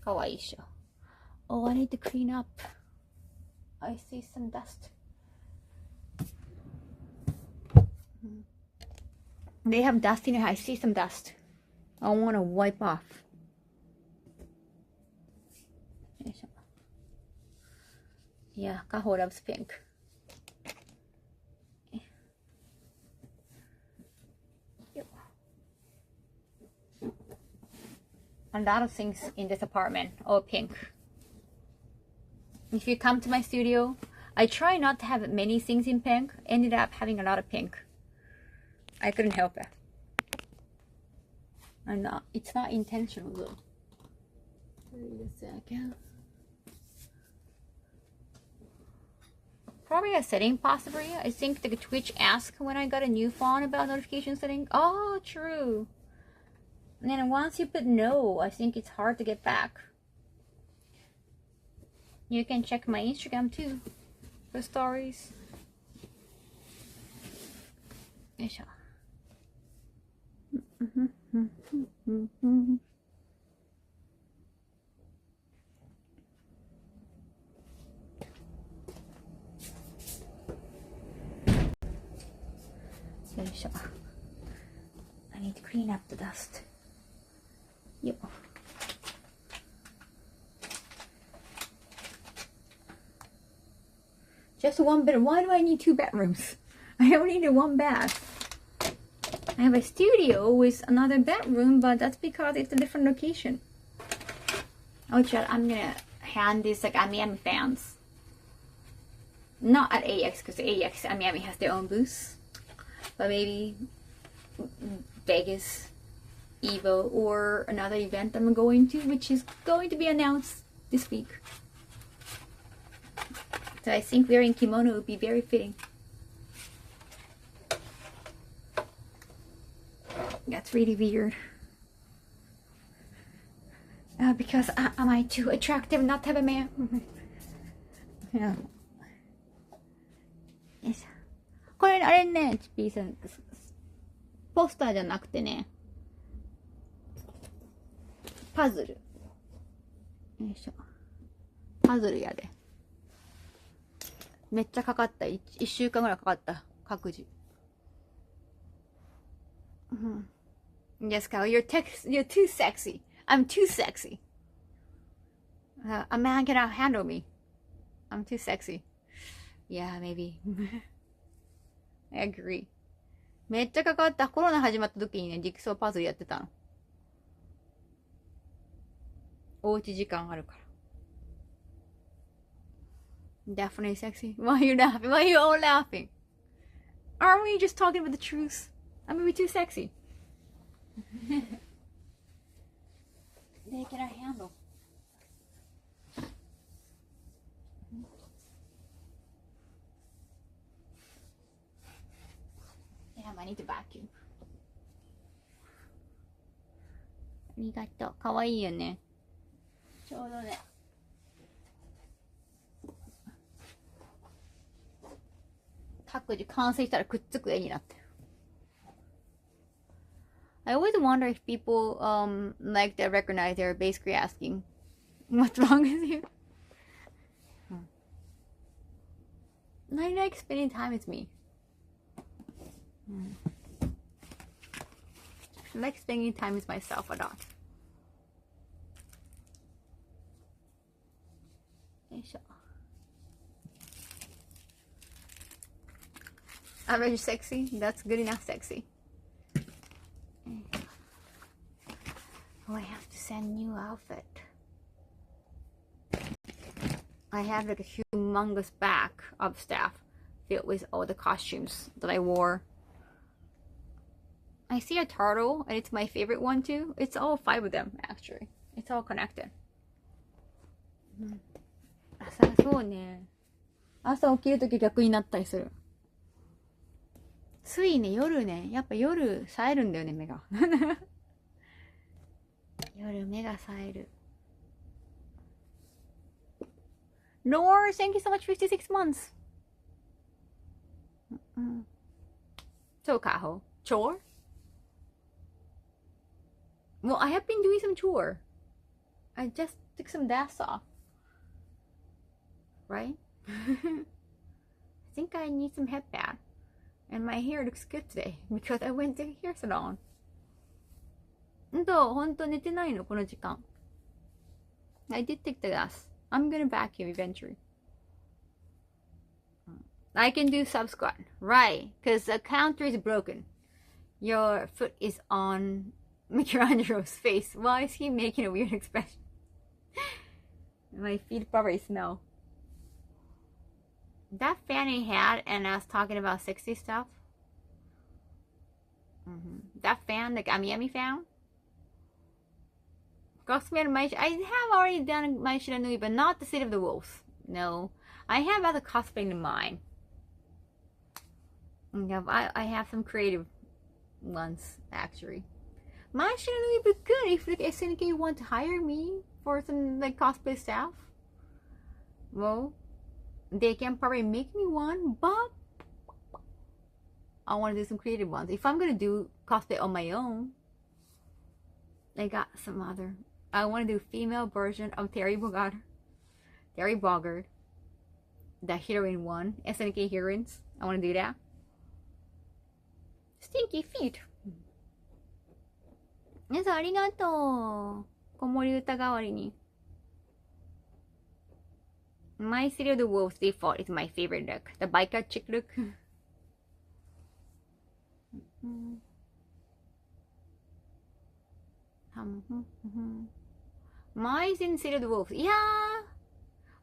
かわいいっしょ。Oh, I need to clean up. I see some dust. They have dust in here. I see some dust. I want to wipe off. Yeah, Kaho loves pink. A lot of things in this apartment are pink. If you come to my studio, I try not to have many things in pink. Ended up having a lot of pink. I couldn't help it. It's not intentional though. Wait a second. Probably a setting possibly. I think the Twitch asked when I got a new phone about notification setting. Oh, true. And then once you put no, I think it's hard to get back. You can check my Instagram too for stories. よいしょ。よいしょ。I need to clean up the dust. よっ。Just one bed. Why do I need 2 bedrooms? I only need 1 bed. I have a studio with another bedroom, but that's because it's a different location. Oh, Chad, I'm gonna hand these like Miami fans. Not at AX, because AX and Miami has their own booths. But maybe Vegas, Evo, or another event I'm going to, which is going to be announced this week. So I think wearing kimono would be very fitting. That's really weird. Because am I too attractive not to have a man? Yeah. これあれね、チピーさん、ポスターじゃなくてね、パズル。よいしょ。パズルやで。めっちゃかかった。1週間ぐらいかかった。各自。Yes, Kyle, you're too sexy. I'm too sexy. A man cannot handle me. I'm too sexy. Yeah, maybe. I agree. めっちゃかかった。コロナ始まった時にね、ジグソーパズルやってたの。おうち時間あるから。Definitely sexy. Why are you laughing? Why are you all laughing? Aren't we just talking about the truth? I'm maybe too sexy. They cannot handle. Damn, I need to vacuum. りがとう。かわいいよね。ちょうどね。各自完成したらくっつく絵になってる。I always wonder if people like that recognize they're basically asking, what's wrong with you? I like spending time with me. I like spending time with myself a lot. よいしょ。Average sexy? That's good enough sexy. Oh, I have to send new outfit. I have like a humongous bag of stuff filled with all the costumes that I wore. I see a turtle, and it's my favorite one too. It's all 5 of them, actually. It's all connected. そうね。朝起きるとき逆になったりする。ついね、夜ね、やっぱ夜冴えるんだよね、目が。夜目が冴える。Lord, thank you so much, 56 months. So, Kaho, chore? Well, I have been doing some chore. I just took some days off. Right? I think I need some headband. And my hair looks good today because I went to the hair salon. ほんと寝てないのこの時間。I did take the gas. I'm gonna vacuum eventually. I can do sub squat. Right, because the counter is broken. Your foot is on Michelangelo's face. Why is he making a weird expression? My feet probably smell. That fan he had, and I was talking about sexy stuff. That fan, the Ami fan. Cosplay my. I have already done my Shiranui, but not the City of the Wolves. No, I have other cosplay in mind. I have some creative ones actually. My Shiranui would be good if like SNK want to hire me for some like cosplay stuff. Well, they can probably make me one, but I want to do some creative ones. If I'm gonna do cosplay on my own, I got some other. I want to do female version of Terry Bogard, the heroine one, SNK heroines. I want to do that. Stinky feet. 皆さんありがとう。子守歌代わりに。My City of the Wolves default is my favorite look. The biker chick look. My City of the Wolves. Yeah.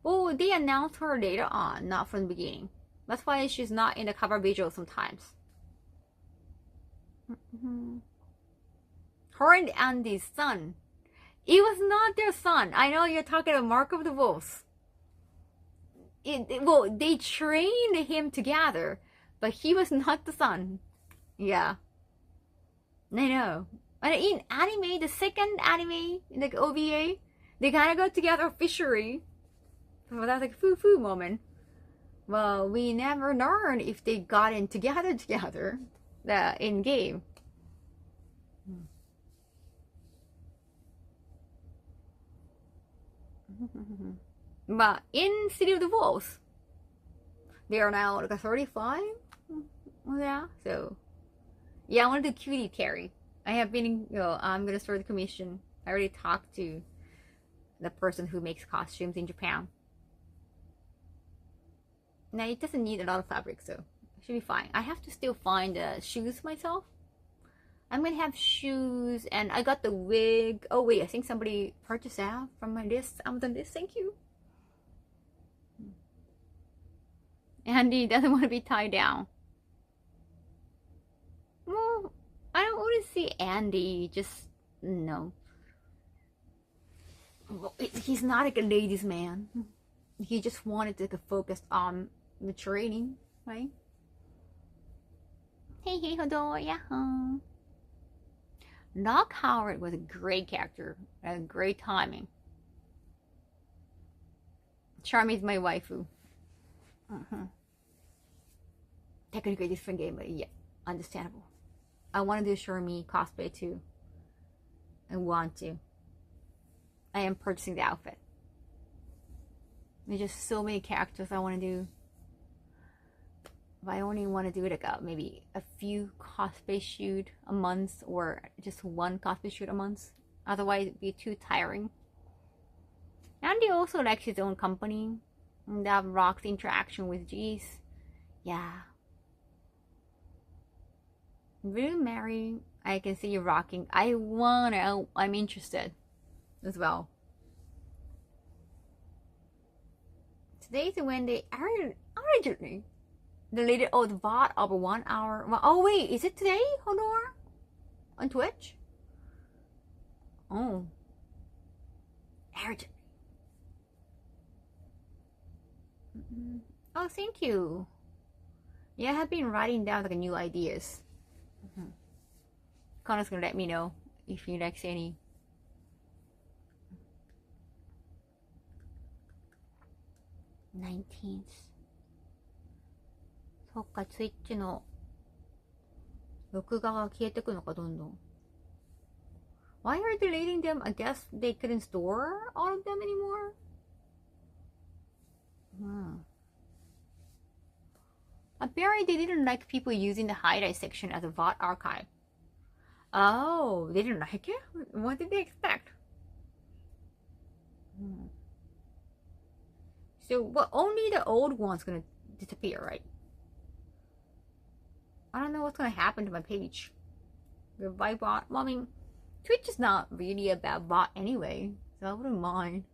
Oh, they announced her later on, not from the beginning. That's why she's not in the cover visual sometimes. Her and Andy's son. It was not their son. I know you're talking about Mark of the Wolves. Well, they trained him together, but he was not the son. Yeah. I know. And in anime, the second anime, like OVA, they kind of got together officially. So that was like a foo-foo moment. Well, we never learned if they got in together in game. But in City of the Wolves, they are now like a 35. Yeah, so yeah, I want to do Cutie Terry. I have been, I'm gonna start the commission. I already talked to the person who makes costumes in Japan. Now it doesn't need a lot of fabric, so it should be fine. I have to still find shoes myself. I'm gonna have shoes, and I got the wig. Oh wait, I think somebody purchased that from my list. Amazon list. Thank you. Andy doesn't want to be tied down. Well, I don't want to see Andy. Just no. Well, he's not like a ladies' man. He just wanted to focus on the training, right? Hey, Hodor, yeah. Doc Howard was a great character, a great timing. Charmy is my waifu. Technically different game, but yeah, understandable. I want to do Charmy cosplay too. I want to. I am purchasing the outfit. There's just so many characters I want to do. But I only want to do like maybe a few cosplay shoot a month or just one cosplay shoot a month. Otherwise it'd be too tiring. And he also likes his own company. And that rocks interaction with G's. Yeah. Really, Mary? I can see you rocking. I'm interested as well. Today's Wednesday. Originally deleted the VOD over 1 hour. Oh wait, is it today? Hold on Twitch. Oh, urgently. Oh, thank you. Yeah, I have been writing down like new ideas. Connor's gonna let me know if he likes any. $19th. そっか、ツイッチの録画が消えてくのか、どんどん。Why are they deleting them? I guess they couldn't store all of them anymore. Apparently, they didn't like people using the highlight section as a VOD archive. Oh, they didn't like it? What did they expect? So, well, only the old one's gonna disappear, right? I don't know what's gonna happen to my page. The bot. Well, I mean, Twitch is not really about bot anyway, so I wouldn't mind.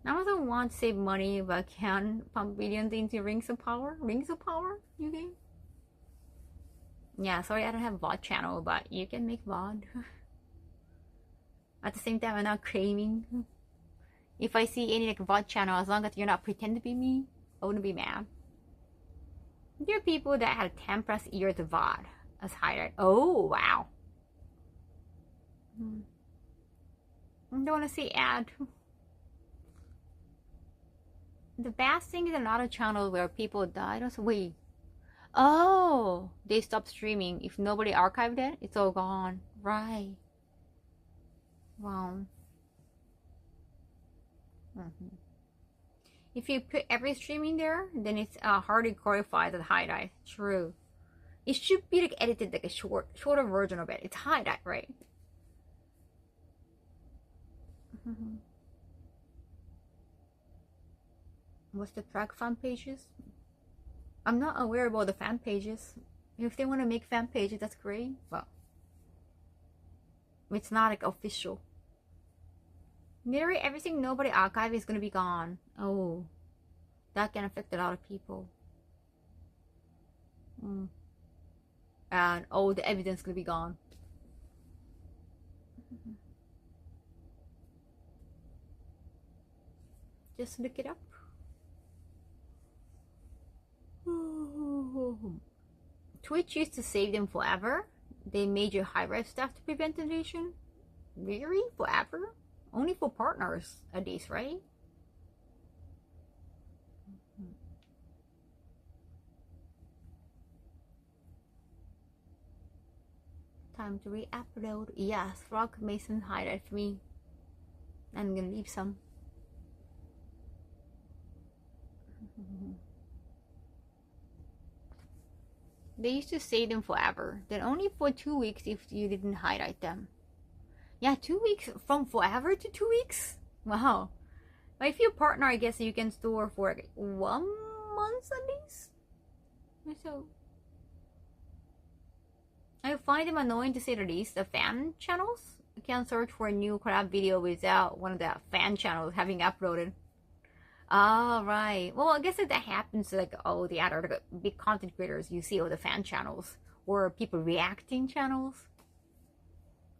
I also want to save money if I can pump billions into Rings of Power. Rings of Power, you game? Yeah, sorry I don't have a VOD channel, but you can make VOD. At the same time, I'm not craving. If I see any like VOD channel, as long as you're not pretend to be me, I wouldn't be mad. There are people that had 10 plus years of VOD as highlight. Oh, wow. I don't want to see ad. The bad thing is a lot of channels where people died. Also, wait. Oh, they stopped streaming. If nobody archived it, it's all gone. Right. Wow. If you put every stream in there, then it's hardly qualified as highlight. True. It should be like edited like a shorter version of it. It's highlight, right? What's the track fan pages? I'm not aware about the fan pages. If they want to make fan pages, that's great. Well, it's not like official. Nearly everything nobody archive is gonna be gone. Oh, that can affect a lot of people. And all the evidence is gonna be gone. Just look it up. Twitch used to save them forever. They made your high-res stuff to prevent deletion. Really? Forever? Only for partners, at least, right? Time to re-upload. Yes, Rock Mason highlight for me. I'm gonna leave some. They used to save them forever. Then only for 2 weeks if you didn't highlight them. Yeah, 2 weeks from forever to 2 weeks? Wow. But if you're a partner, I guess you can store for like 1 month at least. So I find them annoying to say the least. The fan channels, you can search for a new collab video without one of the fan channels having uploaded. Oh, right. Well, I guess that happens to like all the other like, big content creators. You see all the fan channels or people reacting channels.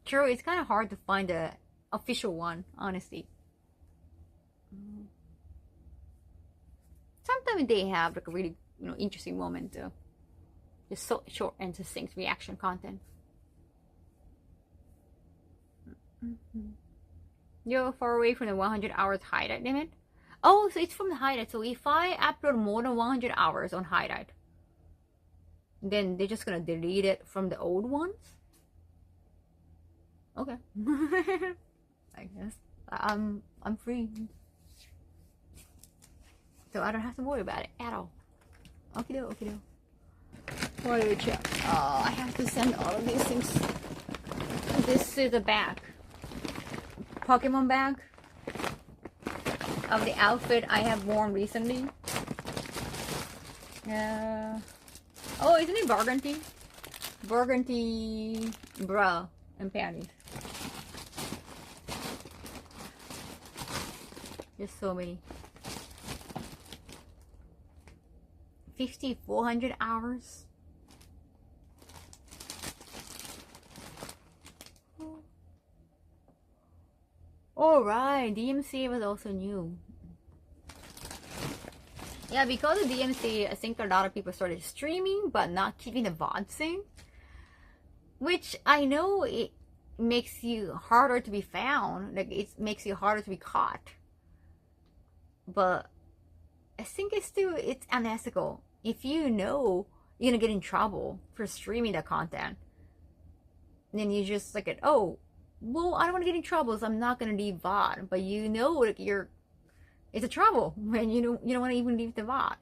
True, it's kind of hard to find a official one, honestly. Sometimes they have like a really interesting moment though. Just so short and succinct reaction content. You're far away from the 100 hours highlight limit. Oh, so it's from the highlight. So if I upload more than 100 hours on highlight, then they're just gonna delete it from the old ones? Okay. I guess I'm free, so I don't have to worry about it at all. Okay, okay. What do we check? Oh, I have to send all of these things. This is a bag, Pokemon bag of the outfit I have worn recently. Oh, isn't it burgundy? Burgundy bra and panties. There's so many. 5,400 hours. Alright, DMC was also new. Yeah, because of DMC, I think a lot of people started streaming but not keeping the VOD thing. Which I know it makes you harder to be found. Like, it makes you harder to be caught. But I think it's unethical. If you know you're gonna get in trouble for streaming that content, then you just like, oh, well, I don't want to get in trouble, so I'm not gonna leave VOD. But you know, like, it's a trouble when you don't want to even leave the VOD.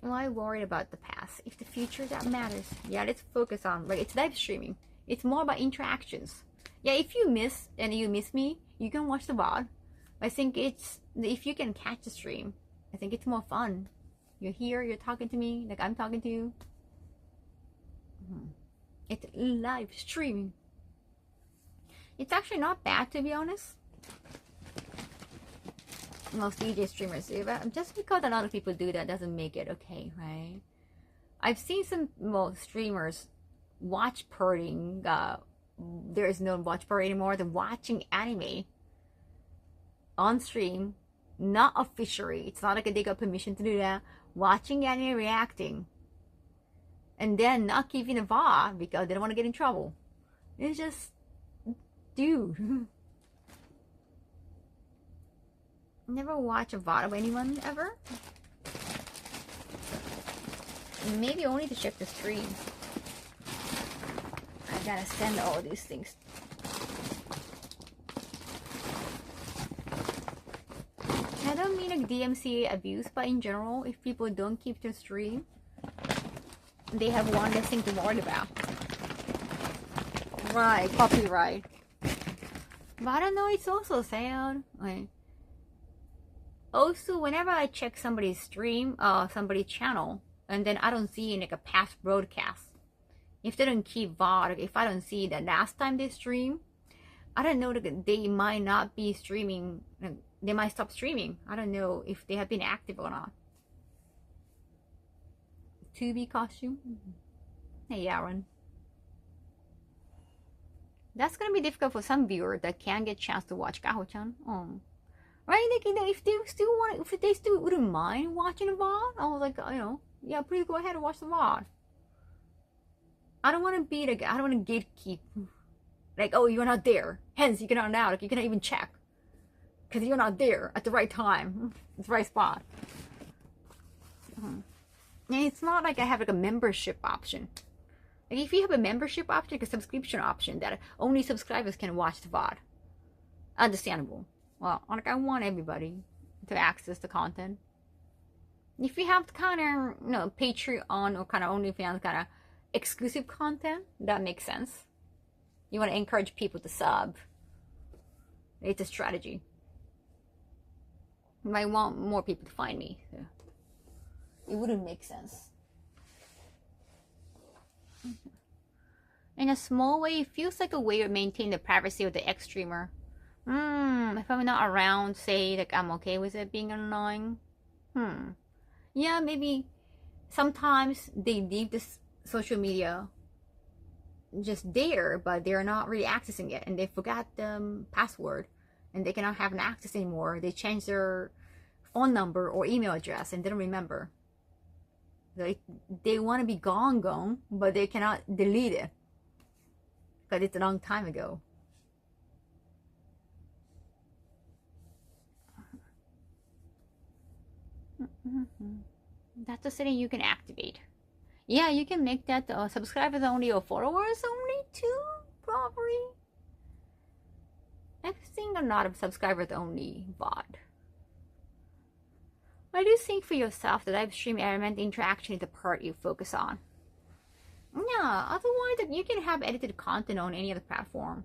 Well, I'm worried about the past. If the future that matters, yeah, let's focus on, like, it's live streaming. It's more about interactions. Yeah, if you miss me, you can watch the VOD. I think if you can catch the stream, I think it's more fun. You're here, you're talking to me, like I'm talking to you. It's live streaming. It's actually not bad, to be honest. Most DJ streamers do, but just because a lot of people do that doesn't make it okay, right? I've seen some streamers watch partying. There is no watch party anymore. They're watching anime on stream, not officially. It's not like they got permission to do that. Watching anime, reacting, and then not keeping a VOD because they don't want to get in trouble. It's just, dude. Never watch a VOD of anyone ever. Maybe only to check the stream. I gotta send all these things. I don't mean like DMCA abuse, but in general, if people don't keep their stream, they have one less thing to worry about. Right, copyright. But I don't know, it's also sad. Like, also, whenever I check somebody's stream, somebody's channel, and then I don't see like a past broadcast, if they don't keep VOD, if I don't see the last time they stream, I don't know that they might not be streaming. They might stop streaming. I don't know if they have been active or not. 2B costume. Hey, Aaron. That's gonna be difficult for some viewer that can't get a chance to watch Kaho-chan. Oh. Right, like, if they still wouldn't mind watching a VOD, I was like, yeah, please go ahead and watch the VOD. I don't want to be like, I don't want to gatekeep. Like, oh, you're not there, hence you cannot now. Like, you cannot even check because you're not there at the right time, the right spot. And it's not like I have like a membership option. Like, if you have a membership option, like a subscription option that only subscribers can watch the VOD, understandable. Well, like, I want everybody to access the content. If you have kind of, Patreon or kind of OnlyFans kind of exclusive content, that makes sense. You want to encourage people to sub. It's a strategy. You might want more people to find me. So it wouldn't make sense. In a small way, it feels like a way to maintain the privacy of the ex-streamer. If I'm not around, say, like, I'm okay with it being annoying. Yeah, maybe sometimes they leave this social media just there, but they're not really accessing it, and they forgot the password, and they cannot have an access anymore. They change their phone number or email address, and they don't remember. They want to be gone, but they cannot delete it because it's a long time ago. That's a setting you can activate. Yeah, you can make that subscribers only or followers only too, probably. I think a lot of subscribers only bot. What do you think for yourself the live stream element interaction is the part you focus on? Yeah, otherwise you can have edited content on any other platform.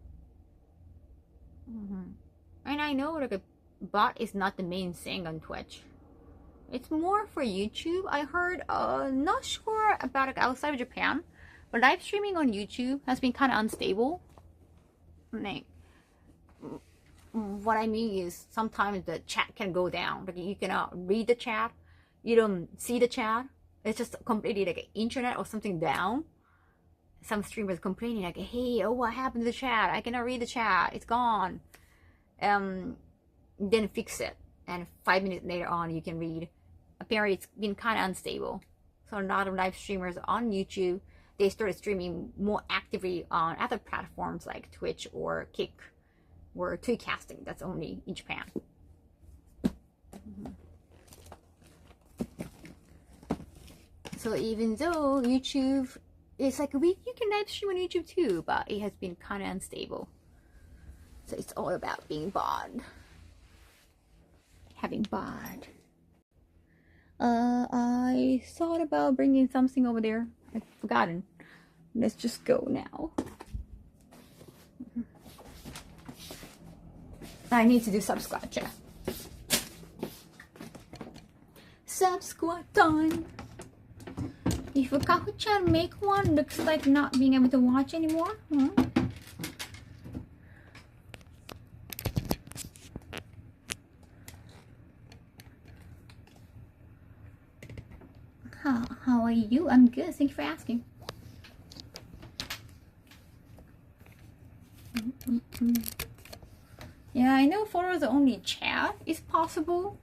And I know like a bot is not the main thing on Twitch. It's more for YouTube. I heard, not sure about like outside of Japan, but live streaming on YouTube has been kind of unstable. Like, what I mean is sometimes the chat can go down. Like you cannot read the chat, you don't see the chat. It's just completely like internet or something down. Some streamers complaining like, "Hey, oh, what happened to the chat? I cannot read the chat. It's gone." Then fix it, and 5 minutes later on, you can read. Apparently, it's been kind of unstable. So a lot of live streamers on YouTube, they started streaming more actively on other platforms like Twitch or Kick. Or Tweetcasting, that's only in Japan. So even though YouTube is like you can live stream on YouTube too, but it has been kind of unstable. So it's all about being bond. Having bond. I thought about bringing something over there. I've forgotten. Let's just go now. I need to do subscribe chat. Subscribe time. If a Kaho-chan make one, looks like not being able to watch anymore. How are you? I'm good. Thank you for asking. Yeah, I know followers only chat is possible.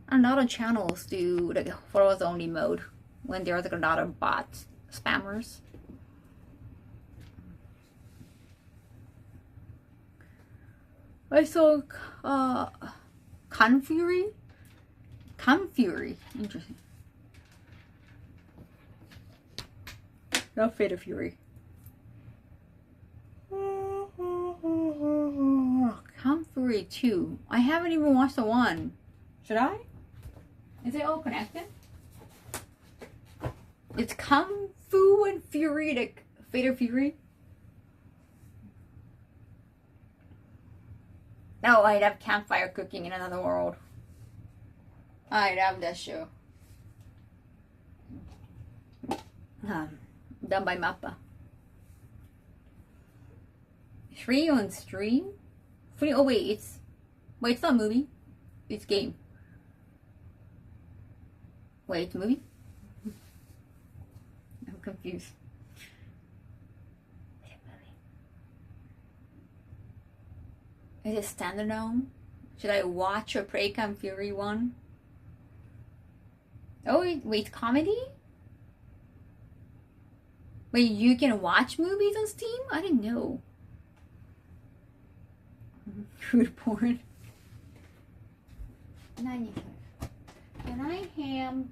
A lot of channels do like followers only mode when there's like a lot of bots, spammers. I saw Confury. Interesting. Not Fate of Fury. Confury 2. I haven't even watched the 1. Should I? Is it all connected? It's Kung Fu and Fury, like Fate of Fury. Oh, I love campfire cooking in another world. I love that show. Done by Mappa. 3 on stream? 3? Oh wait, it's not a movie. It's game. Wait, it's a movie? I'm confused. Is it standalone? Should I watch or play Kung Fury 1? Oh wait, comedy? Wait, you can watch movies on Steam? I didn't know. Food porn. Can I have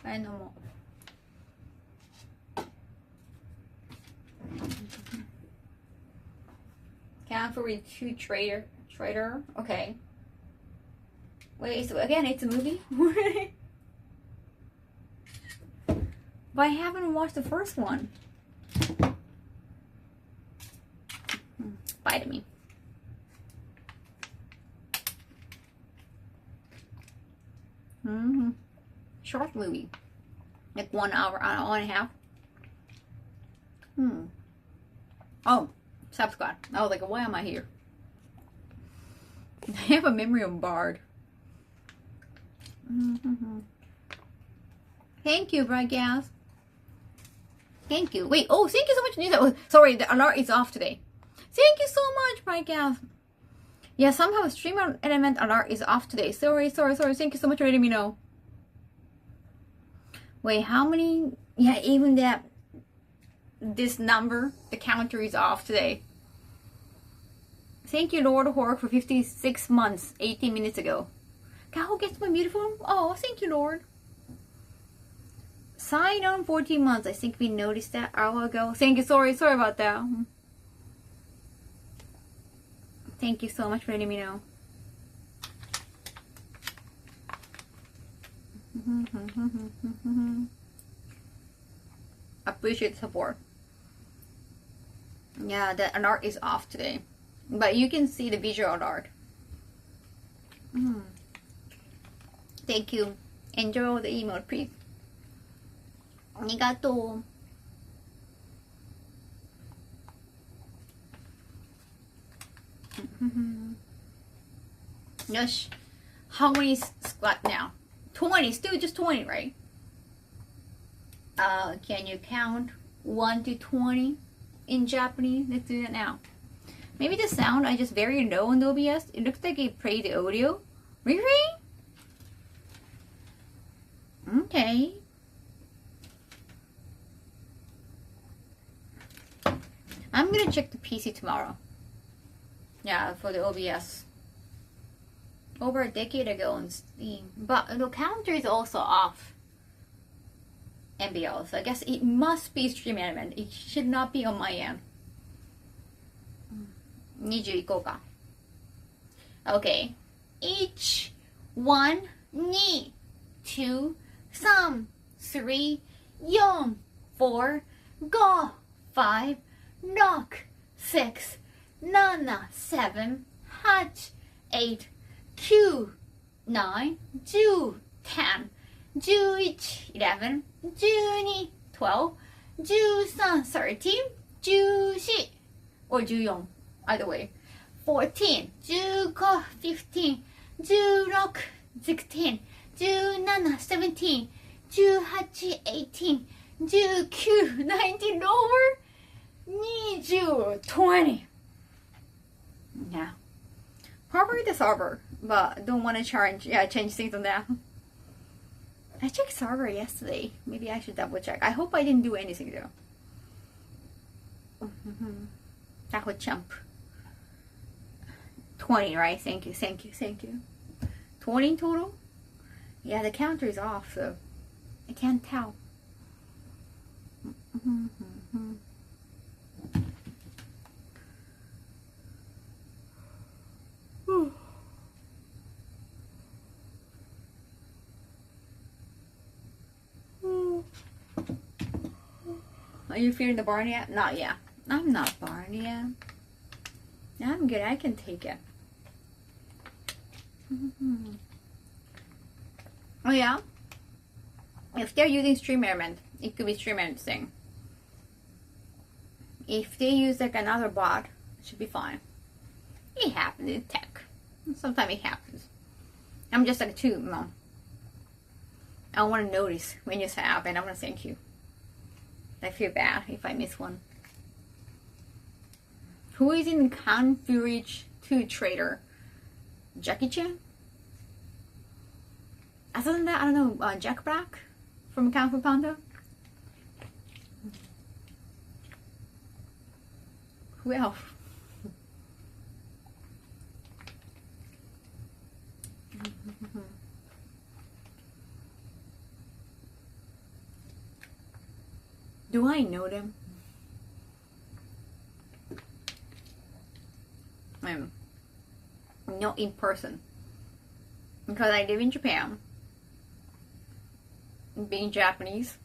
I know. Confury 2 trailer. Okay. Wait, so again, it's a movie? But I haven't watched the first one. Bite me. Short movie. Like 1 hour, an hour and a half. Oh, subscribe. I was like, why am I here? I have a memory of Bard. Thank you, Bright Gas. Thank you. Wait, oh, thank you so much, Nisa. Oh, sorry, the alert is off today. Thank you so much, Bright Gas. Yeah, somehow streamer element alert is off today. Sorry. Thank you so much for letting me know. Wait, how many? Yeah, even that. This number, the counter is off today. Thank you, Lord Hork, for 56 months, 18 minutes ago. Kaho gets my beautiful. Oh, thank you, Lord. Sign on 14 months. I think we noticed that a while ago. Thank you. Sorry about that. Thank you so much for letting me know. Appreciate the support. Yeah, the alert is off today. But you can see the visual alert. Thank you. Enjoy the email, please. Arigatou. Yosh. How many squat now? 20. Still just 20, right? Can you count 1 to 20 in Japanese? Let's do that now. Maybe the sound I just very low on the OBS. It looks like it played the audio. Really? Okay. I'm gonna check the PC tomorrow. Yeah, for the OBS. Over a decade ago on Steam. But the counter is also off. MBL. So I guess it must be stream element. It should not be on my end. 20いこうか。Okay. 1, 1, 2, 2, 3, 3, 4, 4, 5, 5, 6, 6, 7, 7, 8, 8, 9, 9, 10, 10, 11, 11, 12, 12, 13, 13, 14, or 14, either way. 14, 15, 15, 16, 17, 17, 18, 18, 19, 19, over 20, 20. Yeah. Probably the server, but don't want to change things on that. I checked server yesterday. Maybe I should double check. I hope I didn't do anything though. That would jump. 20, right? Thank you. 20 total? Yeah, the counter is off, so I can't tell. Are you feeling the burn yet? Not yet. I'm not burned yet. I'm good. I can take it. Oh yeah? If they're using stream element, it could be stream element thing. If they use like another bot, it should be fine. It happens in tech. Sometimes it happens. I'm just like too, Mom. I want to notice when you have, and I want to thank you. I feel bad if I miss one. Who is in Kung Fury 2 Trader? Jackie Chan? Other than that, I don't know. Jack Black from Kung Fu Panda? Who else? Do I know them? Not in person. Because I live in Japan. Being Japanese.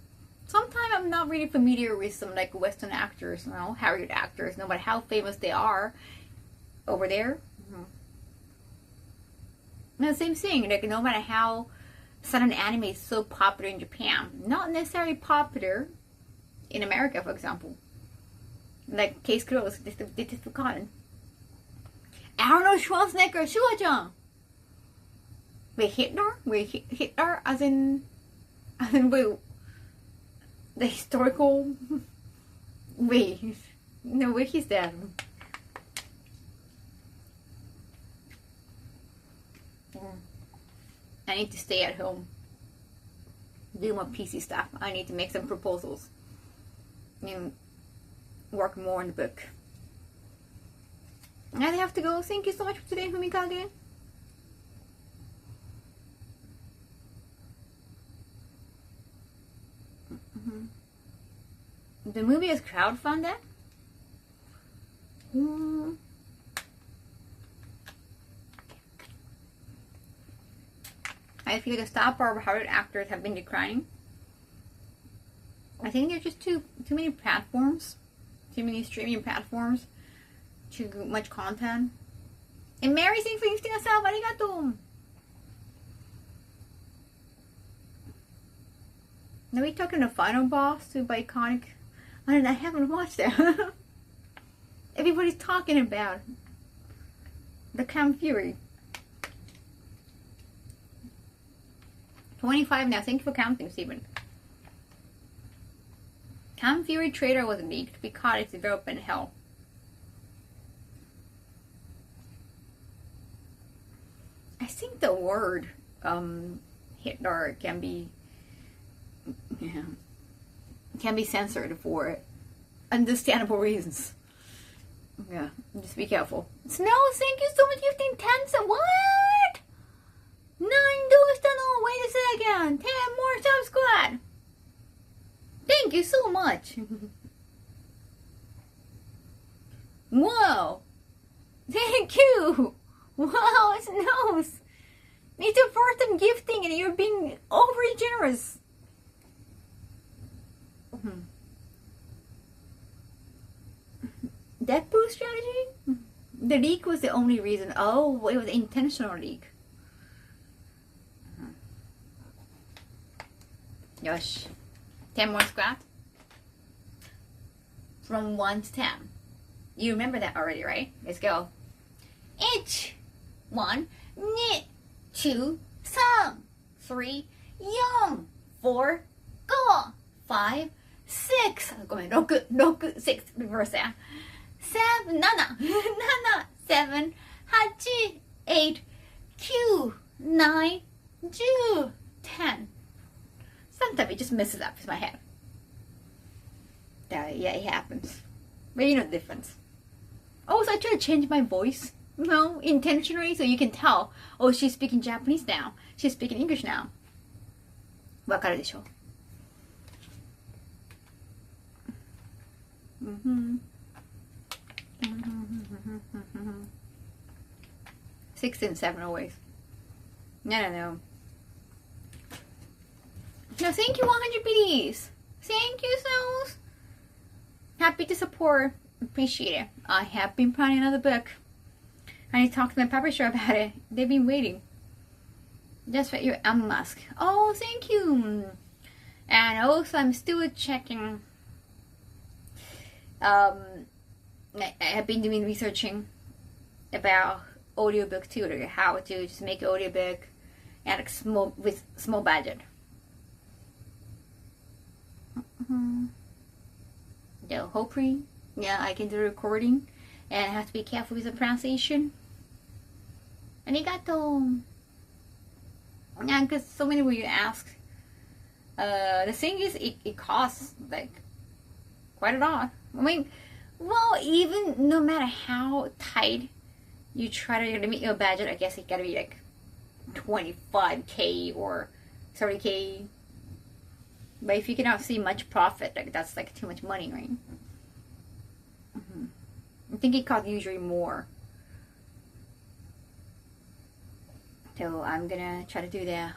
Sometimes I'm not really familiar with some like Western actors, you know, Hollywood actors, no matter how famous they are over there. No, same thing, like no matter how certain anime is so popular in Japan, not necessarily popular in America, for example. Like, case closed, this is forgotten. Arnold Schwarzenegger, Shua-chan! Wait, Hitler? Wait, Hitler as in wait, the historical, wait, no, wait, he's dead. I need to stay at home, do more PC stuff. I need to make some proposals and work more on the book. And I have to go. Thank you so much for today, Fumikage. The movie is crowdfunded. I feel the star power of Hollywood actors have been declining. I think there's just too many platforms, too many streaming platforms, too much content. And Mary, thanks for gifting us up. Arigato. Now we talking the final boss to by Iconic. I haven't watched that. Everybody's talking about the Cam Fury. 25 now. Thank you for counting, Steven. Cam Fury trailer was leaked because it's developed in hell. I think the word Hitler can be censored for understandable reasons. Yeah, just be careful. Snow, thank you so much for gifting 10 cents. What? 9 $. Wait a second. 10 more sub squad. Thank you so much. Whoa. Thank you. Wow, it's Snows. It's your first time gifting and you're being overly generous. Deadpool strategy? The leak was the only reason. Oh, it was an intentional leak. Yosh. 10 more squats. From 1 to 10. You remember that already, right? Let's go. 1, 2, 3, 4, 5, 6. ごめん、6、6、reverse that. 7, 7, 8, 8, 9, 10. Sometimes it just messes up with my head. Yeah, it happens. But you know the difference. Also, I try to change my voice, intentionally, so you can tell. Oh, she's speaking Japanese now. She's speaking English now. わかるでしょ? Mm-hmm. 6 and 7 always. No. No, thank you 100 BDs. Thank you so. Happy to support. Appreciate it. I have been planning another book. I need to talk to my publisher about it. They've been waiting. Just for your mask. Oh, thank you. And also, I'm still checking. I have been doing researching about audiobook tutor, how to just make an audiobook at with small budget. So hopefully, I can do the recording, and I have to be careful with the pronunciation. Arigato. Yeah, because so many of you ask. The thing is, it costs like quite a lot. I mean, well, even no matter how tight you try to limit your budget, I guess it gotta be like 25K or 30K. But if you cannot see much profit, like that's like too much money, right? I think it costs usually more. So I'm gonna try to do that.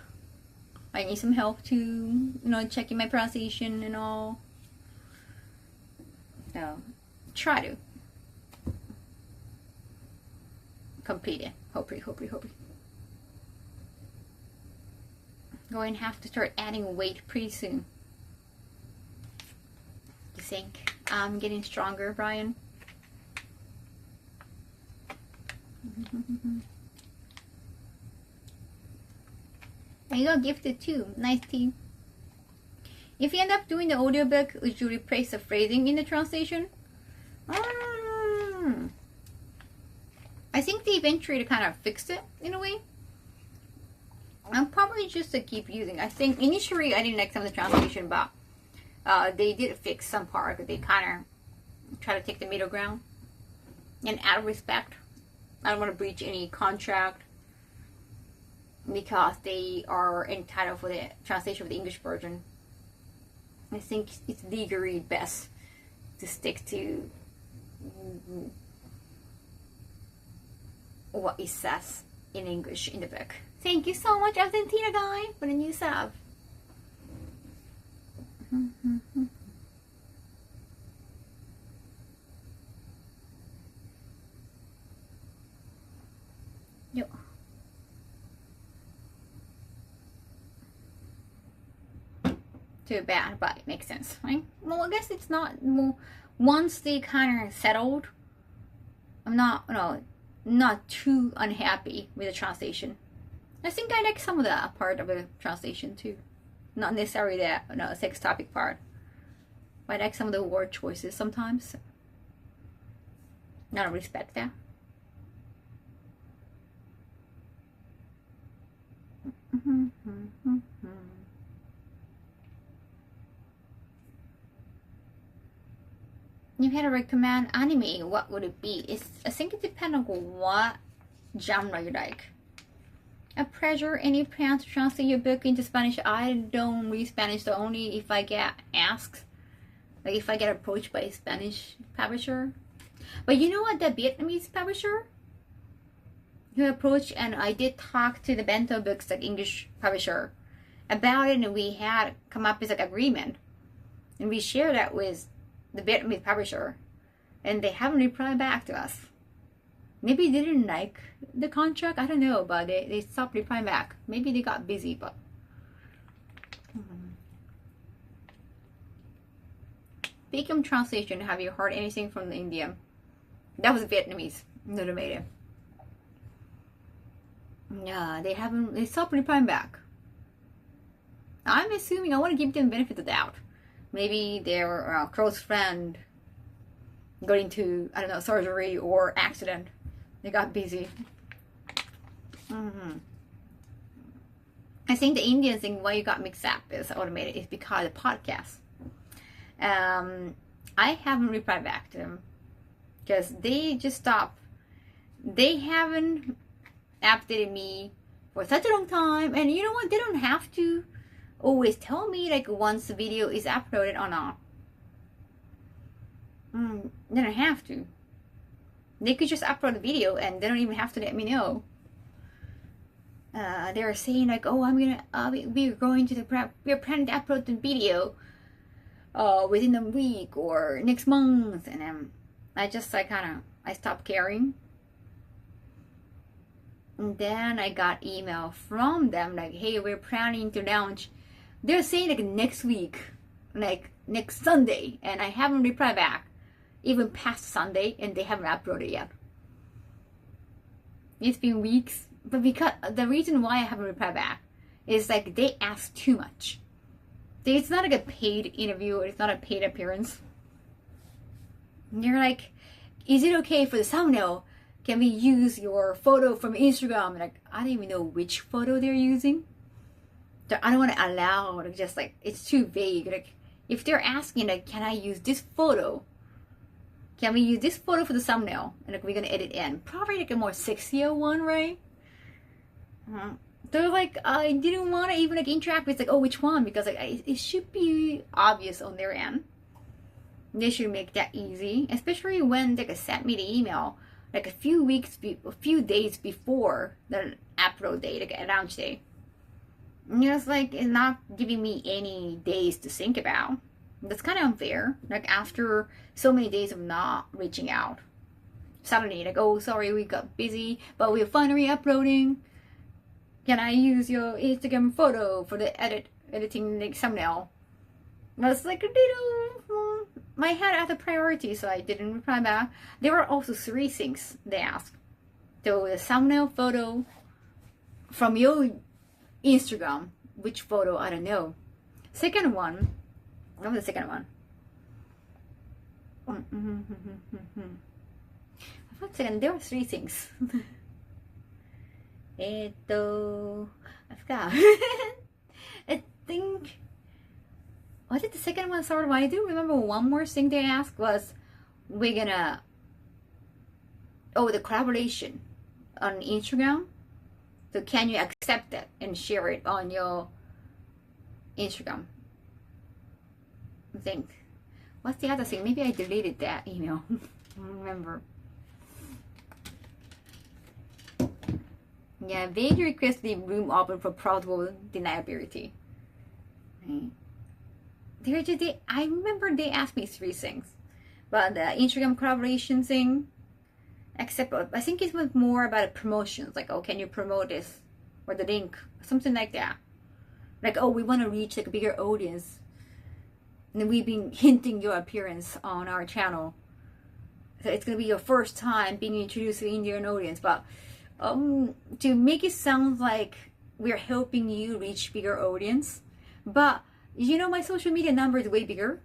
I need some help to, checking my pronunciation and all. So try to complete it. Hopefully. Going to have to start adding weight pretty soon. You think I'm getting stronger, Brian? And you got gifted too. Nice tea. If you end up doing the audiobook, would you replace the phrasing in the translation? I think they eventually kind of fixed it in a way. I'm probably just to keep using. I think initially I didn't like some of the translation, but they did fix some part. They kind of try to take the middle ground. And out of respect, I don't want to breach any contract because they are entitled for the translation of the English version. I think it's legally best to stick to what it says in English in the book. Thank you so much, Argentina guy, for the new sub. Yo. Too bad, but it makes sense, right? Well, I guess it's not. Well, once they kind of settled, I'm not, not too unhappy with the translation. I think I like some of the part of the translation too. Not necessarily the sex topic part, but I like some of the word choices sometimes. I don't respect that. You had to recommend anime, what would it be? I think it depends on what genre you like. A pleasure. Any plans to translate your book into Spanish? I don't read Spanish, so only if I get asked, like if I get approached by a Spanish publisher. But you know what, the Vietnamese publisher who approached, and I did talk to the Bento Books, like English publisher, about it, and we had come up with like agreement, and we shared that with the Vietnamese publisher, and they haven't replied back to us. Maybe they didn't like the contract, I don't know, but they stopped replying back. Maybe they got busy, but Speaking of translation, have you heard anything from the Indian? That was Vietnamese, not a native. Yeah, they stopped replying back. I'm assuming, I want to give them the benefit of the doubt. Maybe their close friend got into, I don't know, surgery or accident. They got busy. I think the Indian thing, why you got mixed up is automated, is because of the podcast. I haven't replied back to them because they just stopped. They haven't updated me for such a long time, and you know what? They don't have to always tell me like once the video is uploaded or not. They don't have to. They could just upload the video and they don't even have to let me know. They're saying like, oh, we're planning to upload the video within a week or next month, and I just I stopped caring. And then I got email from them like, hey, we're planning to launch. They're saying like next week, like next Sunday, and I haven't replied back even past Sunday, and they haven't uploaded yet. It's been weeks, but because the reason why I haven't replied back is like they ask too much. It's not like a paid interview, or it's not a paid appearance. And you're like, is it okay for the thumbnail? Can we use your photo from Instagram? Like, I don't even know which photo they're using. So I don't want to allow, like, just like, it's too vague. Like, if they're asking, like, can I use this photo? Can we use this photo for the thumbnail? And like, we're gonna edit in. Probably like a more sexier one, right? They're like, I didn't want to even like interact with like, oh, which one? Because like, it should be obvious on their end. They should make that easy, especially when they sent me the email like a few days before the upload day, like a launch day. And it's like, it's not giving me any days to think about. That's kind of unfair. Like after so many days of not reaching out, suddenly like, oh, sorry, we got busy, but we're finally uploading. Can I use your Instagram photo for the editing like thumbnail? And I was like, my head had a priority, so I didn't reply back. There were also 3 things they asked. So the thumbnail photo from your Instagram, which photo, I don't know. Second one, what was the second one? There were 3 things. I forgot. I think, what did the second one start with? I do remember one more thing they asked was, we're gonna, the collaboration on Instagram. So can you accept it and share it on your Instagram? I think. What's the other thing? Maybe I deleted that email. I don't remember. Yeah, they request the room open for plausible deniability. Right. I remember they asked me 3 things. But the Instagram collaboration thing, except I think it was more about promotions. Like, can you promote this? Or the link. Something like that. Like, we want to reach like a bigger audience. And we've been hinting your appearance on our channel. So it's going to be your first time being introduced to the Indian audience. But to make it sound like we're helping you reach bigger audience. But, my social media number is way bigger.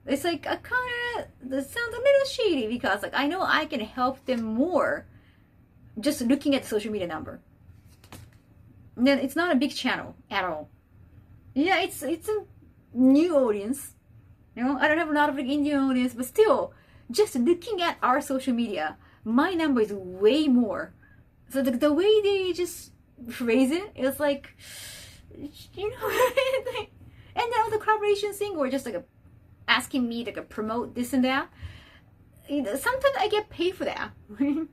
It's like, that sounds a little shady because like, I know I can help them more just looking at the social media number. And then it's not a big channel at all. Yeah, it's a new audience. I don't have a lot of Indian audience, but still, just looking at our social media, my number is way more. So the way they just phrase it, it's like, and then the collaboration thing, or just like asking me to promote this and that. Sometimes I get paid for that. And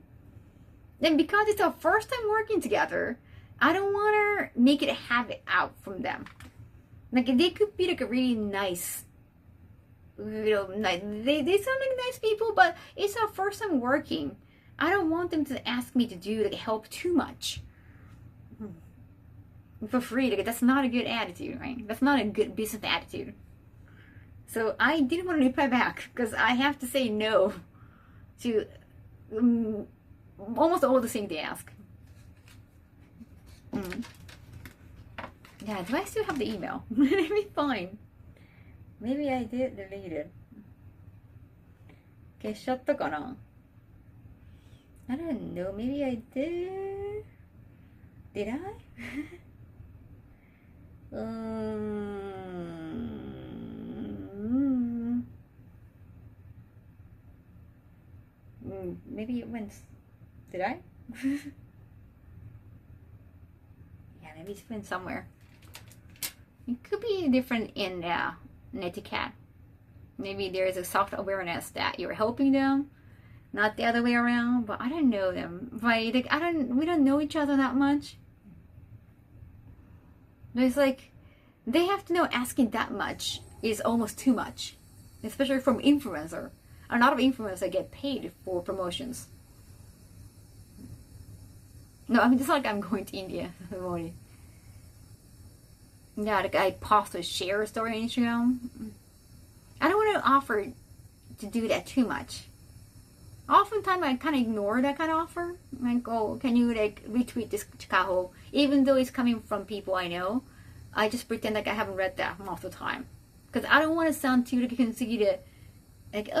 because it's our first time working together, I don't want to make it a habit out from them. Like, they could be like a really nice, they sound like nice people, but it's our first time working. I don't want them to ask me to do help too much for free. That's not a good attitude, right? That's not a good business attitude. So I didn't want to reply back because I have to say no to almost all the things they ask. Yeah, do I still have the email? Maybe fine. Maybe I did delete it. 消しちゃったかな? I don't know. Maybe I did. Did I? Maybe it went. Did I? Yeah, maybe it's been somewhere. It could be different in netiquette. Maybe there is a soft awareness that you're helping them, not the other way around. But I don't know them. Right? Like, we don't know each other that much. But it's like they have to know asking that much is almost too much, especially from influencer. A lot of influencers get paid for promotions. No, I mean, it's like I'm going to India. Yeah, like I post a share story on Instagram. I don't want to offer to do that too much. Oftentimes I kind of ignore that kind of offer. Like, can you retweet this Kaho? Even though it's coming from people I know, I just pretend like I haven't read that most of the time. Because I don't want to sound too conceited. Like, I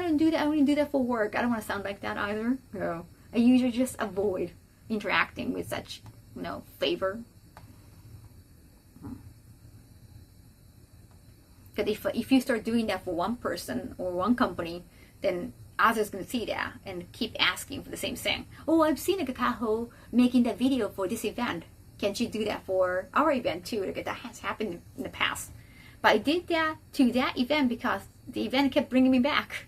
don't do that. I only do that for work. I don't want to sound like that either. No. I usually just avoid interacting with such, favor. Because if you start doing that for one person or one company, then others going to see that and keep asking for the same thing. I've seen a Kaho making that video for this event. Can she do that for our event too? That has happened in the past. But I did that to that event because the event kept bringing me back.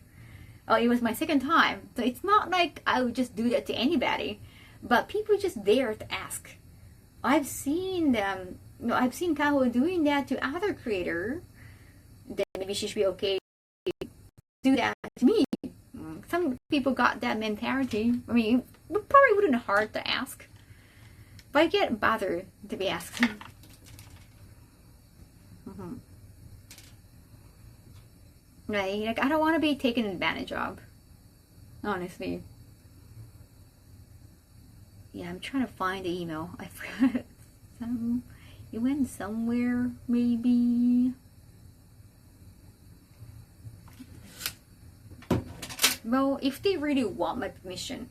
It was my second time. So it's not like I would just do that to anybody. But people just dare to ask. I've seen them, I've seen Kaho doing that to other creators. Then maybe she should be okay to do that to me. Some people got that mentality. I mean, it probably wouldn't hurt to ask. But I get bothered to be asked. Right? Like, I don't want to be taken advantage of. Honestly. Yeah, I'm trying to find the email. I forgot. It went somewhere, maybe. Well, if they really want my permission,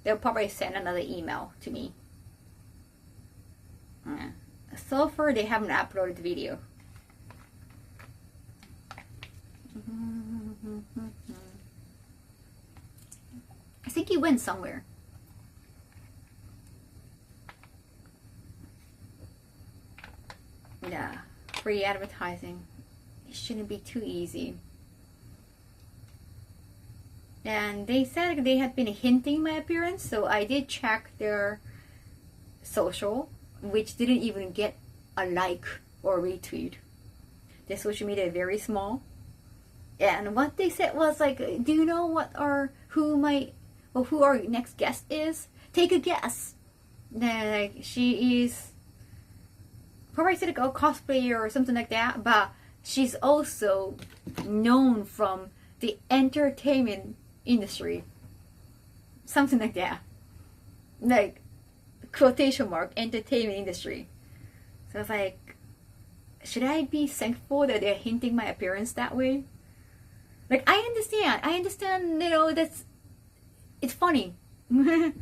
they'll probably send another email to me. So far, they haven't uploaded the video. I think he went somewhere. Yeah, free advertising. It shouldn't be too easy. And they said they had been hinting my appearance, so I did check their social, which didn't even get a like or retweet. Their social media is very small. And what they said was like, do you know who our next guest is? Take a guess. Then like, she is probably said like a cosplayer or something like that, but she's also known from the entertainment industry. Something like that. Like, quotation mark, entertainment industry. So I was like, should I be thankful that they're hinting my appearance that way? Like, I understand, you know, it's funny. No,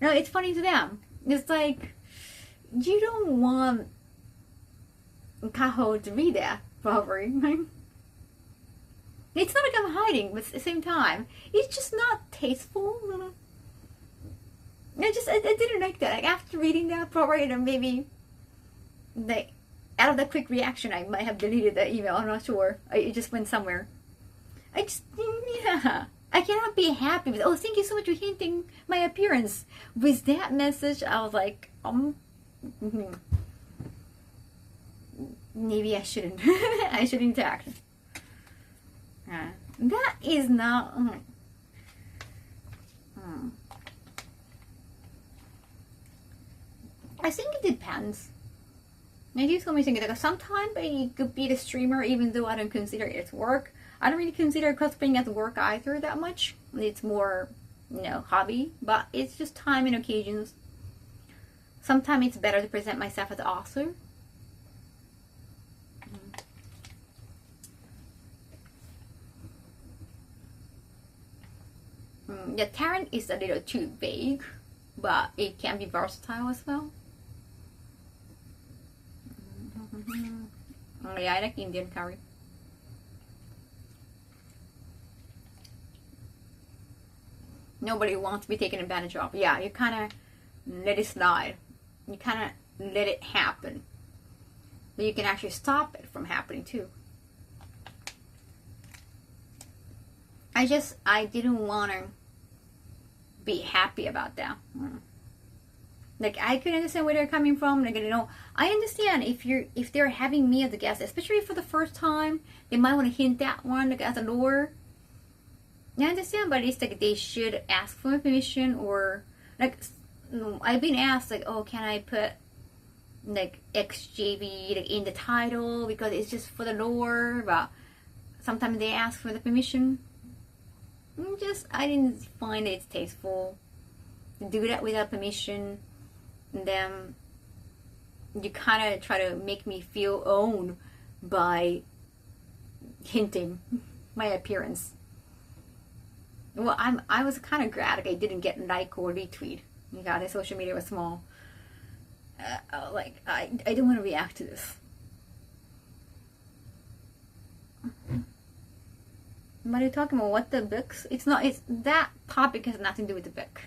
it's funny to them. It's like, you don't want Kaho to read that, probably. It's not like I'm hiding, but at the same time, it's just not tasteful. I didn't like that. Like, after reading that, probably, you know, maybe, like, out of the quick reaction, I might have deleted that email. I'm not sure. It just went somewhere. Yeah. I cannot be happy with, oh, thank you so much for hinting my appearance. With that message, I was like, maybe I shouldn't. I shouldn't interact. That is not. I think it depends. Maybe so many things. Like sometimes I could be the streamer, even though I don't consider it as work. I don't really consider cosplaying as work either that much. It's more, you know, hobby. But it's just time and occasions. Sometimes it's better to present myself as an author. The talent is a little too vague, but it can be versatile as well. Yeah, I like Indian curry. Nobody wants to be taken advantage of. Yeah, you kind of let it slide. You kind of let it happen. But you can actually stop it from happening too. I didn't want to be happy about that. Like, I could understand where they're coming from. Like, you know, I understand if they're having me as a guest, especially for the first time, they might want to hint that one, like, as a lure. I understand, but it's like they should ask for my permission, or like I've been asked like, oh, can I put like XJB like in the title because it's just for the lore, but sometimes they ask for the permission. I didn't find it tasteful to do that without permission. And then you kind of try to make me feel owned by hinting my appearance. Well, I was kind of glad like I didn't get like or retweet. You got it, social media was small. I don't want to react to this. What are you talking about? What the books? It's that topic has nothing to do with the book.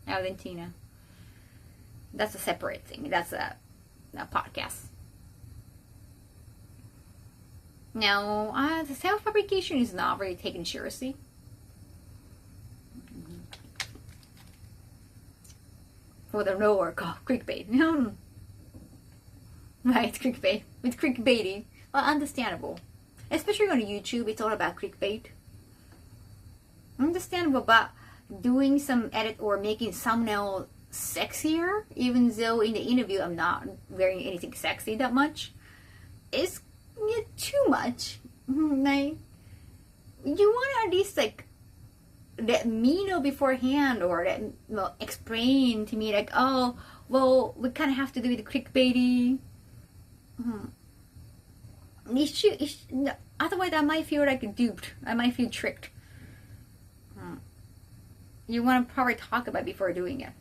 Valentina. That's a separate thing. That's a podcast. Now, the self-fabrication is not very taken seriously. For the lower clickbait. Right, clickbait. With clickbaiting. Well, understandable. Especially on YouTube, it's all about clickbait. Understandable, but doing some edit or making thumbnail sexier, even though in the interview I'm not wearing anything sexy that much, is too much. Like, you want to at least like let me know beforehand, or explain to me like, oh, well, we kind of have to do the clickbaity. Otherwise I might feel like duped. I might feel tricked. You want to probably talk about it before doing it.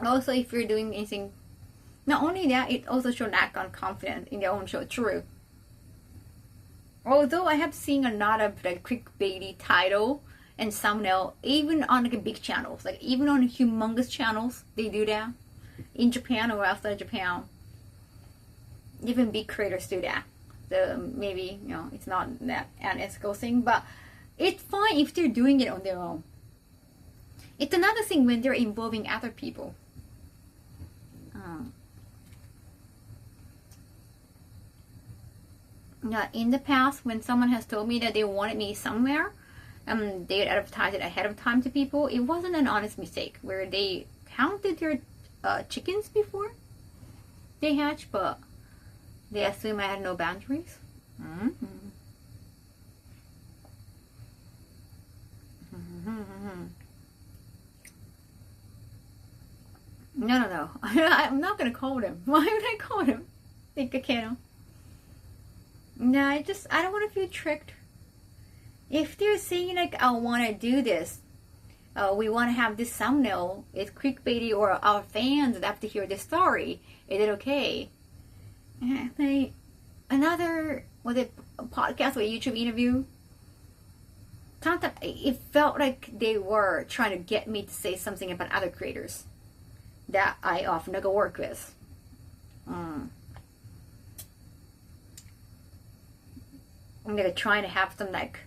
Also, if you're doing anything, not only that, it also shows lack of confidence in their own show. True. Although I have seen a lot of like clickbaity title and thumbnail, even on like big channels, like even on humongous channels, they do that in Japan or outside Japan. Even big creators do that. So maybe, you know, it's not that unethical thing, but it's fine if they're doing it on their own. It's another thing when they're involving other people. Yeah, in the past, when someone has told me that they wanted me somewhere, they advertise it ahead of time to people. It wasn't an honest mistake where they counted their chickens before they hatch, but they assume I had no boundaries. No. I'm not gonna call them. Why would I call them? Think I can. No, I don't want to feel tricked. If they're saying like, I want to do this, we want to have this thumbnail, it's clickbaity, or our fans have to hear this story, is it okay? Like, another, was it a podcast or a YouTube interview? Sometimes it felt like they were trying to get me to say something about other creators that I often go work with. I'm gonna try to have some like,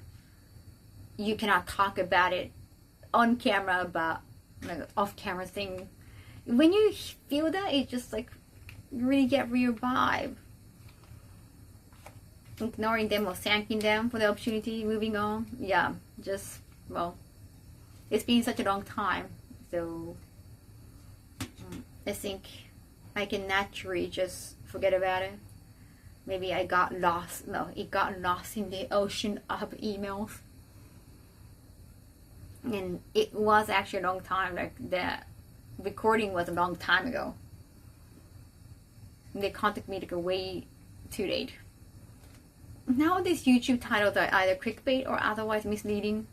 you cannot talk about it on camera, but like off camera thing. When you feel that, it just like you really get real vibe. Ignoring them or thanking them for the opportunity, moving on. Yeah, just, well, it's been such a long time, so I think I can naturally just forget about it. Maybe I got lost. No, it got lost in the ocean of emails. And it was actually a long time. Like, the recording was a long time ago. They contacted me like way too late. Nowadays, YouTube titles are either clickbait or otherwise misleading.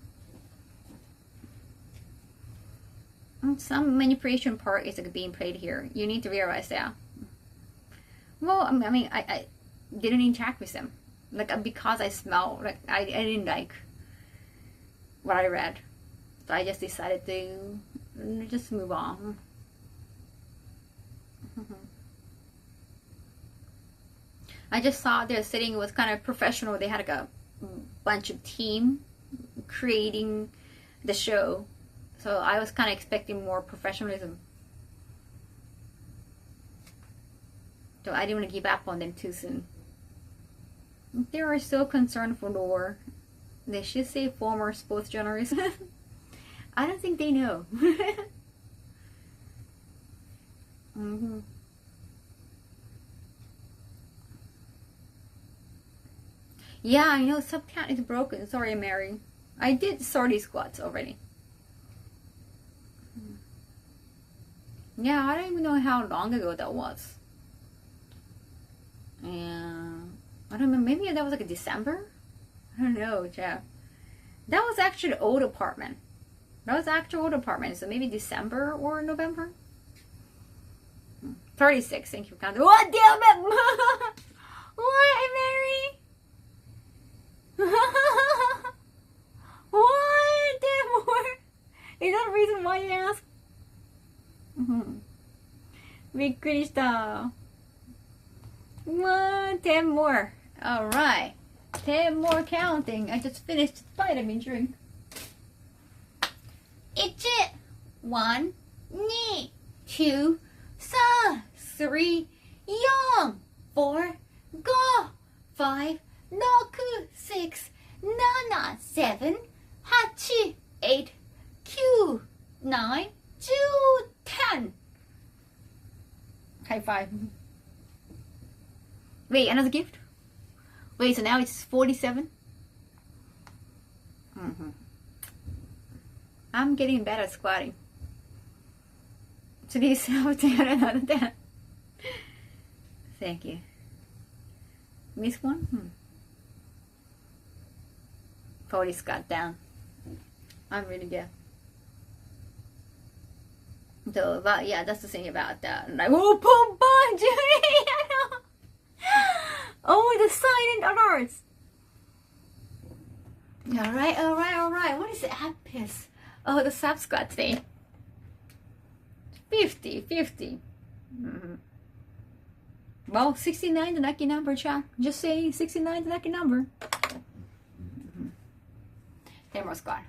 Some manipulation part is like being played here. You need to realize that. Well, I mean, I didn't interact with them, like, because I smell like I didn't like what I read, so I just decided to just move on. I just saw their setting was kind of professional. They had like a bunch of team creating the show, so I was kind of expecting more professionalism. So I didn't want to give up on them too soon. They are so concerned for lore. They should say former sports journalist. I don't think they know. Yeah, I know subcat is broken. Sorry, Mary. I did 30 squats already. Yeah, I don't even know how long ago that was. And I don't remember, maybe that was like a December? I don't know, Jeff. That was actually the old apartment. That was actual old apartment, so maybe December or November? 36, thank you for counting. What, damn it! What, Mary? What? 10 more? Is that the reason why you asked? びっくりした。10 more. Alright. 10 more counting. I just finished vitamin drink. 1, 1, 2, 2, 3, 3, 4, 4, 5, 5, 6, 7, 7, 8, 8, 9, 10. High five. Wait, another gift? Wait, so now it's 47? I'm getting better at squatting. Please help me another 10. Thank you. Miss one? Cody's got down. I'm really good. So, but yeah, that's the thing about that. Like, oh, boom, bunch! Oh, the silent alerts! Alright. What is the app piss? Oh, the subscribe thing. 50. Mm-hmm. Well, 69 the lucky number, Chuck. Just saying, 69 the lucky number. Mm-hmm. Camera's gone.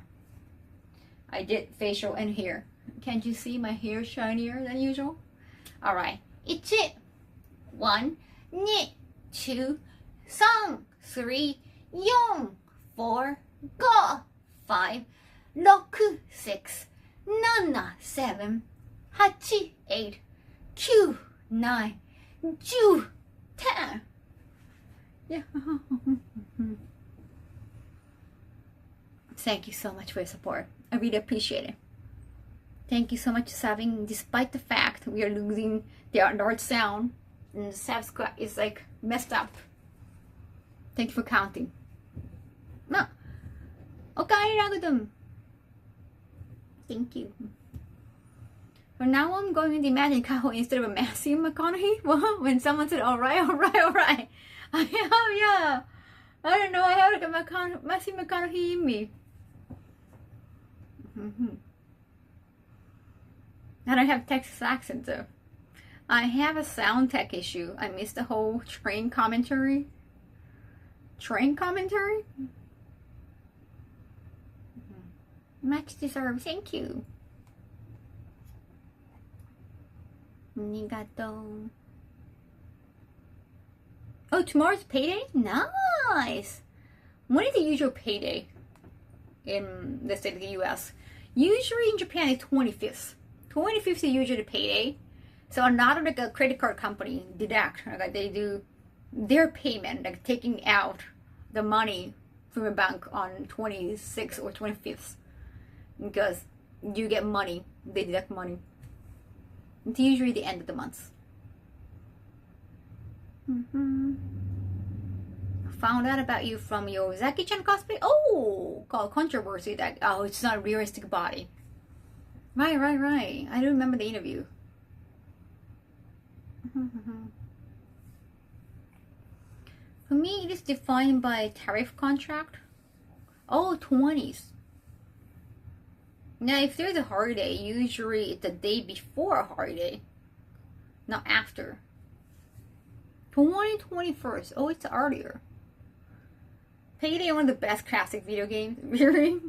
I did facial and hair. Can't you see my hair shinier than usual? Alright. 1, 2, 3, 4, 4, 5, 6, 7, 7, 8, 9, 10. Yeah. Thank you so much for your support. I really appreciate it. Thank you so much for subbing, despite the fact we are losing the alert sound and the subscribe is like messed up. Thank you for counting. No. Okay, Ragudum. Thank you. From now on, I'm going to imagine Kaho instead of a Matthew McConaughey. When someone said, alright. Yeah. I don't know, I have like a Matthew McConaughey in me. I don't have Texas accent though. I have a sound tech issue. I missed the whole train commentary. Much deserved. Thank you. Arigato. Oh, tomorrow's payday? Nice. When is the usual payday in the state of the US? Usually in Japan it's 25th. 25th is usually the payday. So another like a credit card company deduct, like they do their payment, like taking out the money from a bank on 26th or 25th. Because you get money, they deduct money. It's usually the end of the month. Found out about you from your Zaki-chan cosplay. Oh, called controversy that it's not a realistic body. Right. I don't remember the interview. For me, it is defined by tariff contract. Oh, 20s. Now, if there's a holiday, usually it's the day before a holiday, not after. 21st. Oh, it's earlier. Payday, one of the best classic video games. Really?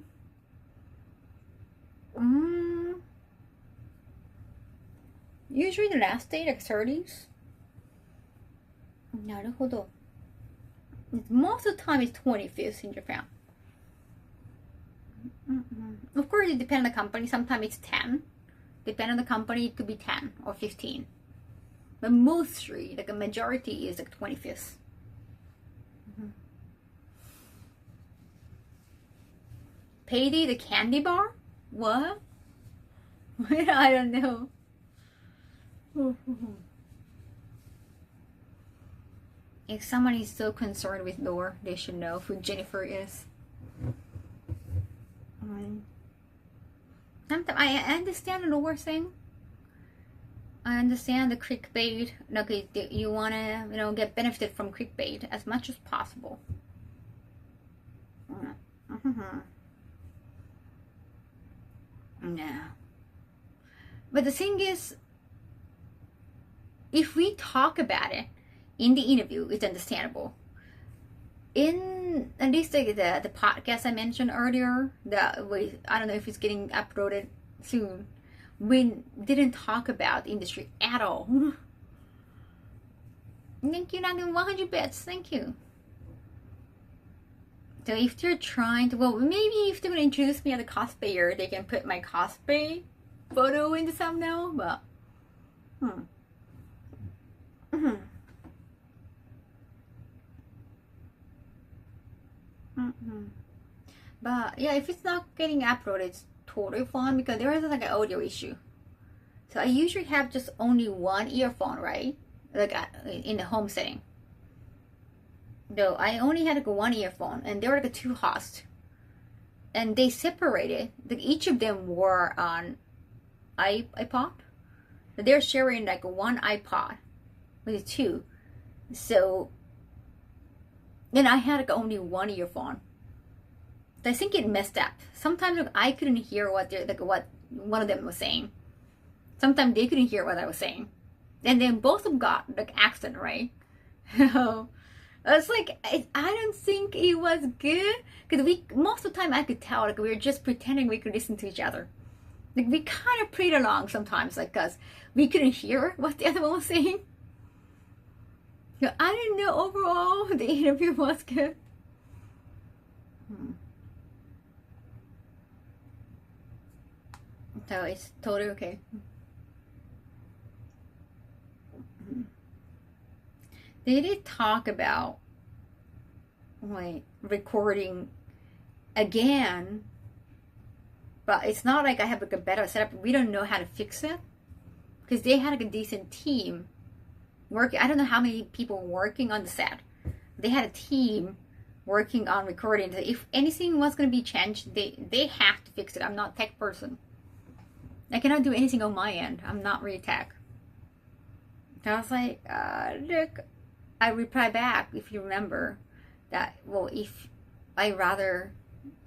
Usually the last day, like 30s. なるほど. Most of the time it's 25th in Japan. Of course, it depends on the company. Sometimes it's 10. Depending on the company, it could be 10 or 15. But mostly, like a majority is like 25th. Payday, the candy bar? What? I don't know. If someone is so concerned with lore, they should know who Jennifer is. Sometimes I understand the lore thing. I understand the clickbait. Okay, you wanna, get benefited from clickbait as much as possible. No. But the thing is, if we talk about it in the interview, it's understandable. In at least like the podcast I mentioned earlier, I don't know if it's getting uploaded soon. We didn't talk about the industry at all. Thank you, Nagin 100 bits. Thank you. So if they're trying to, maybe if they're gonna introduce me as a cosplayer, they can put my cosplay photo in the thumbnail. But But yeah, if it's not getting uploaded, it's totally fine because there is like an audio issue. So I usually have just only one earphone, right? Like in the home setting. Though I only had like one earphone, and there were like two hosts. and they separated. Like each of them were on iPod. They're sharing like one iPod with two. So then I had like only one earphone. I think it messed up. Sometimes I couldn't hear what one of them was saying. Sometimes they couldn't hear what I was saying. And then both of them got like accent, right? So it's like I don't think it was good, because most of the time I could tell like we were just pretending we could listen to each other. Like we kind of played along sometimes, like because we couldn't hear what the other one was saying. So I didn't know overall the interview was good. So it's totally okay. They did talk about like recording again, but it's not like I have like a better setup. We don't know how to fix it, because they had like a decent team working. I don't know how many people working on the set. They had a team working on recording. If anything was going to be changed, they have to fix it. I'm not a tech person. I cannot do anything on my end. I'm not really tech. I was like, look, I replied back, if you remember, that, well, if I rather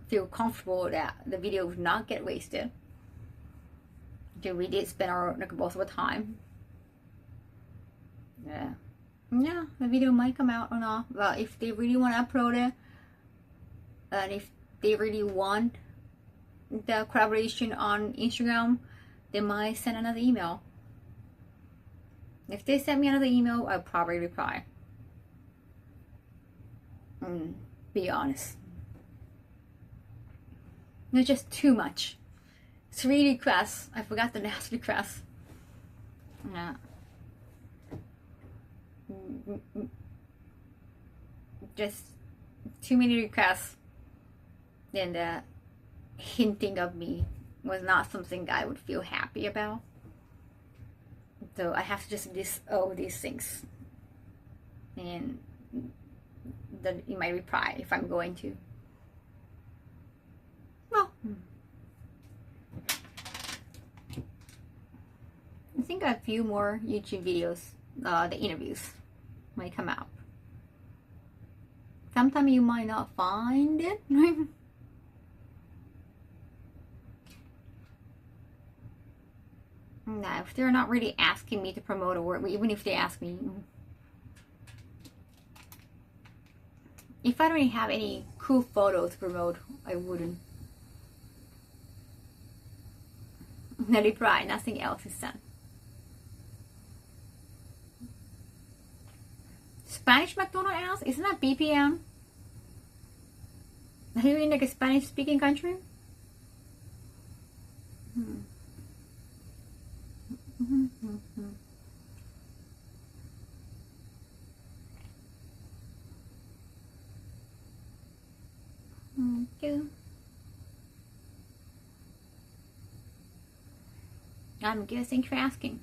feel comfortable that the video would not get wasted. So we did spend our, like, both of our time. Yeah, the video might come out or not, but if they really want to upload it, and if they really want the collaboration on Instagram, they might send another email. If they send me another email, I'll probably reply. Be honest. It's just too much. 3 requests. I forgot the last request. Yeah. Just too many requests. And hinting of me was not something I would feel happy about. So I have to just list all these things and then in my reply if I'm going to. Well, I think a few more YouTube videos, the interviews might come out. Sometimes you might not find it. Nah, if they're not really asking me to promote a work, even if they ask me, if I don't really have any cool photos to promote, I wouldn't. No reply, nothing else is done. Spanish McDonald's ads? Isn't that BPM? Are you in like a Spanish speaking country? I'm good, thank you for asking.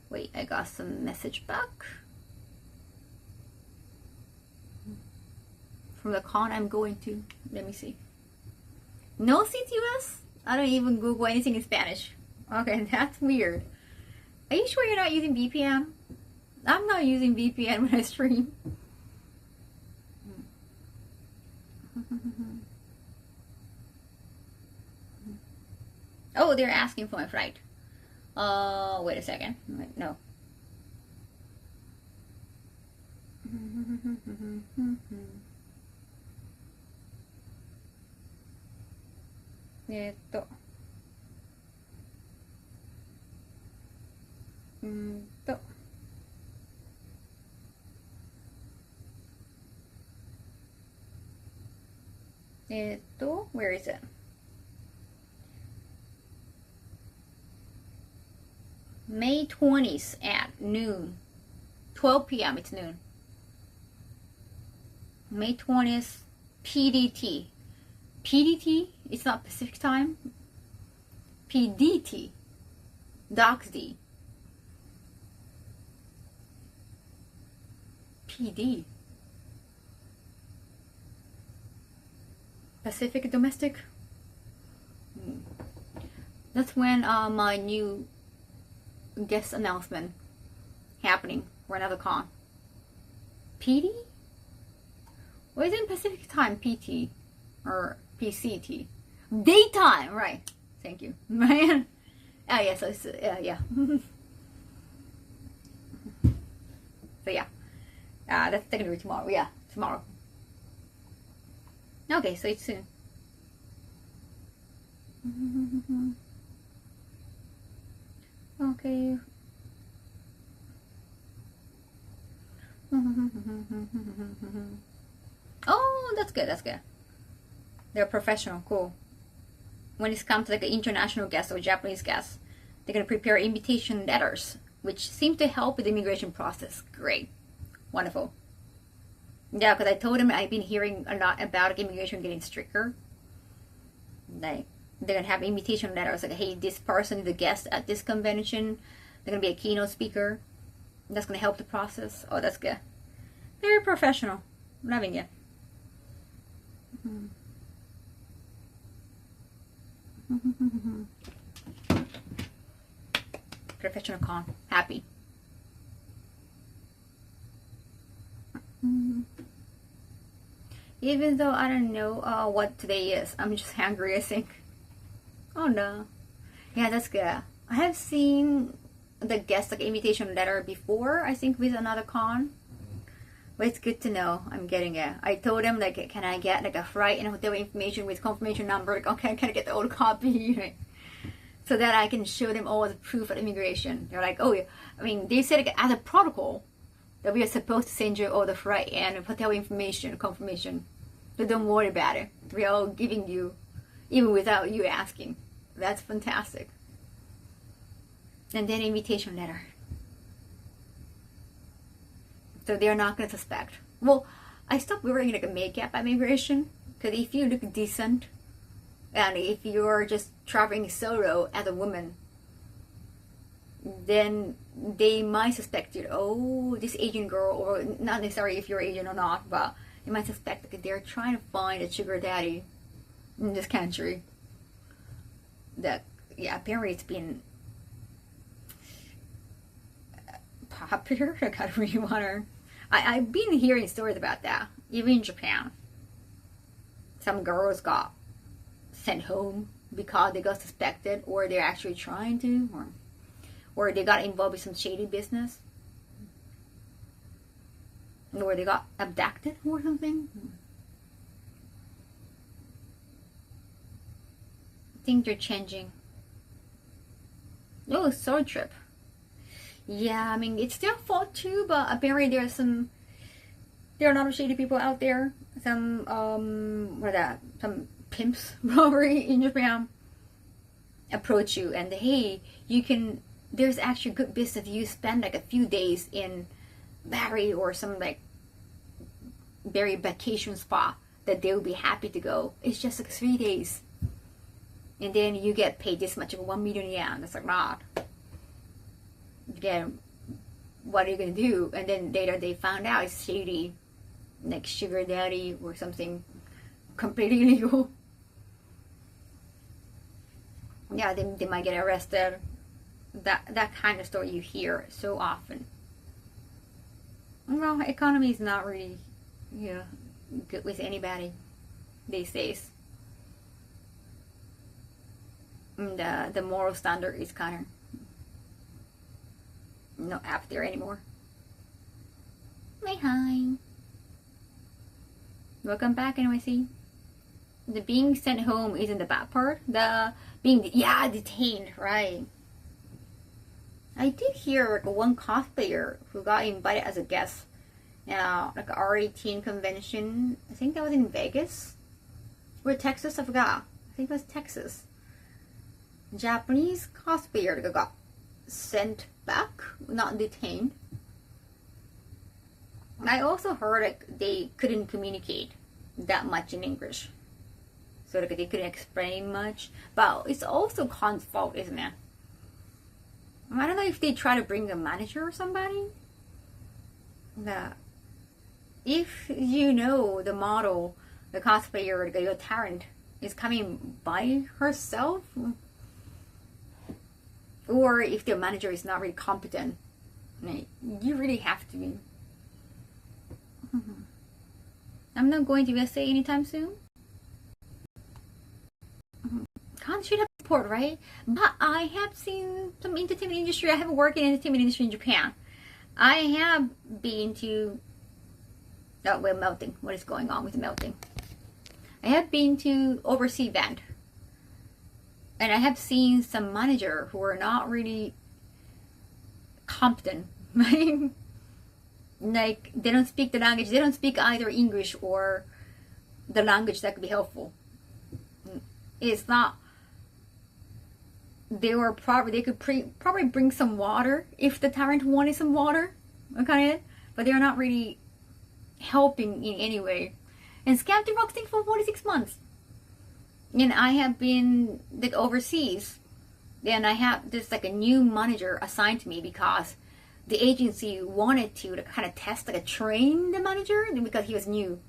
Wait, I got some message back from the con I'm going to. Let me see. No CTUS? I don't even Google anything in Spanish. Okay, that's weird. Are you sure you're not using VPN? I'm not using VPN when I stream. Oh, they're asking for my flight. Wait a second. No. Where is it? May 20th at noon. 12 p.m. It's noon. May 20th, PDT. PDT? It's not Pacific time. PDT. DocsD. PD. Pacific Domestic. That's when my new guest announcement happening for another con. PD? Well, it's in Pacific time, PT or PCT. Daytime, right? Thank you, man. Oh yeah, so it's, yeah. So yeah, that's technically tomorrow. Yeah, tomorrow. Okay, so it's soon. Okay. Oh, that's good. That's good. They're professional. Cool. When it comes to like an international guest or Japanese guest, they're gonna prepare invitation letters, which seem to help with the immigration process. Great, wonderful. Yeah, because I told them I've been hearing a lot about immigration getting stricter. Like they're gonna have invitation letters like, hey, this person is a guest at this convention. They're gonna be a keynote speaker. That's gonna help the process. Oh, that's good. Very professional. Loving it. Professional con. Happy. Even though I don't know what today is, I'm just hungry, I think. Oh no. Yeah, that's good. I have seen the guest like invitation letter before, I think with another con. But it's good to know I'm getting it. I told them like, can I get like a flight and hotel information with confirmation number? Like, okay, can I get the old copy? So that I can show them all the proof of immigration. They're like, oh yeah. I mean, they said like, as a protocol that we are supposed to send you all the flight and hotel information confirmation. So don't worry about it. We're all giving you, even without you asking. That's fantastic. And then invitation letter. So they're not going to suspect. Well, I stopped wearing like a makeup at immigration. Because if you look decent, and if you're just traveling solo as a woman, then they might suspect you, oh, this Asian girl, or not necessarily if you're Asian or not, but they might suspect that they're trying to find a sugar daddy in this country. That, yeah, apparently it's been popular. I don't really want to. I've been hearing stories about that, even in Japan. Some girls got sent home because they got suspected, or they're actually trying to, or they got involved with some shady business, or they got abducted or something. Things are changing. Oh, solo trip. Yeah, I mean, it's their fault too, but apparently there are a lot of shady people out there. Some, some pimps probably in Japan approach you and, hey, you can, there's actually good business. You spend like a few days in Bali or some like very vacation spot that they will be happy to go. It's just like 3 days. And then you get paid this much of 1 million yen. That's like, not. Again, what are you gonna do? And then later they found out it's shady, like sugar daddy or something completely illegal. Yeah, they might get arrested. That kind of story you hear so often. Well, economy is not really, good with anybody these days. And the moral standard is kind of not up there anymore. Hi. Welcome back, NYC. The being sent home isn't the bad part. The being, detained, right? I did hear like one cosplayer who got invited as a guest, like a R18 convention. I think that was in Vegas or Texas. I forgot. I think it was Texas. Japanese cosplayer that got sent back, not detained. I also heard like they couldn't communicate that much in English, so like they couldn't explain much. But it's also Khan's fault, isn't it? I don't know if they try to bring a manager or somebody. if you know the model, the cosplayer, your talent is coming by herself, or if the manager is not really competent, you really have to be. I'm not going to USA anytime soon. Can't should have support, right? But I have seen some entertainment industry. I haven't worked in entertainment industry in Japan. I have been to. Oh, we're melting. What is going on with the melting? I have been to overseas event, and I have seen some manager who are not really competent. Like they don't speak the language. They don't speak either English or the language that could be helpful. It's not. They could probably bring some water if the talent wanted some water, okay? But they're not really helping in any way. And Scam Rock thing for 46 months. And I have been like overseas. And I have this like a new manager assigned to me because the agency wanted to kind of test, like, train the manager because he was new.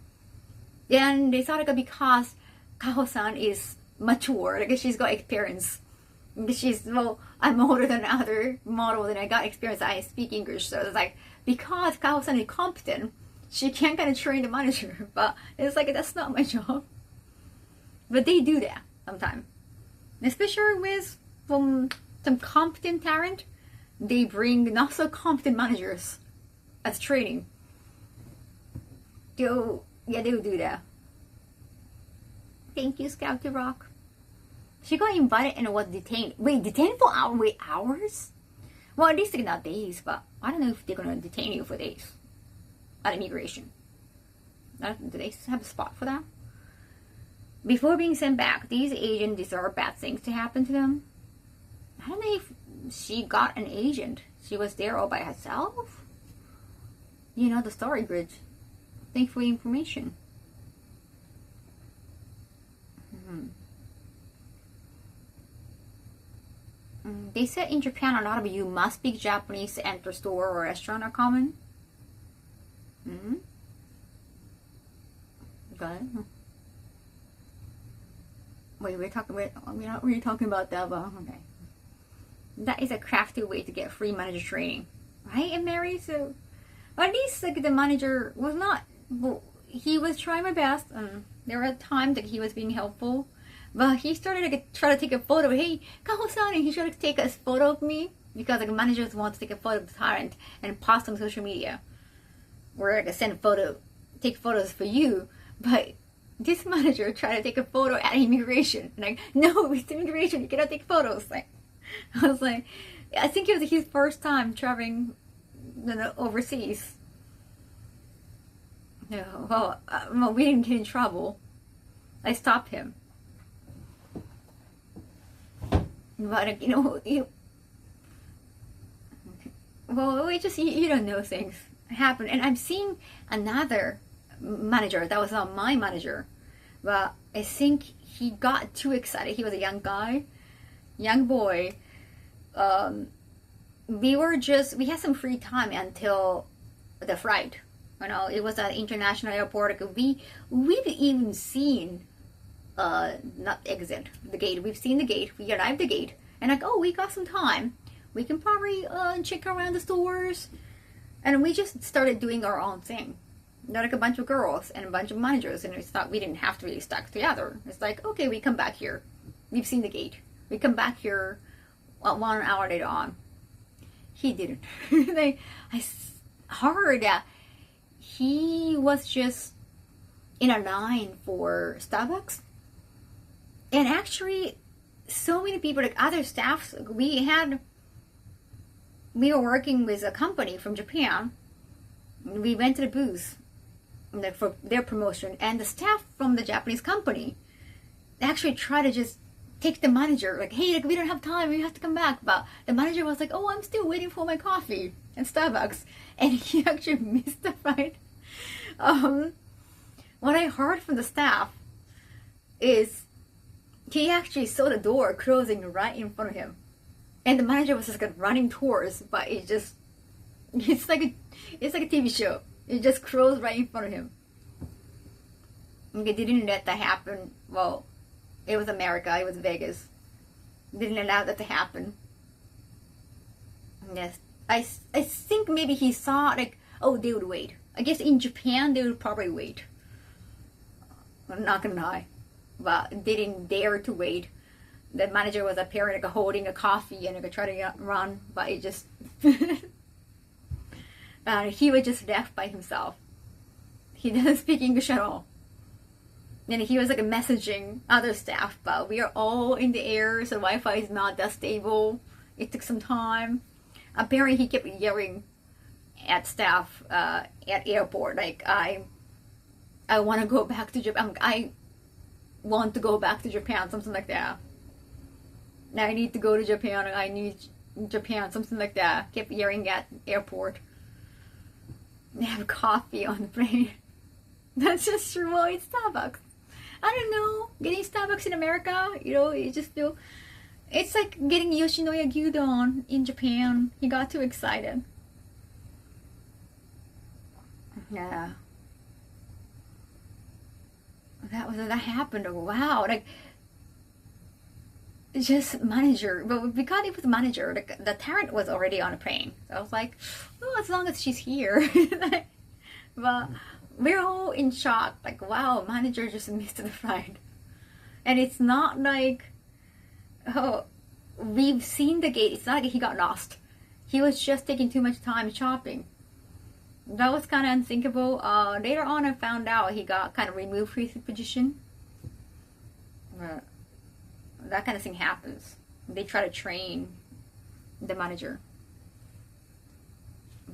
And they thought, like, because Kaho-san is mature, like, she's got experience. Well, I'm older than other models and I got experience. I speak English. So it's like, because Kaho-san is competent, she can kind of train the manager. But it's like, that's not my job. But they do that sometimes. Especially with some competent talent. They bring not so competent managers as training. They'll do that. Thank you, Scout to Rock. She got invited and was detained. Wait, detained for hours? Well, at least like not days, but I don't know if they're gonna detain you for days at immigration. Do they have a spot for that? Before being sent back, these agents deserve bad things to happen to them. I don't know if she got an agent. She was there all by herself. You know the story, Bridge. Thanks for the information. They said in Japan a lot of you must speak Japanese to enter store or restaurant are common. Got it. Wait, we're not really talking about that, but okay. That is a crafty way to get free manager training, right? And Mary, so at least like the manager was not. Well, he was trying my best. There were times that he was being helpful, but he started to try to take a photo. Hey, Kaho-san, and he tried to take a photo of me because like managers want to take a photo of the talent and post on social media, or like take photos for you. But this manager tried to take a photo at immigration. Like, no, it's immigration. You cannot take photos. Like. I was like, I think it was his first time traveling overseas. Well, we didn't get in trouble. I stopped him. But, well, it just, you don't know things happen. And I'm seeing another manager that was not my manager. But I think he got too excited. He was a young boy. We had some free time until the flight. It was an international airport. We've even seen not exit the gate. We've seen the gate. We arrived the gate, and like, oh, we got some time. We can probably check around the stores, and we just started doing our own thing. Like a bunch of girls and a bunch of managers, and it's not. We didn't have to really stuck together. It's like, okay, we come back here. We've seen the gate. We come back here 1 hour later on. He didn't. I heard that he was just in a line for Starbucks. And actually, so many people, like other staffs, we were working with a company from Japan. We went to the booth for their promotion, and the staff from the Japanese company actually tried to just take the manager, like, hey, like, we don't have time, we have to come back. But the manager was like, oh, I'm still waiting for my coffee at Starbucks. And he actually missed the flight. What I heard from the staff is he actually saw the door closing right in front of him. And the manager was just like running towards, but it's like a TV show. It just closed right in front of him. They didn't let that happen. Well, it was America. It was Vegas. Didn't allow that to happen. Yes. I think maybe he saw, like, oh, they would wait. I guess in Japan, they would probably wait. I'm not gonna lie. But they didn't dare to wait. The manager was apparently like, holding a coffee and like, trying to run, but it just... he was just left by himself. He doesn't speak English at all. And he was like messaging other staff, but we are all in the air, so Wi-Fi is not that stable. It took some time. Apparently he kept yelling at staff at airport, like, I want to go back to Japan. I want to go back to Japan, something like that. I need to go to Japan. I need Japan, something like that. Kept yelling at airport. They have coffee on the plane. That's just true. Well, it's Starbucks. I don't know. Getting Starbucks in America, you know, you just feel... It's like getting Yoshinoya Gyudon in Japan. He got too excited. Yeah. That happened. Wow. Like, just manager. But because it was manager, like, the talent was already on a plane. So I was like, oh, as long as she's here. But we're all in shock. Like, wow, manager just missed the flight. And it's not like, oh, we've seen the gate. It's not like he got lost. He was just taking too much time shopping. That was kind of unthinkable. Later on, I found out he got kind of removed from his position. That kind of thing happens. They try to train the manager.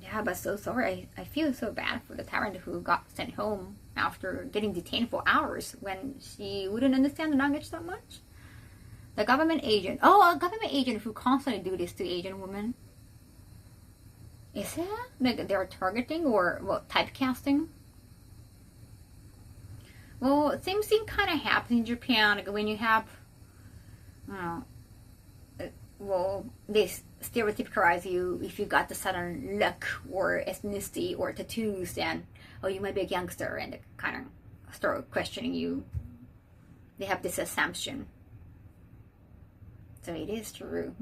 Yeah, but so sorry. I feel so bad for the tyrant who got sent home after getting detained for hours when she wouldn't understand the language that much. The government agent. Oh, a government agent who constantly do this to Asian women. Is it like they're targeting or what, typecasting? Well, same thing kind of happens in Japan. Like when you have, well, they stereotypize you if you got the sudden look or ethnicity or tattoos, then oh, you might be a gangster, and they kind of start questioning you. They have this assumption. So it is true.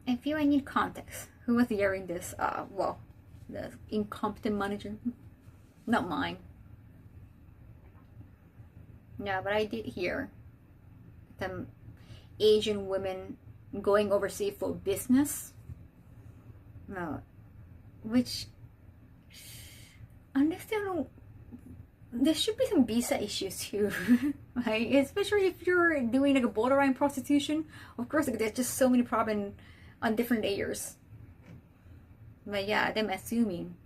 I feel I need context. Who was hearing this? Well, the incompetent manager. Not mine. Yeah, but I did hear some Asian women going overseas for business. No, which, understand, there should be some visa issues too, right? Especially if you're doing like a borderline prostitution. Of course, like, there's just so many problems on different layers. But yeah, them assuming.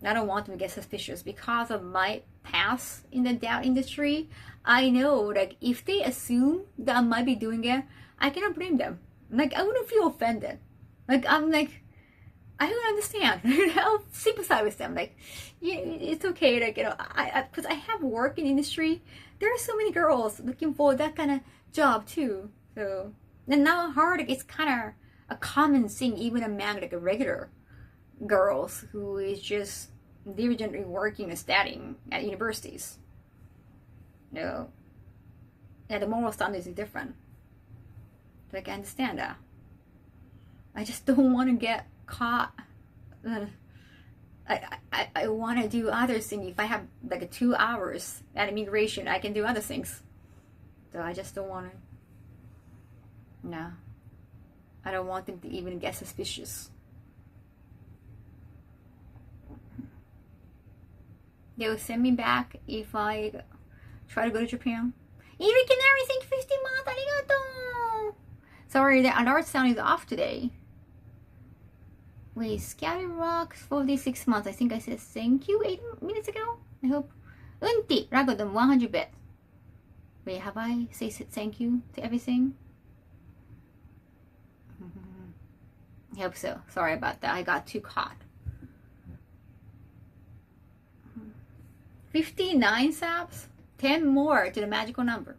I don't want them to get suspicious because of my past in the dad industry. I know, like, if they assume that I might be doing it, I cannot blame them. Like, I wouldn't feel offended. Like, I'm like, I don't understand. I'll sympathize with them. Like, yeah, it's okay. Like, you know, because I have work in industry. There are so many girls looking for that kind of job too. So, and now hard, like, it's kind of a common thing, even among like a regular girls who is just diligently working and studying at universities. You know, and the moral standards is different. Like, I understand that. I just don't want to get caught. I want to do other things. If I have like 2 hours at immigration, I can do other things. So I just don't want to. No. I don't want them to even get suspicious. They will send me back if I try to go to Japan. Iri Canary, thank you 50 months. Arigato. Sorry, the alert sound is off today. Wait, Scary Rocks 46 months. I think I said thank you 8 minutes ago. I hope. Unti, Ragodon 100 bit. Wait, have I said thank you to everything? I hope so. Sorry about that. I got too caught. 59 subs? 10 more to the magical number.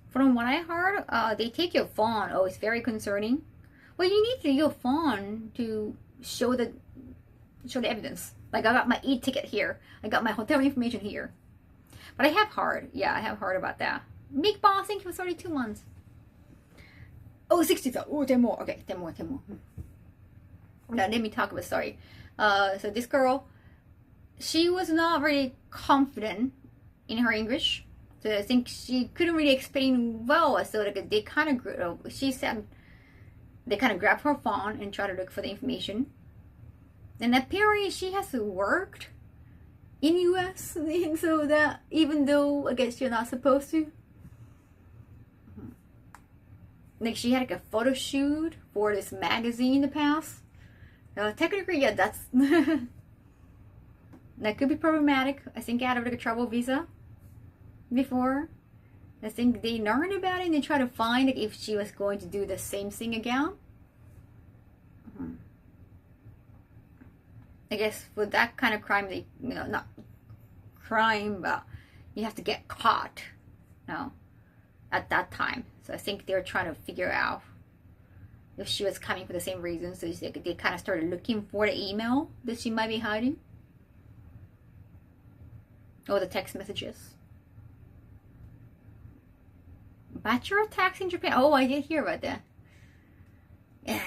From what I heard, they take your phone. Oh, it's very concerning. But you need your phone to show the evidence. Like I got my e-ticket here. I got my hotel information here. But I have hard. Yeah, I have hard about that. Big boss, thank you for 32 months. Oh, 60. Oh, 10 more. Okay, 10 more. Now, let me talk about story. So this girl, she was not very confident in her English. So I think she couldn't really explain well. So like they kind of, she said, they kind of grabbed her phone and tried to look for the information. And apparently she has worked in US, and so that even though I guess you're not supposed to, like she had like a photo shoot for this magazine in the past. Technically, yeah, that's that could be problematic. I think I had like a travel visa before. I think they learned about it and they tried to find like, if she was going to do the same thing again. I guess for that kind of crime, they, not crime, but you have to get caught, at that time. So I think they're trying to figure out if she was coming for the same reason. So they kind of started looking for the email that she might be hiding. Or the text messages. Bachelor tax in Japan. Oh, I did hear about that. Yeah,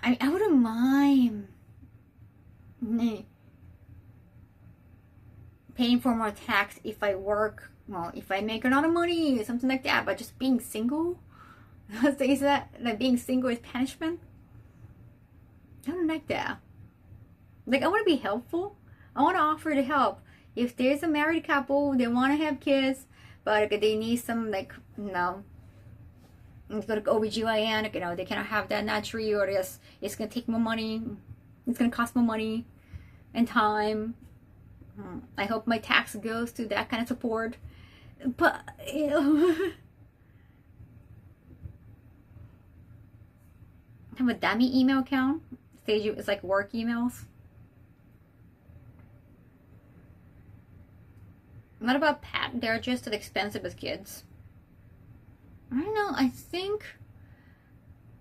I wouldn't mind paying for more tax if I work, if I make a lot of money, something like that. But just being single, is that like being single is punishment? I don't like that. Like I want to be helpful. I want to offer to help. If there's a married couple, they want to have kids, but they need some it's like OBGYN, they cannot have that naturally, or it's gonna take more money. It's gonna cost more money and time. I hope my tax goes to that kind of support. But have a dummy email account. It's like work emails. What about pet? They're just as expensive as kids. I don't know. I think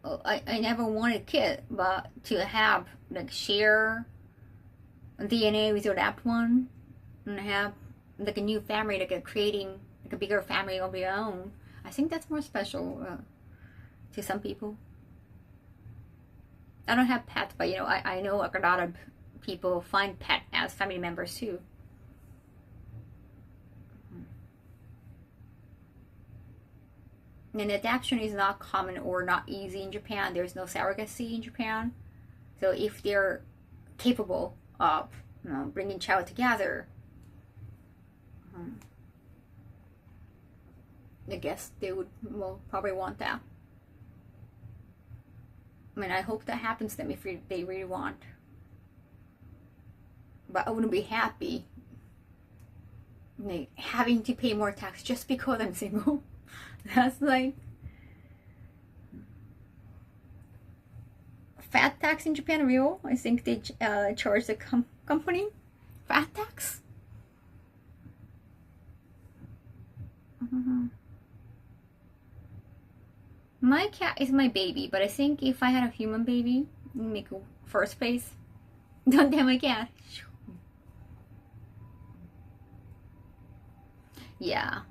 I never wanted a kid, but to have like share DNA with your loved one and have like a new family, like creating like a bigger family of your own, I think that's more special to some people. I don't have pets, but I know like a lot of people find pet as family members too. And adoption is not common or not easy in Japan. There's no surrogacy in Japan. So if they're capable of bringing child together, I guess they would probably want that. I mean, I hope that happens to them if they really want. But I wouldn't be happy having to pay more tax just because I'm single. That's like fat tax in Japan real. I think they charge the company fat tax. My cat is my baby, but I think if I had a human baby, make a first place. Don't tell my cat. Yeah.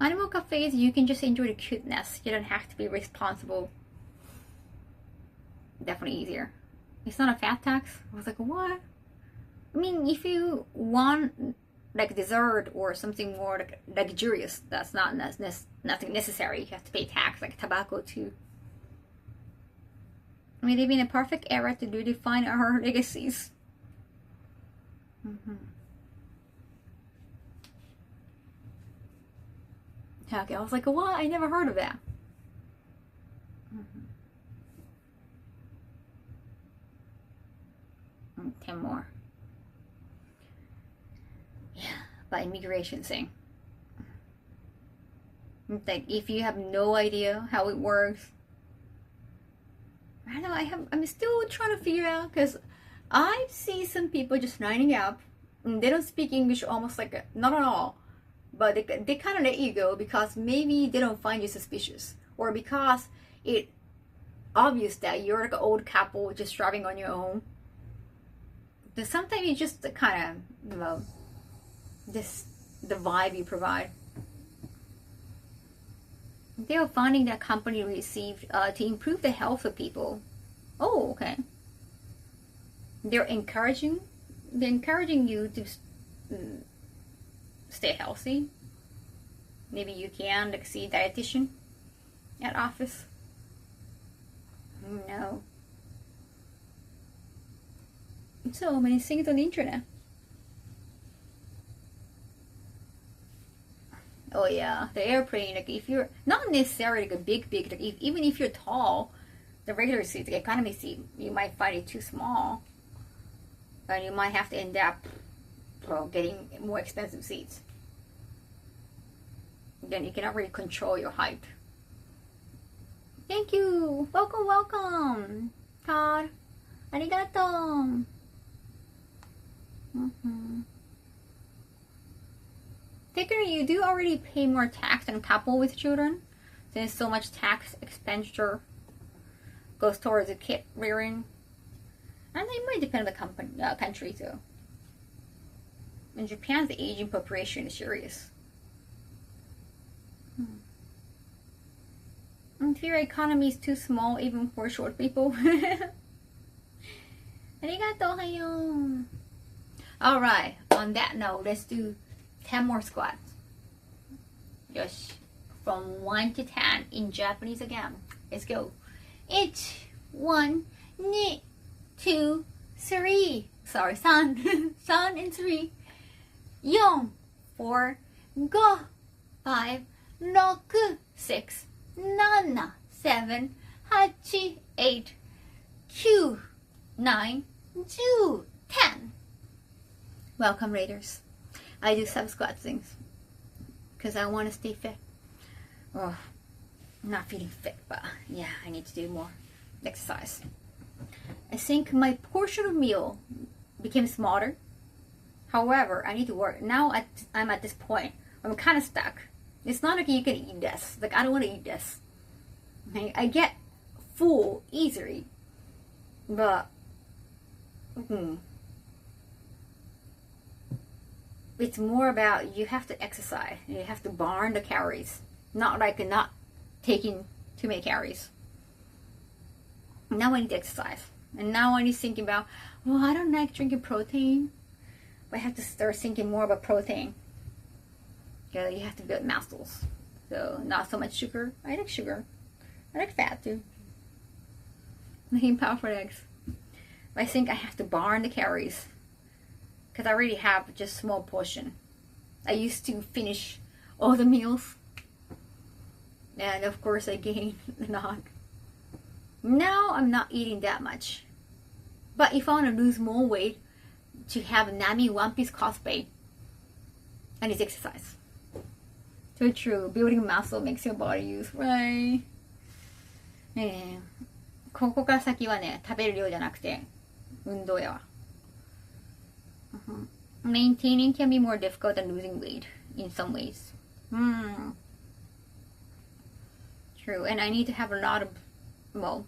Animal cafes, you can just enjoy the cuteness. You don't have to be responsible. Definitely easier. It's not a fat tax. I was like, what? I mean, if you want like dessert or something more like luxurious, that's not nothing necessary. You have to pay tax, like tobacco too. I mean, they live in a perfect era to really find our legacies. Okay, I was like, what? I never heard of that. 10 more. Yeah, but immigration thing. Like, if you have no idea how it works, I don't know, I'm still trying to figure out, because I see some people just lining up, and they don't speak English almost like, not at all. But they kind of let you go because maybe they don't find you suspicious, or because it obvious that you're like an old couple just driving on your own. But sometimes you just kind of, the vibe you provide. They are funding that company received to improve the health of people. Oh, okay. They're encouraging you to stay healthy. Maybe you can like see a dietitian at office. No. So many things on the internet. Oh yeah, the airplane, like if you're not necessarily like a big, like even if you're tall, the regular seat, the economy seat, you might find it too small. And you might have to end up getting more expensive seats. Then you cannot really control your height. Thank you. Welcome, welcome. Todd. Arigato. Technically, you do already pay more tax than a couple with children, since so much tax expenditure goes towards the kid rearing. And it might depend on the country too. In Japan, the aging population is serious. If your economy is too small, even for short people. Arigato, hayo. Alright, on that note, let's do 10 more squats. Yosh. From 1 to 10 in Japanese again. Let's go. 1, 1, 2, 3. Sorry, 3. 3 and 3. 4, 4, 5, 5, 6, 7, 7, 8, 8, 9, 10. Welcome, Raiders. I do some squat things because I want to stay fit. Oh, I'm not feeling fit, but yeah, I need to do more exercise. I think my portion of meal became smaller. However, I need to work. Now I'm at this point. I'm kind of stuck. It's not like you can eat this. Like, I don't want to eat this. I get full easily. But, it's more about you have to exercise. You have to burn the calories. Not like not taking too many calories. Now I need to exercise. And now I need to think about, well, I don't like drinking protein. But I have to start thinking more about protein. You have to build muscles. So not so much sugar. I like sugar. I like fat too. Making powerful eggs. But I think I have to burn the calories. Because I already have just small portion. I used to finish all the meals. And of course I gained a lot. Now I'm not eating that much. But if I want to lose more weight, to have Nami One Piece cosplay, I need exercise. So true. Building muscle makes your body use, right? ここから先はね、食べる量じゃなくて、運動やわ。Maintaining can be more difficult than losing weight in some ways. True, and I need to have a lot of, well,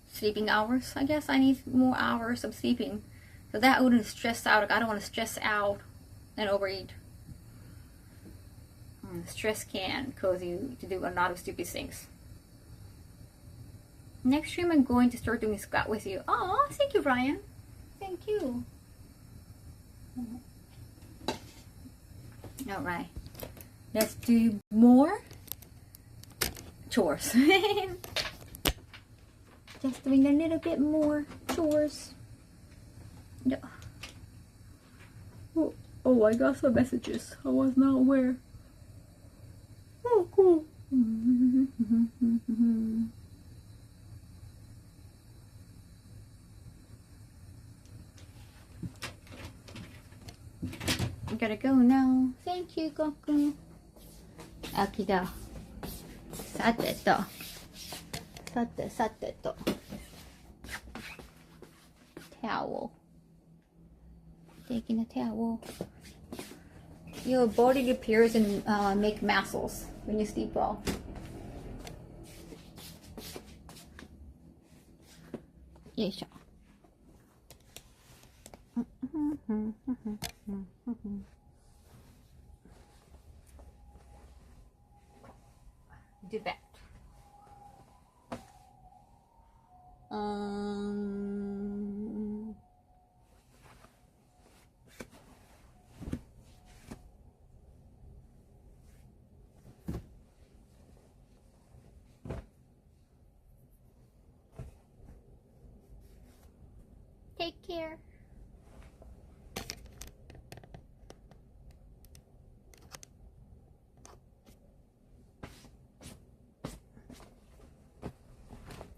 sleeping hours. I guess I need more hours of sleeping. So that wouldn't stress out. Like, I don't want to stress out and overeat. Stress can cause you to do a lot of stupid things. Next stream, I'm going to start doing squat with you. Oh, thank you, Brian. Thank you. All right, let's do more chores. Just doing a little bit more chores. Yeah. Oh, I got some messages. I was not aware. Oh, cool. I gotta go now. Thank you, Goku. 秋だ。さてと。さてと。Towel. Taking a towel. Your body repairs and make muscles when you sleep well. よいしょ。Do that. Take care.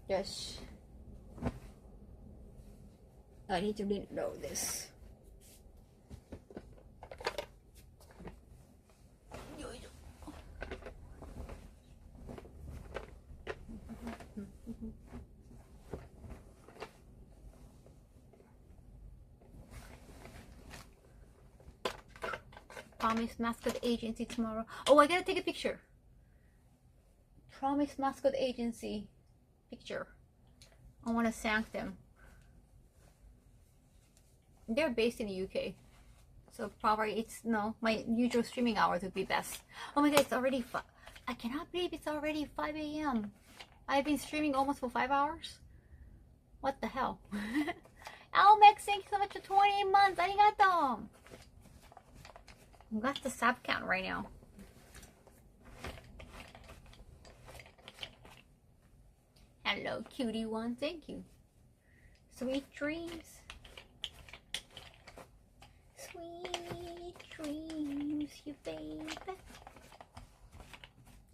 Yes. I need to know this. Promise mascot agency tomorrow. Oh, I gotta take a picture. Promise mascot agency picture. I want to thank them. They're based in the UK, so probably it's my usual streaming hours would be best. Oh my god, it's already I cannot believe it's already 5 a.m. I've been streaming almost for 5 hours. What the hell? Almex, thank you so much for 20 months. Arigato. What's the sub count right now? Hello, cutie one. Thank you. Sweet dreams. Sweet dreams, you baby.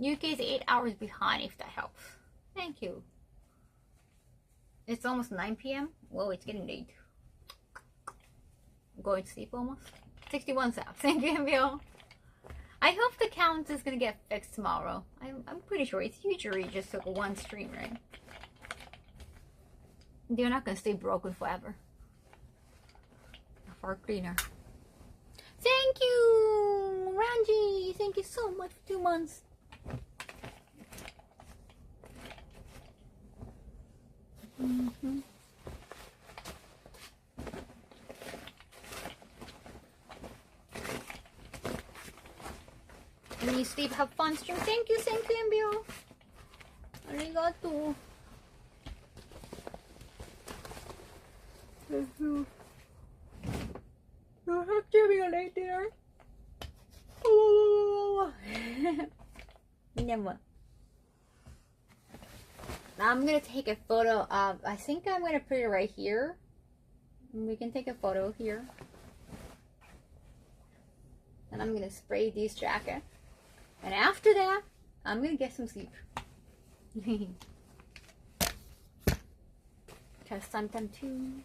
UK is 8 hours behind, if that helps. Thank you. It's almost 9 p.m. Whoa, it's getting late. I'm going to sleep almost. 61 subs. Thank you, MBO. I hope the count is gonna get fixed tomorrow. I'm pretty sure it's usually just like one stream, right? They're not gonna stay broken forever. For cleaner. Thank you, Ranji. Thank you so much for 2 months. When you sleep, have fun stream. Thank you, MBO. Arigato. You're having a late dinner. Never. I'm gonna take a photo of. I think I'm gonna put it right here. We can take a photo here. And I'm gonna spray this jacket. And after that, I'm gonna get some sleep. Cause sometime too.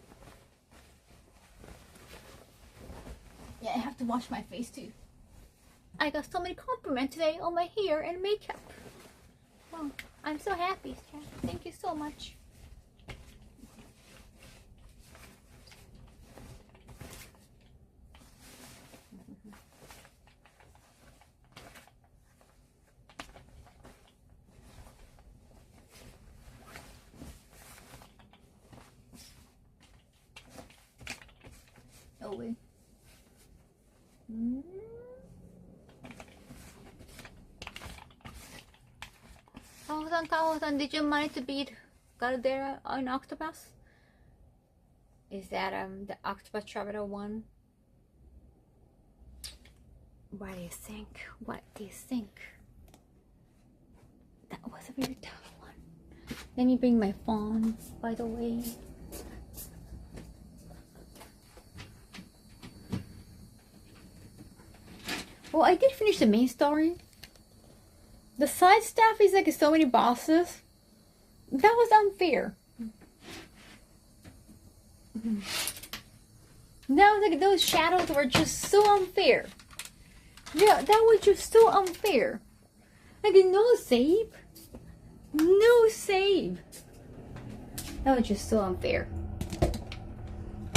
Yeah, I have to wash my face too. I got so many compliments today on my hair and makeup. Wow, I'm so happy, chat. Thank you so much. Oh wait. Kaho-san, did you manage to beat Caldera on Octopus? Is that the Octopus Traveler one? What do you think? What do you think? That was a very tough one. Let me bring my phone, by the way. Well, I did finish the main story. The side stuff is like so many bosses. That was unfair. That was like those shadows were just so unfair. Yeah, that was just so unfair. Like no save. No save. That was just so unfair.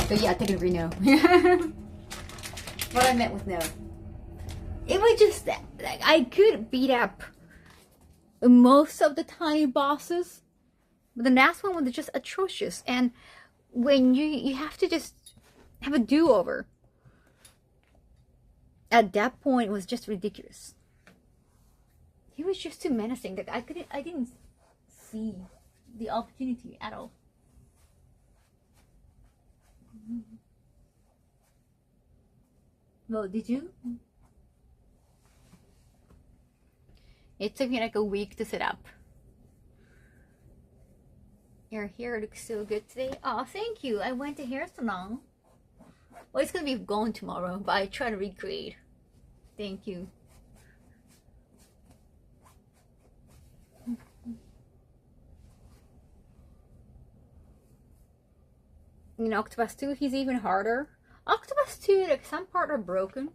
So yeah, technically no. What I meant with no. It was just that like I could beat up most of the tiny bosses, But the last one was just atrocious. And when you have to just have a do-over. At that point, it was just ridiculous. He was just too menacing that I didn't see the opportunity at all. Well, did you? It took me like a week to set up. Your hair looks so good today. Oh, thank you. I went to hair salon. Well, it's gonna be gone tomorrow, but I try to recreate. Thank you. In Octopus 2, he's even harder. Octopus 2, like some parts are broken.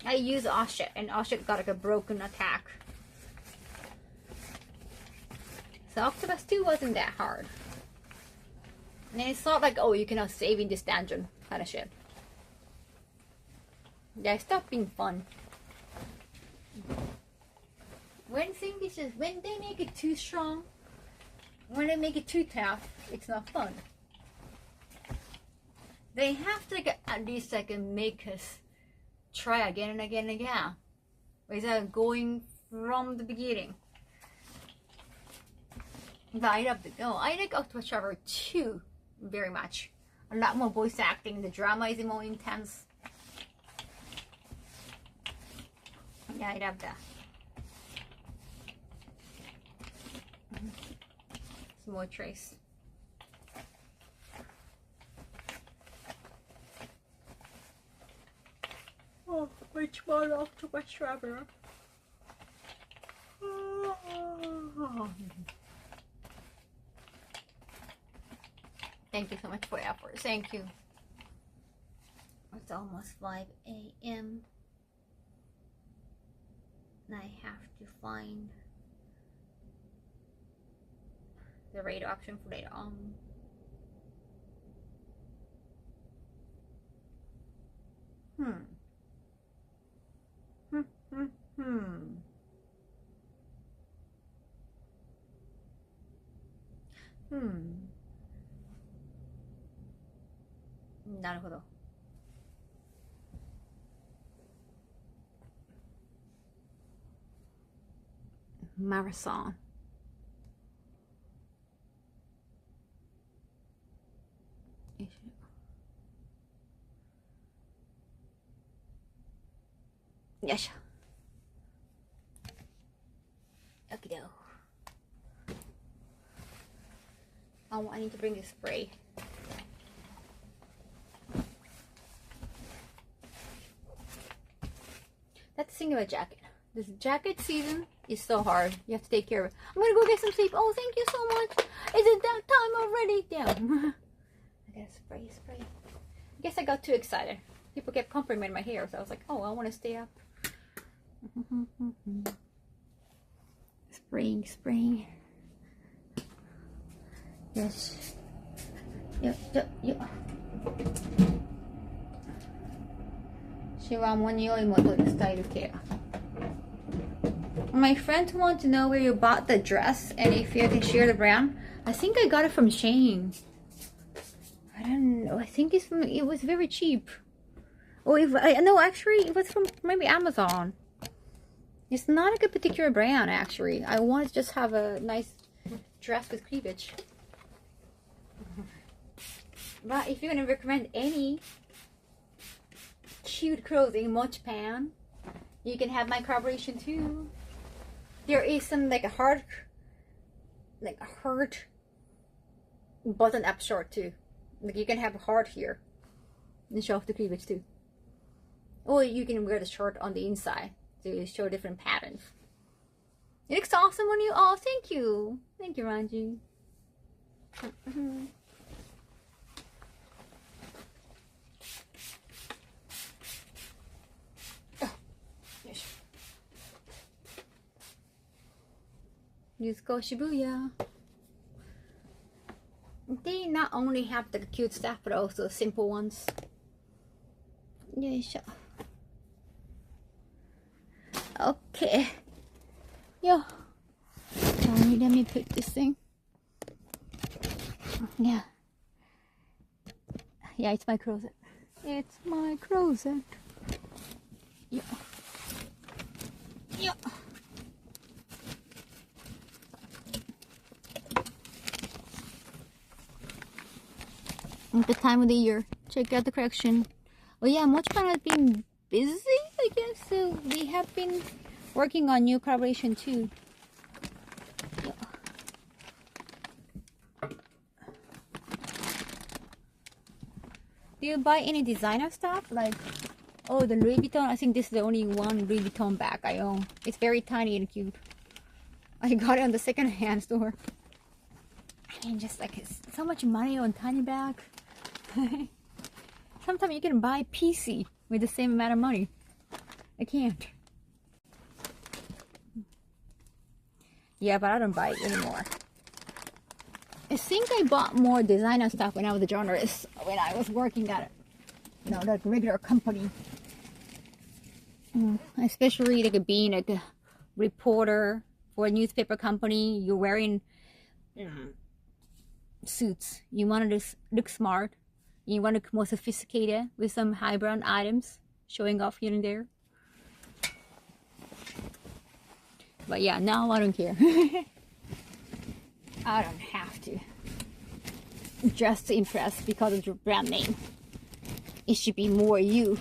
I use Oshik, and Oshik got like a broken attack. So Octopus 2 wasn't that hard. And it's not like, oh, you cannot save in this dungeon kind of shit. Yeah, it stopped being fun. When they make it too strong, when they make it too tough, it's not fun. They have to like, at least like make us try again and again and again, without going from the beginning. But I like Octopus Traveler 2 very much. A lot more voice acting. The drama is more intense. Yeah, I love that. Some more trace. Oh, which one Octopus Traveler? Oh. Thank you so much for your effort. Thank you. It's almost 5 a.m. and I have to find the right option for later on. Naruhodo. Marathon. Yes. Okay, go. Oh, I need to bring the spray. That's the thing about jacket. This jacket season is so hard. You have to take care of it. I'm gonna go get some sleep. Oh, thank you so much. Is it that time already? Damn. I gotta spray. I guess I got too excited. People kept complimenting my hair, so I was like, oh, I want to stay up. Spraying. Yes. Yep. My friend wants to know where you bought the dress and if you can share the brand. I think I got it from Shane. I don't know. I think it was very cheap. Oh, no, actually, it was from maybe Amazon. It's not like a particular brand, actually. I want to just have a nice dress with cleavage. But if you're going to recommend any cute clothing, Mochpan, you can have my collaboration too. There is some like a heart button-up short too. Like you can have a heart here and show off the cleavage too. Or you can wear the shirt on the inside to show different patterns. It looks awesome on you. Oh, thank you. Thank you, Ranji. Use Kaho Shibuya. They not only have the cute stuff, but also simple ones. Yes. Okay. Yeah. Sorry, let me put this thing. Yeah. Yeah, it's my closet. It's my closet. Yeah. Yeah. At the time of the year, check out the collection. Oh yeah, much fun has been busy, I guess. So we have been working on new collaboration too. Yeah. Do you buy any designer stuff? Like, oh, the Louis Vuitton. I think this is the only one Louis Vuitton bag I own. It's very tiny and cute. I got it on the second-hand store. I mean, just like it's so much money on tiny bag. Sometimes you can buy PC with the same amount of money. I can't. Yeah, but I don't buy it anymore. I think I bought more designer stuff when I was a journalist, when I was working at, you know, that regular company. Especially like being like a reporter for a newspaper company, you're wearing suits. You want to look smart. You want to look more sophisticated with some high brand items showing off here and there. But yeah, now I don't care. I don't have to just to impress because of your brand name. It should be more you.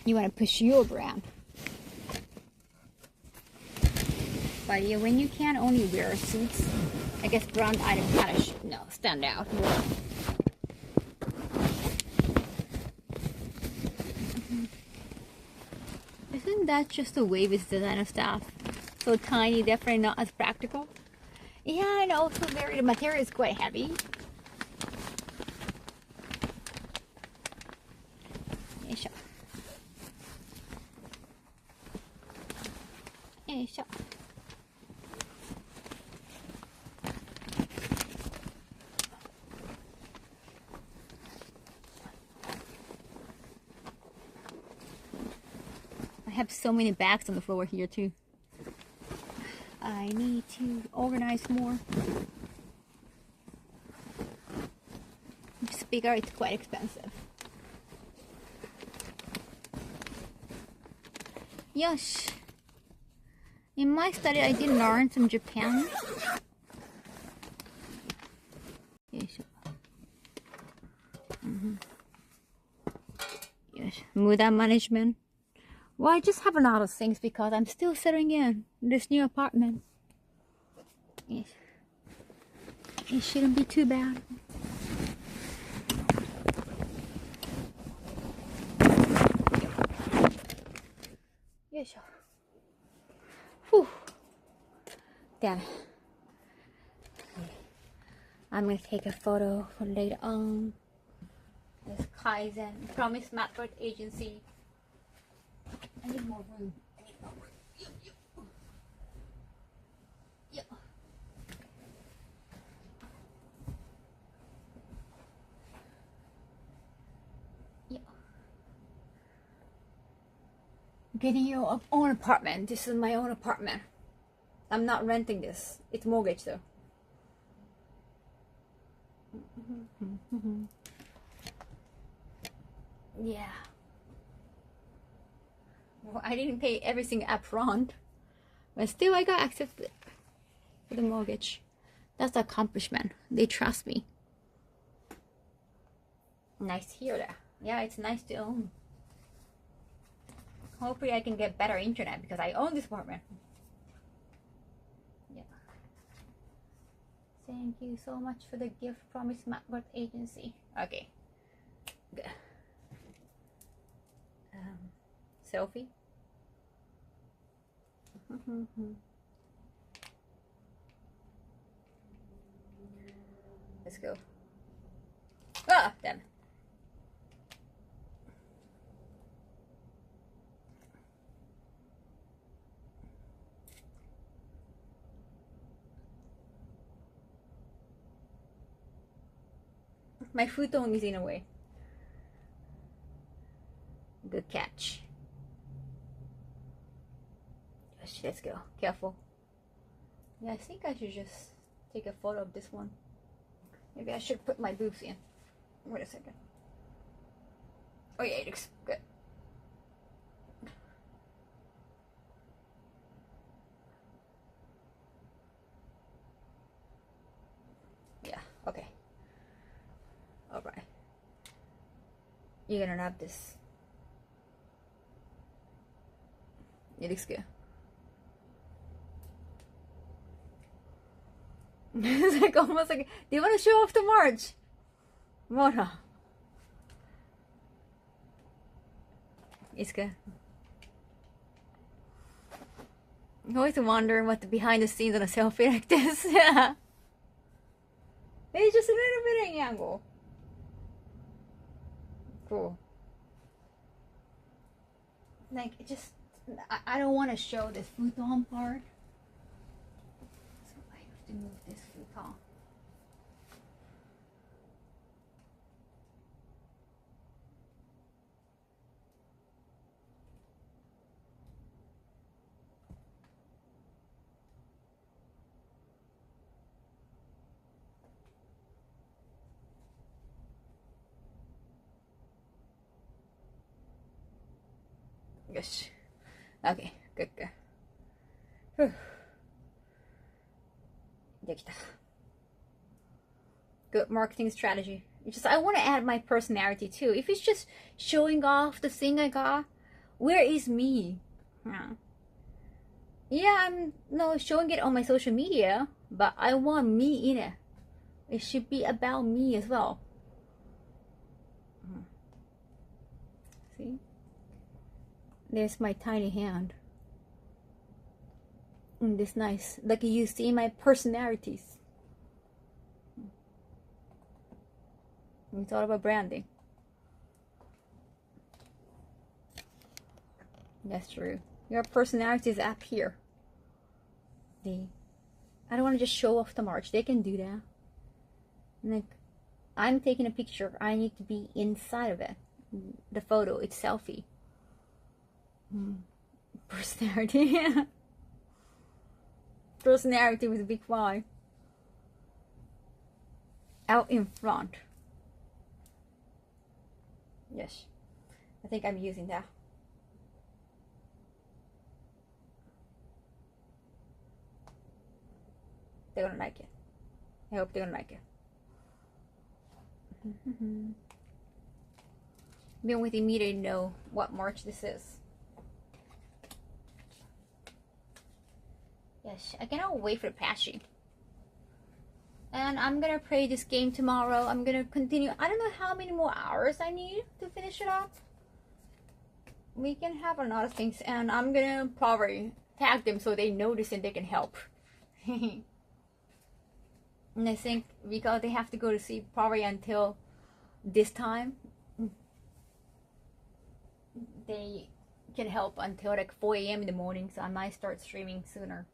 You want to push your brand. But yeah, when you can only wear suits, I guess brand items kind of stand out more. Isn't that just the way with designer stuff? So tiny, definitely not as practical. Yeah, and also the material is quite heavy. Yoisho. Yoisho. I have so many bags on the floor here too. I need to organize more. It's bigger, it's quite expensive. Yes. In my study, I did learn some Japan. Yes. Yes. Muda management. Well, I just have a lot of things because I'm still settling in this new apartment. Yes. It shouldn't be too bad. Yes. Whew. Damn. I'm gonna take a photo for later on. This Kaizen Promise Matwork Agency. I need more room. Yeah. Yeah. Getting your own apartment. This is my own apartment. I'm not renting this. It's mortgage though. Yeah. Well, I didn't pay everything up front, but still I got accepted for the mortgage. That's the accomplishment. They trust me. Nice to hear that. Yeah, it's nice to own. Hopefully I can get better internet because I own this apartment. Yeah. Thank you so much for the gift, Promise Matwork Agency. Okay. Good. Selfie. Let's go. Ah, damn. My futon is in a way. Good catch. Gosh, let's go. Careful. Yeah, I think I should just take a photo of this one. Maybe I should put my boobs in. Wait a second. Oh yeah, it looks good. Yeah, okay. Alright. You're gonna have this. It looks good. It's like almost like, do you want to show off the march? Mora. It's good. I'm always wondering what the behind the scenes on a selfie like this. Yeah. It's just a little bit of angle. Cool. Like, it just, I don't want to show this futon part. So I have to move this futon. Yes. Okay, good, good. Whew. できた. Good marketing strategy. It's just I want to add my personality too. If it's just showing off the thing I got, where is me? Yeah, I'm showing it on my social media, but I want me in it. It should be about me as well. See? There's my tiny hand. This nice. Like you see my personalities. It's all about branding. That's true. Your personality is up here. I don't want to just show off the march. They can do that. Like, I'm taking a picture. I need to be inside of it. The photo, it's selfie. Personality. Personality with a big Y. Out in front. Yes. I think I'm using that. They're gonna like it. I hope they're gonna like it. Being with immediately know what march this is. Yes, I cannot wait for the patching. And I'm gonna play this game tomorrow. I'm gonna continue. I don't know how many more hours I need to finish it up. We can have a lot of things, and I'm gonna probably tag them so they notice and they can help. And I think because they have to go to sleep probably until this time, they can help until like 4 a.m. in the morning, so I might start streaming sooner.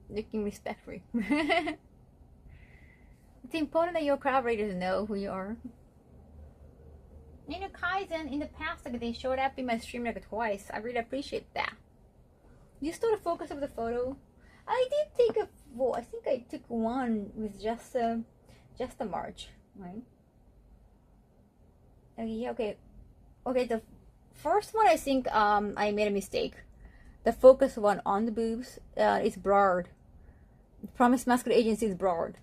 Looking respectfully. It's important that your collaborators know who you are. You know, Kaizen, in the past, like, they showed up in my stream like twice. I really appreciate that. You stole the focus of the photo. I did take a, well, I think I took one with just a march, right? Yeah, okay. Okay, the first one, I think I made a mistake. The focus one on the boobs is broad. The Promise Masculine Agency is broad.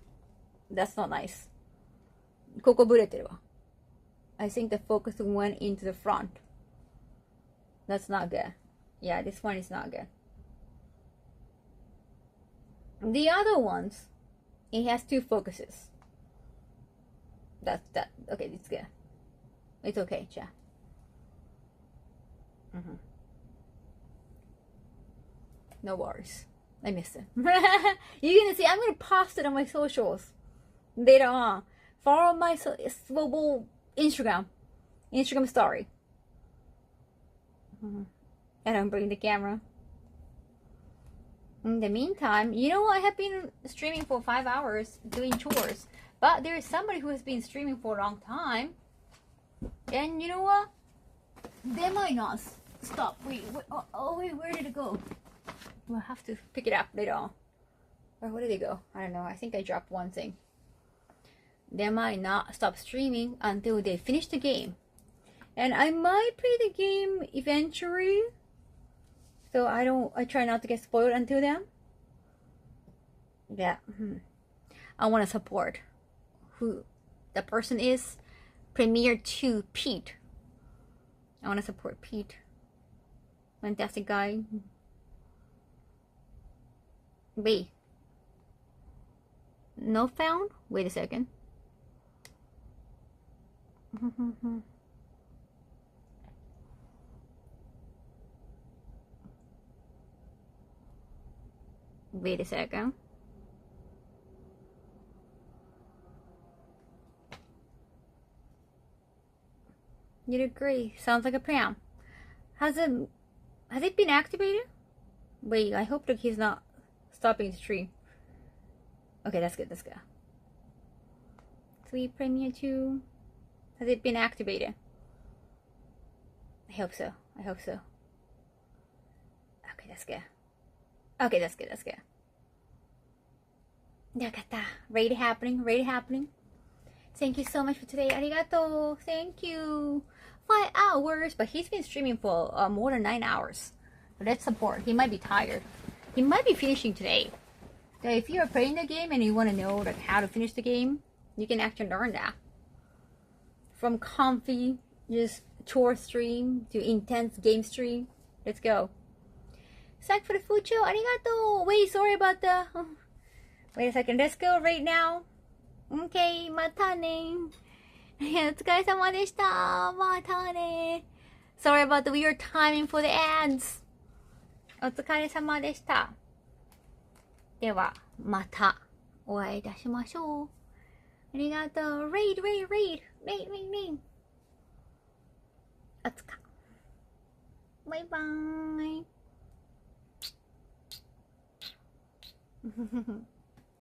That's not nice. ここブレてるわ. I think the focus went into the front. That's not good. Yeah, this one is not good. The other ones, it has two focuses. That. Okay, it's good. It's okay, chat. No worries. I missed it. You're gonna see. I'm gonna post it on my socials later on. Follow my Instagram story. And I'm bringing the camera. In the meantime, you know, I have been streaming for 5 hours doing chores, but there is somebody who has been streaming for a long time. And you know what? They might not stop. Wait, wait, where did it go? We'll have to pick it up later on. Or where did it go? I don't know. I think I dropped one thing. They might not stop streaming until they finish the game. And I might play the game eventually. So I try not to get spoiled until then. Yeah. I want to support who the person is. Premier 2 Pete. I want to support Pete. Fantastic guy. Wait. No found? Wait a second. Wait a second. You'd agree. Sounds like a pram. Has it been activated? Wait, I hope that he's not stopping the stream. Okay, that's good, that's good. 3 Premiere 2. Has it been activated? I hope so. I hope so. Okay, that's good. Okay, that's good, that's good. Yakata. Raid happening, raid happening. Thank you so much for today. Arigato. Thank you. 5 hours, but he's been streaming for more than 9 hours. Let's support. He might be tired. He might be finishing today. So if you're playing the game and you want to know like how to finish the game, you can actually learn that. From comfy, just chore stream to intense game stream. Let's go. Thanks for the food show. Arigato. Wait, sorry about the... Wait a second. Let's go right now. Okay, またね。お疲れ様でした。またね。Sorry about the weird timing for the ads. お疲れ様でした。では、またお会いいたしましょう。ありがとう。Raid, raid, raid. Raid, raid, raid. お疲れ。バイバーイ。